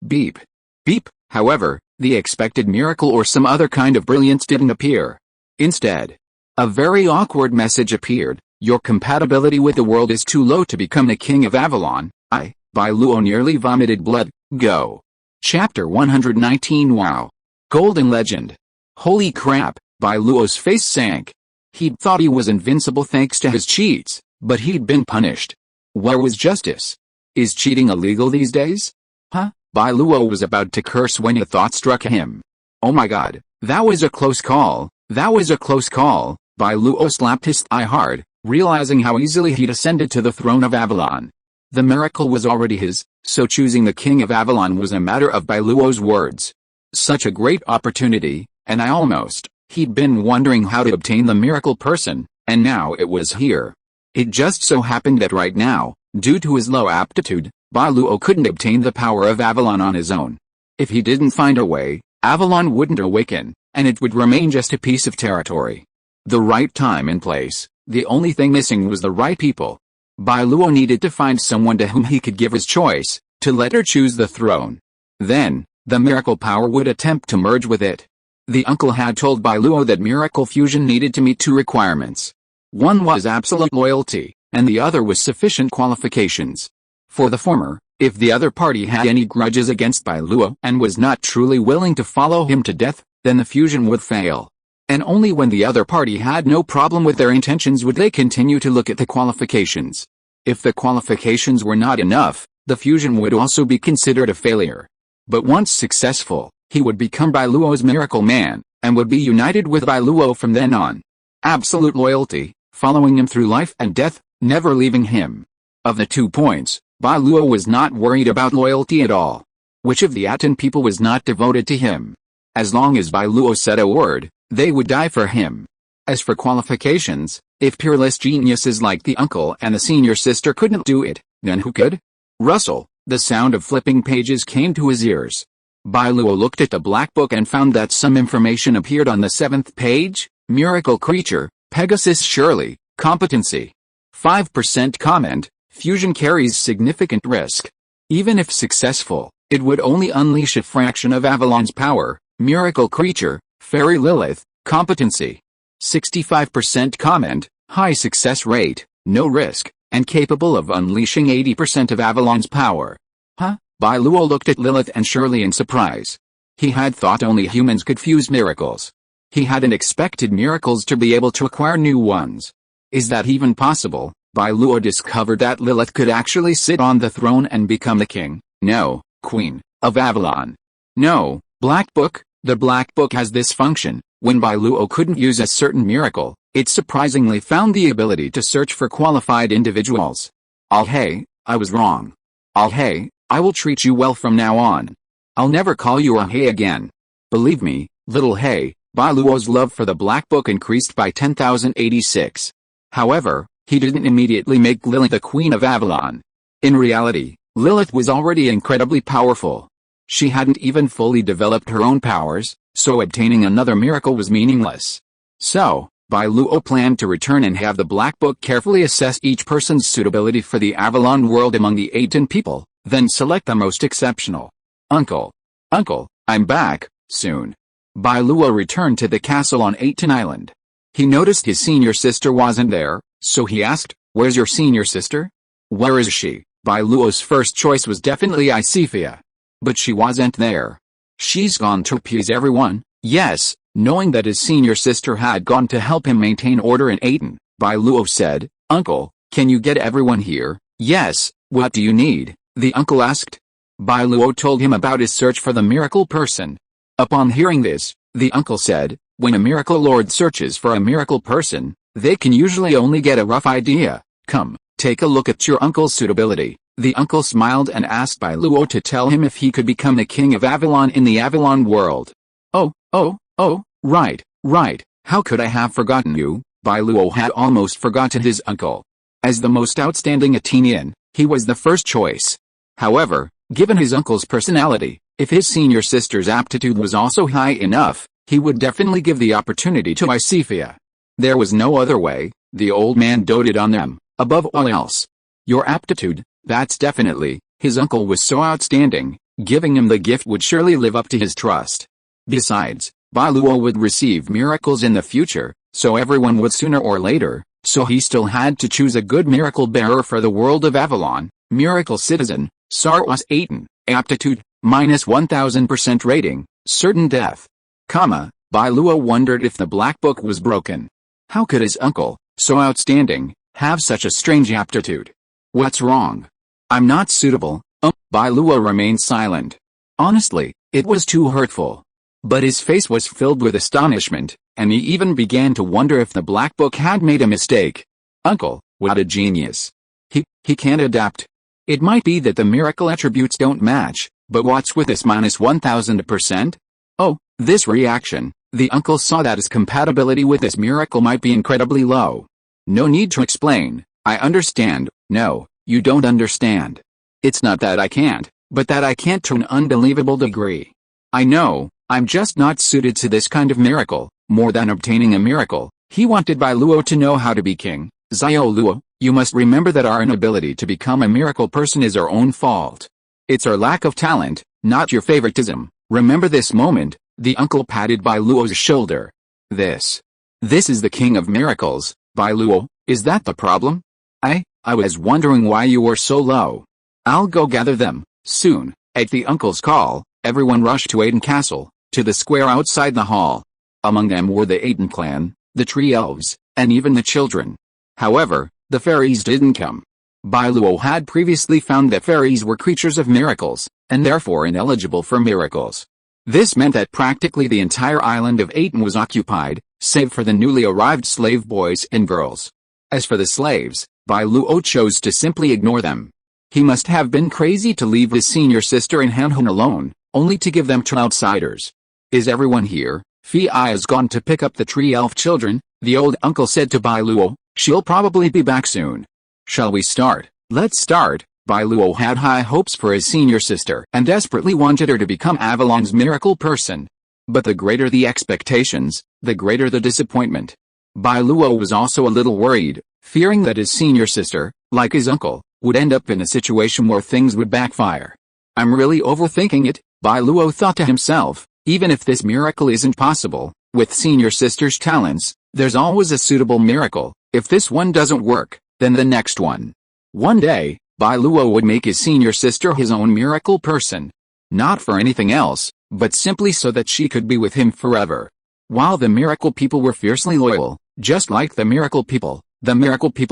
Beep. Beep. However, the expected miracle or some other kind of brilliance didn't appear. Instead, a very awkward message appeared. Your compatibility with the world is too low to become the king of Avalon. Bai Luo nearly vomited blood. Go. Chapter 119. Wow. Golden Legend. Holy crap, Bai Luo's face sank. He'd thought he was invincible thanks to his cheats, but he'd been punished. Where was justice? Is cheating illegal these days? Huh? Bai Luo was about to curse when a thought struck him. Oh my god, that was a close call, that was a close call. Bai Luo slapped his thigh hard, realizing how easily he'd ascended to the throne of Avalon. The miracle was already his, so choosing the king of Avalon was a matter of Bai Luo's words. Such a great opportunity, and he'd been wondering how to obtain the miracle person, and now it was here. It just so happened that right now, due to his low aptitude, Bai Luo couldn't obtain the power of Avalon on his own. If he didn't find a way, Avalon wouldn't awaken, and it would remain just a piece of territory. The right time and place, the only thing missing was the right people. Bai Luo needed to find someone to whom he could give his choice, to let her choose the throne. Then, the miracle power would attempt to merge with it. The uncle had told Bai Luo that miracle fusion needed to meet 2 requirements. One was absolute loyalty, and the other was sufficient qualifications. For the former, if the other party had any grudges against Bai Luo and was not truly willing to follow him to death, then the fusion would fail. And only when the other party had no problem with their intentions would they continue to look at the qualifications. If the qualifications were not enough, the fusion would also be considered a failure. But once successful, he would become Bai Luo's miracle man, and would be united with Bai Luo from then on. Absolute loyalty, following him through life and death, never leaving him. Of the 2 points, Bai Luo was not worried about loyalty at all. Which of the Atón people was not devoted to him? As long as Bai Luo said a word, they would die for him. As for qualifications, if peerless geniuses like the uncle and the senior sister couldn't do it, then who could? Rustle, the sound of flipping pages came to his ears. Bai Luo looked at the black book and found that some information appeared on the 7th page. Miracle creature, Pegasus Shirley, competency. 5% comment, fusion carries significant risk. Even if successful, it would only unleash a fraction of Avalon's power. Miracle creature, Fairy Lilith, competency. 65% comment, high success rate, no risk, and capable of unleashing 80% of Avalon's power. Huh? Bai Luo looked at Lilith and Shirley in surprise. He had thought only humans could fuse miracles. He hadn't expected miracles to be able to acquire new ones. Is that even possible? Bai Luo discovered that Lilith could actually sit on the throne and become the king, no, queen, of Avalon. No, Black Book, the Black Book has this function. When Bai Luo couldn't use a certain miracle, it surprisingly found the ability to search for qualified individuals. Hey, I was wrong. Hey, I will treat you well from now on. I'll never call you Hey again. Believe me, little Hey. Bai Luo's love for the Black Book increased by 10,086. However, he didn't immediately make Lilith the Queen of Avalon. In reality, Lilith was already incredibly powerful. She hadn't even fully developed her own powers, so obtaining another miracle was meaningless. So, Bai Luo planned to return and have the Black Book carefully assess each person's suitability for the Avalon world among the Atón people, then select the most exceptional. Uncle, I'm back, soon. Bai Luo returned to the castle on Atón Island. He noticed his senior sister wasn't there, so he asked, "Where's your senior sister? Where is she?" Bai Luo's first choice was definitely Isifia. But she wasn't there. She's gone to appease everyone. Yes, knowing that his senior sister had gone to help him maintain order in Atón, Bai Luo said, "Uncle, can you get everyone here?" "Yes, what do you need?" the uncle asked. Bai Luo told him about his search for the miracle person. Upon hearing this, the uncle said, when a miracle lord searches for a miracle person, they can usually only get a rough idea. Come, take a look at your uncle's suitability. The uncle smiled and asked Bai Luo to tell him if he could become the king of Avalon in the Avalon world. Oh, right. How could I have forgotten you? Bai Luo had almost forgotten his uncle. As the most outstanding Athenian, he was the first choice. However, given his uncle's personality, if his senior sister's aptitude was also high enough, he would definitely give the opportunity to Isifia. There was no other way. The old man doted on them, above all else. Your aptitude, that's definitely. His uncle was so outstanding, giving him the gift would surely live up to his trust. Besides, Bai Luo would receive miracles in the future, so everyone would sooner or later, so he still had to choose a good miracle bearer for the world of Avalon. Miracle citizen, Saros Atón, aptitude, -1000% rating, certain death. Bai Luo wondered if the black book was broken. How could his uncle, so outstanding, have such a strange aptitude? What's wrong? I'm not suitable. Bai Luo remained silent. Honestly, it was too hurtful. But his face was filled with astonishment, and he even began to wonder if the black book had made a mistake. Uncle, what a genius. He can't adapt. It might be that the miracle attributes don't match, but what's with this -1000%? This reaction, the uncle saw that his compatibility with this miracle might be incredibly low. No need to explain, I understand. No, you don't understand. It's not that I can't, but that I can't to an unbelievable degree. I know, I'm just not suited to this kind of miracle. More than obtaining a miracle, he wanted Bai Luo to know how to be king. Xiao Luo, you must remember that our inability to become a miracle person is our own fault. It's our lack of talent, not your favoritism. Remember this moment. The uncle patted Bai Luo's shoulder. This is the king of miracles, Bai Luo, is that the problem? I was wondering why you were so low. I'll go gather them, soon. At the uncle's call, everyone rushed to Atón Castle, to the square outside the hall. Among them were the Atón clan, the tree elves, and even the children. However, the fairies didn't come. Bai Luo had previously found that fairies were creatures of miracles, and therefore ineligible for miracles. This meant that practically the entire island of Atón was occupied, save for the newly arrived slave boys and girls. As for the slaves, Bai Luo chose to simply ignore them. He must have been crazy to leave his senior sister and Hanhun alone, only to give them to outsiders. Is everyone here? Phi has gone to pick up the tree elf children, the old uncle said to Bai Luo. She'll probably be back soon. Shall we start? Let's start. Bai Luo had high hopes for his senior sister and desperately wanted her to become Avalon's miracle person. But the greater the expectations, the greater the disappointment. Bai Luo was also a little worried, fearing that his senior sister, like his uncle, would end up in a situation where things would backfire. I'm really overthinking it, Bai Luo thought to himself. Even if this miracle isn't possible, with senior sister's talents, there's always a suitable miracle. If this one doesn't work, then the next one. One day, Bai Luo would make his senior sister his own miracle person. Not for anything else, but simply so that she could be with him forever. While the miracle people were fiercely loyal, just like the miracle people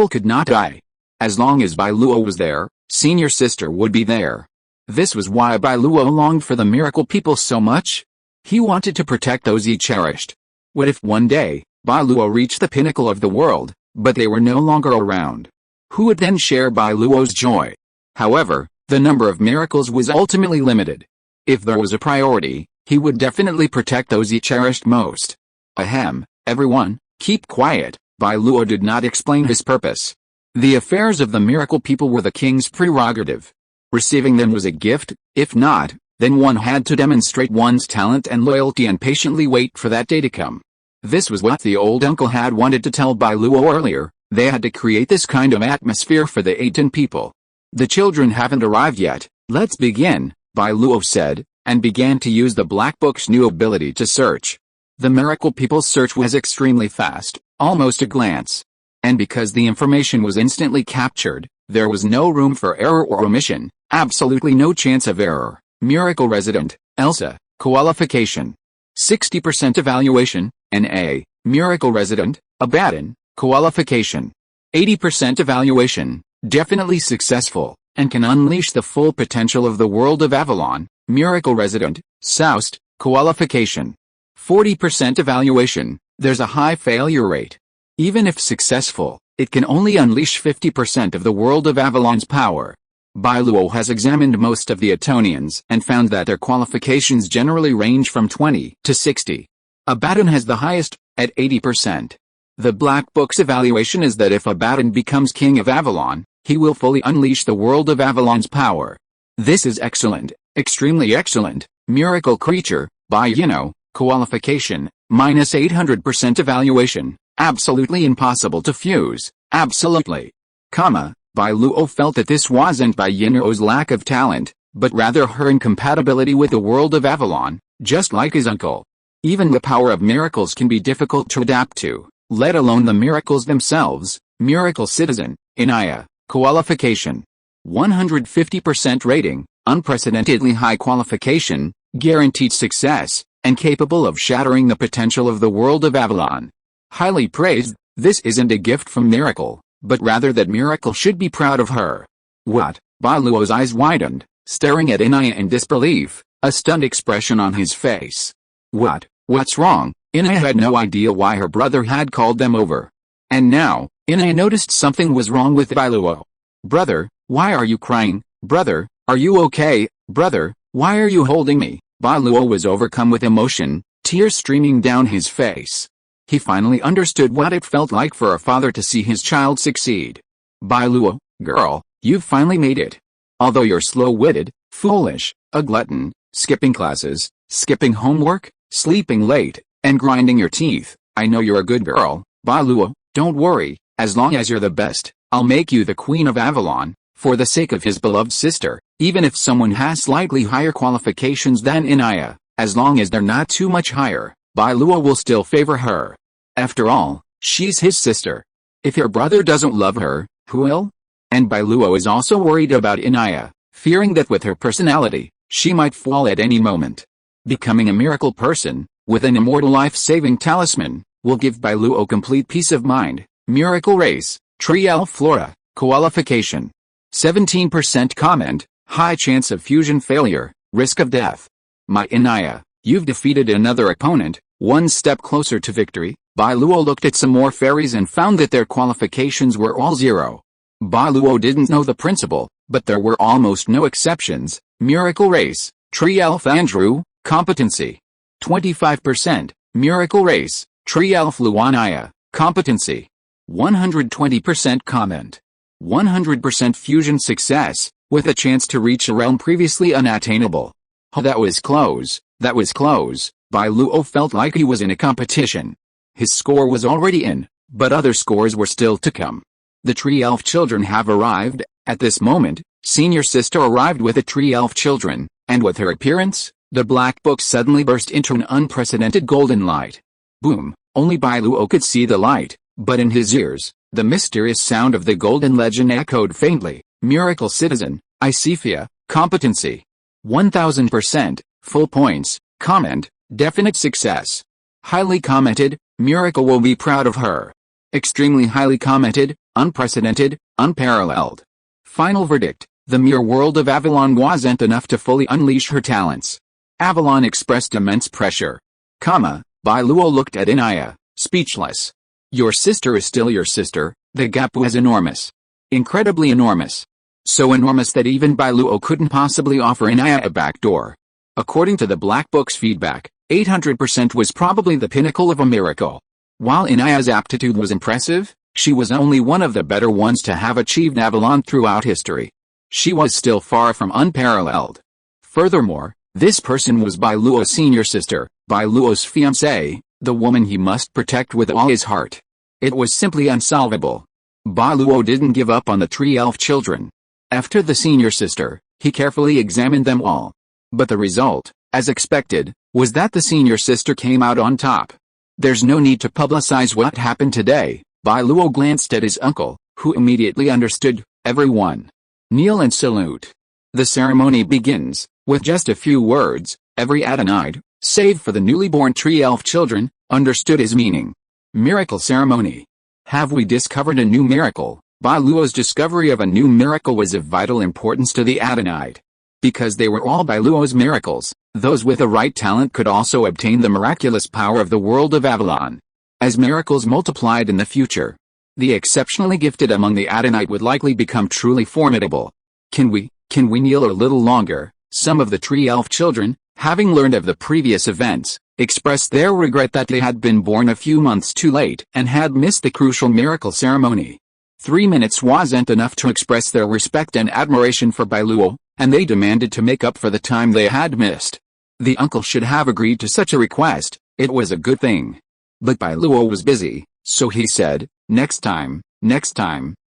could not die. As long as Bai Luo was there, senior sister would be there. This was why Bai Luo longed for the miracle people so much. He wanted to protect those he cherished. What if one day, Bai Luo reached the pinnacle of the world, but they were no longer around? Who would then share Bai Luo's joy? However, the number of miracles was ultimately limited. If there was a priority, he would definitely protect those he cherished most. Ahem, everyone, keep quiet. Bai Luo did not explain his purpose. The affairs of the miracle people were the king's prerogative. Receiving them was a gift. If not, then one had to demonstrate one's talent and loyalty and patiently wait for that day to come. This was what the old uncle had wanted to tell Bai Luo earlier. They had to create this kind of atmosphere for the Atón people. The children haven't arrived yet. Let's begin, Bai Luo said, and began to use the Black Book's new ability to search. The miracle people's search was extremely fast, almost a glance. And because the information was instantly captured, there was no room for error or omission, absolutely no chance of error. Miracle resident, Elsa, qualification. 60% evaluation, NA, miracle resident, Abaddon, qualification. 80% evaluation, definitely successful, and can unleash the full potential of the world of Avalon. Miracle resident, Soust, qualification. 40% evaluation, there's a high failure rate. Even if successful, it can only unleash 50% of the world of Avalon's power. Bai Luo has examined most of the Atonians and found that their qualifications generally range from 20 to 60. Abaddon has the highest, at 80%. The Black Book's evaluation is that if Abaddon becomes king of Avalon, he will fully unleash the world of Avalon's power. This is excellent, extremely excellent. Miracle creature, Bai Luo, qualification, minus 800% evaluation, absolutely impossible to fuse, absolutely. Bai Luo felt that this wasn't Bai Luo's lack of talent, but rather her incompatibility with the world of Avalon, just like his uncle. Even the power of miracles can be difficult to adapt to, let alone the miracles themselves. Miracle citizen, Inya, qualification. 150% rating, unprecedentedly high qualification, guaranteed success, and capable of shattering the potential of the world of Avalon. Highly praised, this isn't a gift from Miracle, but rather that Miracle should be proud of her. What? Bai Luo's eyes widened, staring at Inya in disbelief, a stunned expression on his face. What's wrong? Inya had no idea why her brother had called them over. And now, Inya noticed something was wrong with Bai Luo. Brother, why are you crying? Brother, are you okay? Brother, why are you holding me? Bai Luo was overcome with emotion, tears streaming down his face. He finally understood what it felt like for a father to see his child succeed. Bai Luo, girl, you've finally made it. Although you're slow-witted, foolish, a glutton, skipping classes, skipping homework, sleeping late, and grinding your teeth, I know you're a good girl. Bai Luo, don't worry, as long as you're the best, I'll make you the queen of Avalon, for the sake of his beloved sister, even if someone has slightly higher qualifications than Inya, as long as they're not too much higher. Bai Luo will still favor her. After all, she's his sister. If your brother doesn't love her, who will? And Bai Luo is also worried about Inya, fearing that with her personality, she might fall at any moment. Becoming a miracle person, with an immortal life-saving talisman, will give Bai Luo complete peace of mind. Miracle race, Tree Elf Flora, qualification. 17% comment, high chance of fusion failure, risk of death. My Inya, you've defeated another opponent, one step closer to victory. Bai Luo looked at some more fairies and found that their qualifications were all 0. Bai Luo didn't know the principle, but there were almost no exceptions. Miracle race, Tree Elf Andrew, competency. 25%, Miracle race, Tree Elf Luania, competency. 120% comment. 100% fusion success, with a chance to reach a realm previously unattainable. Oh, that was close, that was close. Bai Luo felt like he was in a competition. His score was already in, but other scores were still to come. The Tree Elf children have arrived. At this moment, Senior Sister arrived with the Tree Elf children, and with her appearance, the Black Book suddenly burst into an unprecedented golden light. Boom! Only Bai Luo could see the light, but in his ears, the mysterious sound of the golden legend echoed faintly. Miracle citizen, Isifia, competency. 1000%, full points, comment, definite success. Highly commented, Miracle will be proud of her. Extremely highly commented, unprecedented, unparalleled. Final verdict, the mere world of Avalon wasn't enough to fully unleash her talents. Avalon expressed immense pressure. Bai Luo looked at Inya, speechless. Your sister is still your sister, the gap was enormous. Incredibly enormous. So enormous that even Bai Luo couldn't possibly offer Inya a backdoor. According to the Black Book's feedback, 800% was probably the pinnacle of a miracle. While Inya's aptitude was impressive, she was only one of the better ones to have achieved Avalon throughout history. She was still far from unparalleled. Furthermore, this person was Bai Luo's senior sister, Bai Luo's fiancée, the woman he must protect with all his heart. It was simply unsolvable. Bai Luo didn't give up on the Tree Elf children. After the senior sister, he carefully examined them all. But the result, as expected, was that the senior sister came out on top. There's no need to publicize what happened today. Bai Luo glanced at his uncle, who immediately understood. Everyone, kneel and salute. The ceremony begins. With just a few words, every Atonide, save for the newly born Tree Elf children, understood his meaning. Miracle ceremony. Have we discovered a new miracle? Bai Luo's discovery of a new miracle was of vital importance to the Adonite. Because they were all Bai Luo's miracles, those with the right talent could also obtain the miraculous power of the world of Avalon. As miracles multiplied in the future, the exceptionally gifted among the Adonite would likely become truly formidable. Can we kneel a little longer? Some of the tree elf children, having learned of the previous events, expressed their regret that they had been born a few months too late and had missed the crucial miracle ceremony. 3 minutes wasn't enough to express their respect and admiration for Bai Luo, and they demanded to make up for the time they had missed. The uncle should have agreed to such a request, it was a good thing. But Bai Luo was busy, so he said, next time,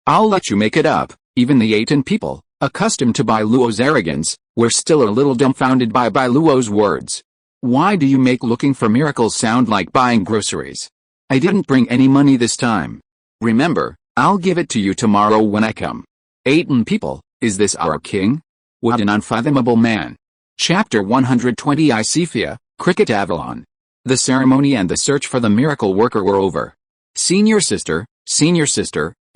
I'll let you make it up." Even the Atón people, accustomed to Bai Luo's arrogance, were still a little dumbfounded by Bai Luo's words. "Why do you make looking for miracles sound like buying groceries? I didn't bring any money this time. Remember, I'll give it to you tomorrow when I come." Atón people, is this our king? What an unfathomable man. Chapter 120 Isifia, Cricket Avalon. The ceremony and the search for the miracle worker were over. Senior sister,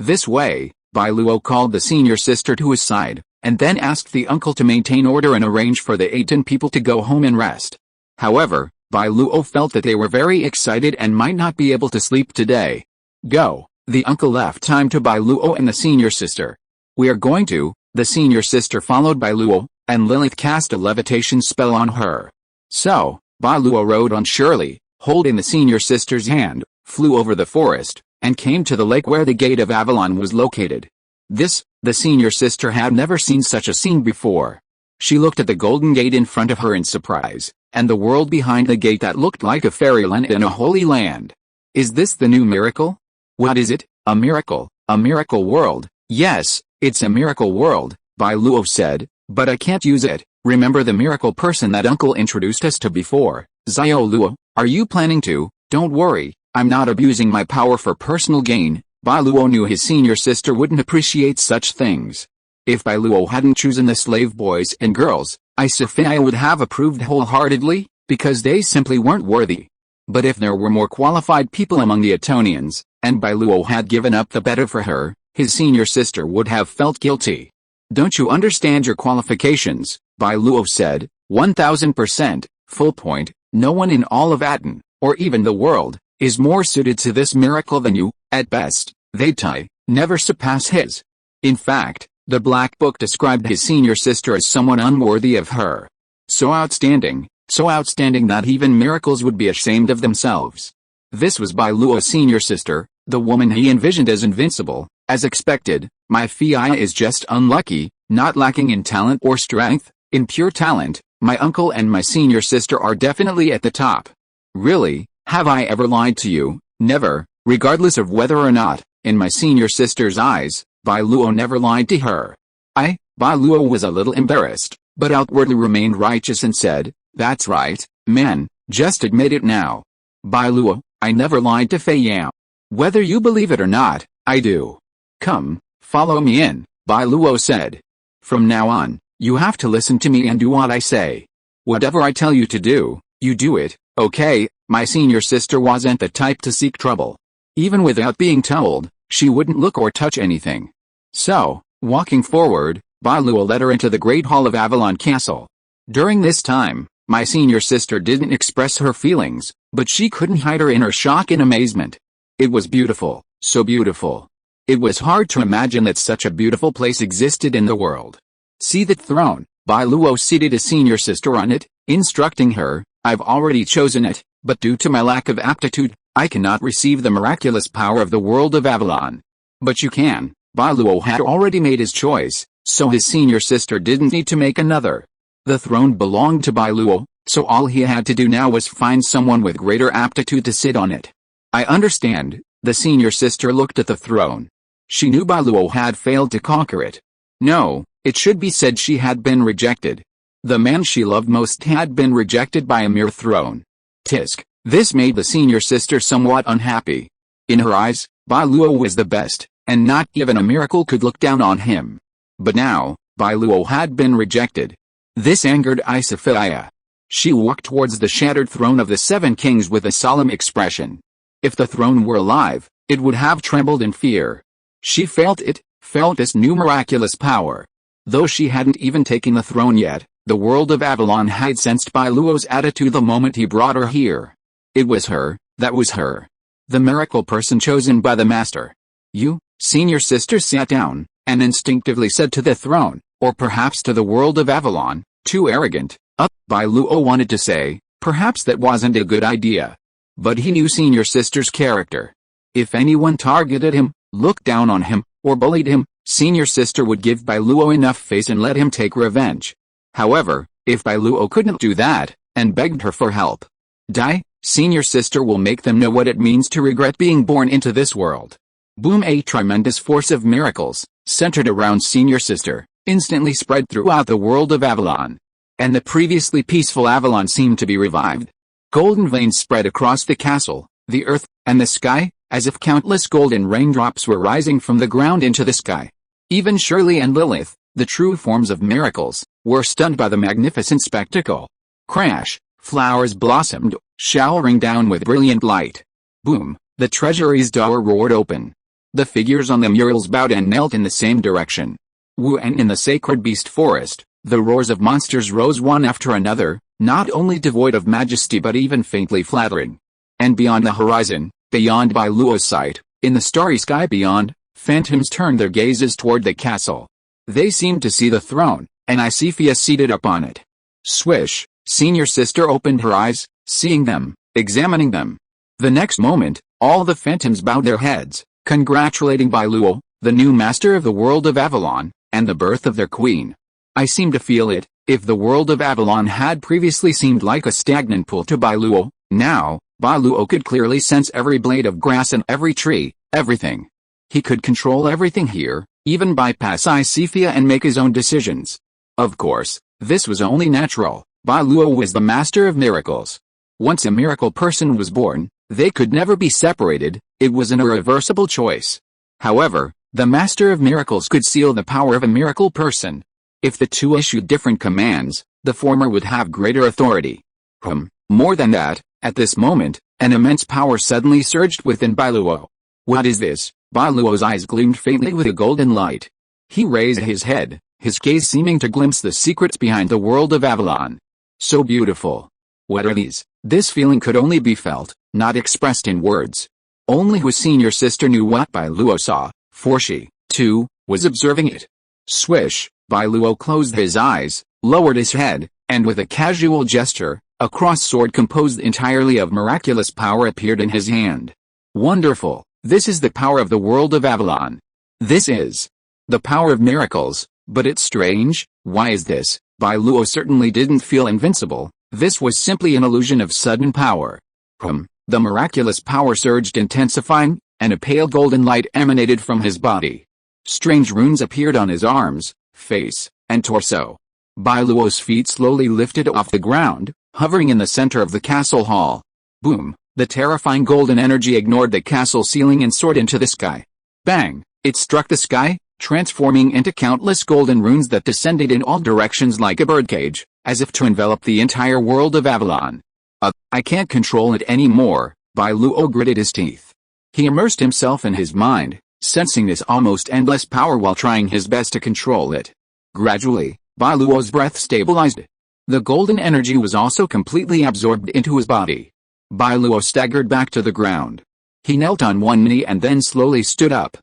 this way." Bai Luo called the senior sister to his side, and then asked the uncle to maintain order and arrange for the Atón people to go home and rest. However, Bai Luo felt that they were very excited and might not be able to sleep today. "Go." The uncle left time to Bai Luo and the senior sister. "We are going to." The senior sister followed Bai Luo, and Lilith cast a levitation spell on her. So, Bai Luo rode on surely, holding the senior sister's hand, flew over the forest, and came to the lake where the gate of Avalon was located. The senior sister had never seen such a scene before. She looked at the golden gate in front of her in surprise, and the world behind the gate that looked like a fairyland in a holy land. Is this the new miracle? What is it? A miracle world? Yes, it's a miracle world, Bai Luo said, but I can't use it. Remember the miracle person that uncle introduced us to before? Xiao Luo, are you planning to? Don't worry, I'm not abusing my power for personal gain. Bai Luo knew his senior sister wouldn't appreciate such things. If Bai Luo hadn't chosen the slave boys and girls, Isifia would have approved wholeheartedly, because they simply weren't worthy. But if there were more qualified people among the Atonians, and Bai Luo had given up the better for her, his senior sister would have felt guilty. Don't you understand your qualifications? Bai Luo said, 1000%, full point, no one in all of Atón, or even the world, is more suited to this miracle than you. At best, they'd never surpass his. In fact, the Black Book described his senior sister as someone unworthy of her. So outstanding that even miracles would be ashamed of themselves. This was Bai Luo's senior sister, the woman he envisioned as invincible. As expected, my Fia is just unlucky, not lacking in talent or strength. In pure talent, my uncle and my senior sister are definitely at the top. Really, have I ever lied to you? Never, regardless of whether or not, in my senior sister's eyes, Bai Luo never lied to her. Bai Luo was a little embarrassed, but outwardly remained righteous and said, that's right, man, just admit it now. Bai Luo, I never lied to Fei Yao. Whether you believe it or not, I do. Come, follow me in, Bai Luo said. From now on, you have to listen to me and do what I say. Whatever I tell you to do, you do it, okay? My senior sister wasn't the type to seek trouble. Even without being told, she wouldn't look or touch anything. So, walking forward, Bai Luo led her into the Great Hall of Avalon Castle. During this time, my senior sister didn't express her feelings, but she couldn't hide her inner shock and amazement. It was beautiful, so beautiful. It was hard to imagine that such a beautiful place existed in the world. See that throne? Bai Luo seated his senior sister on it, instructing her, I've already chosen it, but due to my lack of aptitude, I cannot receive the miraculous power of the world of Avalon. But you can. Bai Luo had already made his choice, so his senior sister didn't need to make another. The throne belonged to Bai Luo, so all he had to do now was find someone with greater aptitude to sit on it. I understand. The senior sister looked at the throne. She knew Bai Luo had failed to conquer it. No, it should be said she had been rejected. The man she loved most had been rejected by a mere throne. Tisk. This made the senior sister somewhat unhappy. In her eyes, Bai Luo was the best, and not even a miracle could look down on him. But now, Bai Luo had been rejected. This angered Isifia. She walked towards the shattered throne of the seven kings with a solemn expression. If the throne were alive, it would have trembled in fear. She felt this new miraculous power. Though she hadn't even taken the throne yet, the world of Avalon had sensed Bai Luo's attitude the moment he brought her here. It was her, that was her. The miracle person chosen by the master. You, senior sister sat down, and instinctively said to the throne, or perhaps to the world of Avalon, too arrogant, Bai Luo wanted to say, perhaps that wasn't a good idea. But he knew senior sister's character. If anyone targeted him, looked down on him, or bullied him, senior sister would give Bai Luo enough face and let him take revenge. However, if Bai Luo couldn't do that, and begged her for help, senior sister will make them know what it means to regret being born into this world. Boom! A tremendous force of miracles, centered around senior sister, instantly spread throughout the world of Avalon. And the previously peaceful Avalon seemed to be revived. Golden veins spread across the castle, the earth, and the sky, as if countless golden raindrops were rising from the ground into the sky. Even Shirley and Lilith, the true forms of miracles, were stunned by the magnificent spectacle. Crash! Flowers blossomed, showering down with brilliant light. Boom! The treasury's door roared open. The figures on the murals bowed and knelt in the same direction. Wu, and in the sacred beast forest, the roars of monsters rose one after another, not only devoid of majesty but even faintly flattering. And beyond the horizon, beyond Bai Luo's sight, in the starry sky beyond, phantoms turned their gazes toward the castle. They seemed to see the throne, and Isifia seated upon it. Swish! Senior sister opened her eyes, seeing them, examining them. The next moment, all the phantoms bowed their heads, congratulating Bai Luo, the new master of the world of Avalon, and the birth of their queen. I seem to feel it. If the world of Avalon had previously seemed like a stagnant pool to Bai Luo, now, Bai Luo could clearly sense every blade of grass and every tree, everything. He could control everything here, even bypass Isifia and make his own decisions. Of course, this was only natural. Bai Luo was the master of miracles. Once a miracle person was born, they could never be separated. It was an irreversible choice. However, the master of miracles could seal the power of a miracle person. If the two issued different commands, the former would have greater authority. More than that, at this moment, an immense power suddenly surged within Bai Luo. What is this? Bai Luo's eyes gleamed faintly with a golden light. He raised his head, his gaze seeming to glimpse the secrets behind the world of Avalon. So beautiful. What are these? This feeling could only be felt, not expressed in words. Only his senior sister knew what Bai Luo saw, for she, too, was observing it. Swish! Bai Luo closed his eyes, lowered his head, and with a casual gesture, a cross sword composed entirely of miraculous power appeared in his hand. Wonderful! This is the power of the world of Avalon. This is the power of miracles, but it's strange. Why is this? Bai Luo certainly didn't feel invincible. This was simply an illusion of sudden power. The miraculous power surged, intensifying, and a pale golden light emanated from his body. Strange runes appeared on his arms, face, and torso. Bai Luo's feet slowly lifted off the ground, hovering in the center of the castle hall. Boom! The terrifying golden energy ignored the castle ceiling and soared into the sky. Bang! It struck the sky, transforming into countless golden runes that descended in all directions like a birdcage, as if to envelop the entire world of Avalon. I can't control it anymore, Bai Luo gritted his teeth. He immersed himself in his mind, sensing this almost endless power while trying his best to control it. Gradually, Bai Luo's breath stabilized. The golden energy was also completely absorbed into his body. Bai Luo staggered back to the ground. He knelt on one knee and then slowly stood up.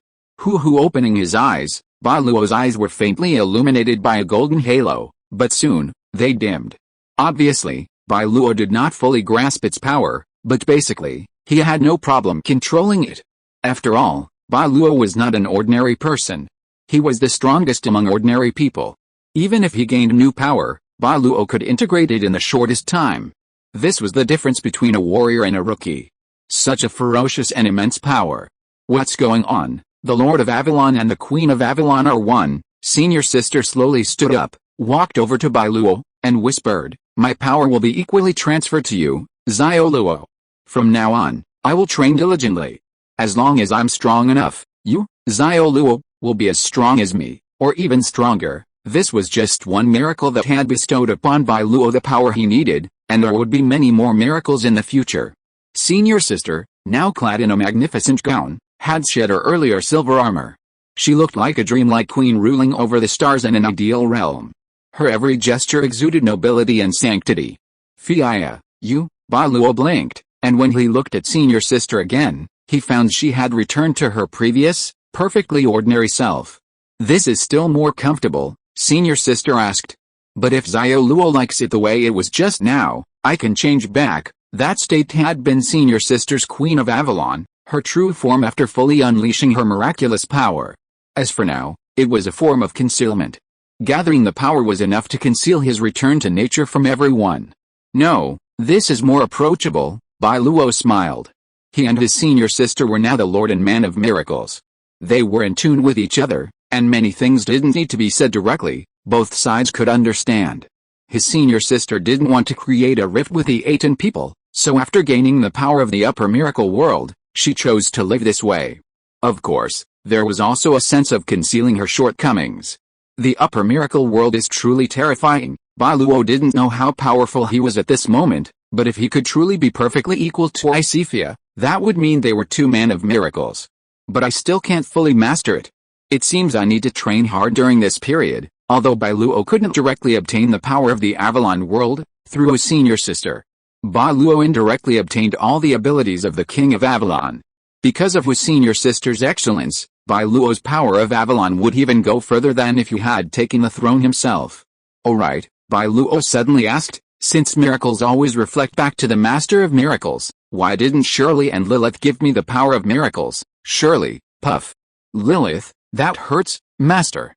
Opening his eyes, Bai Luo's eyes were faintly illuminated by a golden halo, but soon, they dimmed. Obviously, Bai Luo did not fully grasp its power, but basically, he had no problem controlling it. After all, Bai Luo was not an ordinary person. He was the strongest among ordinary people. Even if he gained new power, Bai Luo could integrate it in the shortest time. This was the difference between a warrior and a rookie. Such a ferocious and immense power. What's going on? The Lord of Avalon and the Queen of Avalon are one. Senior sister slowly stood up, walked over to Bai Luo, and whispered, "My power will be equally transferred to you, Xiao Luo. From now on, I will train diligently. As long as I'm strong enough, you, Xiao Luo, will be as strong as me, or even stronger." This was just one miracle that had bestowed upon Bai Luo the power he needed, and there would be many more miracles in the future. Senior sister, now clad in a magnificent gown, had shed her earlier silver armor. She looked like a dreamlike queen ruling over the stars in an ideal realm. Her every gesture exuded nobility and sanctity. Fiya, you, Bai Luo blinked, and when he looked at senior sister again, he found she had returned to her previous, perfectly ordinary self. This is still more comfortable, senior sister asked. But if Xiao Luo likes it the way it was just now, I can change back. That state had been senior sister's Queen of Avalon, her true form after fully unleashing her miraculous power. As for now, it was a form of concealment. Gathering the power was enough to conceal his return to nature from everyone. No, this is more approachable, Bai Luo smiled. He and his senior sister were now the Lord and Man of Miracles. They were in tune with each other, and many things didn't need to be said directly, both sides could understand. His senior sister didn't want to create a rift with the Atón people, so after gaining the power of the upper miracle world, she chose to live this way. Of course, there was also a sense of concealing her shortcomings. The upper miracle world is truly terrifying. Bai Luo didn't know how powerful he was at this moment, but if he could truly be perfectly equal to Isifia, that would mean they were two men of miracles. But I still can't fully master it. It seems I need to train hard during this period, although Bai Luo couldn't directly obtain the power of the Avalon world, through his senior sister. Bai Luo indirectly obtained all the abilities of the King of Avalon. Because of his senior sister's excellence, Bai Luo's power of Avalon would even go further than if he had taken the throne himself. Alright, Bai Luo suddenly asked, since miracles always reflect back to the Master of Miracles, why didn't Shirley and Lilith give me the power of miracles? Shirley, puff. Lilith, that hurts, Master.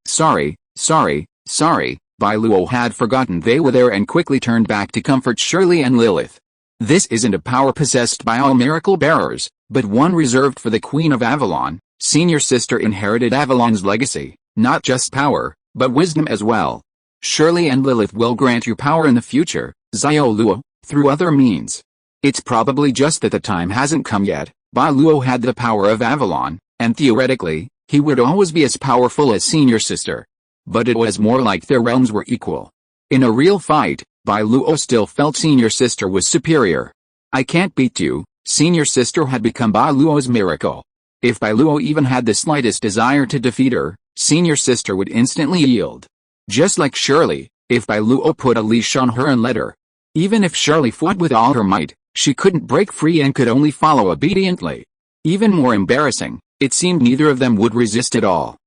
Sorry. Bai Luo had forgotten they were there and quickly turned back to comfort Shirley and Lilith. This isn't a power possessed by all miracle bearers, but one reserved for the Queen of Avalon. Senior sister inherited Avalon's legacy, not just power, but wisdom as well. Shirley and Lilith will grant you power in the future, Xiao Luo, through other means. It's probably just that the time hasn't come yet. Bai Luo had the power of Avalon, and theoretically, he would always be as powerful as senior sister. But it was more like their realms were equal. In a real fight, Bai Luo still felt senior sister was superior. I can't beat you, senior sister had become Bai Luo's miracle. If Bai Luo even had the slightest desire to defeat her, senior sister would instantly yield. Just like Shirley, if Bai Luo put a leash on her and let her. Even if Shirley fought with all her might, she couldn't break free and could only follow obediently. Even more embarrassing, it seemed neither of them would resist at all.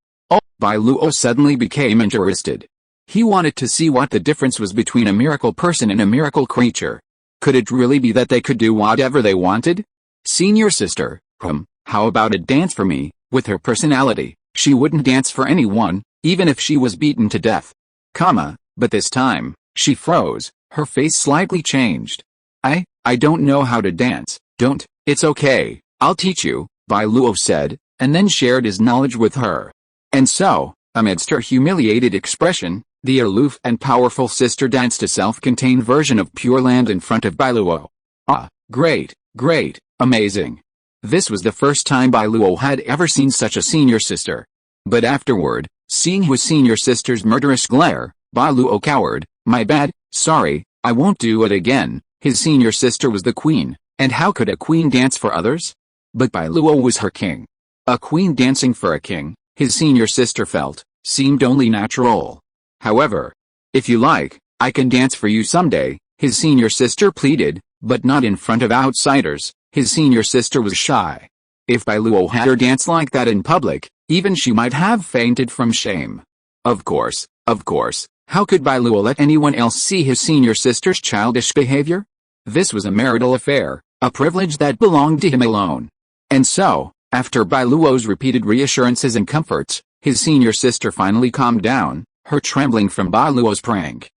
Bai Luo suddenly became interested. He wanted to see what the difference was between a miracle person and a miracle creature. Could it really be that they could do whatever they wanted? Senior sister, how about a dance for me? With her personality, she wouldn't dance for anyone, even if she was beaten to death. But this time, she froze, her face slightly changed. I don't know how to dance. It's okay, I'll teach you, Bai Luo said, and then shared his knowledge with her. And so, amidst her humiliated expression, the aloof and powerful sister danced a self-contained version of Pure Land in front of Bai Luo. Great, amazing. This was the first time Bai Luo had ever seen such a senior sister. But afterward, seeing his senior sister's murderous glare, Bai Luo cowered. My bad, sorry, I won't do it again. His senior sister was the queen, and how could a queen dance for others? But Bai Luo was her king. A queen dancing for a king, his senior sister felt, seemed only natural. However, if you like, I can dance for you someday, his senior sister pleaded, but not in front of outsiders. His senior sister was shy. If Bai Luo had her dance like that in public, even she might have fainted from shame. Of course, how could Bai Luo let anyone else see his senior sister's childish behavior? This was a marital affair, a privilege that belonged to him alone. And so, after Bai Luo's repeated reassurances and comforts, his senior sister finally calmed down, her trembling from Bai Luo's prank.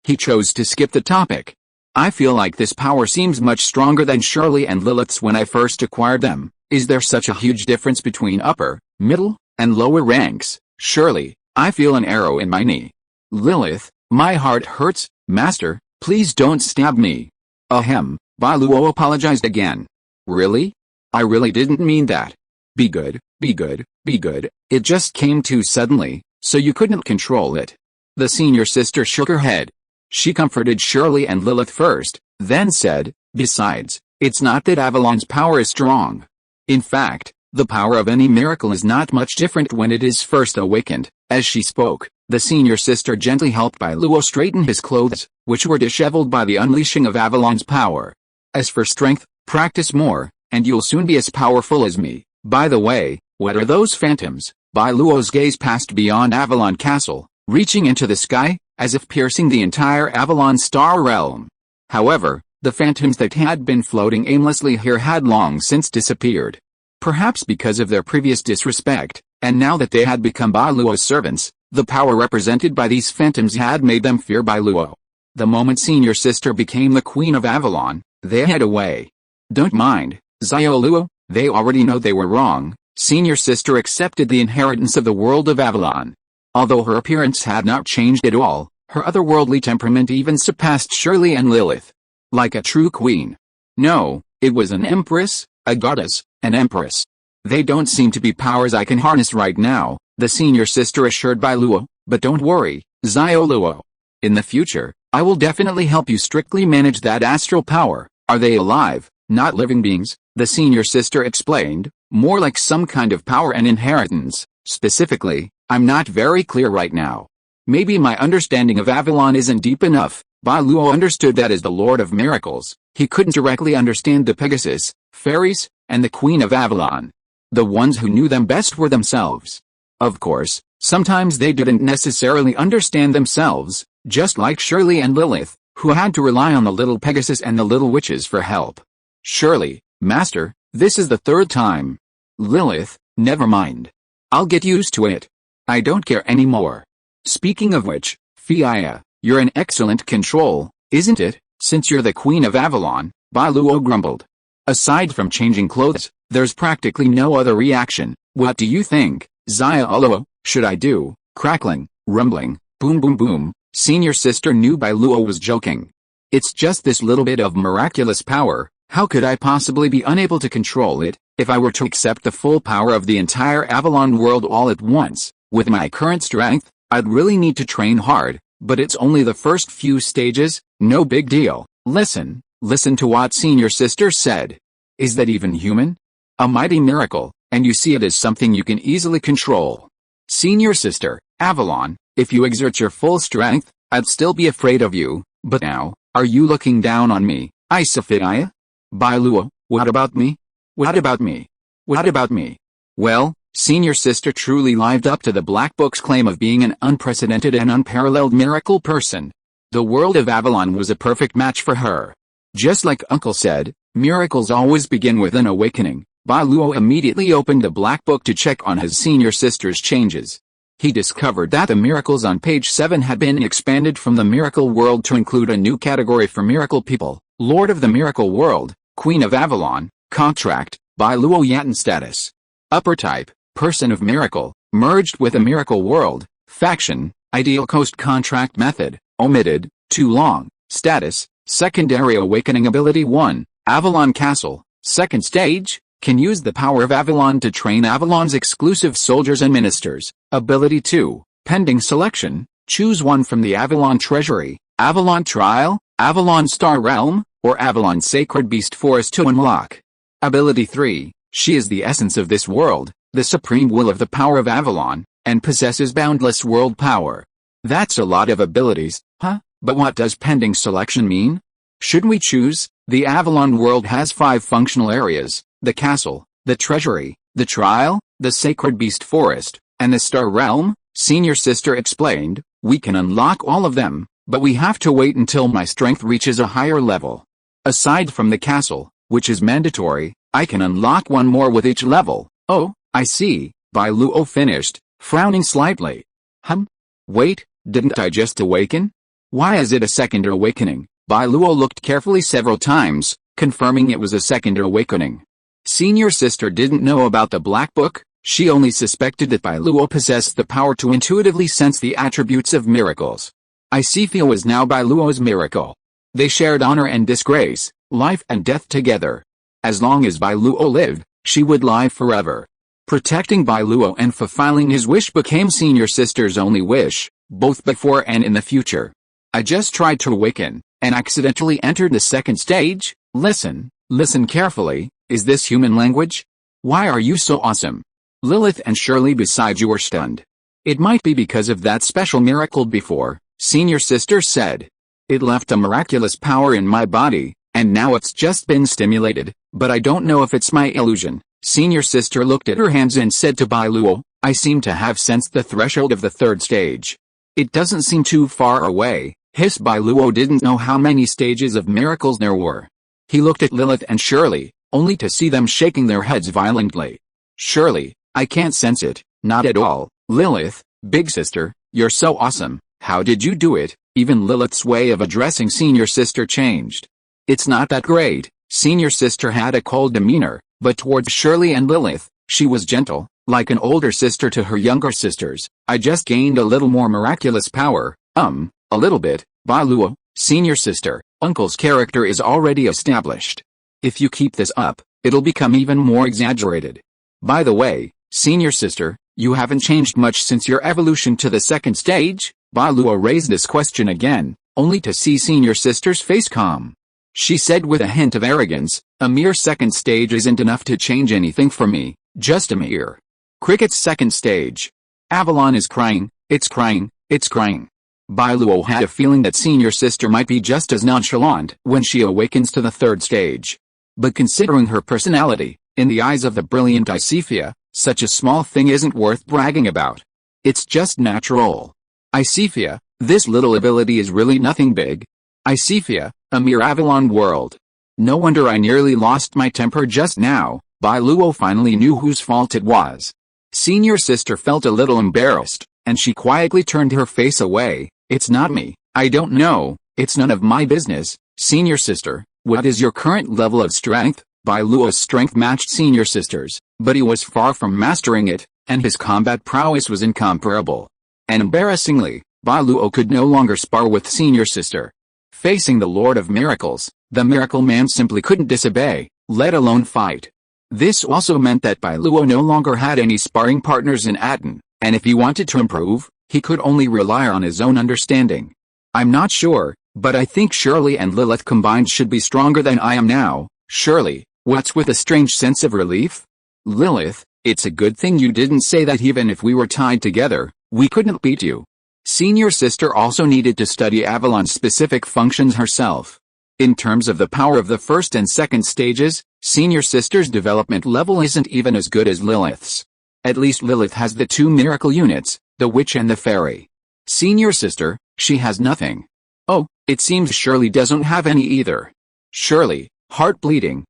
He chose to skip the topic. I feel like this power seems much stronger than Shirley and Lilith's when I first acquired them. Is there such a huge difference between upper, middle, and lower ranks? Shirley, I feel an arrow in my knee. Lilith, my heart hurts, master, please don't stab me. Bai Luo apologized again. Really? I really didn't mean that. Be good. It just came too suddenly, so you couldn't control it. The senior sister shook her head. She comforted Shirley and Lilith first, then said, besides, it's not that Avalon's power is strong. In fact, The power of any miracle is not much different when it is first awakened. As she spoke, the senior sister gently helped Bai Luo straighten his clothes, which were disheveled by the unleashing of Avalon's power. As for strength, practice more, and you'll soon be as powerful as me. By the way, what are those phantoms? Bai Luo's gaze passed beyond Avalon Castle, reaching into the sky, as if piercing the entire Avalon star realm. However, the phantoms that had been floating aimlessly here had long since disappeared. Perhaps because of their previous disrespect, and now that they had become Bai Luo's servants, the power represented by these phantoms had made them fear Bai Luo. The moment senior sister became the queen of Avalon, they hid away. Don't mind, Xiao Luo, they already know they were wrong. Senior sister accepted the inheritance of the world of Avalon. Although her appearance had not changed at all, her otherworldly temperament even surpassed Shirley and Lilith. Like a true queen. No, it was an empress, a goddess, an empress. They don't seem to be powers I can harness right now, the senior sister assured Bai Luo, but don't worry, Xiao Luo. In the future, I will definitely help you strictly manage that astral power. Are they alive, not living beings? The senior sister explained, more like some kind of power and inheritance. Specifically, I'm not very clear right now. Maybe my understanding of Avalon isn't deep enough. Bai Luo understood that as the Lord of Miracles, he couldn't directly understand the Pegasus, fairies, and the Queen of Avalon. The ones who knew them best were themselves. Of course, sometimes they didn't necessarily understand themselves, just like Shirley and Lilith, who had to rely on the little Pegasus and the little witches for help. Shirley, Master, this is the third time. Lilith, never mind. I'll get used to it. I don't care anymore. Speaking of which, Fiaya, you're in excellent control, isn't it? Since you're the Queen of Avalon, Bai Luo grumbled. Aside from changing clothes, there's practically no other reaction. What do you think, Xiao Luo? Should I do? Crackling, rumbling, boom boom boom. Senior sister knew Bai Luo was joking. It's just this little bit of miraculous power. How could I possibly be unable to control it? If I were to accept the full power of the entire Avalon world all at once, with my current strength, I'd really need to train hard. But it's only the first few stages, no big deal. Listen to what senior sister said. Is that even human? A mighty miracle, and you see it as something you can easily control. Senior sister, Avalon, if you exert your full strength, I'd still be afraid of you, but now, are you looking down on me, Isophidia? Bai Luo, what about me? What about me? What about me? Well, senior sister truly lived up to the Black Book's claim of being an unprecedented and unparalleled miracle person. The world of Avalon was a perfect match for her. Just like Uncle said, miracles always begin with an awakening. Bai Luo immediately opened the Black Book to check on his senior sister's changes. He discovered that the miracles on page 7 had been expanded from the miracle world to include a new category for miracle people, Lord of the Miracle World, Queen of Avalon, Contract, Bai Luo Yatin status. Upper type, Person of Miracle, merged with a miracle world, faction, Ideal Coast contract method, omitted, too long, status, secondary awakening ability 1, Avalon Castle, second stage, can use the power of Avalon to train Avalon's exclusive soldiers and ministers, ability 2, pending selection, choose one from the Avalon Treasury, Avalon Trial, Avalon Star Realm, or Avalon Sacred Beast Forest to unlock. Ability 3, she is the essence of this world, the supreme will of the power of Avalon, and possesses boundless world power. That's a lot of abilities, huh? But what does pending selection mean? Should we choose? The Avalon world has 5 functional areas, the castle, the treasury, the trial, the sacred beast forest, and the star realm. Senior sister explained, we can unlock all of them, but we have to wait until my strength reaches a higher level. Aside from the castle, which is mandatory, I can unlock one more with each level. Oh, I see, Bai Luo finished, frowning slightly. Wait, didn't I just awaken? Why is it a second awakening? Bai Luo looked carefully several times, confirming it was a second awakening. Senior sister didn't know about the Black Book, she only suspected that Bai Luo possessed the power to intuitively sense the attributes of miracles. Isifia was now Bai Luo's miracle. They shared honor and disgrace, life and death together. As long as Bai Luo lived, she would live forever. Protecting Bai Luo and fulfilling his wish became senior sister's only wish, both before and in the future. I just tried to awaken, and accidentally entered the second stage. Listen carefully, is this human language? Why are you so awesome? Lilith and Shirley beside you were stunned. It might be because of that special miracle before, Senior Sister said. It left a miraculous power in my body, and now it's just been stimulated, but I don't know if it's my illusion. Senior Sister looked at her hands and said to Bai Luo, I seem to have sensed the threshold of the third stage. It doesn't seem too far away. Bai Luo didn't know how many stages of miracles there were. He looked at Lilith and Shirley, only to see them shaking their heads violently. Shirley, I can't sense it, not at all. Lilith, big sister, you're so awesome, how did you do it? Even Lilith's way of addressing Senior Sister changed. It's not that great. Senior Sister had a cold demeanor, but towards Shirley and Lilith, she was gentle, like an older sister to her younger sisters. I just gained a little more miraculous power, a little bit. Bai Luo, Senior Sister, Uncle's character is already established. If you keep this up, it'll become even more exaggerated. By the way, Senior Sister, you haven't changed much since your evolution to the second stage? Bai Luo raised this question again, only to see Senior Sister's face calm. She said with a hint of arrogance, a mere second stage isn't enough to change anything for me, just a mere. Cricket's second stage. Avalon is crying, it's crying, it's crying. Bai Luo had a feeling that Senior Sister might be just as nonchalant when she awakens to the third stage. But considering her personality, in the eyes of the brilliant Icefia, such a small thing isn't worth bragging about. It's just natural. Icefia, this little ability is really nothing big. Icefia, a mere Avalon world. No wonder I nearly lost my temper just now. Bai Luo finally knew whose fault it was. Senior Sister felt a little embarrassed, and she quietly turned her face away. It's not me, I don't know, it's none of my business. Senior Sister, what is your current level of strength? Bai Luo's strength matched Senior Sister's, but he was far from mastering it, and his combat prowess was incomparable. And embarrassingly, Bai Luo could no longer spar with Senior Sister. Facing the Lord of Miracles, the Miracle Man simply couldn't disobey, let alone fight. This also meant that Bai Luo no longer had any sparring partners in Atón, and if he wanted to improve, he could only rely on his own understanding. I'm not sure, but I think Shirley and Lilith combined should be stronger than I am now. Shirley, what's with a strange sense of relief? Lilith, it's a good thing you didn't say that even if we were tied together, we couldn't beat you. Senior Sister also needed to study Avalon's specific functions herself. In terms of the power of the first and second stages, Senior Sister's development level isn't even as good as Lilith's. At least Lilith has the two miracle units, the witch and the fairy. Senior Sister, she has nothing. Oh, it seems Shirley doesn't have any either. Shirley, heart bleeding,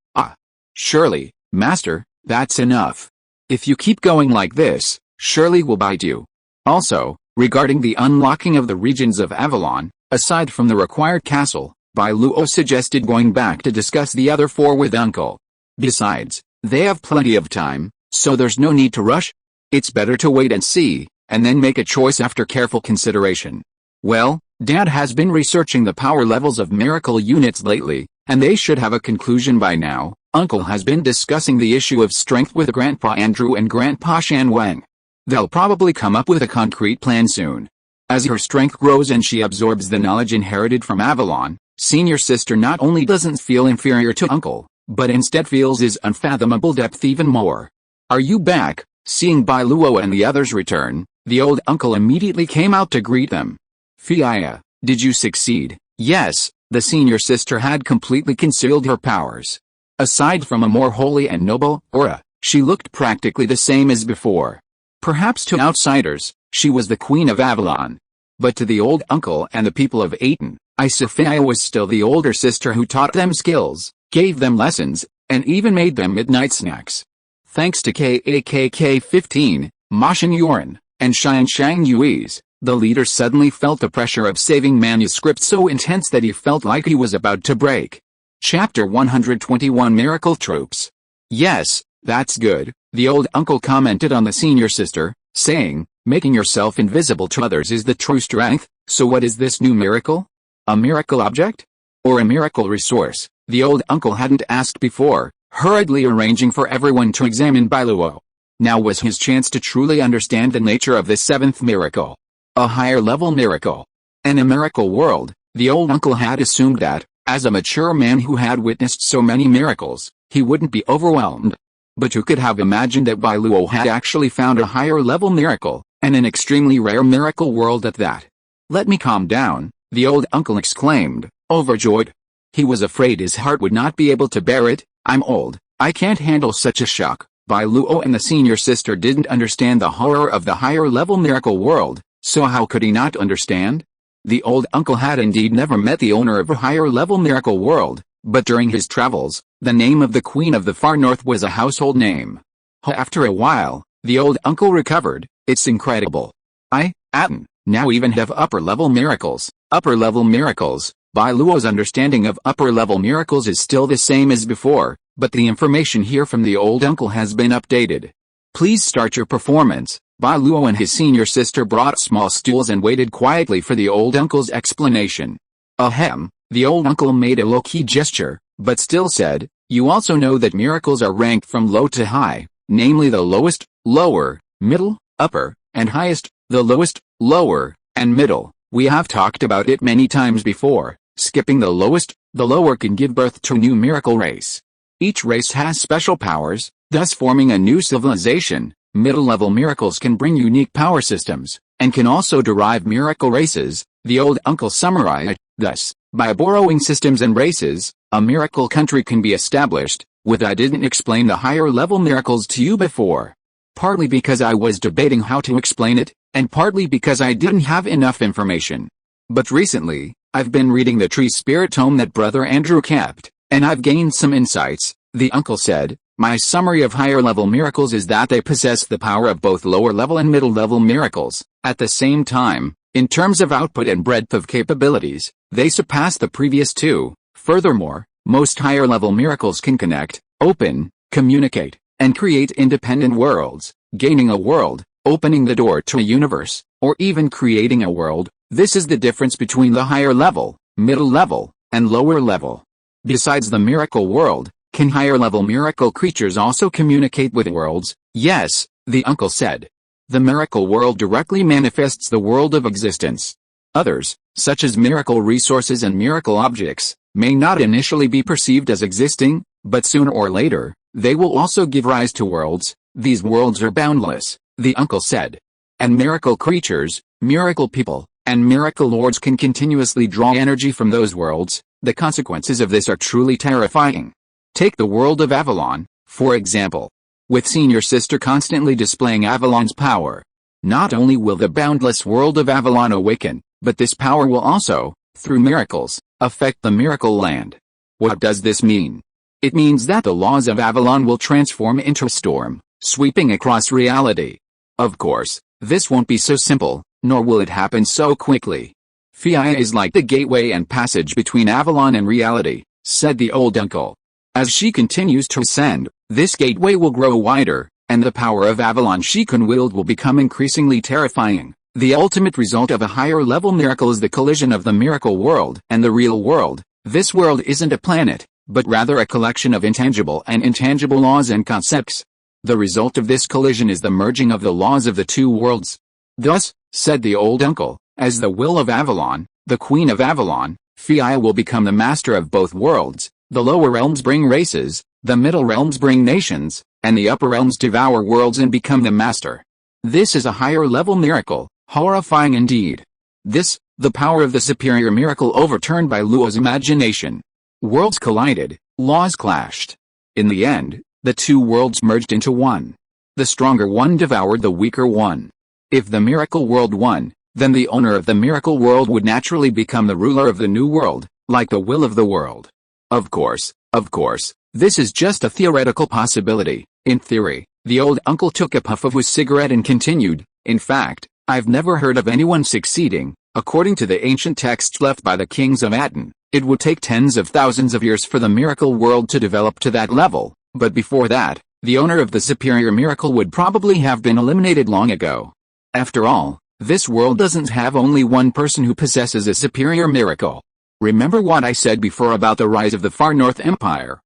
Shirley, Master, that's enough. If you keep going like this, Shirley will bite you. Also, regarding the unlocking of the regions of Avalon, aside from the required castle, Bai Luo suggested going back to discuss the other four with Uncle. Besides, they have plenty of time, so there's no need to rush. It's better to wait and see, and then make a choice after careful consideration. Well, Dad has been researching the power levels of miracle units lately, and they should have a conclusion by now. Uncle has been discussing the issue of strength with Grandpa Andrew and Grandpa Shan Wang. They'll probably come up with a concrete plan soon. As her strength grows and she absorbs the knowledge inherited from Avalon, Senior Sister not only doesn't feel inferior to Uncle, but instead feels his unfathomable depth even more. Are you back? Seeing Bai Luo and the others return, the old uncle immediately came out to greet them. Fiaya, did you succeed? Yes, the Senior Sister had completely concealed her powers. Aside from a more holy and noble aura, she looked practically the same as before. Perhaps to outsiders, she was the Queen of Avalon. But to the old uncle and the people of Atón, Icefia was still the older sister who taught them skills, gave them lessons, and even made them midnight snacks. Thanks to KAKK-15, Ma Xingyuan, and Shang Yui's, the leader suddenly felt the pressure of saving manuscript so intense that he felt like he was about to break. Chapter 121 Miracle Troops. Yes, that's good, the old uncle commented on the Senior Sister, saying, making yourself invisible to others is the true strength, so what is this new miracle? A miracle object? Or a miracle resource? The old uncle hadn't asked before, hurriedly arranging for everyone to examine Bai Luo. Now was his chance to truly understand the nature of this seventh miracle. A higher level miracle. In a miracle world, the old uncle had assumed that, as a mature man who had witnessed so many miracles, he wouldn't be overwhelmed. But who could have imagined that Bai Luo had actually found a higher level miracle, and an extremely rare miracle world at that? "Let me calm down," the old uncle exclaimed, overjoyed. He was afraid his heart would not be able to bear it. "I'm old, I can't handle such a shock." Bai Luo and the senior sister didn't understand the horror of the higher level miracle world, so how could he not understand? The old uncle had indeed never met the owner of a higher level miracle world, but during his travels, the name of the Queen of the Far North was a household name. After a while, the old uncle recovered. "It's incredible. Atón, now even have upper-level miracles." Upper-level miracles. Bai Luo's understanding of upper-level miracles is still the same as before, but the information here from the old uncle has been updated. "Please start your performance." Bai Luo and his senior sister brought small stools and waited quietly for the old uncle's explanation. Ahem, the old uncle made a low-key gesture, but still said, "You also know that miracles are ranked from low to high, namely the lowest, lower, middle, upper, and highest, the lowest, lower, and middle. We have talked about it many times before. Skipping the lowest, the lower can give birth to a new miracle race. Each race has special powers, thus forming a new civilization. Middle-level miracles can bring unique power systems, and can also derive miracle races," the old uncle summarized. "Thus, by borrowing systems and races, a miracle country can be established. I didn't explain the higher-level miracles to you before. Partly because I was debating how to explain it, and partly because I didn't have enough information. But recently, I've been reading the Tree Spirit tome that Brother Andrew kept, and I've gained some insights," the uncle said. "My summary of higher-level miracles is that they possess the power of both lower-level and middle-level miracles. At the same time, in terms of output and breadth of capabilities, they surpass the previous two. Furthermore, most higher-level miracles can connect, open, communicate, and create independent worlds, gaining a world, opening the door to a universe, or even creating a world. This is the difference between the higher level, middle level, and lower level. Besides the miracle world, can higher-level miracle creatures also communicate with worlds?" "Yes," the uncle said. "The miracle world directly manifests the world of existence. Others, such as miracle resources and miracle objects, may not initially be perceived as existing, but sooner or later, they will also give rise to worlds. These worlds are boundless," the uncle said. "And miracle creatures, miracle people, and miracle lords can continuously draw energy from those worlds. The consequences of this are truly terrifying. Take the world of Avalon, for example. With senior sister constantly displaying Avalon's power, not only will the boundless world of Avalon awaken, but this power will also, through miracles, affect the miracle land. What does this mean? It means that the laws of Avalon will transform into a storm, sweeping across reality. Of course, this won't be so simple, nor will it happen so quickly. Inya is like the gateway and passage between Avalon and reality," said the old uncle. "As she continues to ascend, this gateway will grow wider, and the power of Avalon she can wield will become increasingly terrifying. The ultimate result of a higher-level miracle is the collision of the miracle world and the real world. This world isn't a planet, but rather a collection of intangible and intangible laws and concepts. The result of this collision is the merging of the laws of the two worlds. Thus, said the old uncle, as the will of Avalon, the Queen of Avalon, Inya will become the master of both worlds. The lower realms bring races, the middle realms bring nations, and the upper realms devour worlds and become the master. This is a higher-level miracle, horrifying indeed. This, the power of the superior miracle overturned Bai Luo's imagination. Worlds collided, laws clashed. In the end, the two worlds merged into one. The stronger one devoured the weaker one. If the miracle world won, then the owner of the miracle world would naturally become the ruler of the new world, like the will of the world. Of course, this is just a theoretical possibility. In theory, the old uncle took a puff of his cigarette and continued, in fact, I've never heard of anyone succeeding. According to the ancient texts left by the kings of Atón, it would take tens of thousands of years for the miracle world to develop to that level, but before that, the owner of the superior miracle would probably have been eliminated long ago. After all, this world doesn't have only one person who possesses a superior miracle. Remember what I said before about the rise of the Far North Empire?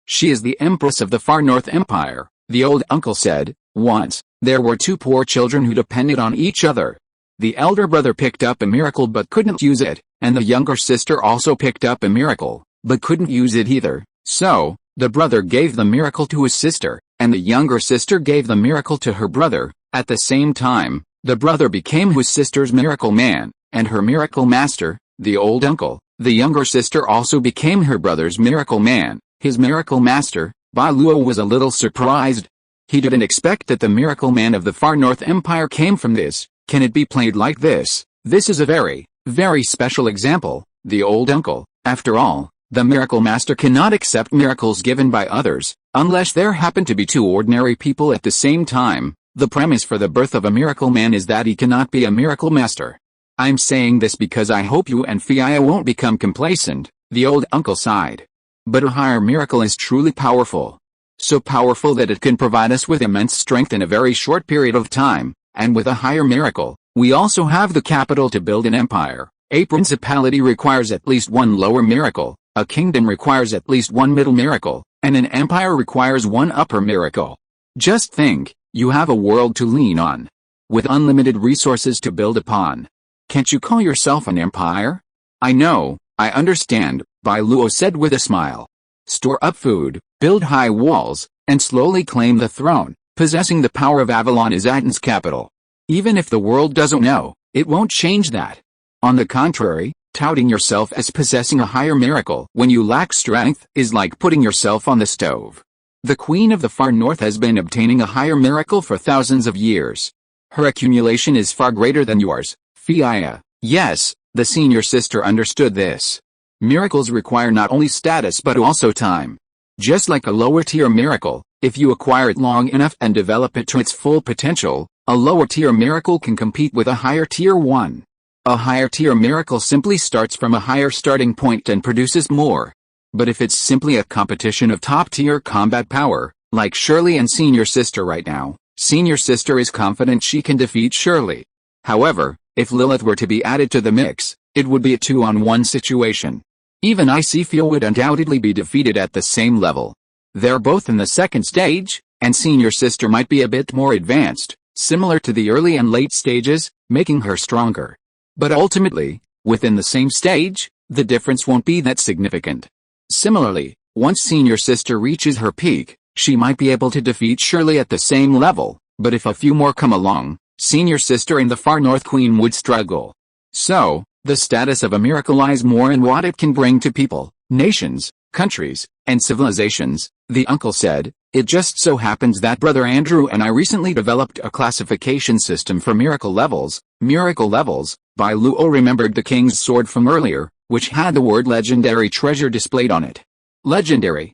She is the Empress of the Far North Empire, the old uncle said. Once, there were two poor children who depended on each other. The elder brother picked up a miracle but couldn't use it, and the younger sister also picked up a miracle, but couldn't use it either. So, the brother gave the miracle to his sister, and the younger sister gave the miracle to her brother. At the same time, the brother became his sister's miracle man, and her miracle master, the old uncle. The younger sister also became her brother's miracle man, his miracle master. Bai Luo was a little surprised. He didn't expect that the miracle man of the Far North Empire came from this. Can it be played like this? This is a very, very special example. The old uncle, after all, the miracle master cannot accept miracles given by others, unless there happen to be two ordinary people at the same time. The premise for the birth of a miracle man is that he cannot be a miracle master. I'm saying this because I hope you and Fiya won't become complacent, the old uncle sighed. But a higher miracle is truly powerful. So powerful that it can provide us with immense strength in a very short period of time, and with a higher miracle, we also have the capital to build an empire. A principality requires at least one lower miracle, a kingdom requires at least one middle miracle, and an empire requires one upper miracle. Just think, you have a world to lean on, with unlimited resources to build upon. Can't you call yourself an empire? I know, I understand, Bai Luo said with a smile. Store up food, build high walls, and slowly claim the throne. Possessing the power of Avalon is Aton's capital. Even if the world doesn't know, it won't change that. On the contrary, touting yourself as possessing a higher miracle when you lack strength is like putting yourself on the stove. The Queen of the Far North has been obtaining a higher miracle for thousands of years. Her accumulation is far greater than yours. Fiya. Yes, the senior sister understood this. Miracles require not only status but also time. Just like a lower-tier miracle, if you acquire it long enough and develop it to its full potential, a lower-tier miracle can compete with a higher-tier one. A higher-tier miracle simply starts from a higher starting point and produces more. But if it's simply a competition of top-tier combat power, like Shirley and senior sister right now, senior sister is confident she can defeat Shirley. However, if Lilith were to be added to the mix, it would be a 2-on-1 situation. Even Icefia would undoubtedly be defeated at the same level. They're both in the second stage, and senior sister might be a bit more advanced, similar to the early and late stages, making her stronger. But ultimately, within the same stage, the difference won't be that significant. Similarly, once senior sister reaches her peak, she might be able to defeat Shirley at the same level, but if a few more come along, senior sister and the Far North Queen would struggle. So, the status of a miracle lies more in what it can bring to people, nations, countries, and civilizations, the uncle said. It just so happens that Brother Andrew and I recently developed a classification system for miracle levels. Miracle levels. Bai Luo remembered the king's sword from earlier, which had the word legendary treasure displayed on it. Legendary,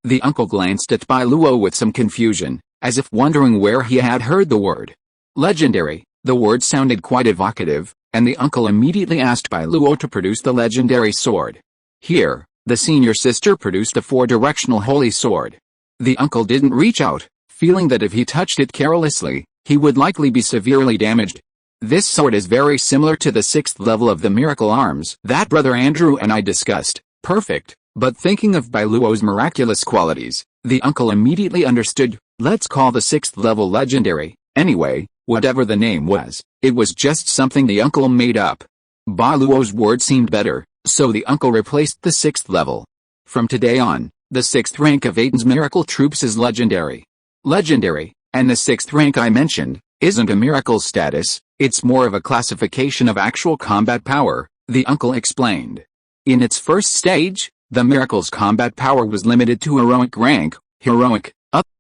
the uncle glanced at Bai Luo with some confusion, as if wondering where he had heard the word. Legendary, the word sounded quite evocative, and the uncle immediately asked Bai Luo to produce the legendary sword. Here, the senior sister produced a 4-directional holy sword. The uncle didn't reach out, feeling that if he touched it carelessly, he would likely be severely damaged. This sword is very similar to the 6th level of the miracle arms that Brother Andrew and I discussed. Perfect, but thinking of Bai Luo's miraculous qualities, the uncle immediately understood. Let's call the 6th level legendary. Anyway, whatever the name was, it was just something the uncle made up. Bai Luo's word seemed better, so the uncle replaced the 6th level. From today on, the 6th rank of Aton's miracle troops is legendary. Legendary, and the 6th rank I mentioned, isn't a miracle status, it's more of a classification of actual combat power, the uncle explained. In its first stage, the miracle's combat power was limited to heroic rank. Heroic,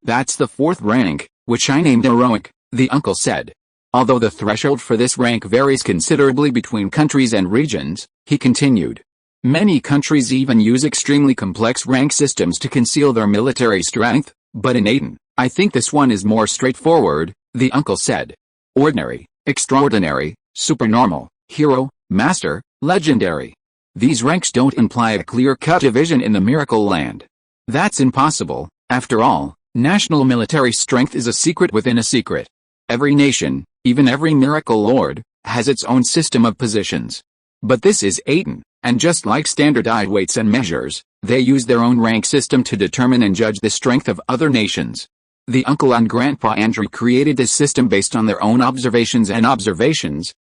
that's the 4th rank, which I named heroic, the uncle said. Although the threshold for this rank varies considerably between countries and regions, he continued. Many countries even use extremely complex rank systems to conceal their military strength, but in Aton, I think this one is more straightforward, the uncle said. Ordinary, extraordinary, supernormal, hero, master, legendary. These ranks don't imply a clear-cut division in the miracle land. That's impossible. After all, national military strength is a secret within a secret. Every nation, even every miracle lord, has its own system of positions. But this is Aton, and just like standardized weights and measures, they use their own rank system to determine and judge the strength of other nations. The uncle and Grandpa Andrew created this system based on their own observations,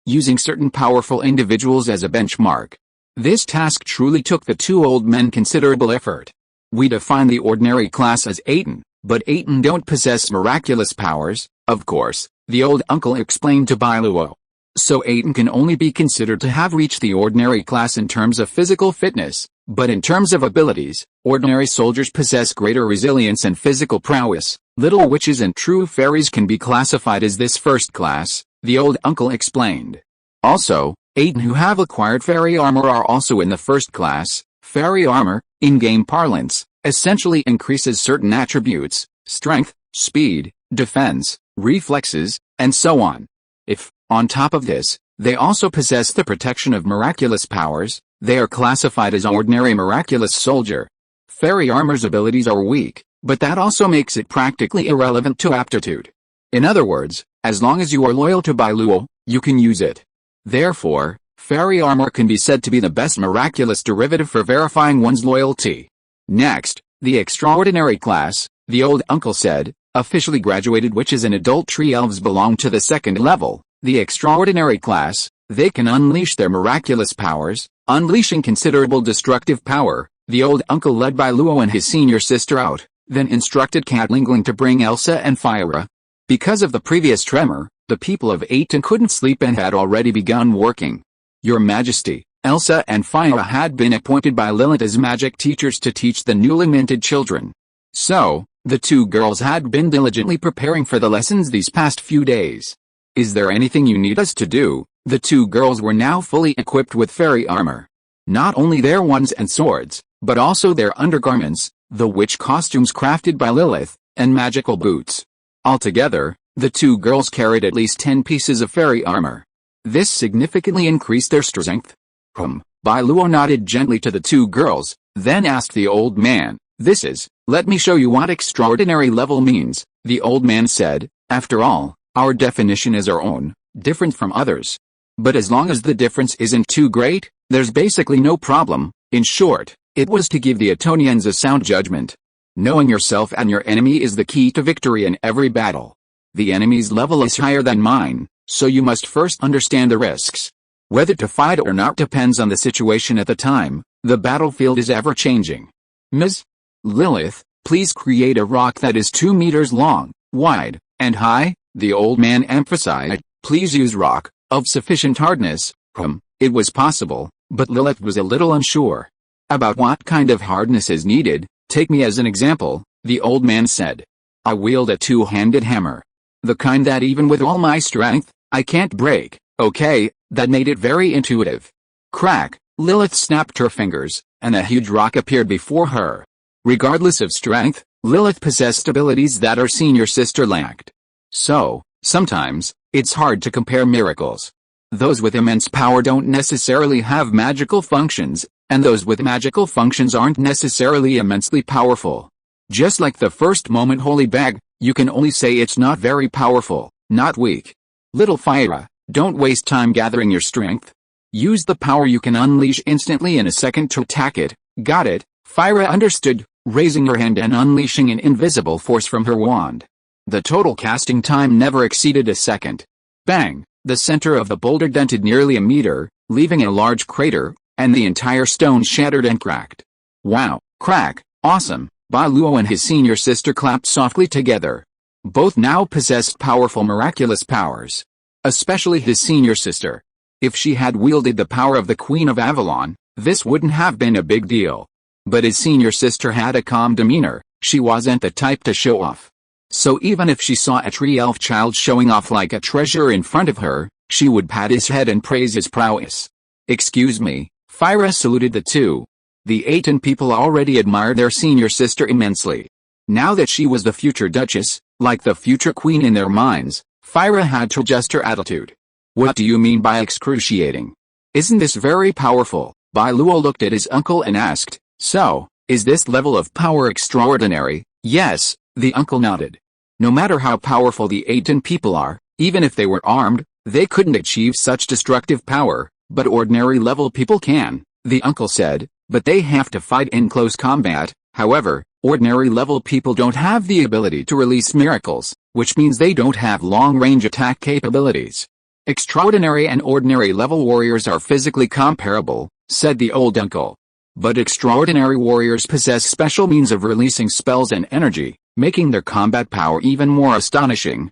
using certain powerful individuals as a benchmark. This task truly took the two old men considerable effort. We define the ordinary class as Aton, But Atón don't possess miraculous powers, of course, the old uncle explained to Bai Luo. So Atón can only be considered to have reached the ordinary class in terms of physical fitness, but in terms of abilities, ordinary soldiers possess greater resilience and physical prowess. Little witches and true fairies can be classified as this first class, the old uncle explained. Also, Atón who have acquired fairy armor are also in the first class. Fairy armor, in game parlance, essentially increases certain attributes, strength, speed, defense, reflexes, and so on. If, on top of this, they also possess the protection of miraculous powers, they are classified as ordinary miraculous soldier. Fairy armor's abilities are weak, but that also makes it practically irrelevant to aptitude. In other words, as long as you are loyal to Bai Luo, you can use it. Therefore, fairy armor can be said to be the best miraculous derivative for verifying one's loyalty. Next, the extraordinary class, the old uncle said, officially graduated witches and adult tree elves belong to the second level. The extraordinary class, they can unleash their miraculous powers, unleashing considerable destructive power. The old uncle led Bai Luo and his senior sister out, then instructed Catlingling to bring Elsa and Fira. Because of the previous tremor, the people of Atón couldn't sleep and had already begun working. Your Majesty, Elsa and Fira had been appointed by Lilith as magic teachers to teach the newly minted children. So, the two girls had been diligently preparing for the lessons these past few days. Is there anything you need us to do? The two girls were now fully equipped with fairy armor. Not only their wands and swords, but also their undergarments, the witch costumes crafted by Lilith, and magical boots. Altogether, the two girls carried at least 10 pieces of fairy armor. This significantly increased their strength. Bai Luo nodded gently to the two girls, then asked the old man, let me show you what extraordinary level means, the old man said. After all, our definition is our own, different from others. But as long as the difference isn't too great, there's basically no problem. In short, it was to give the Atonians a sound judgment. Knowing yourself and your enemy is the key to victory in every battle. The enemy's level is higher than mine, so you must first understand the risks. Whether to fight or not depends on the situation at the time. The battlefield is ever changing. Ms. Lilith, please create a rock that is 2 meters long, wide, and high, the old man emphasized. Please use rock, of sufficient hardness. It was possible, but Lilith was a little unsure about what kind of hardness is needed. Take me as an example, the old man said. I wield a two-handed hammer. The kind that even with all my strength, I can't break. Okay, that made it very intuitive. Crack, Lilith snapped her fingers, and a huge rock appeared before her. Regardless of strength, Lilith possessed abilities that her senior sister lacked. So, sometimes, it's hard to compare miracles. Those with immense power don't necessarily have magical functions, and those with magical functions aren't necessarily immensely powerful. Just like the first moment holy bag, you can only say it's not very powerful, not weak. Little Fira, don't waste time gathering your strength. Use the power you can unleash instantly in a second to attack it. Got it? Fira understood, raising her hand and unleashing an invisible force from her wand. The total casting time never exceeded a second. Bang! The center of the boulder dented nearly a meter, leaving a large crater, and the entire stone shattered and cracked. Wow, crack, awesome! Bai Luo and his senior sister clapped softly together. Both now possessed powerful miraculous powers. Especially his senior sister. If she had wielded the power of the Queen of Avalon, this wouldn't have been a big deal. But his senior sister had a calm demeanor, she wasn't the type to show off. So even if she saw a tree elf child showing off like a treasure in front of her, she would pat his head and praise his prowess. Excuse me, Fira saluted the two. The Atón people already admired their senior sister immensely. Now that she was the future duchess, like the future queen in their minds, Fira had to adjust her attitude. What do you mean by excruciating? Isn't this very powerful? Bai Luo looked at his uncle and asked, so, is this level of power extraordinary? Yes, the uncle nodded. No matter how powerful the Atón people are, even if they were armed, they couldn't achieve such destructive power, but ordinary level people can, the uncle said, but they have to fight in close combat. However, ordinary level people don't have the ability to release miracles, which means they don't have long-range attack capabilities. Extraordinary and ordinary level warriors are physically comparable, said the old uncle. But extraordinary warriors possess special means of releasing spells and energy, making their combat power even more astonishing.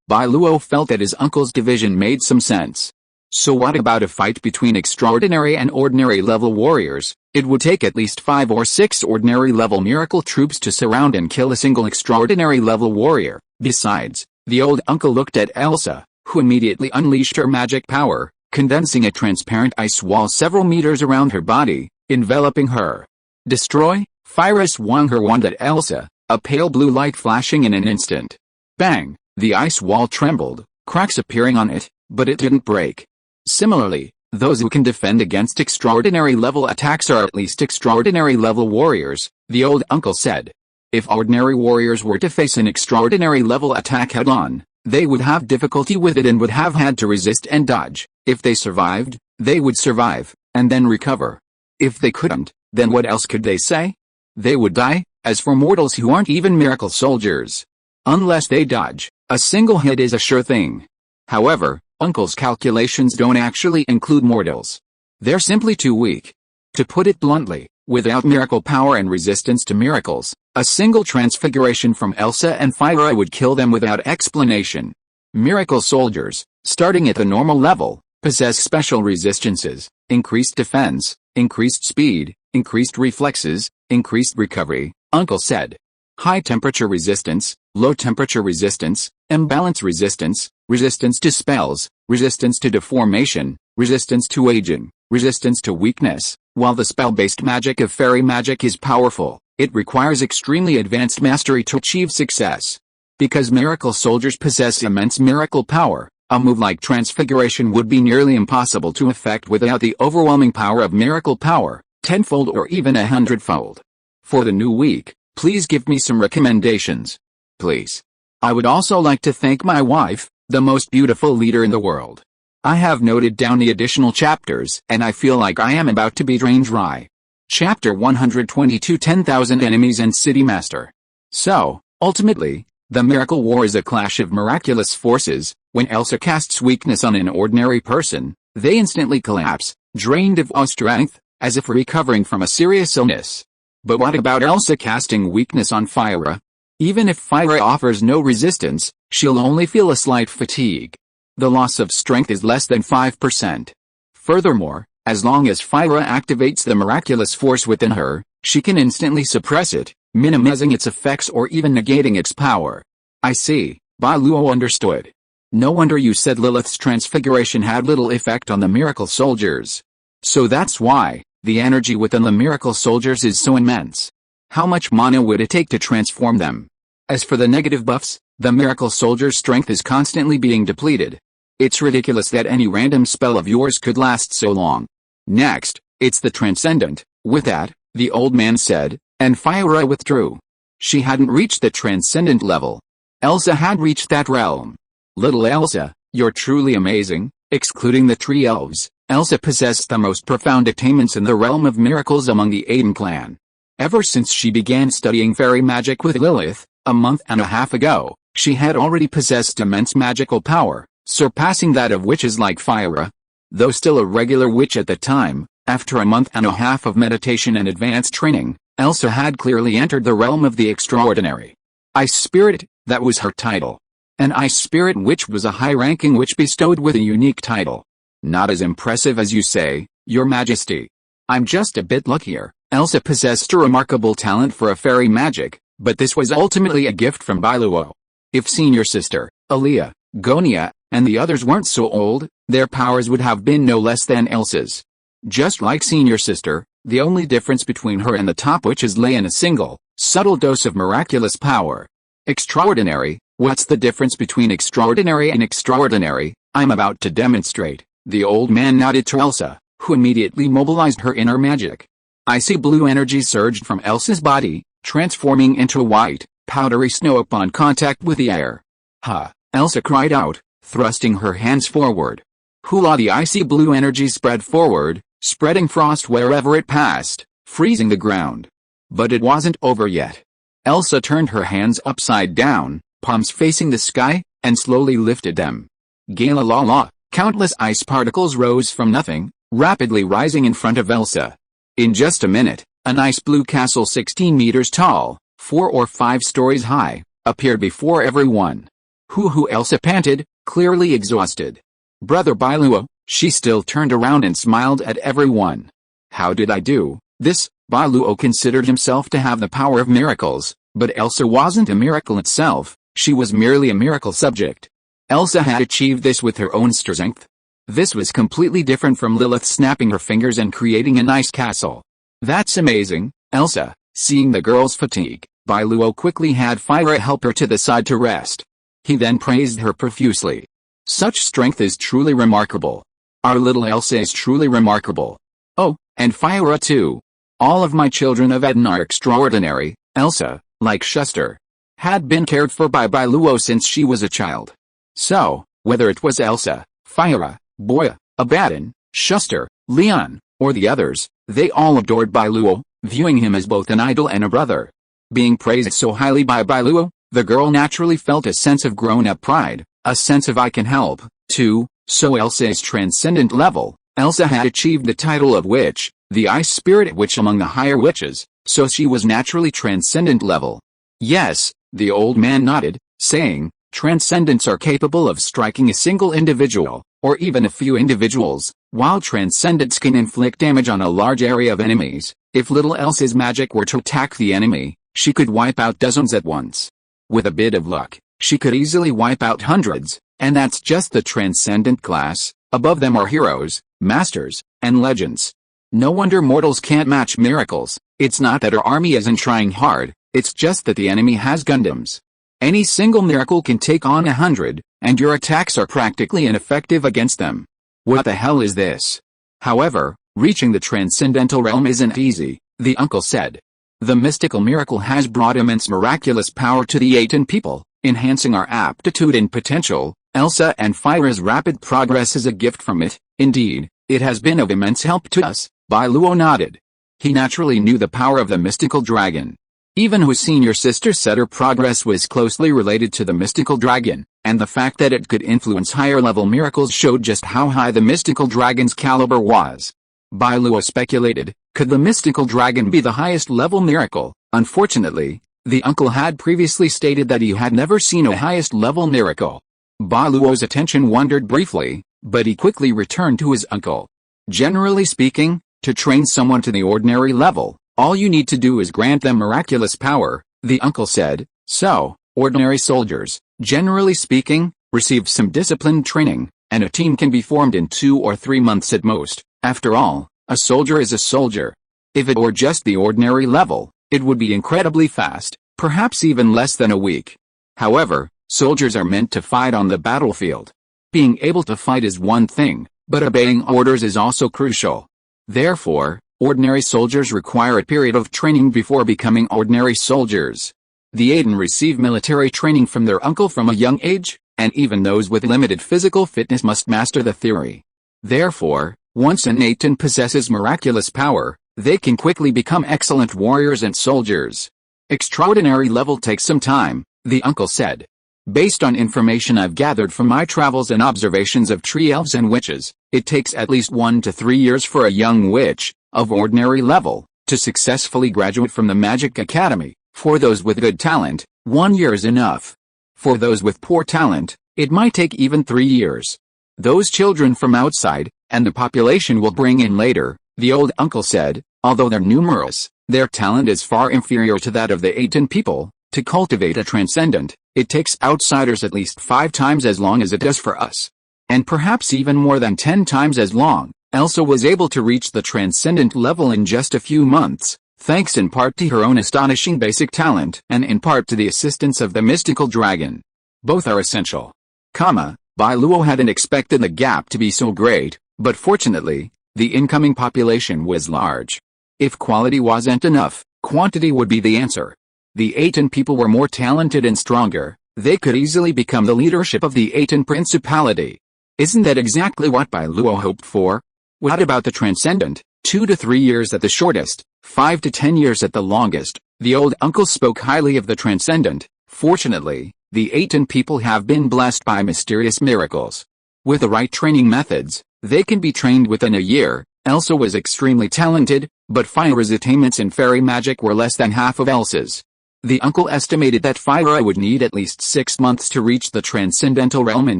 Bai Luo felt that his uncle's division made some sense. So what about a fight between extraordinary and ordinary level warriors? It would take at least 5 or 6 ordinary level miracle troops to surround and kill a single extraordinary level warrior. Besides, the old uncle looked at Elsa, who immediately unleashed her magic power, condensing a transparent ice wall several meters around her body, enveloping her. Destroy? Fire swung her wand at Elsa, a pale blue light flashing in an instant. Bang! The ice wall trembled, cracks appearing on it, but it didn't break. Similarly, those who can defend against extraordinary level attacks are at least extraordinary level warriors, the old uncle said. If ordinary warriors were to face an extraordinary level attack head-on, they would have difficulty with it and would have had to resist and dodge. If they survived, they would survive, and then recover. If they couldn't, then what else could they say? They would die. As for mortals who aren't even miracle soldiers, unless they dodge, a single hit is a sure thing. However, Uncle's calculations don't actually include mortals. They're simply too weak. To put it bluntly, without miracle power and resistance to miracles, a single transfiguration from Elsa and Fyra would kill them without explanation. Miracle soldiers, starting at the normal level, possess special resistances, increased defense, increased speed, increased reflexes, increased recovery, Uncle said. High temperature resistance, low temperature resistance, imbalance resistance, resistance to spells, resistance to deformation, resistance to aging, resistance to weakness. While the spell-based magic of fairy magic is powerful, it requires extremely advanced mastery to achieve success. Because miracle soldiers possess immense miracle power, a move like transfiguration would be nearly impossible to effect without the overwhelming power of miracle power, tenfold or even 100-fold. For the new week, please give me some recommendations. Please. I would also like to thank my wife, the most beautiful leader in the world. I have noted down the additional chapters and I feel like I am about to be drained dry. Chapter 122 10,000 Enemies and City Master. So, ultimately, the Miracle War is a clash of miraculous forces. When Elsa casts weakness on an ordinary person, they instantly collapse, drained of all strength, as if recovering from a serious illness. But what about Elsa casting weakness on Fyra? Even if Fyra offers no resistance, she'll only feel a slight fatigue. The loss of strength is less than 5%. Furthermore, as long as Fyra activates the miraculous force within her, she can instantly suppress it, minimizing its effects or even negating its power. I see, Bai Luo understood. No wonder you said Lilith's transfiguration had little effect on the miracle soldiers. So that's why the energy within the miracle soldiers is so immense. How much mana would it take to transform them? As for the negative buffs, the miracle soldier's strength is constantly being depleted. It's ridiculous that any random spell of yours could last so long. Next, it's the transcendent. With that, the old man said, and Fyra withdrew. She hadn't reached the transcendent level. Elsa had reached that realm. Little Elsa, you're truly amazing. Excluding the tree elves, Elsa possessed the most profound attainments in the realm of miracles among the Atón clan. Ever since she began studying fairy magic with Lilith, a month and a half ago, she had already possessed immense magical power, surpassing that of witches like Fyra. Though still a regular witch at the time, after a month and a half of meditation and advanced training, Elsa had clearly entered the realm of the extraordinary. Ice Spirit, that was her title. An Ice Spirit witch was a high-ranking witch bestowed with a unique title. Not as impressive as you say, Your Majesty. I'm just a bit luckier. Elsa possessed a remarkable talent for a fairy magic, but this was ultimately a gift from Bai Luo. If senior sister, Aaliyah, Gonia, and the others weren't so old, their powers would have been no less than Elsa's. Just like senior sister, the only difference between her and the top witches lay in a single, subtle dose of miraculous power. Extraordinary, what's the difference between extraordinary and extraordinary? I'm about to demonstrate. The old man nodded to Elsa, who immediately mobilized her inner magic. Icy blue energy surged from Elsa's body, transforming into white, powdery snow upon contact with the air. Ha! Elsa cried out, thrusting her hands forward. Hula! The icy blue energy spread forward, spreading frost wherever it passed, freezing the ground. But it wasn't over yet. Elsa turned her hands upside down, palms facing the sky, and slowly lifted them. Gala la la! Countless ice particles rose from nothing, rapidly rising in front of Elsa. In just a minute, an ice blue castle 16 meters tall, 4 or 5 stories high, appeared before everyone. Who Elsa panted, clearly exhausted. Brother Bai Luo, she still turned around and smiled at everyone. How did I do this? Bai Luo considered himself to have the power of miracles, but Elsa wasn't a miracle itself, she was merely a miracle subject. Elsa had achieved this with her own strength. This was completely different from Lilith snapping her fingers and creating an ice castle. That's amazing, Elsa. Seeing the girl's fatigue, Bai Luo quickly had Fire help her to the side to rest. He then praised her profusely. Such strength is truly remarkable. Our little Elsa is truly remarkable. Oh, and Fire too. All of my children of Atón are extraordinary. Elsa, like Schuster, had been cared for by Bai Luo since she was a child. So, whether it was Elsa, Fire, Boya, Abaddon, Schuster, Leon, or the others, they all adored Bai Luo, viewing him as both an idol and a brother. Being praised so highly by Bai Luo, the girl naturally felt a sense of grown-up pride, a sense of I can help, too. So Elsa is transcendent level. Elsa had achieved the title of witch, the ice spirit witch among the higher witches, so she was naturally transcendent level. Yes, the old man nodded, saying, transcendents are capable of striking a single individual, or even a few individuals, while transcendents can inflict damage on a large area of enemies. If little Elsa's magic were to attack the enemy, she could wipe out dozens at once. With a bit of luck, she could easily wipe out hundreds, and that's just the transcendent class. Above them are heroes, masters, and legends. No wonder mortals can't match miracles. It's not that her army isn't trying hard, it's just that the enemy has Gundams. Any single miracle can take on 100, and your attacks are practically ineffective against them. What the hell is this? However, reaching the transcendental realm isn't easy, the uncle said. The mystical miracle has brought immense miraculous power to the Atón people, enhancing our aptitude and potential. Elsa and Fire's rapid progress is a gift from it. Indeed, it has been of immense help to us. Bai Luo nodded. He naturally knew the power of the mystical dragon. Even his senior sister said her progress was closely related to the mystical dragon, and the fact that it could influence higher-level miracles showed just how high the mystical dragon's caliber was. Bai Luo speculated, could the mystical dragon be the highest-level miracle? Unfortunately, the uncle had previously stated that he had never seen a highest-level miracle. Bai Luo's attention wandered briefly, but he quickly returned to his uncle. Generally speaking, to train someone to the ordinary level, all you need to do is grant them miraculous power, the uncle said. So, ordinary soldiers, generally speaking, receive some disciplined training, and a team can be formed in 2 or 3 months at most. After all, a soldier is a soldier. If it were just the ordinary level, it would be incredibly fast, perhaps even less than a week. However, soldiers are meant to fight on the battlefield. Being able to fight is one thing, but obeying orders is also crucial. Therefore, ordinary soldiers require a period of training before becoming ordinary soldiers. The Atón receive military training from their uncle from a young age, and even those with limited physical fitness must master the theory. Therefore, once an Atón possesses miraculous power, they can quickly become excellent warriors and soldiers. Extraordinary level takes some time, the uncle said. Based on information I've gathered from my travels and observations of tree elves and witches, it takes at least 1 to 3 years for a young witch, of ordinary level, to successfully graduate from the Magic Academy. For those with good talent, 1 year is enough. For those with poor talent, it might take even 3 years. Those children from outside, and the population will bring in later, the old uncle said. Although they're numerous, their talent is far inferior to that of the Atón people. To cultivate a transcendent, it takes outsiders at least 5 times as long as it does for us. And perhaps even more than 10 times as long. Elsa was able to reach the transcendent level in just a few months, thanks in part to her own astonishing basic talent and in part to the assistance of the mystical dragon. Both are essential. Bai Luo hadn't expected the gap to be so great, but fortunately, the incoming population was large. If quality wasn't enough, quantity would be the answer. The Atón people were more talented and stronger. They could easily become the leadership of the Atón Principality. Isn't that exactly what Bai Luo hoped for? What about the transcendent? 2 to 3 years at the shortest, 5 to 10 years at the longest. The old uncle spoke highly of the transcendent. Fortunately, the Atón people have been blessed by mysterious miracles. With the right training methods, they can be trained within a year. Elsa was extremely talented, but Fire's attainments in fairy magic were less than half of Elsa's. The uncle estimated that Fire would need at least 6 months to reach the transcendental realm in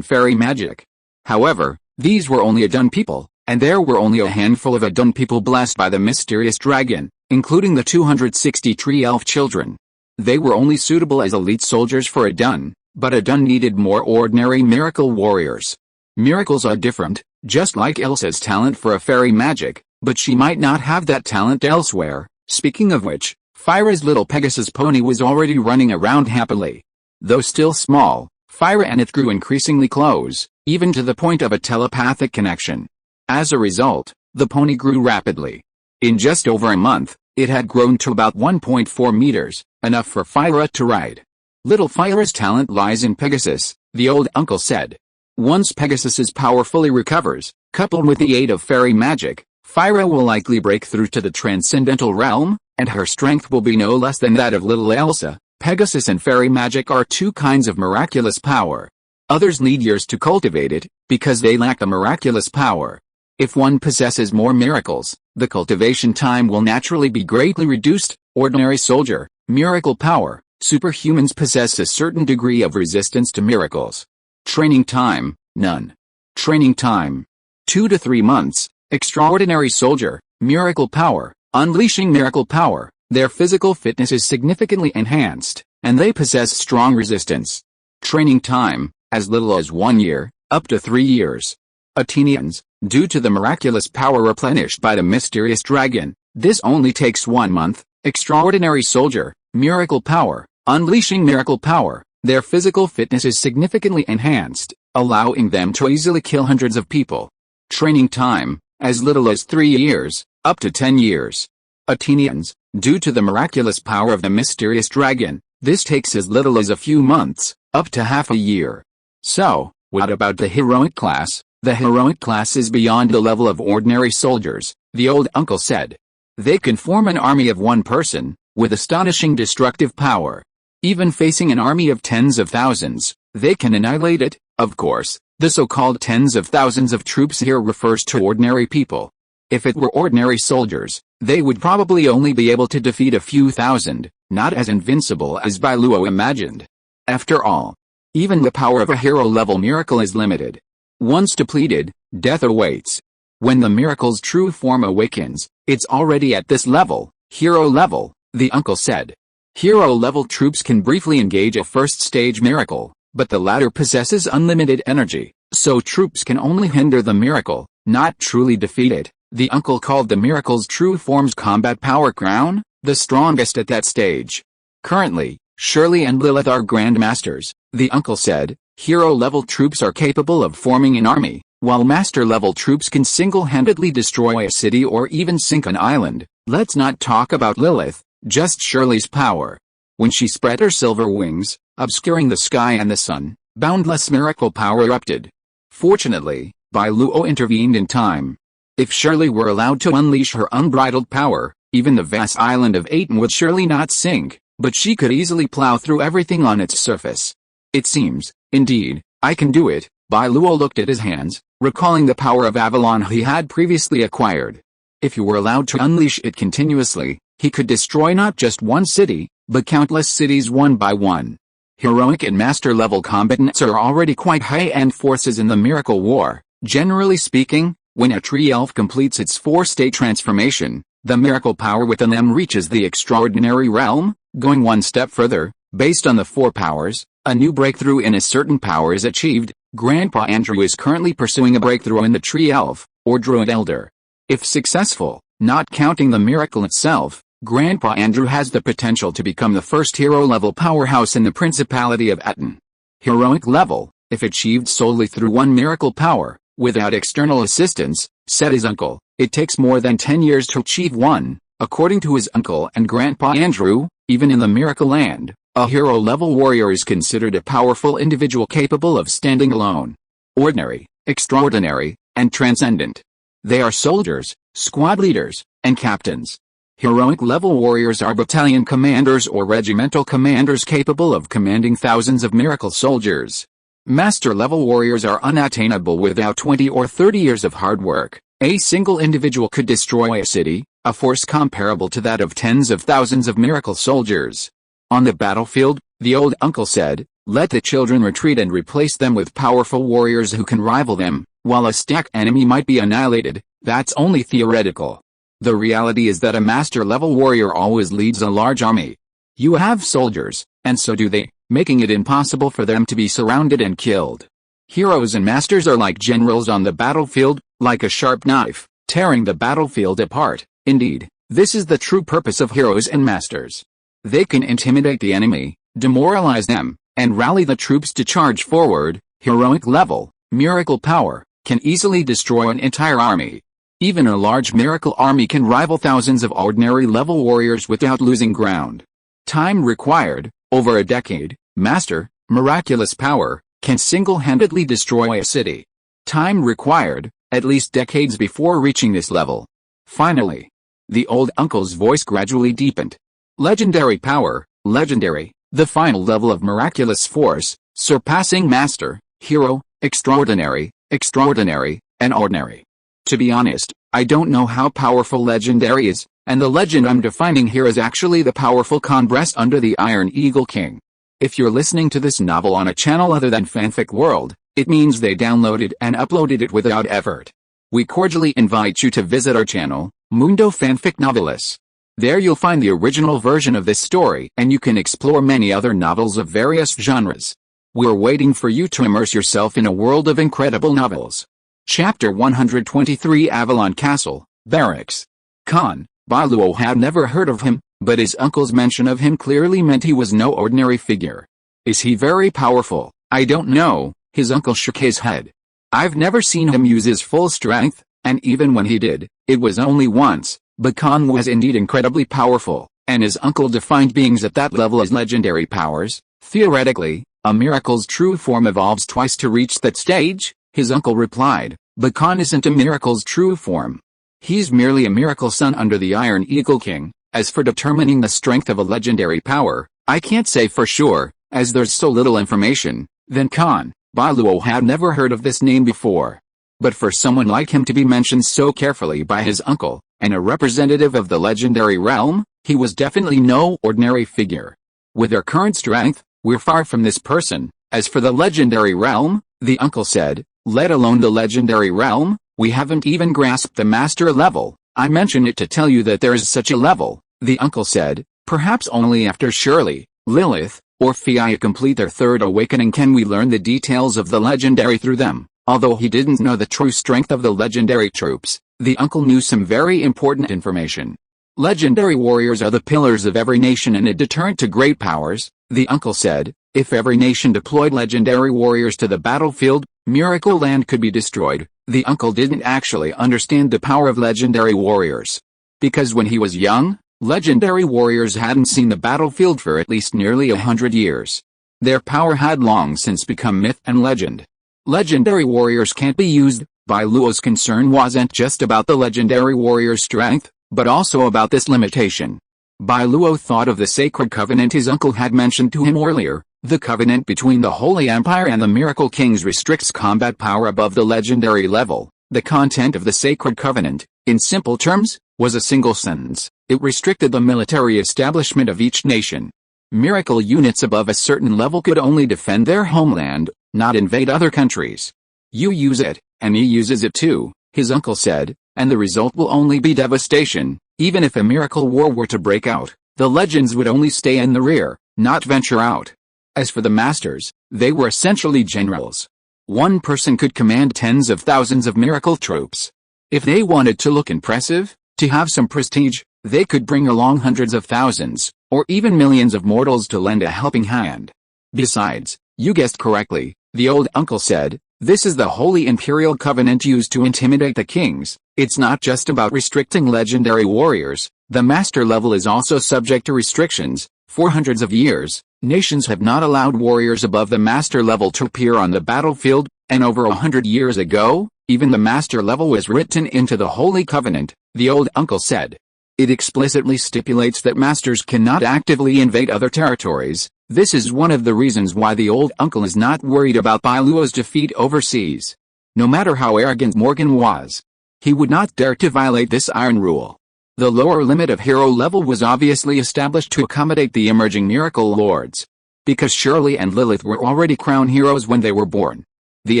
fairy magic. However, these were only Atón people, and there were only a handful of Atón people blessed by the mysterious dragon, including the 260 tree elf children. They were only suitable as elite soldiers for Atón, but Atón needed more ordinary miracle warriors. Miracles are different, just like Elsa's talent for a fairy magic, but she might not have that talent elsewhere. Speaking of which, Fire's little Pegasus pony was already running around happily. Though still small, Fire and it grew increasingly close, even to the point of a telepathic connection. As a result, the pony grew rapidly. In just over a month, it had grown to about 1.4 meters, enough for Fire to ride. Little Fire's talent lies in Pegasus, the old uncle said. Once Pegasus's power fully recovers, coupled with the aid of fairy magic, Fire will likely break through to the transcendental realm, and her strength will be no less than that of little Elsa. Pegasus and fairy magic are two kinds of miraculous power. Others need years to cultivate it, because they lack the miraculous power. If one possesses more miracles, the cultivation time will naturally be greatly reduced. Ordinary soldier, miracle power. Superhumans possess a certain degree of resistance to miracles. Training time, none. Training time, 2 to 3 months. Extraordinary soldier, miracle power. Unleashing miracle power, their physical fitness is significantly enhanced, and they possess strong resistance. Training time, as little as 1 year, up to 3 years. Athenians, due to the miraculous power replenished by the mysterious dragon, this only takes 1 month. Extraordinary soldier, miracle power. Unleashing miracle power, their physical fitness is significantly enhanced, allowing them to easily kill hundreds of people. Training time, as little as 3 years, up to 10 years. Athenians, due to the miraculous power of the mysterious dragon, this takes as little as a few months, up to half a year. So, what about the heroic class? The heroic class is beyond the level of ordinary soldiers, the old uncle said. They can form an army of one person, with astonishing destructive power. Even facing an army of tens of thousands, they can annihilate it. Of course, the so-called tens of thousands of troops here refers to ordinary people. If it were ordinary soldiers, they would probably only be able to defeat a few thousand, not as invincible as Bai Luo imagined. After all, even the power of a hero-level miracle is limited. Once depleted, death awaits. When the miracle's true form awakens, it's already at this level, hero level, the uncle said. Hero-level troops can briefly engage a first-stage miracle, but the latter possesses unlimited energy, so troops can only hinder the miracle, not truly defeat it. The uncle called the miracle's true form's combat power crown, the strongest at that stage. Currently, Shirley and Lilith are grandmasters, the uncle said. Hero-level troops are capable of forming an army, while master-level troops can single-handedly destroy a city or even sink an island. Let's not talk about Lilith, just Shirley's power. When she spread her silver wings, obscuring the sky and the sun, boundless miracle power erupted. Fortunately, Bai Luo intervened in time. If Shirley were allowed to unleash her unbridled power, even the vast island of Atón would surely not sink, but she could easily plow through everything on its surface. It seems, indeed, I can do it. Bai Luo looked at his hands, recalling the power of Avalon he had previously acquired. If he were allowed to unleash it continuously, he could destroy not just one city, but countless cities one by one. Heroic and master-level combatants are already quite high-end forces in the miracle war. Generally speaking, when a tree elf completes its 4-state transformation, the miracle power within them reaches the extraordinary realm. Going one step further, based on the 4 powers, a new breakthrough in a certain power is achieved. Grandpa Andrew is currently pursuing a breakthrough in the tree elf, or druid elder. If successful, not counting the miracle itself, Grandpa Andrew has the potential to become the first hero-level powerhouse in the Principality of Atón. Heroic level, if achieved solely through one miracle power, without external assistance, said his uncle, it takes more than 10 years to achieve one. According to his uncle and Grandpa Andrew, even in the miracle land, a hero-level warrior is considered a powerful individual capable of standing alone. Ordinary, extraordinary, and transcendent. They are soldiers, squad leaders, and captains. Heroic-level warriors are battalion commanders or regimental commanders capable of commanding thousands of miracle soldiers. Master-level warriors are unattainable without 20 or 30 years of hard work. A single individual could destroy a city, a force comparable to that of tens of thousands of miracle soldiers. On the battlefield, the old uncle said, let the children retreat and replace them with powerful warriors who can rival them. While a stacked enemy might be annihilated, that's only theoretical. The reality is that a master-level warrior always leads a large army. You have soldiers, and so do they, making it impossible for them to be surrounded and killed. Heroes and masters are like generals on the battlefield, like a sharp knife, tearing the battlefield apart. Indeed, this is the true purpose of heroes and masters. They can intimidate the enemy, demoralize them, and rally the troops to charge forward. Heroic level, miracle power, can easily destroy an entire army. Even a large miracle army can rival thousands of ordinary level warriors without losing ground. Time required, over a decade. Master, miraculous power, can single-handedly destroy a city. Time required, at least decades before reaching this level. Finally, the old uncle's voice gradually deepened. Legendary power, legendary, the final level of miraculous force, surpassing master, hero, extraordinary, extraordinary, and ordinary. To be honest, I don't know how powerful legendary is, and the legend I'm defining here is actually the powerful Congress under the Iron Eagle King. If you're listening to this novel on a channel other than Fanfic World, it means they downloaded and uploaded it without effort. We cordially invite you to visit our channel, Mundo Fanfic Novelis. There you'll find the original version of this story and you can explore many other novels of various genres. We're waiting for you to immerse yourself in a world of incredible novels. Chapter 123 Avalon Castle, Barracks. Bai Luo had never heard of him, but his uncle's mention of him clearly meant he was no ordinary figure. Is he very powerful? I don't know, his uncle shook his head. I've never seen him use his full strength, and even when he did, it was only once. But Khan was indeed incredibly powerful, and his uncle defined beings at that level as legendary powers. Theoretically, a miracle's true form evolves twice to reach that stage, his uncle replied, but Khan isn't a miracle's true form. He's merely a miracle son under the Iron Eagle King. As for determining the strength of a legendary power, I can't say for sure, as there's so little information. Then Bai Luo had never heard of this name before. But for someone like him to be mentioned so carefully by his uncle, and a representative of the legendary realm, he was definitely no ordinary figure. With our current strength, we're far from this person. As for the legendary realm, the uncle said, let alone the legendary realm, we haven't even grasped the master level. I mention it to tell you that there is such a level, the uncle said, perhaps only after Shirley, Lilith, or Fia complete their third awakening can we learn the details of the legendary through them. Although he didn't know the true strength of the legendary troops, the uncle knew some very important information. Legendary warriors are the pillars of every nation and a deterrent to great powers, the uncle said. If every nation deployed legendary warriors to the battlefield, Miracle Land could be destroyed. The uncle didn't actually understand the power of legendary warriors. Because when he was young, legendary warriors hadn't seen the battlefield for at least nearly 100 years. Their power had long since become myth and legend. Legendary warriors can't be used. Bai Luo's concern wasn't just about the legendary warrior's strength, but also about this limitation. Bai Luo thought of the sacred covenant his uncle had mentioned to him earlier. The covenant between the Holy Empire and the Miracle Kings restricts combat power above the legendary level. The content of the sacred covenant, in simple terms, was a single sentence. It restricted the military establishment of each nation. Miracle units above a certain level could only defend their homeland, not invade other countries. You use it, and he uses it too, his uncle said, and the result will only be devastation. Even if a miracle war were to break out, the legends would only stay in the rear, not venture out. As for the masters, they were essentially generals. One person could command tens of thousands of miracle troops. If they wanted to look impressive, to have some prestige, they could bring along hundreds of thousands, or even millions of mortals to lend a helping hand. Besides, you guessed correctly, the old uncle said, this is the Holy Imperial Covenant used to intimidate the kings. It's not just about restricting legendary warriors, the master level is also subject to restrictions. For hundreds of years, nations have not allowed warriors above the master level to appear on the battlefield, and over 100 years ago, even the master level was written into the Holy Covenant, the old uncle said. It explicitly stipulates that masters cannot actively invade other territories. This is one of the reasons why the old uncle is not worried about Bai Luo's defeat overseas. No matter how arrogant Morgan was, he would not dare to violate this iron rule. The lower limit of hero level was obviously established to accommodate the emerging miracle lords. Because Shirley and Lilith were already crown heroes when they were born. The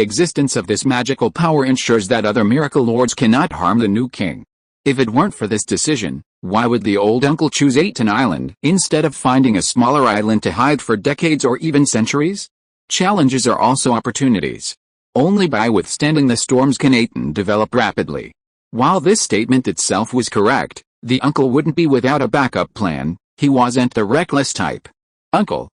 existence of this magical power ensures that other miracle lords cannot harm the new king. If it weren't for this decision, why would the old uncle choose Atón Island instead of finding a smaller island to hide for decades or even centuries? Challenges are also opportunities. Only by withstanding the storms can Atón develop rapidly. While this statement itself was correct, the uncle wouldn't be without a backup plan. He wasn't the reckless type. Uncle,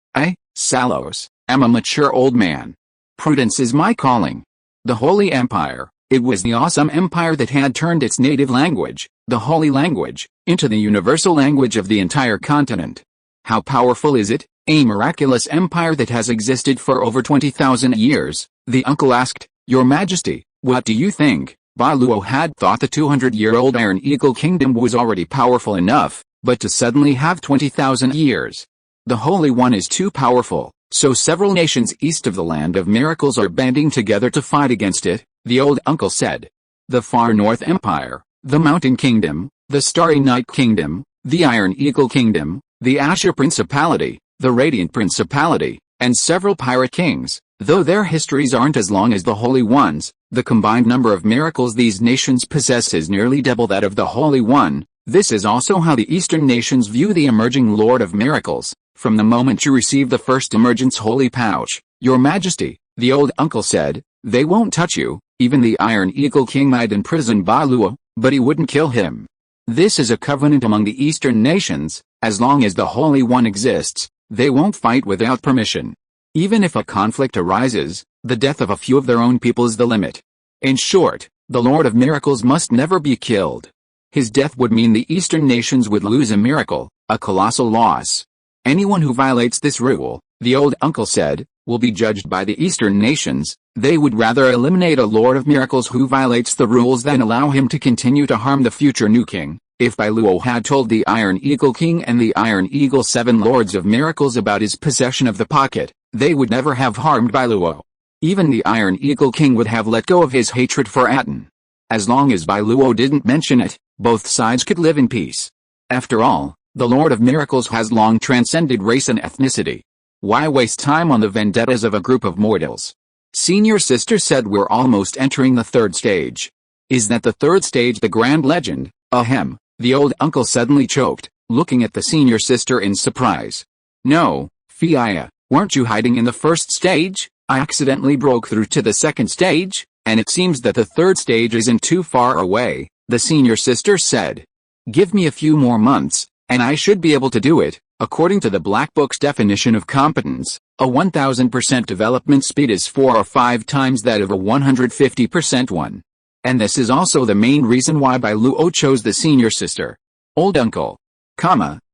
Saros, am a mature old man. Prudence is my calling. The Holy Empire, it was the awesome empire that had turned its native language, the holy language, into the universal language of the entire continent. How powerful is it? A miraculous empire that has existed for over 20,000 years, the uncle asked. Your Majesty, what do you think? Bai Luo had thought the 200-year-old Iron Eagle Kingdom was already powerful enough, but to suddenly have 20,000 years. The Holy One is too powerful, so several nations east of the Land of Miracles are banding together to fight against it, the old uncle said. The Far North Empire, the Mountain Kingdom, the Starry Night Kingdom, the Iron Eagle Kingdom, the Azure Principality, the Radiant Principality, and several pirate kings. Though their histories aren't as long as the Holy One's, the combined number of miracles these nations possess is nearly double that of the Holy One. This is also how the Eastern nations view the emerging Lord of Miracles. From the moment you receive the first emergence holy pouch, Your Majesty, the old uncle said, they won't touch you. Even the Iron Eagle King might imprison Bai Luo, but he wouldn't kill him. This is a covenant among the Eastern nations. As long as the Holy One exists, they won't fight without permission. Even if a conflict arises, the death of a few of their own people is the limit. In short, the Lord of Miracles must never be killed. His death would mean the Eastern nations would lose a miracle, a colossal loss. Anyone who violates this rule, the old uncle said, will be judged by the Eastern nations. They would rather eliminate a Lord of Miracles who violates the rules than allow him to continue to harm the future new king. If Bai Luo had told the Iron Eagle King and the Iron Eagle 7 Lords of Miracles about his possession of the pocket, they would never have harmed Bai Luo. Even the Iron Eagle King would have let go of his hatred for Atón. As long as Bai Luo didn't mention it, both sides could live in peace. After all, the Lord of Miracles has long transcended race and ethnicity. Why waste time on the vendettas of a group of mortals? Senior sister said we're almost entering the third stage. Is that the third stage, the grand legend? Ahem, the old uncle suddenly choked, looking at the senior sister in surprise. No, Fiya, weren't you hiding in the first stage? I accidentally broke through to the second stage, and it seems that the third stage isn't too far away, the senior sister said. Give me a few more months, and I should be able to do it. According to the Black Book's definition of competence, a 1000% development speed is 4 or 5 times that of a 150% one. And this is also the main reason why Bai Luo chose the senior sister. Old uncle,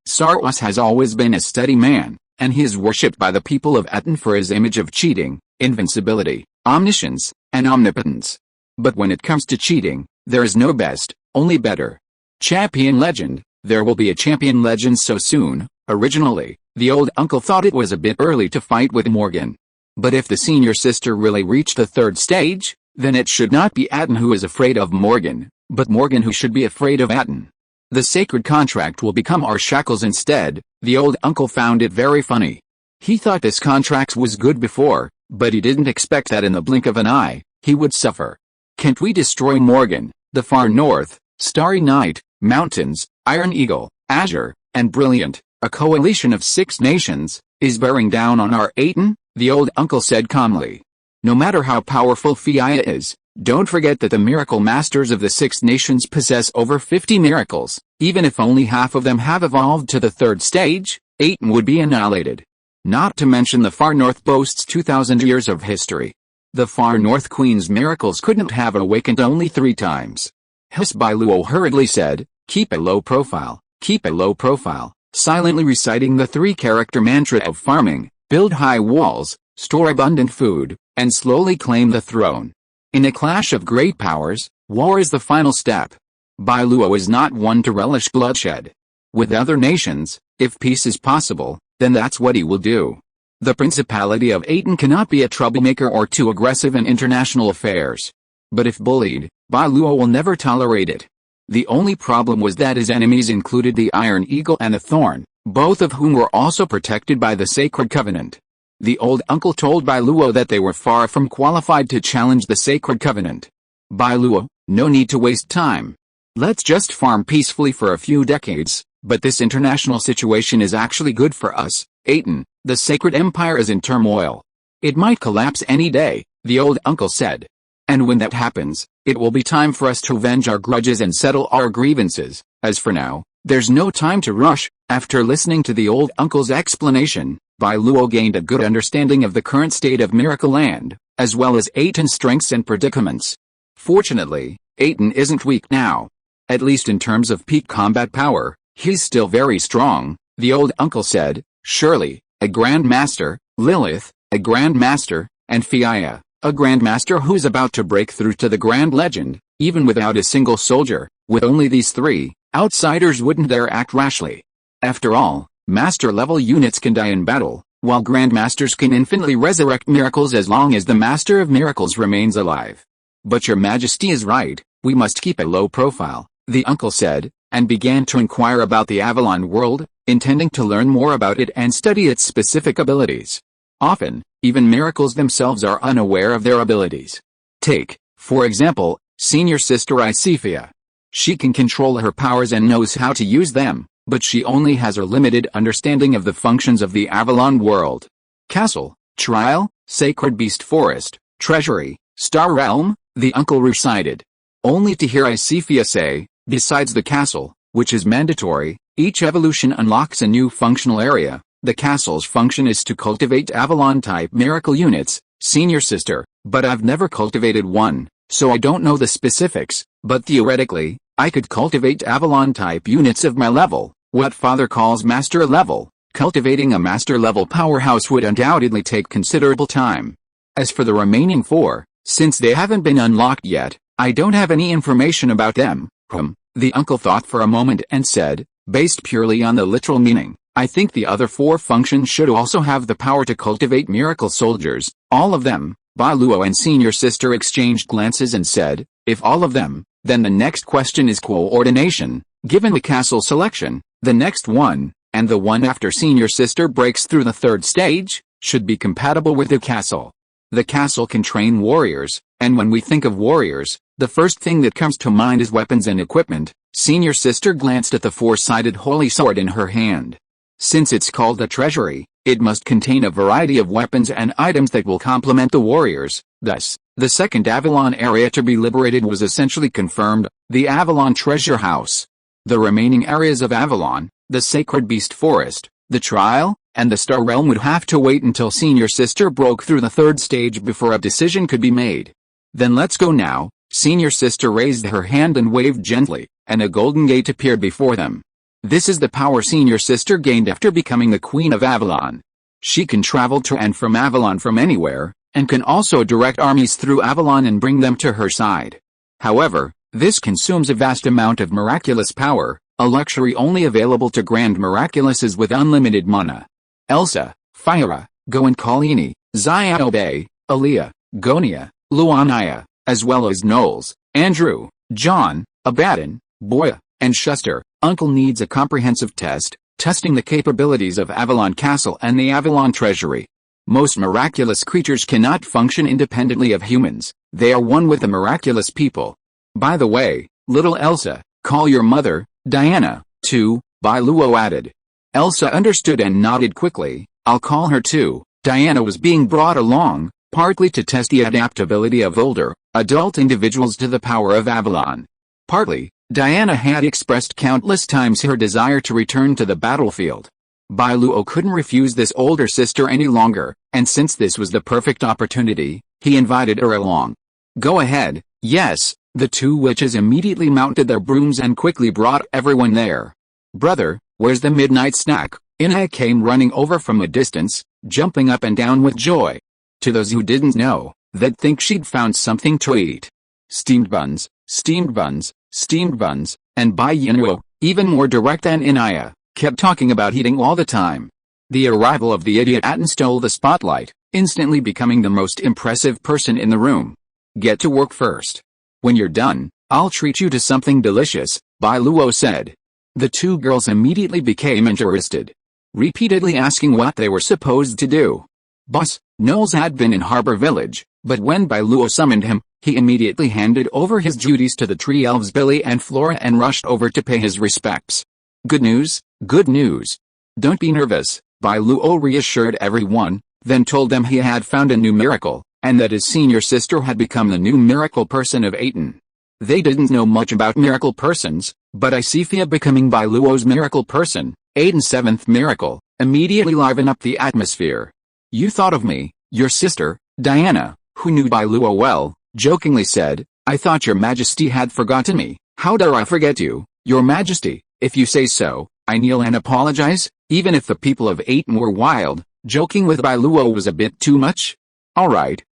Saros has always been a steady man, and he is worshipped by the people of Atón for his image of cheating, invincibility, omniscience, and omnipotence. But when it comes to cheating, there is no best, only better. Champion legend, there will be a champion legend so soon. Originally, the old uncle thought it was a bit early to fight with Morgan. But if the senior sister really reached the third stage, then it should not be Atón who is afraid of Morgan, but Morgan who should be afraid of Atón. The sacred contract will become our shackles instead. The old uncle found it very funny. He thought this contract was good before, but he didn't expect that in the blink of an eye, he would suffer. Can't we destroy Morgan, the Far North, Starry Night, Mountains, Iron Eagle, Azure, and Brilliant? A coalition of 6 nations is bearing down on our Atón, the old uncle said calmly. No matter how powerful Fiya is, don't forget that the miracle masters of the 6 nations possess over 50 miracles. Even if only half of them have evolved to the third stage, Atón would be annihilated. Not to mention the Far North boasts 2,000 years of history. The Far North Queen's miracles couldn't have awakened only 3 times. Bai Luo hurriedly said, keep a low profile, keep a low profile. Silently reciting the 3-character mantra of farming, build high walls, store abundant food, and slowly claim the throne. In a clash of great powers, war is the final step. Bai Luo is not one to relish bloodshed. With other nations, if peace is possible, then that's what he will do. The Principality of Atón cannot be a troublemaker or too aggressive in international affairs. But if bullied, Bai Luo will never tolerate it. The only problem was that his enemies included the Iron Eagle and the Thorn, both of whom were also protected by the Sacred Covenant. The old uncle told Bai Luo that they were far from qualified to challenge the Sacred Covenant. Bai Luo, no need to waste time. Let's just farm peacefully for a few decades, but this international situation is actually good for us, Atón. The Sacred Empire is in turmoil. It might collapse any day, the old uncle said. And when that happens, it will be time for us to avenge our grudges and settle our grievances. As for now, there's no time to rush. After listening to the old uncle's explanation, Bai Luo gained a good understanding of the current state of Miracle Land, as well as Atón's strengths and predicaments. Fortunately, Atón isn't weak now. At least in terms of peak combat power, he's still very strong, the old uncle said. Surely, a Grand Master, Lilith, a Grand Master, and Fiaya, a Grand Master who's about to break through to the Grand Legend, even without a single soldier. With only these three, outsiders wouldn't dare act rashly. After all, Master-level units can die in battle, while Grandmasters can infinitely resurrect miracles as long as the Master of Miracles remains alive. But your Majesty is right, we must keep a low profile, the uncle said, and began to inquire about the Avalon world, intending to learn more about it and study its specific abilities. Often, even miracles themselves are unaware of their abilities. Take, for example, Senior Sister Isifia. She can control her powers and knows how to use them, but she only has a limited understanding of the functions of the Avalon world. Castle, Trial, Sacred Beast Forest, Treasury, Star Realm, the uncle recited. Only to hear Isifia say, besides the castle, which is mandatory, each evolution unlocks a new functional area. The castle's function is to cultivate Avalon-type miracle units, Senior Sister, but I've never cultivated one, so I don't know the specifics, but theoretically, I could cultivate Avalon-type units of my level, what Father calls Master level. Cultivating a Master-level powerhouse would undoubtedly take considerable time. As for the remaining four, since they haven't been unlocked yet, I don't have any information about them. The uncle thought for a moment and said, based purely on the literal meaning, I think the other four functions should also have the power to cultivate miracle soldiers, all of them. Bai Luo and Senior Sister exchanged glances and said, if all of them, then the next question is coordination. Given the castle selection, the next one, and the one after Senior Sister breaks through the third stage, should be compatible with the castle. The castle can train warriors, and when we think of warriors, the first thing that comes to mind is weapons and equipment. Senior Sister glanced at the four-sided holy sword in her hand. Since it's called a treasury, it must contain a variety of weapons and items that will complement the warriors. Thus, the second Avalon area to be liberated was essentially confirmed, the Avalon Treasure House. The remaining areas of Avalon, the Sacred Beast Forest, the Trial, and the Star Realm would have to wait until Senior Sister broke through the third stage before a decision could be made. Then let's go now. Senior Sister raised her hand and waved gently, and a golden gate appeared before them. This is the power Senior Sister gained after becoming the Queen of Avalon. She can travel to and from Avalon from anywhere, and can also direct armies through Avalon and bring them to her side. However, this consumes a vast amount of miraculous power, a luxury only available to Grand Miraculouses with unlimited mana. Elsa, Fyra, Go and Colini, Xiaobei, Aaliyah, Gonia, Luania, as well as Knowles, Andrew, John, Abaddon, Boya, and Schuster. Uncle needs a comprehensive test, testing the capabilities of Avalon Castle and the Avalon Treasury. Most miraculous creatures cannot function independently of humans, they are one with the miraculous people. By the way, little Elsa, call your mother, Diana, too, Bai Luo added. Elsa understood and nodded quickly. I'll call her too. Diana was being brought along, partly to test the adaptability of older, adult individuals to the power of Avalon. Partly, Diana had expressed countless times her desire to return to the battlefield. Bai Luo couldn't refuse this older sister any longer, and since this was the perfect opportunity, he invited her along. Go ahead. Yes, the two witches immediately mounted their brooms and quickly brought everyone there. Brother, where's the midnight snack? Inya came running over from a distance, jumping up and down with joy. To those who didn't know, they'd think she'd found something to eat. Steamed buns, steamed buns, steamed buns, and Bai Luo, even more direct than Inya, kept talking about eating all the time. The arrival of the idiot Atón stole the spotlight, instantly becoming the most impressive person in the room. Get to work first. When you're done, I'll treat you to something delicious, Bai Luo said. The two girls immediately became interested, repeatedly asking what they were supposed to do. Boss, Knowles had been in Harbor Village, but when Bai Luo summoned him, he immediately handed over his duties to the tree elves Billy and Flora and rushed over to pay his respects. Good news, good news. Don't be nervous, Bai Luo reassured everyone, then told them he had found a new miracle, and that his senior sister had become the new miracle person of Atón. They didn't know much about miracle persons, but Isifia becoming Bai Luo's miracle person, Atón's seventh miracle, immediately livened up the atmosphere. You thought of me, your sister, Diana, who knew Bai Luo well, jokingly said, I thought your majesty had forgotten me. How dare I forget you, your majesty? If you say so, I kneel and apologize, even if the people of Atón were wild. Joking with Bai Luo was a bit too much. Alright,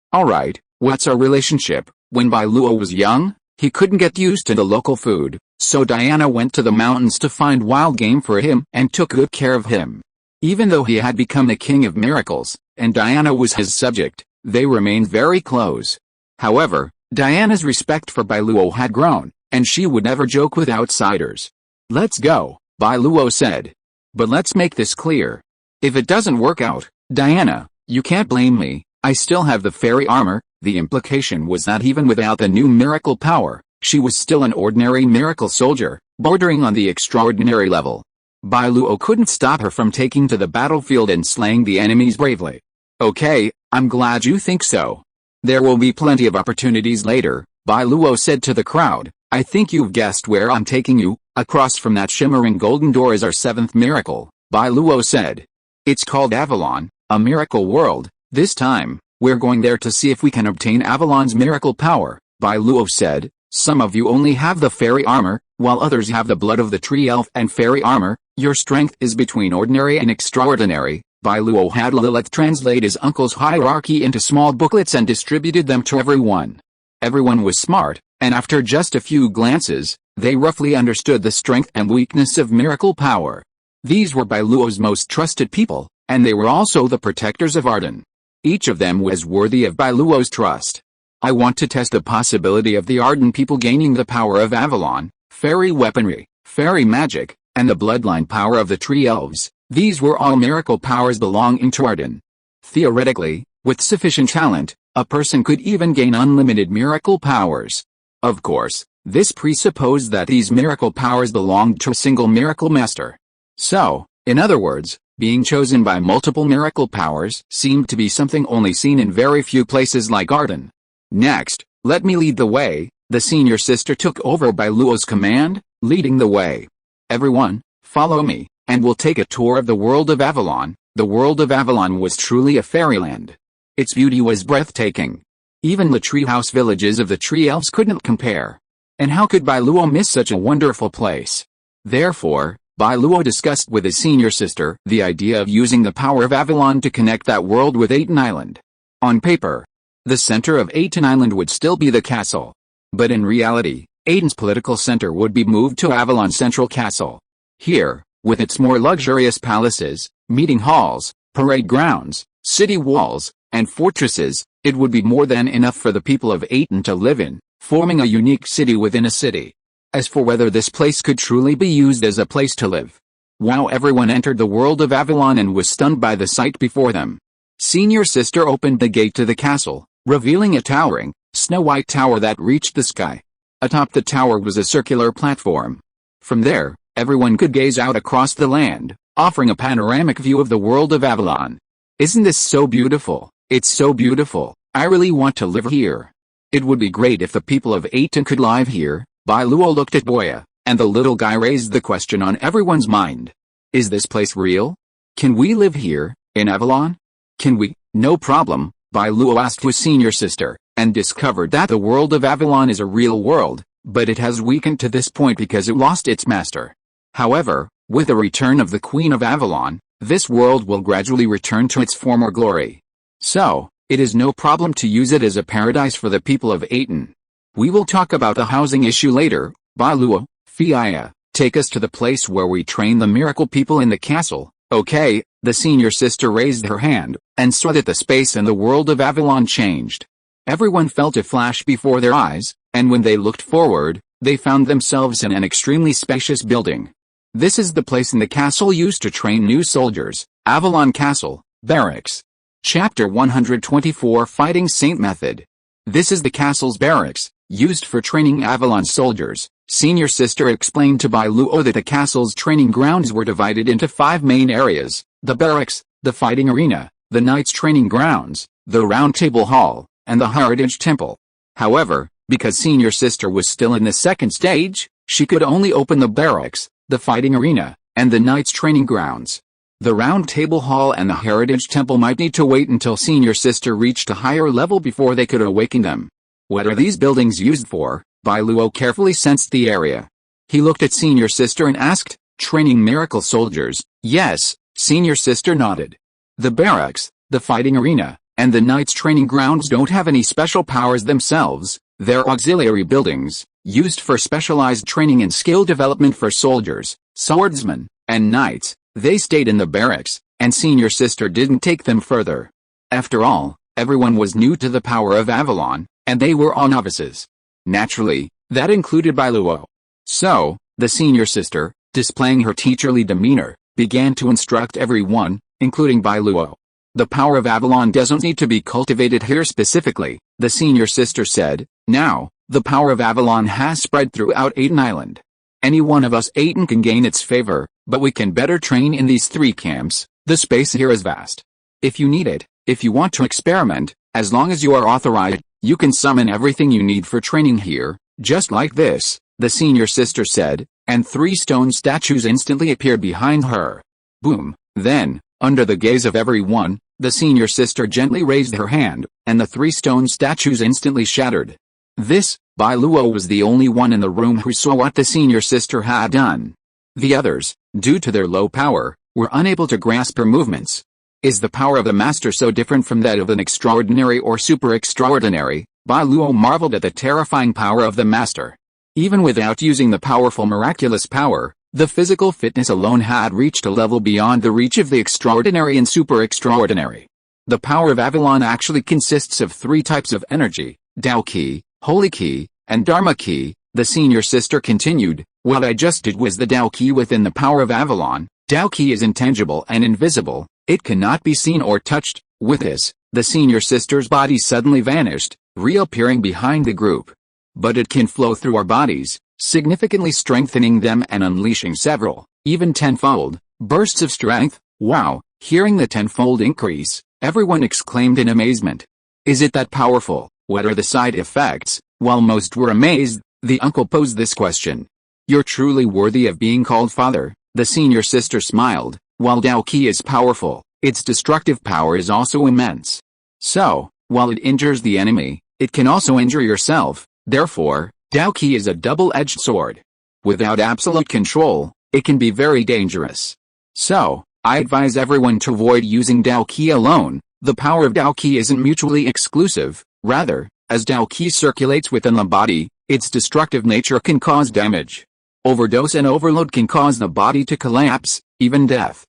what's our relationship? When Bai Luo was young, he couldn't get used to the local food, so Diana went to the mountains to find wild game for him and took good care of him. Even though he had become the king of miracles, and Diana was his subject, they remained very close. However, Diana's respect for Bai Luo had grown, and she would never joke with outsiders. Let's go, Bai Luo said. But let's make this clear. If it doesn't work out, Diana, you can't blame me, I still have the fairy armor. The implication was that even without the new miracle power, she was still an ordinary miracle soldier, bordering on the extraordinary level. Bai Luo couldn't stop her from taking to the battlefield and slaying the enemies bravely. Okay, I'm glad you think so. There will be plenty of opportunities later, Bai Luo said to the crowd. I think you've guessed where I'm taking you. Across from that shimmering golden door is our seventh miracle, Bai Luo said. It's called Avalon, a miracle world. This time, we're going there to see if we can obtain Avalon's miracle power, Bai Luo said. Some of you only have the fairy armor, while others have the blood of the tree elf and fairy armor. Your strength is between ordinary and extraordinary. Bai Luo had Lilith translate his uncle's hierarchy into small booklets and distributed them to everyone. Everyone was smart, and after just a few glances, they roughly understood the strength and weakness of miracle power. These were Bai Luo's most trusted people, and they were also the protectors of Atón. Each of them was worthy of Bai Luo's trust. I want to test the possibility of the Atón people gaining the power of Avalon, fairy weaponry, fairy magic, and the bloodline power of the tree elves. These were all miracle powers belonging to Atón. Theoretically, with sufficient talent, a person could even gain unlimited miracle powers. Of course, this presupposed that these miracle powers belonged to a single miracle master. So, in other words, being chosen by multiple miracle powers seemed to be something only seen in very few places like Atón. Next, let me lead the way. The senior sister took over Bai Luo's command, leading the way. Everyone, follow me, and we'll take a tour of the world of Avalon. The world of Avalon was truly a fairyland. Its beauty was breathtaking. Even the treehouse villages of the tree elves couldn't compare. And how could Bai Luo miss such a wonderful place? Therefore, Bai Luo discussed with his senior sister the idea of using the power of Avalon to connect that world with Atón Island. On paper, the center of Atón Island would still be the castle. But in reality, Atón's political center would be moved to Avalon Central Castle. Here, with its more luxurious palaces, meeting halls, parade grounds, city walls, and fortresses, it would be more than enough for the people of Atón to live in, forming a unique city within a city. As for whether this place could truly be used as a place to live, wow, everyone entered the world of Avalon and was stunned by the sight before them. Senior sister opened the gate to the castle, revealing a towering, snow-white tower that reached the sky. Atop the tower was a circular platform. From there, everyone could gaze out across the land, offering a panoramic view of the world of Avalon. Isn't this so beautiful? It's so beautiful. I really want to live here. It would be great if the people of Atón could live here. Bai Luo looked at Boya, and the little guy raised the question on everyone's mind. Is this place real? Can we live here, in Avalon? Can we? No problem, Bai Luo asked his senior sister, and discovered that the world of Avalon is a real world, but it has weakened to this point because it lost its master. However, with the return of the Queen of Avalon, this world will gradually return to its former glory. So, it is no problem to use it as a paradise for the people of Atón. We will talk about the housing issue later. Bai Luo, Fiaya, take us to the place where we train the miracle people in the castle. Okay, the senior sister raised her hand, and saw that the space in the world of Avalon changed. Everyone felt a flash before their eyes, and when they looked forward, They found themselves in an extremely spacious building. This is the place in the castle used to train new soldiers, Avalon Castle, Barracks. Chapter 124 Fighting Saint Method. This is the castle's barracks, used for training Avalon soldiers. Senior Sister explained to Bai Luo that the castle's training grounds were divided into 5 main areas: the barracks, the fighting arena, the knights' training grounds, the round table hall, and the heritage temple. However, because Senior Sister was still in the second stage, she could only open the barracks, the fighting arena, and the knights' training grounds. The round table hall and the heritage temple might need to wait until Senior Sister reached a higher level before they could awaken them. What are these buildings used for? Bai Luo carefully sensed the area. He looked at Senior Sister and asked, training miracle soldiers? Yes, Senior Sister nodded. The barracks, the fighting arena, and the knights' training grounds don't have any special powers themselves. They're auxiliary buildings, used for specialized training and skill development for soldiers, swordsmen, and knights. They stayed in the barracks, and Senior Sister didn't take them further. After all, everyone was new to the power of Avalon, and they were all novices. Naturally, that included Bai Luo. So, the Senior Sister, displaying her teacherly demeanor, began to instruct everyone, including Bai Luo. The power of Avalon doesn't need to be cultivated here specifically, the Senior Sister said. Now, the power of Avalon has spread throughout Atón Island. Any one of us Atón can gain its favor, but we can better train in these 3 camps. The space here is vast. If you need it, if you want to experiment, as long as you are authorized, you can summon everything you need for training here, just like this, the Senior Sister said, and 3 stone statues instantly appeared behind her. Boom. Then, under the gaze of everyone, the Senior Sister gently raised her hand, and the 3 stone statues instantly shattered. This, Bai Luo was the only one in the room who saw what the Senior Sister had done. The others, due to their low power, were unable to grasp her movements. Is the power of the Master so different from that of an extraordinary or super extraordinary? Bai Luo marveled at the terrifying power of the Master. Even without using the powerful miraculous power, the physical fitness alone had reached a level beyond the reach of the extraordinary and super extraordinary. The power of Avalon actually consists of 3 types of energy: Tao Qi, Holy Qi, and Dharma Qi. The Senior Sister continued, what I just did was the Tao Qi within the power of Avalon. Tao Qi is intangible and invisible, it cannot be seen or touched. With this, the Senior Sister's body suddenly vanished, reappearing behind the group. But it can flow through our bodies, significantly strengthening them and unleashing several, even 10-fold, bursts of strength. Wow! Hearing the 10-fold increase, everyone exclaimed in amazement. Is it that powerful? What are the side effects? While most were amazed, the uncle posed this question. You're truly worthy of being called father, the Senior Sister smiled. While Tao Qi is powerful, its destructive power is also immense. So, while it injures the enemy, it can also injure yourself. Therefore, Tao Qi is a double-edged sword. Without absolute control, it can be very dangerous. So, I advise everyone to avoid using Tao Qi alone. The power of Tao Qi isn't mutually exclusive. Rather, as Tao Qi circulates within the body, its destructive nature can cause damage. Overdose and overload can cause the body to collapse, even death.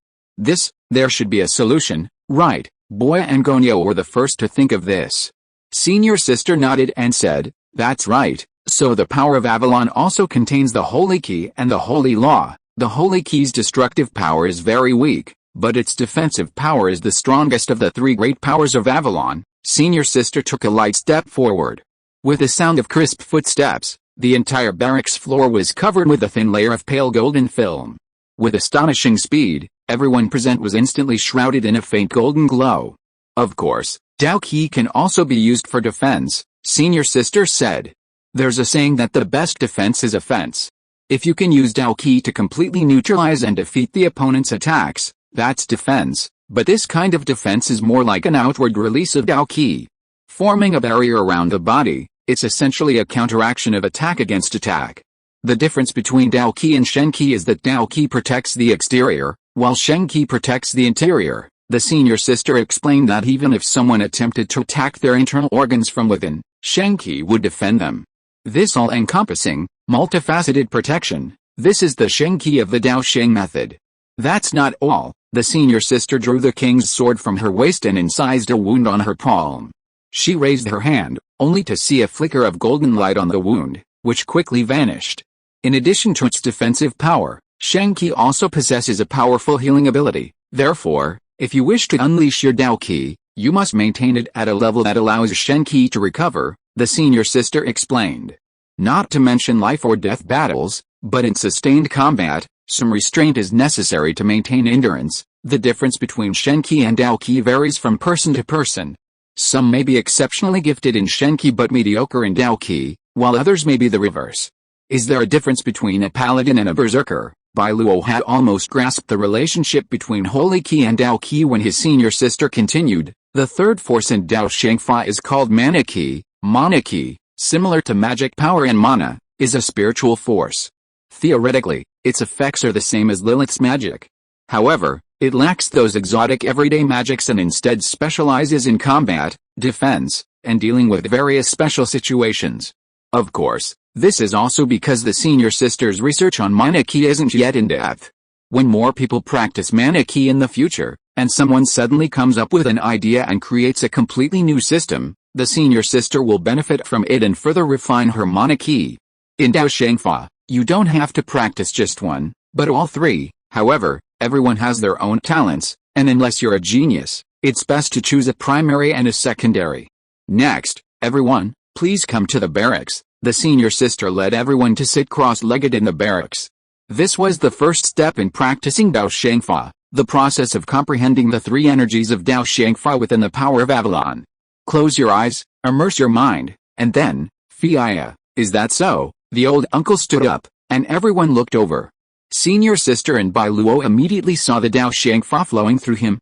There should be a solution, right? Boya and Gonyo were the first to think of this. Senior Sister nodded and said, that's right, so the power of Avalon also contains the Holy Qi and the Holy Law. The Holy Qi's destructive power is very weak, but its defensive power is the strongest of the 3 great powers of Avalon. Senior Sister took a light step forward. With a sound of crisp footsteps, the entire barracks floor was covered with a thin layer of pale golden film. With astonishing speed, everyone present was instantly shrouded in a faint golden glow. Of course, Tao Qi can also be used for defense, Senior Sister said. There's a saying that the best defense is offense. If you can use Tao Qi to completely neutralize and defeat the opponent's attacks, that's defense. But this kind of defense is more like an outward release of Tao Qi. Forming a barrier around the body, it's essentially a counteraction of attack against attack. The difference between Tao Qi and Shen Qi is that Tao Qi protects the exterior, while Shen Qi protects the interior. The Senior Sister explained that even if someone attempted to attack their internal organs from within, Shen Qi would defend them. This all-encompassing, multifaceted protection, this is the Shen Qi of the Tao Sheng method. That's not all. The Senior Sister drew the king's sword from her waist and incised a wound on her palm. She raised her hand, only to see a flicker of golden light on the wound. which quickly vanished. In addition to its defensive power, Shang Qi also possesses a powerful healing ability. Therefore, if you wish to unleash your Dao Qi, you must maintain it at a level that allows Shang Qi to recover, the senior sister explained. Not to mention life or death battles, but in sustained combat, some restraint is necessary to maintain endurance. The difference between Shen Qi and Dao Qi varies from person to person. Some may be exceptionally gifted in Shen Qi but mediocre in Dao Qi, while others may be the reverse. Is there a difference between a paladin and a berserker? Bai Luo had almost grasped the relationship between Holy Qi and Dao Qi when his senior sister continued. The third force in Dao Shangfa is called Mana Qi. Mana Qi, similar to magic power and mana, is a spiritual force. Theoretically, its effects are the same as Lilith's magic. However, it lacks those exotic everyday magics and instead specializes in combat, defense, and dealing with various special situations. Of course, this is also because the senior sister's research on Mana Qi isn't yet in depth. When more people practice Mana Qi in the future, and someone suddenly comes up with an idea and creates a completely new system, the senior sister will benefit from it and further refine her Mana Qi. In Dao Shangfa, you don't have to practice just one, but all three. However, everyone has their own talents, and unless you're a genius, it's best to choose a primary and a secondary. Next, everyone, please come to the barracks. The senior sister led everyone to sit cross-legged in the barracks. This was the first step in practicing Dao Shangfa, the process of comprehending the three energies of Dao Shangfa within the power of Avalon. Close your eyes, immerse your mind, and then, Fiya, is that so? The old uncle stood up, and everyone looked over. Senior sister and Bai Luo immediately saw the Dao Shangfa flowing through him.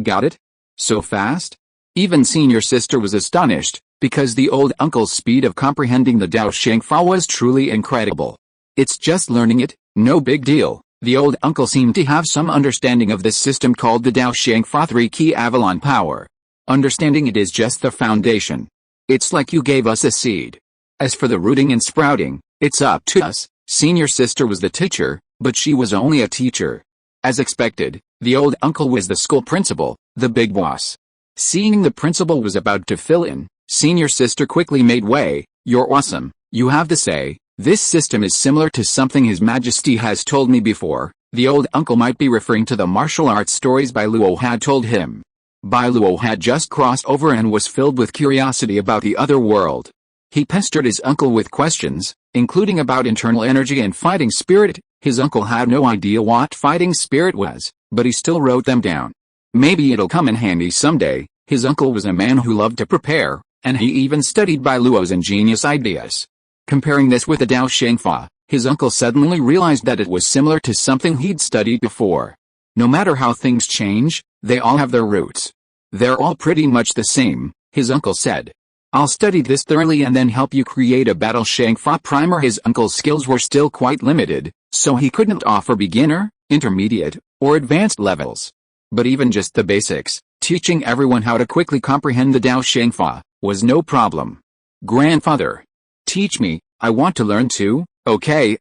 Got it? So fast? Even senior sister was astonished, because the old uncle's speed of comprehending the Dao Shangfa was truly incredible. It's just learning it, no big deal. The old uncle seemed to have some understanding of this system called the Dao Shangfa 3-key Avalon power. Understanding it is just the foundation. It's like you gave us a seed. As for the rooting and sprouting, it's up to us. Senior sister was the teacher, but she was only a teacher. As expected, the old uncle was the school principal, the big boss. Seeing the principal was about to fill in, senior sister quickly made way. You're awesome, you have to say. This system is similar to something His Majesty has told me before. The old uncle might be referring to the martial arts stories Bai Luo had told him. Bai Luo had just crossed over and was filled with curiosity about the other world. He pestered his uncle with questions, including about internal energy and fighting spirit. His uncle had no idea what fighting spirit was, but he still wrote them down. Maybe it'll come in handy someday. His uncle was a man who loved to prepare, and he even studied Bai Luo's ingenious ideas. Comparing this with the Dao Shangfa, his uncle suddenly realized that it was similar to something he'd studied before. No matter how things change, they all have their roots. They're all pretty much the same, his uncle said. I'll study this thoroughly and then help you create a battle Shangfa primer. His uncle's skills were still quite limited, so he couldn't offer beginner, intermediate, or advanced levels. But even just the basics, teaching everyone how to quickly comprehend the Dao Shangfa, was no problem. Grandfather, teach me, I want to learn too. Okay,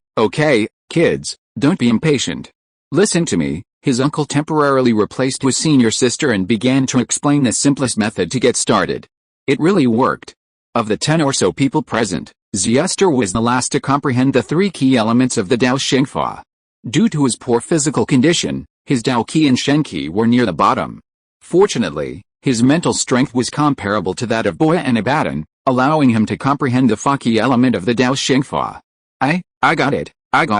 kids, don't be impatient. Listen to me. His uncle temporarily replaced his senior sister and began to explain the simplest method to get started. It really worked. Of the 10 or so people present, Xiester was the last to comprehend the three key elements of the Dao Shangfa. Due to his poor physical condition, his Dao Qi and Shen Qi were near the bottom. Fortunately, his mental strength was comparable to that of Boya and Abaddon, allowing him to comprehend the Fa Qi element of the Dao Shangfa. I got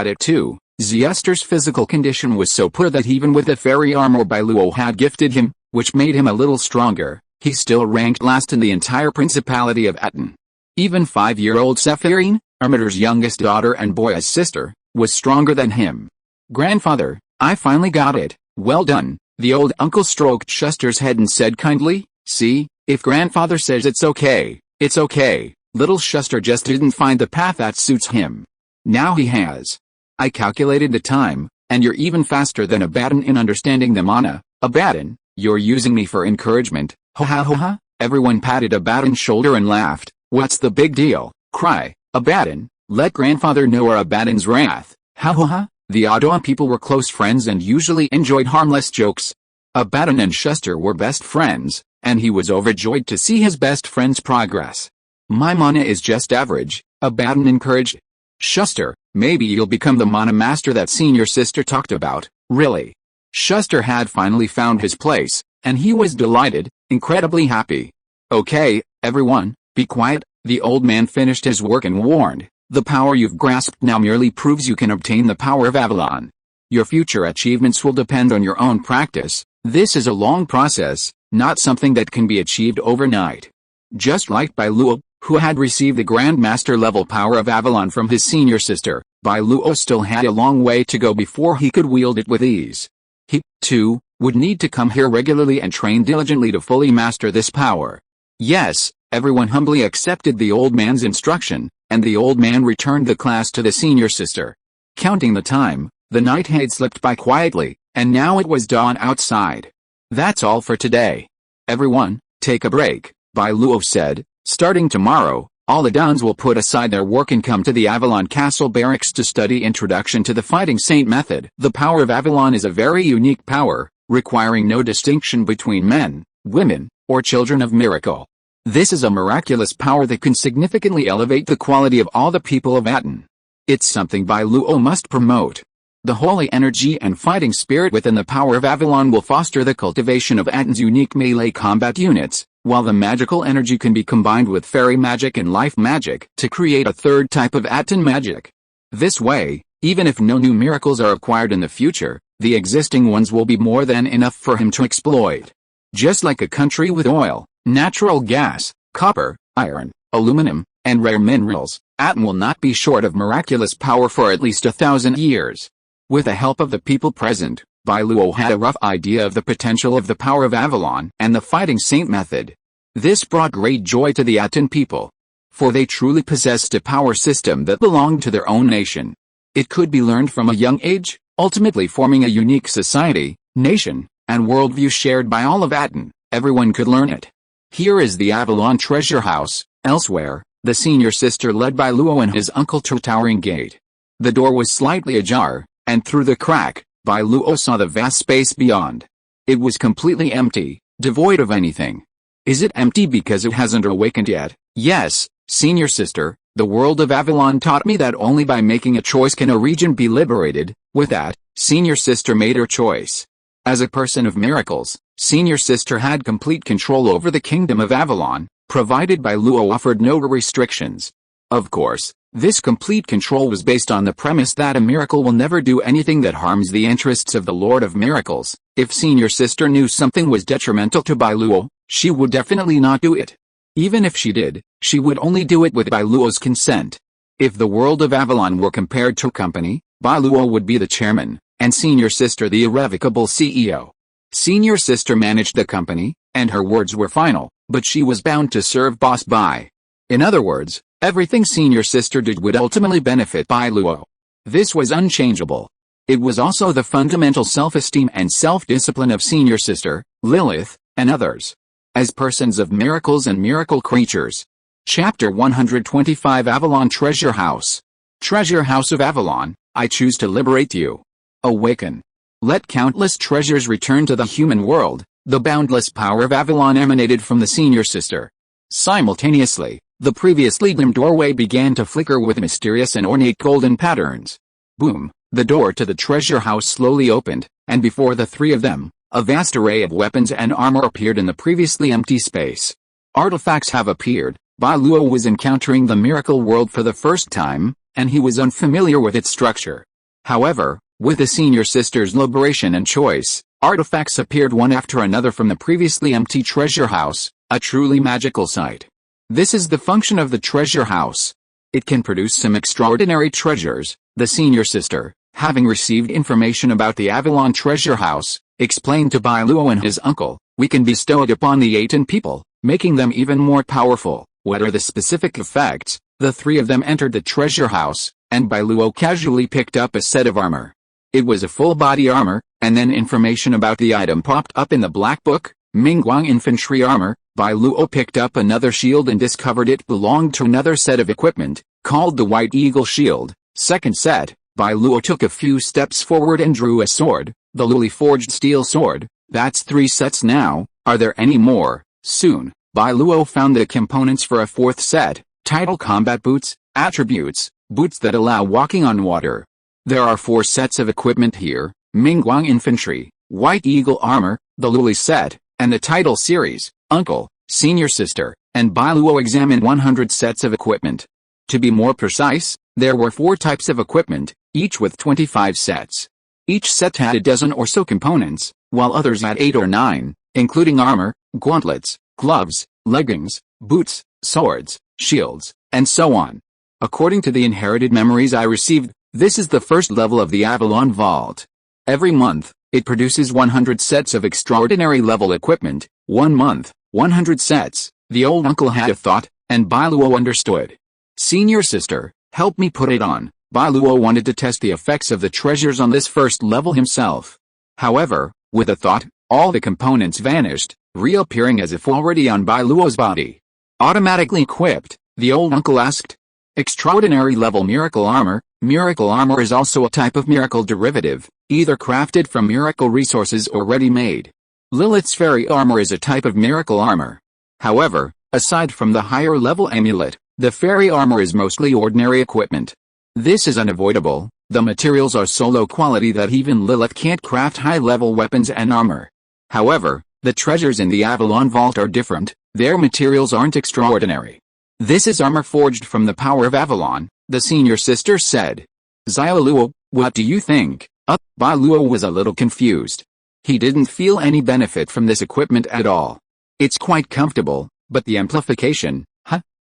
it too. Xiester's physical condition was so poor that even with the fairy armor Bai Luo had gifted him, which made him a little stronger, he still ranked last in the entire Principality of Atón. Even 5-year-old Sephiroth, Armitor's youngest daughter and Boya's sister, was stronger than him. Grandfather, I finally got it. Well done. The old uncle stroked Shuster's head and said kindly, see, if grandfather says it's okay, it's okay. Little Shuster just didn't find the path that suits him. Now he has. I calculated the time, and you're even faster than Abaddon in understanding the mana. Abaddon, you're using me for encouragement. Ha ha ha ha. Everyone patted Abaddon's shoulder and laughed. What's the big deal? Cry, Abaddon, let grandfather know or Abaddon's wrath. Ha ha ha. The Atón people were close friends and usually enjoyed harmless jokes. Abaddon and Shuster were best friends, and he was overjoyed to see his best friend's progress. My mana is just average, Abaddon encouraged. Shuster, maybe you'll become the mana master that senior sister talked about, really. Shuster had finally found his place, and he was delighted, incredibly happy. Okay, everyone, be quiet, the old man finished his work and warned, the power you've grasped now merely proves you can obtain the power of Avalon. Your future achievements will depend on your own practice. This is a long process, not something that can be achieved overnight. Just like Bai Luo, who had received the Grandmaster level power of Avalon from his senior sister, Bai Luo still had a long way to go before he could wield it with ease. He, too, would need to come here regularly and train diligently to fully master this power. Yes, everyone humbly accepted the old man's instruction, and the old man returned the class to the senior sister. Counting the time, the night had slipped by quietly, and now it was dawn outside. That's all for today. Everyone, take a break, Bai Luo said. Starting tomorrow, all the Dons will put aside their work and come to the Avalon Castle barracks to study Introduction to the Fighting Saint method. The power of Avalon is a very unique power, requiring no distinction between men, women, or children of miracle. This is a miraculous power that can significantly elevate the quality of all the people of Atón. It's something Bai Luo must promote. The holy energy and fighting spirit within the power of Avalon will foster the cultivation of Atón's unique melee combat units, while the magical energy can be combined with fairy magic and life magic to create a third type of Atón magic. This way, even if no new miracles are acquired in the future, the existing ones will be more than enough for him to exploit. Just like a country with oil, natural gas, copper, iron, aluminum, and rare minerals, Atón will not be short of miraculous power for at least 1,000 years. With the help of the people present, Bai Luo had a rough idea of the potential of the power of Avalon and the Fighting Saint method. This brought great joy to the Atón people, for they truly possessed a power system that belonged to their own nation. It could be learned from a young age, ultimately forming a unique society, nation, and worldview shared by all of Atón. Everyone could learn it. Here is the Avalon treasure house. Elsewhere, the senior sister led Bai Luo and his uncle to a towering gate. The door was slightly ajar, and through the crack, Bai Luo saw the vast space beyond. It was completely empty, devoid of anything. Is it empty because it hasn't awakened yet? Yes, senior sister, the world of Avalon taught me that only by making a choice can a region be liberated. With that, senior sister made her choice. As a person of miracles, senior sister had complete control over the kingdom of Avalon, provided Bai Luo offered no restrictions. Of course, this complete control was based on the premise that a miracle will never do anything that harms the interests of the Lord of Miracles. If senior sister knew something was detrimental to Bai Luo, she would definitely not do it. Even if she did, she would only do it with Bai Luo's consent. If the world of Avalon were compared to a company, Bai Luo would be the chairman, and senior sister the irrevocable CEO. Senior sister managed the company, and her words were final, but she was bound to serve Boss Bai. In other words, everything senior sister did would ultimately benefit Bai Luo. This was unchangeable. It was also the fundamental self-esteem and self-discipline of senior sister, Lilith, and others. As persons of miracles and miracle creatures. Chapter 125 Avalon Treasure House. Treasure House of Avalon, I choose to liberate you. Awaken. Let countless treasures return to the human world. The boundless power of Avalon emanated from the senior sister. Simultaneously, the previously dim doorway began to flicker with mysterious and ornate golden patterns. Boom, the door to the treasure house slowly opened, and before the three of them, a vast array of weapons and armor appeared in the previously empty space. Artifacts have appeared. Bai Luo was encountering the miracle world for the first time, and he was unfamiliar with its structure. However, with the senior sister's liberation and choice, artifacts appeared one after another from the previously empty treasure house, a truly magical sight. This is the function of the treasure house. It can produce some extraordinary treasures. The senior sister, having received information about the Avalon treasure house, explained to Bai Luo and his uncle, we can bestow it upon the Atón people, making them even more powerful. What are the specific effects? The three of them entered the treasure house, and Bai Luo casually picked up a set of armor. It was a full-body armor, and then information about the item popped up in the black book, Mingguang infantry armor. Bai Luo picked up another shield and discovered it belonged to another set of equipment, called the White Eagle Shield. Second set, Bai Luo took a few steps forward and drew a sword, the newly forged steel sword. That's 3 sets now. Are there any more? Soon. Bai Luo found the components for a fourth set, titled Combat Boots, Attributes, Boots that allow walking on water. There are 4 sets of equipment here: Mingguang Infantry, White Eagle Armor, the Luli set, and the title series, Uncle, Senior Sister, and Bai Luo examined 100 sets of equipment. To be more precise, there were 4 types of equipment, each with 25 sets. Each set had a dozen or so components, while others had 8 or 9, including armor, gauntlets, gloves, leggings, boots, swords, shields, and so on. According to the inherited memories I received, this is the first level of the Avalon Vault. Every month, it produces 100 sets of extraordinary level equipment. 1 month, 100 sets. The old uncle had a thought, and Bai Luo understood. Senior sister, help me put it on. Bai Luo wanted to test the effects of the treasures on this first level himself. However, with a thought, all the components vanished, reappearing as if already on Bai Luo's body. Automatically equipped, the old uncle asked. Extraordinary level miracle armor. Miracle armor is also a type of miracle derivative, either crafted from miracle resources or ready-made. Lilith's fairy armor is a type of miracle armor. However, aside from the higher level amulet, the fairy armor is mostly ordinary equipment. This is unavoidable. The materials are so low quality that even Lilith can't craft high-level weapons and armor. However, the treasures in the Avalon Vault are different. Their materials aren't extraordinary. This is armor forged from the power of Avalon, the senior sister said. Bai Luo, what do you think? Bai Luo was a little confused. He didn't feel any benefit from this equipment at all. It's quite comfortable, but the amplification,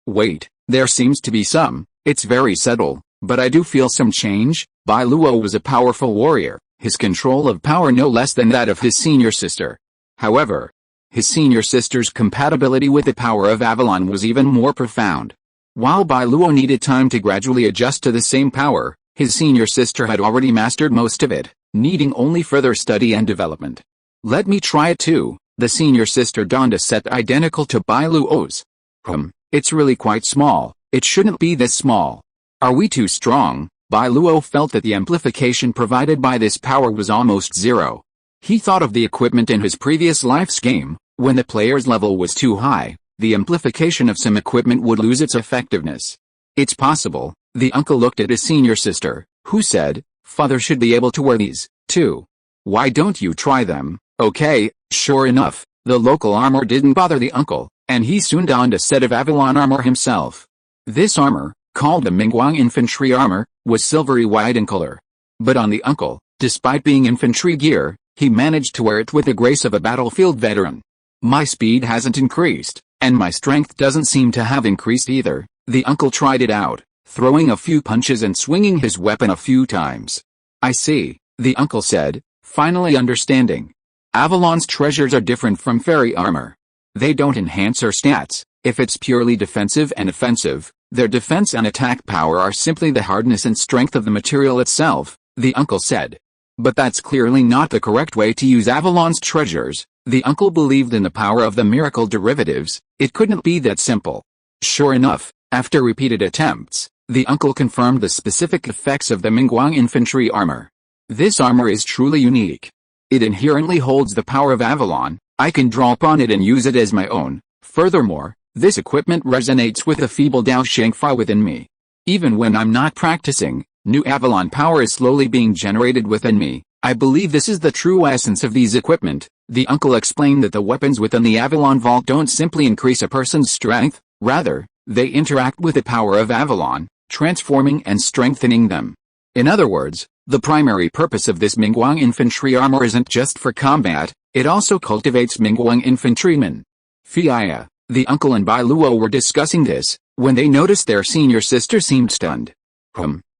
Wait, there seems to be some. It's very subtle, but I do feel some change. Bai Luo was a powerful warrior, his control of power no less than that of his senior sister. However, his senior sister's compatibility with the power of Avalon was even more profound. While Bai Luo needed time to gradually adjust to the same power, his senior sister had already mastered most of it, needing only further study and development. Let me try it too. The senior sister donned a set identical to Bai Luo's. It's really quite small. It shouldn't be this small. Are we too strong? Bai Luo felt that the amplification provided by this power was almost zero. He thought of the equipment in his previous life's game. When the player's level was too high, the amplification of some equipment would lose its effectiveness. It's possible. The uncle looked at his senior sister, who said, Father should be able to wear these, too. Why don't you try them? Okay. Sure enough, the local armor didn't bother the uncle, and he soon donned a set of Avalon armor himself. This armor, called the Mingguang Infantry armor, was silvery white in color. But on the uncle, despite being infantry gear, he managed to wear it with the grace of a battlefield veteran. My speed hasn't increased, and my strength doesn't seem to have increased either. The uncle tried it out, throwing a few punches and swinging his weapon a few times. I see, the uncle said, finally understanding. Avalon's treasures are different from fairy armor. They don't enhance her stats. If it's purely defensive and offensive, their defense and attack power are simply the hardness and strength of the material itself, the uncle said. But that's clearly not the correct way to use Avalon's treasures. The uncle believed in the power of the miracle derivatives. It couldn't be that simple. Sure enough, after repeated attempts, the uncle confirmed the specific effects of the Mingguang infantry armor. This armor is truly unique. It inherently holds the power of Avalon. I can draw upon it and use it as my own. Furthermore, this equipment resonates with the feeble Dao Shangfa within me. Even when I'm not practicing, new Avalon power is slowly being generated within me. I believe this is the true essence of these equipment. The uncle explained that the weapons within the Avalon Vault don't simply increase a person's strength, rather, they interact with the power of Avalon, transforming and strengthening them. In other words, the primary purpose of this Mingguang infantry armor isn't just for combat, it also cultivates Mingguang infantrymen. Fiya, the uncle and Bai Luo were discussing this, when they noticed their senior sister seemed stunned.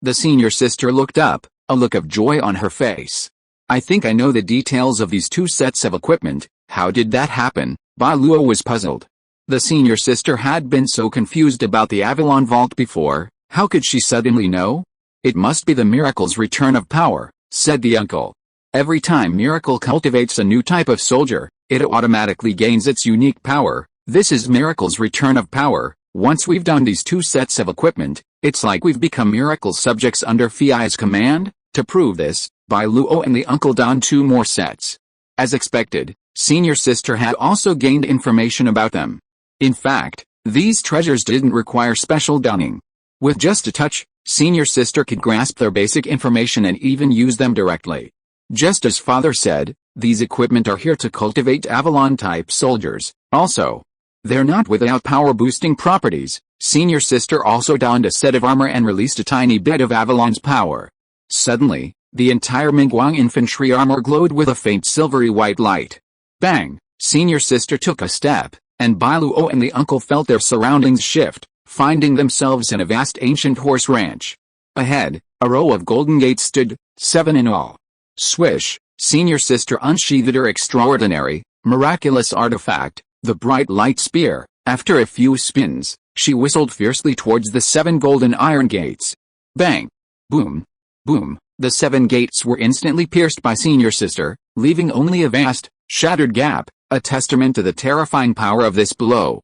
The senior sister looked up, a look of joy on her face. I think I know the details of these 2 sets of equipment. How did that happen? Bai Luo was puzzled. The senior sister had been so confused about the Avalon Vault before. How could she suddenly know? It must be the miracle's return of power, said the uncle. Every time Miracle cultivates a new type of soldier, it automatically gains its unique power. This is Miracle's return of power. Once we've done these 2 sets of equipment, it's like we've become Miracle subjects under Fi's command. To prove this, Bai Luo and the uncle donned 2 more sets. As expected, senior sister had also gained information about them. In fact, these treasures didn't require special dunning. With just a touch, Senior Sister could grasp their basic information and even use them directly. Just as Father said, these equipment are here to cultivate Avalon-type soldiers. Also, they're not without power-boosting properties. Senior Sister also donned a set of armor and released a tiny bit of Avalon's power. Suddenly, the entire Mingguang infantry armor glowed with a faint silvery white light. Bang! Senior Sister took a step, and Bai Luo and the uncle felt their surroundings shift, finding themselves in a vast ancient horse ranch. Ahead, a row of golden gates stood, 7 in all. Swish! Senior Sister unsheathed her extraordinary, miraculous artifact, the bright light spear. After a few spins, she whistled fiercely towards the 7 golden iron gates. Bang! Boom! Boom! The 7 gates were instantly pierced by Senior Sister, leaving only a vast, shattered gap, a testament to the terrifying power of this blow.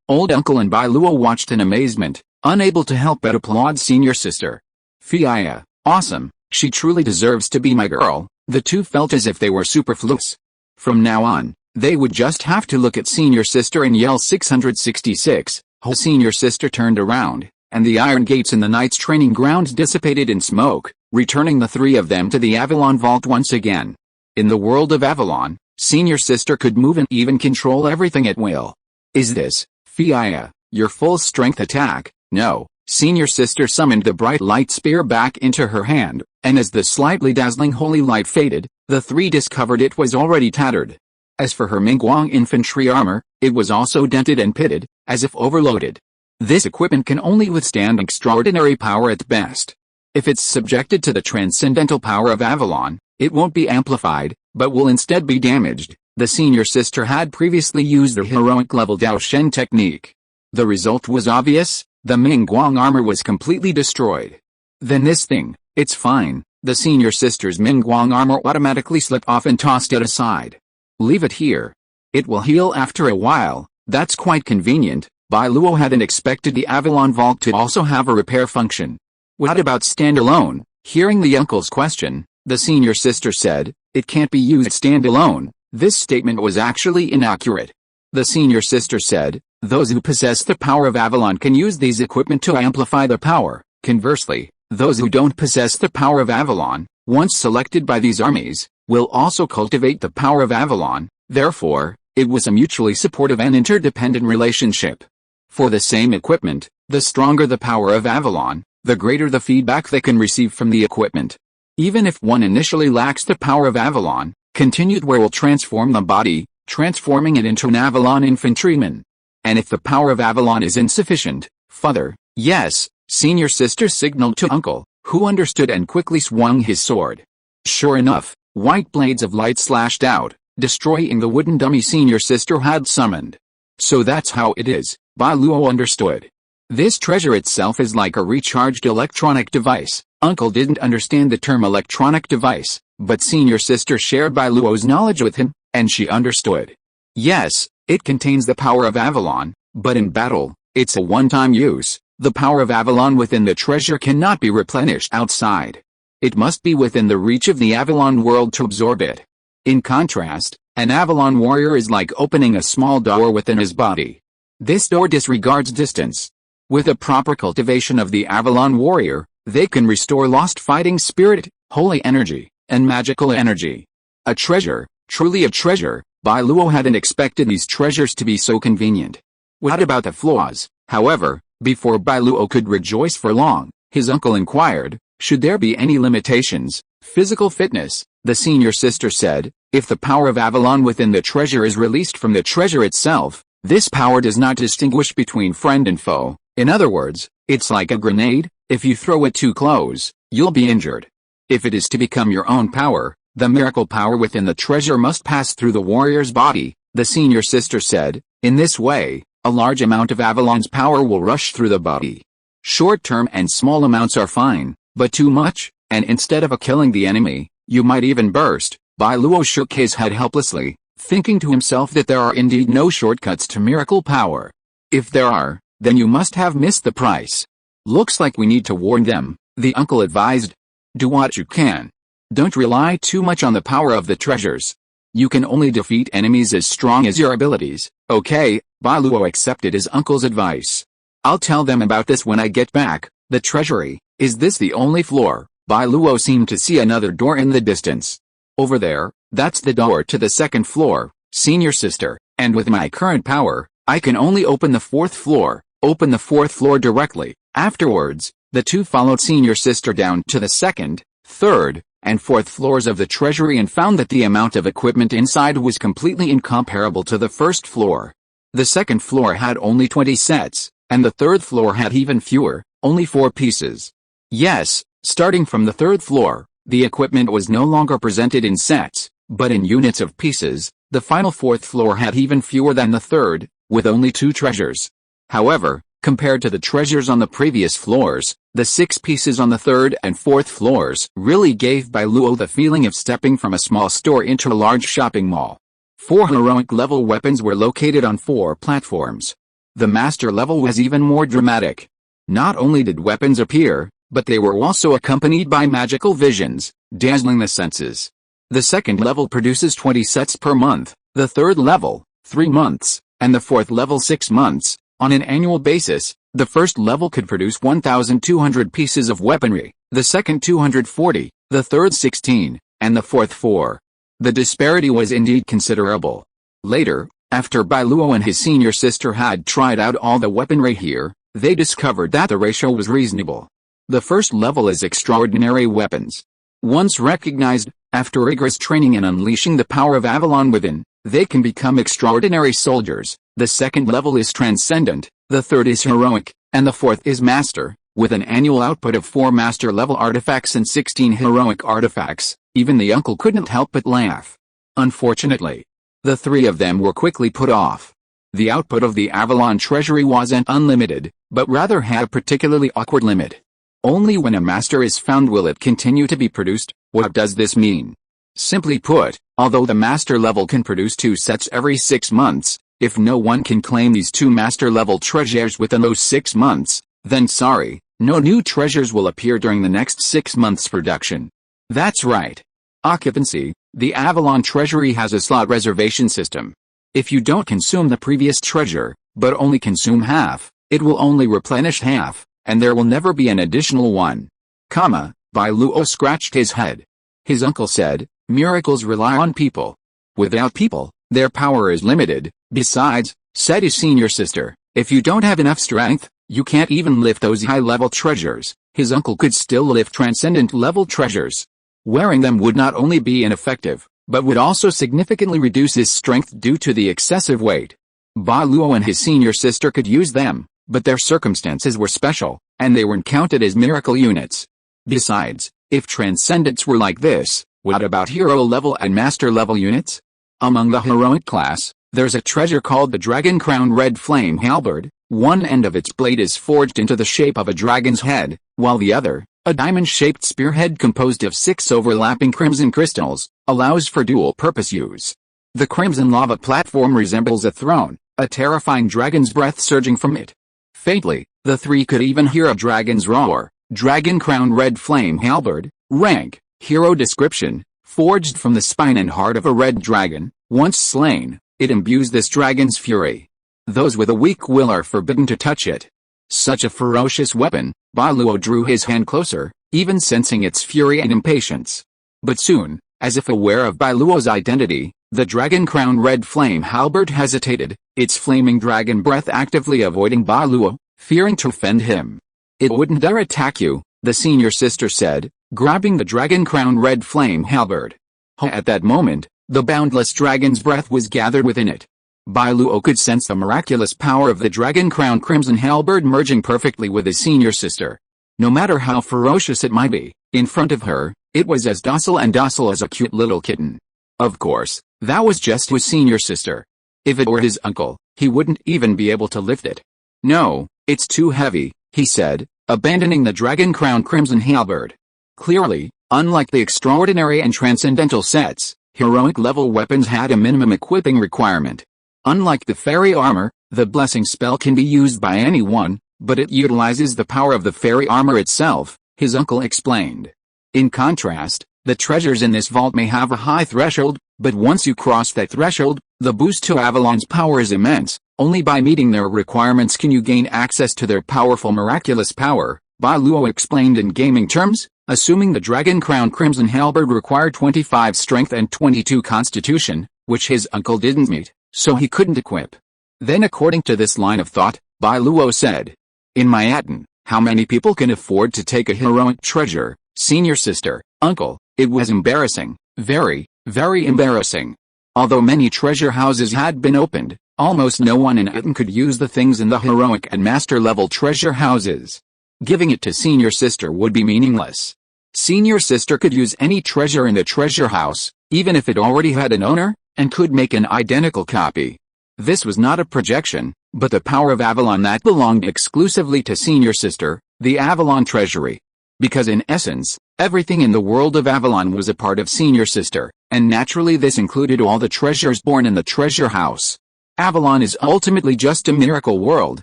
Old Uncle and Bai Luo watched in amazement, unable to help but applaud Senior Sister. Fiya, awesome, she truly deserves to be my girl. The two felt as if they were superfluous. From now on, they would just have to look at Senior Sister and yell 666. Senior Sister turned around, and the iron gates in the knight's training ground dissipated in smoke, returning the 3 of them to the Avalon Vault once again. In the world of Avalon, Senior Sister could move and even control everything at will. Is this, Fiya, your full-strength attack? No. Senior Sister summoned the bright light spear back into her hand, and as the slightly dazzling holy light faded, the 3 discovered it was already tattered. As for her Mingguang infantry armor, it was also dented and pitted, as if overloaded. This equipment can only withstand extraordinary power at best. If it's subjected to the transcendental power of Avalon, it won't be amplified, but will instead be damaged. The Senior Sister had previously used the heroic level Dao Shen technique. The result was obvious, the Mingguang armor was completely destroyed. Then this thing, it's fine. The Senior Sister's Mingguang armor automatically slipped off and tossed it aside. Leave it here. It will heal after a while. That's quite convenient. Bai Luo hadn't expected the Avalon Vault to also have a repair function. What about standalone? Hearing the uncle's question, the Senior Sister said, it can't be used standalone. This statement was actually inaccurate. The Senior Sister said, those who possess the power of Avalon can use these equipment to amplify the power. Conversely, those who don't possess the power of Avalon, once selected by these armies, will also cultivate the power of Avalon. Therefore, it was a mutually supportive and interdependent relationship. For the same equipment, the stronger the power of Avalon, the greater the feedback they can receive from the equipment. Even if one initially lacks the power of Avalon, continued wear will transform the body, transforming it into an Avalon infantryman. And if the power of Avalon is insufficient, Father, yes, Senior Sister signaled to Uncle, who understood and quickly swung his sword. Sure enough, white blades of light slashed out, destroying the wooden dummy Senior Sister had summoned. So that's how it is, Bai Luo understood. This treasure itself is like a recharged electronic device. Uncle didn't understand the term electronic device, but Senior Sister shared Bai Luo's knowledge with him, and she understood. Yes, it contains the power of Avalon, but in battle, it's a one-time use. The power of Avalon within the treasure cannot be replenished outside. It must be within the reach of the Avalon world to absorb it. In contrast, an Avalon warrior is like opening a small door within his body. This door disregards distance. With a proper cultivation of the Avalon warrior, they can restore lost fighting spirit, holy energy, and magical energy. A treasure, truly a treasure. Bai Luo hadn't expected these treasures to be so convenient. What about the flaws? However, before Bai Luo could rejoice for long, his uncle inquired, should there be any limitations? Physical fitness, the Senior Sister said, if the power of Avalon within the treasure is released from the treasure itself, this power does not distinguish between friend and foe. In other words, it's like a grenade, if you throw it too close, you'll be injured. If it is to become your own power, the miracle power within the treasure must pass through the warrior's body, the Senior Sister said. In this way, a large amount of Avalon's power will rush through the body. Short-term and small amounts are fine, but too much, and instead of killing the enemy, you might even burst. Bai Luo shook his head helplessly, thinking to himself that there are indeed no shortcuts to miracle power. If there are, then you must have missed the price. Looks like we need to warn them, the uncle advised. Do what you can. Don't rely too much on the power of the treasures. You can only defeat enemies as strong as your abilities. Okay, Bai Luo accepted his uncle's advice. I'll tell them about this when I get back. The treasury. Is this the only floor? Bai Luo seemed to see another door in the distance. Over there, that's the door to the second floor, senior sister, and with my current power, I can only open the fourth floor. Open the fourth floor directly. Afterwards, the two followed senior sister down to the second, third, and fourth floors of the treasury and found that the amount of equipment inside was completely incomparable to the first floor. The second floor had only 20 sets, and the third floor had even fewer, only 4 pieces. Yes, starting from the third floor, the equipment was no longer presented in sets, but in units of pieces. The final fourth floor had even fewer than the third, with only 2 treasures. However, compared to the treasures on the previous floors, the 6 pieces on the third and fourth floors really gave Bai Luo the feeling of stepping from a small store into a large shopping mall. 4 heroic-level weapons were located on 4 platforms. The master level was even more dramatic. Not only did weapons appear, but they were also accompanied by magical visions, dazzling the senses. The second level produces 20 sets per month, the third level, 3 months, and the fourth level 6 months. On an annual basis, the first level could produce 1,200 pieces of weaponry, the second 240, the third 16, and the fourth 4. The disparity was indeed considerable. Later, after Bai Luo and his senior sister had tried out all the weaponry here, they discovered that the ratio was reasonable. The first level is extraordinary weapons. Once recognized, after rigorous training and unleashing the power of Avalon within, they can become extraordinary soldiers. The second level is transcendent, the third is heroic, and the fourth is master, with an annual output of 4 master-level artifacts and 16 heroic artifacts. Even the uncle couldn't help but laugh. Unfortunately, the 3 of them were quickly put off. The output of the Avalon treasury wasn't unlimited, but rather had a particularly awkward limit. Only when a master is found will it continue to be produced. What does this mean? Simply put, although the master level can produce 2 sets every 6 months, if no one can claim these 2 master-level treasures within those 6 months, then sorry, no new treasures will appear during the next 6 months' production. That's right. Occupancy. The Avalon treasury has a slot reservation system. If you don't consume the previous treasure, but only consume half, it will only replenish half, and there will never be an additional one. Bai Luo scratched his head. His uncle said, miracles rely on people. Without people, their power is limited. Besides, said his senior sister, if you don't have enough strength, you can't even lift those high-level treasures. His uncle could still lift transcendent-level treasures. Wearing them would not only be ineffective, but would also significantly reduce his strength due to the excessive weight. Bai Luo and his senior sister could use them, but their circumstances were special, and they weren't counted as miracle units. Besides, if transcendents were like this, what about hero-level and master-level units? Among the heroic class, there's a treasure called the Dragon Crown Red Flame Halberd. One end of its blade is forged into the shape of a dragon's head, while the other, a diamond-shaped spearhead composed of 6 overlapping crimson crystals, allows for dual-purpose use. The crimson lava platform resembles a throne, a terrifying dragon's breath surging from it. Faintly, the 3 could even hear a dragon's roar. Dragon Crown Red Flame Halberd. Rank, Hero Description, forged from the spine and heart of a red dragon. Once slain, it imbues this dragon's fury. Those with a weak will are forbidden to touch it. Such a ferocious weapon. Bai Luo drew his hand closer, even sensing its fury and impatience. But soon, as if aware of Bai Luo's identity, the Dragon Crown Red Flame Halberd hesitated, its flaming dragon breath actively avoiding Bai Luo, fearing to offend him. It wouldn't dare attack you, the senior sister said, grabbing the Dragon Crown Red Flame Halberd. At that moment, the boundless dragon's breath was gathered within it. Bai Luo could sense the miraculous power of the Dragon Crown Crimson Halberd merging perfectly with his senior sister. No matter how ferocious it might be, in front of her, it was as docile as a cute little kitten. Of course, that was just his senior sister. If it were his uncle, he wouldn't even be able to lift it. No, it's too heavy, he said, abandoning the Dragon Crown Crimson Halberd. Clearly, unlike the extraordinary and transcendental sets, heroic-level weapons had a minimum equipping requirement. Unlike the fairy armor, the blessing spell can be used by anyone, but it utilizes the power of the fairy armor itself, his uncle explained. In contrast, the treasures in this vault may have a high threshold, But once you cross that threshold, the boost to Avalon's power is immense. Only by meeting their requirements can you gain access to their powerful miraculous power, Bai Luo explained in gaming terms, assuming the Dragon Crown Crimson Halberd required 25 strength and 22 constitution, which his uncle didn't meet, so he couldn't equip. Then according to this line of thought, Bai Luo said, "In my Atón, how many people can afford to take a heroic treasure, senior sister, uncle?" It was embarrassing, very, very embarrassing. Although many treasure houses had been opened, almost no one in Atón could use the things in the heroic and master level treasure houses. Giving it to senior sister would be meaningless. Senior sister could use any treasure in the treasure house, even if it already had an owner, and could make an identical copy. This was not a projection, but the power of Avalon that belonged exclusively to senior sister, the Avalon treasury. Because in essence, everything in the world of Avalon was a part of senior sister, and naturally this included all the treasures born in the treasure house. Avalon is ultimately just a miracle world,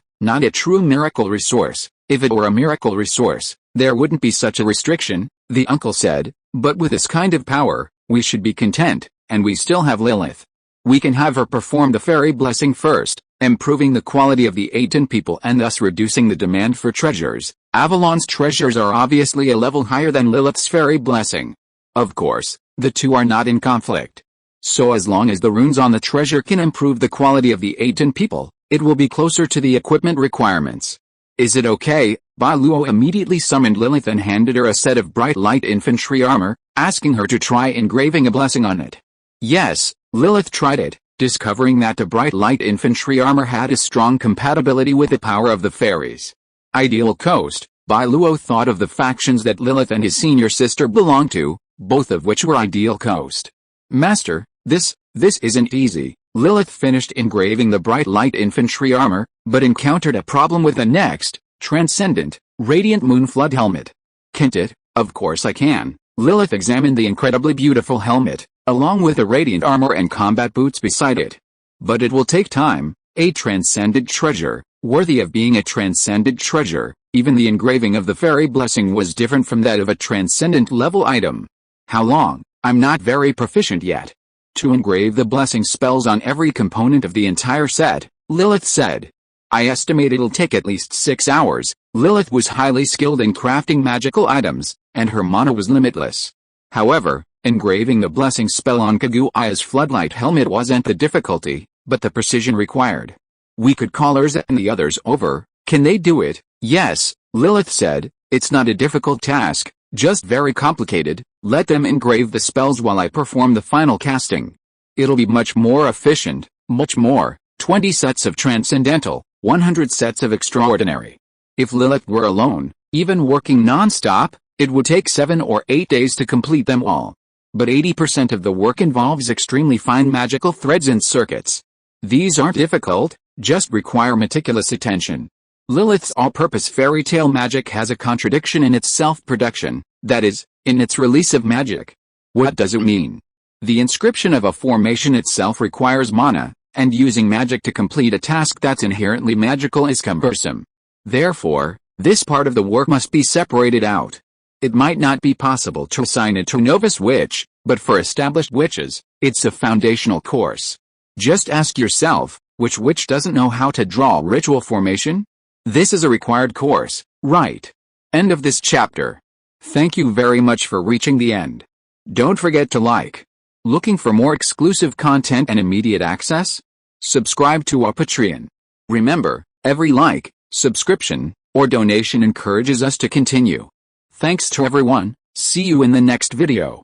not a true miracle resource. If it were a miracle resource, there wouldn't be such a restriction, the uncle said, but with this kind of power, we should be content, and we still have Lilith. We can have her perform the fairy blessing first, improving the quality of the Atón people and thus reducing the demand for treasures. Avalon's treasures are obviously a level higher than Lilith's fairy blessing. Of course, the two are not in conflict. So as long as the runes on the treasure can improve the quality of the Atón people, it will be closer to the equipment requirements. Is it okay? Bai Luo immediately summoned Lilith and handed her a set of bright light infantry armor, asking her to try engraving a blessing on it. Yes, Lilith tried it, discovering that the bright light infantry armor had a strong compatibility with the power of the fairies. Ideal Coast, Bai Luo thought of the factions that Lilith and his senior sister belonged to, both of which were Ideal Coast. Master, this isn't easy. Lilith finished engraving the bright light infantry armor, but encountered a problem with the next, transcendent, radiant moon flood helmet. Can't it? Of course I can. Lilith examined the incredibly beautiful helmet, along with the radiant armor and combat boots beside it. But it will take time. A transcendent treasure, worthy of being a transcendent treasure. Even the engraving of the fairy blessing was different from that of a transcendent level item. How long? I'm not very proficient yet. To engrave the blessing spells on every component of the entire set, Lilith said. I estimate it'll take at least 6 hours. Lilith was highly skilled in crafting magical items, and her mana was limitless. However, engraving the blessing spell on Kaguya's floodlight helmet wasn't the difficulty, but the precision required. We could call Urza and the others over. Can they do it? Yes, Lilith said. It's not a difficult task, just very complicated. Let them engrave the spells while I perform the final casting. It'll be much more efficient, much more. 20 sets of transcendental, 100 sets of extraordinary. If Lilith were alone, even working non-stop, it would take 7 or 8 days to complete them all. But 80% of the work involves extremely fine magical threads and circuits. These aren't difficult, just require meticulous attention. Lilith's all-purpose fairy tale magic has a contradiction in its self-production, that is, in its release of magic. What does it mean? The inscription of a formation itself requires mana, and using magic to complete a task that's inherently magical is cumbersome. Therefore, this part of the work must be separated out. It might not be possible to assign it to a novice witch, but for established witches, it's a foundational course. Just ask yourself, which witch doesn't know how to draw ritual formation? This is a required course, right? End of this chapter. Thank you very much for reaching the end. Don't forget to like. Looking for more exclusive content and immediate access? Subscribe to our Patreon. Remember, every like, subscription, or donation encourages us to continue. Thanks to everyone. See you in the next video.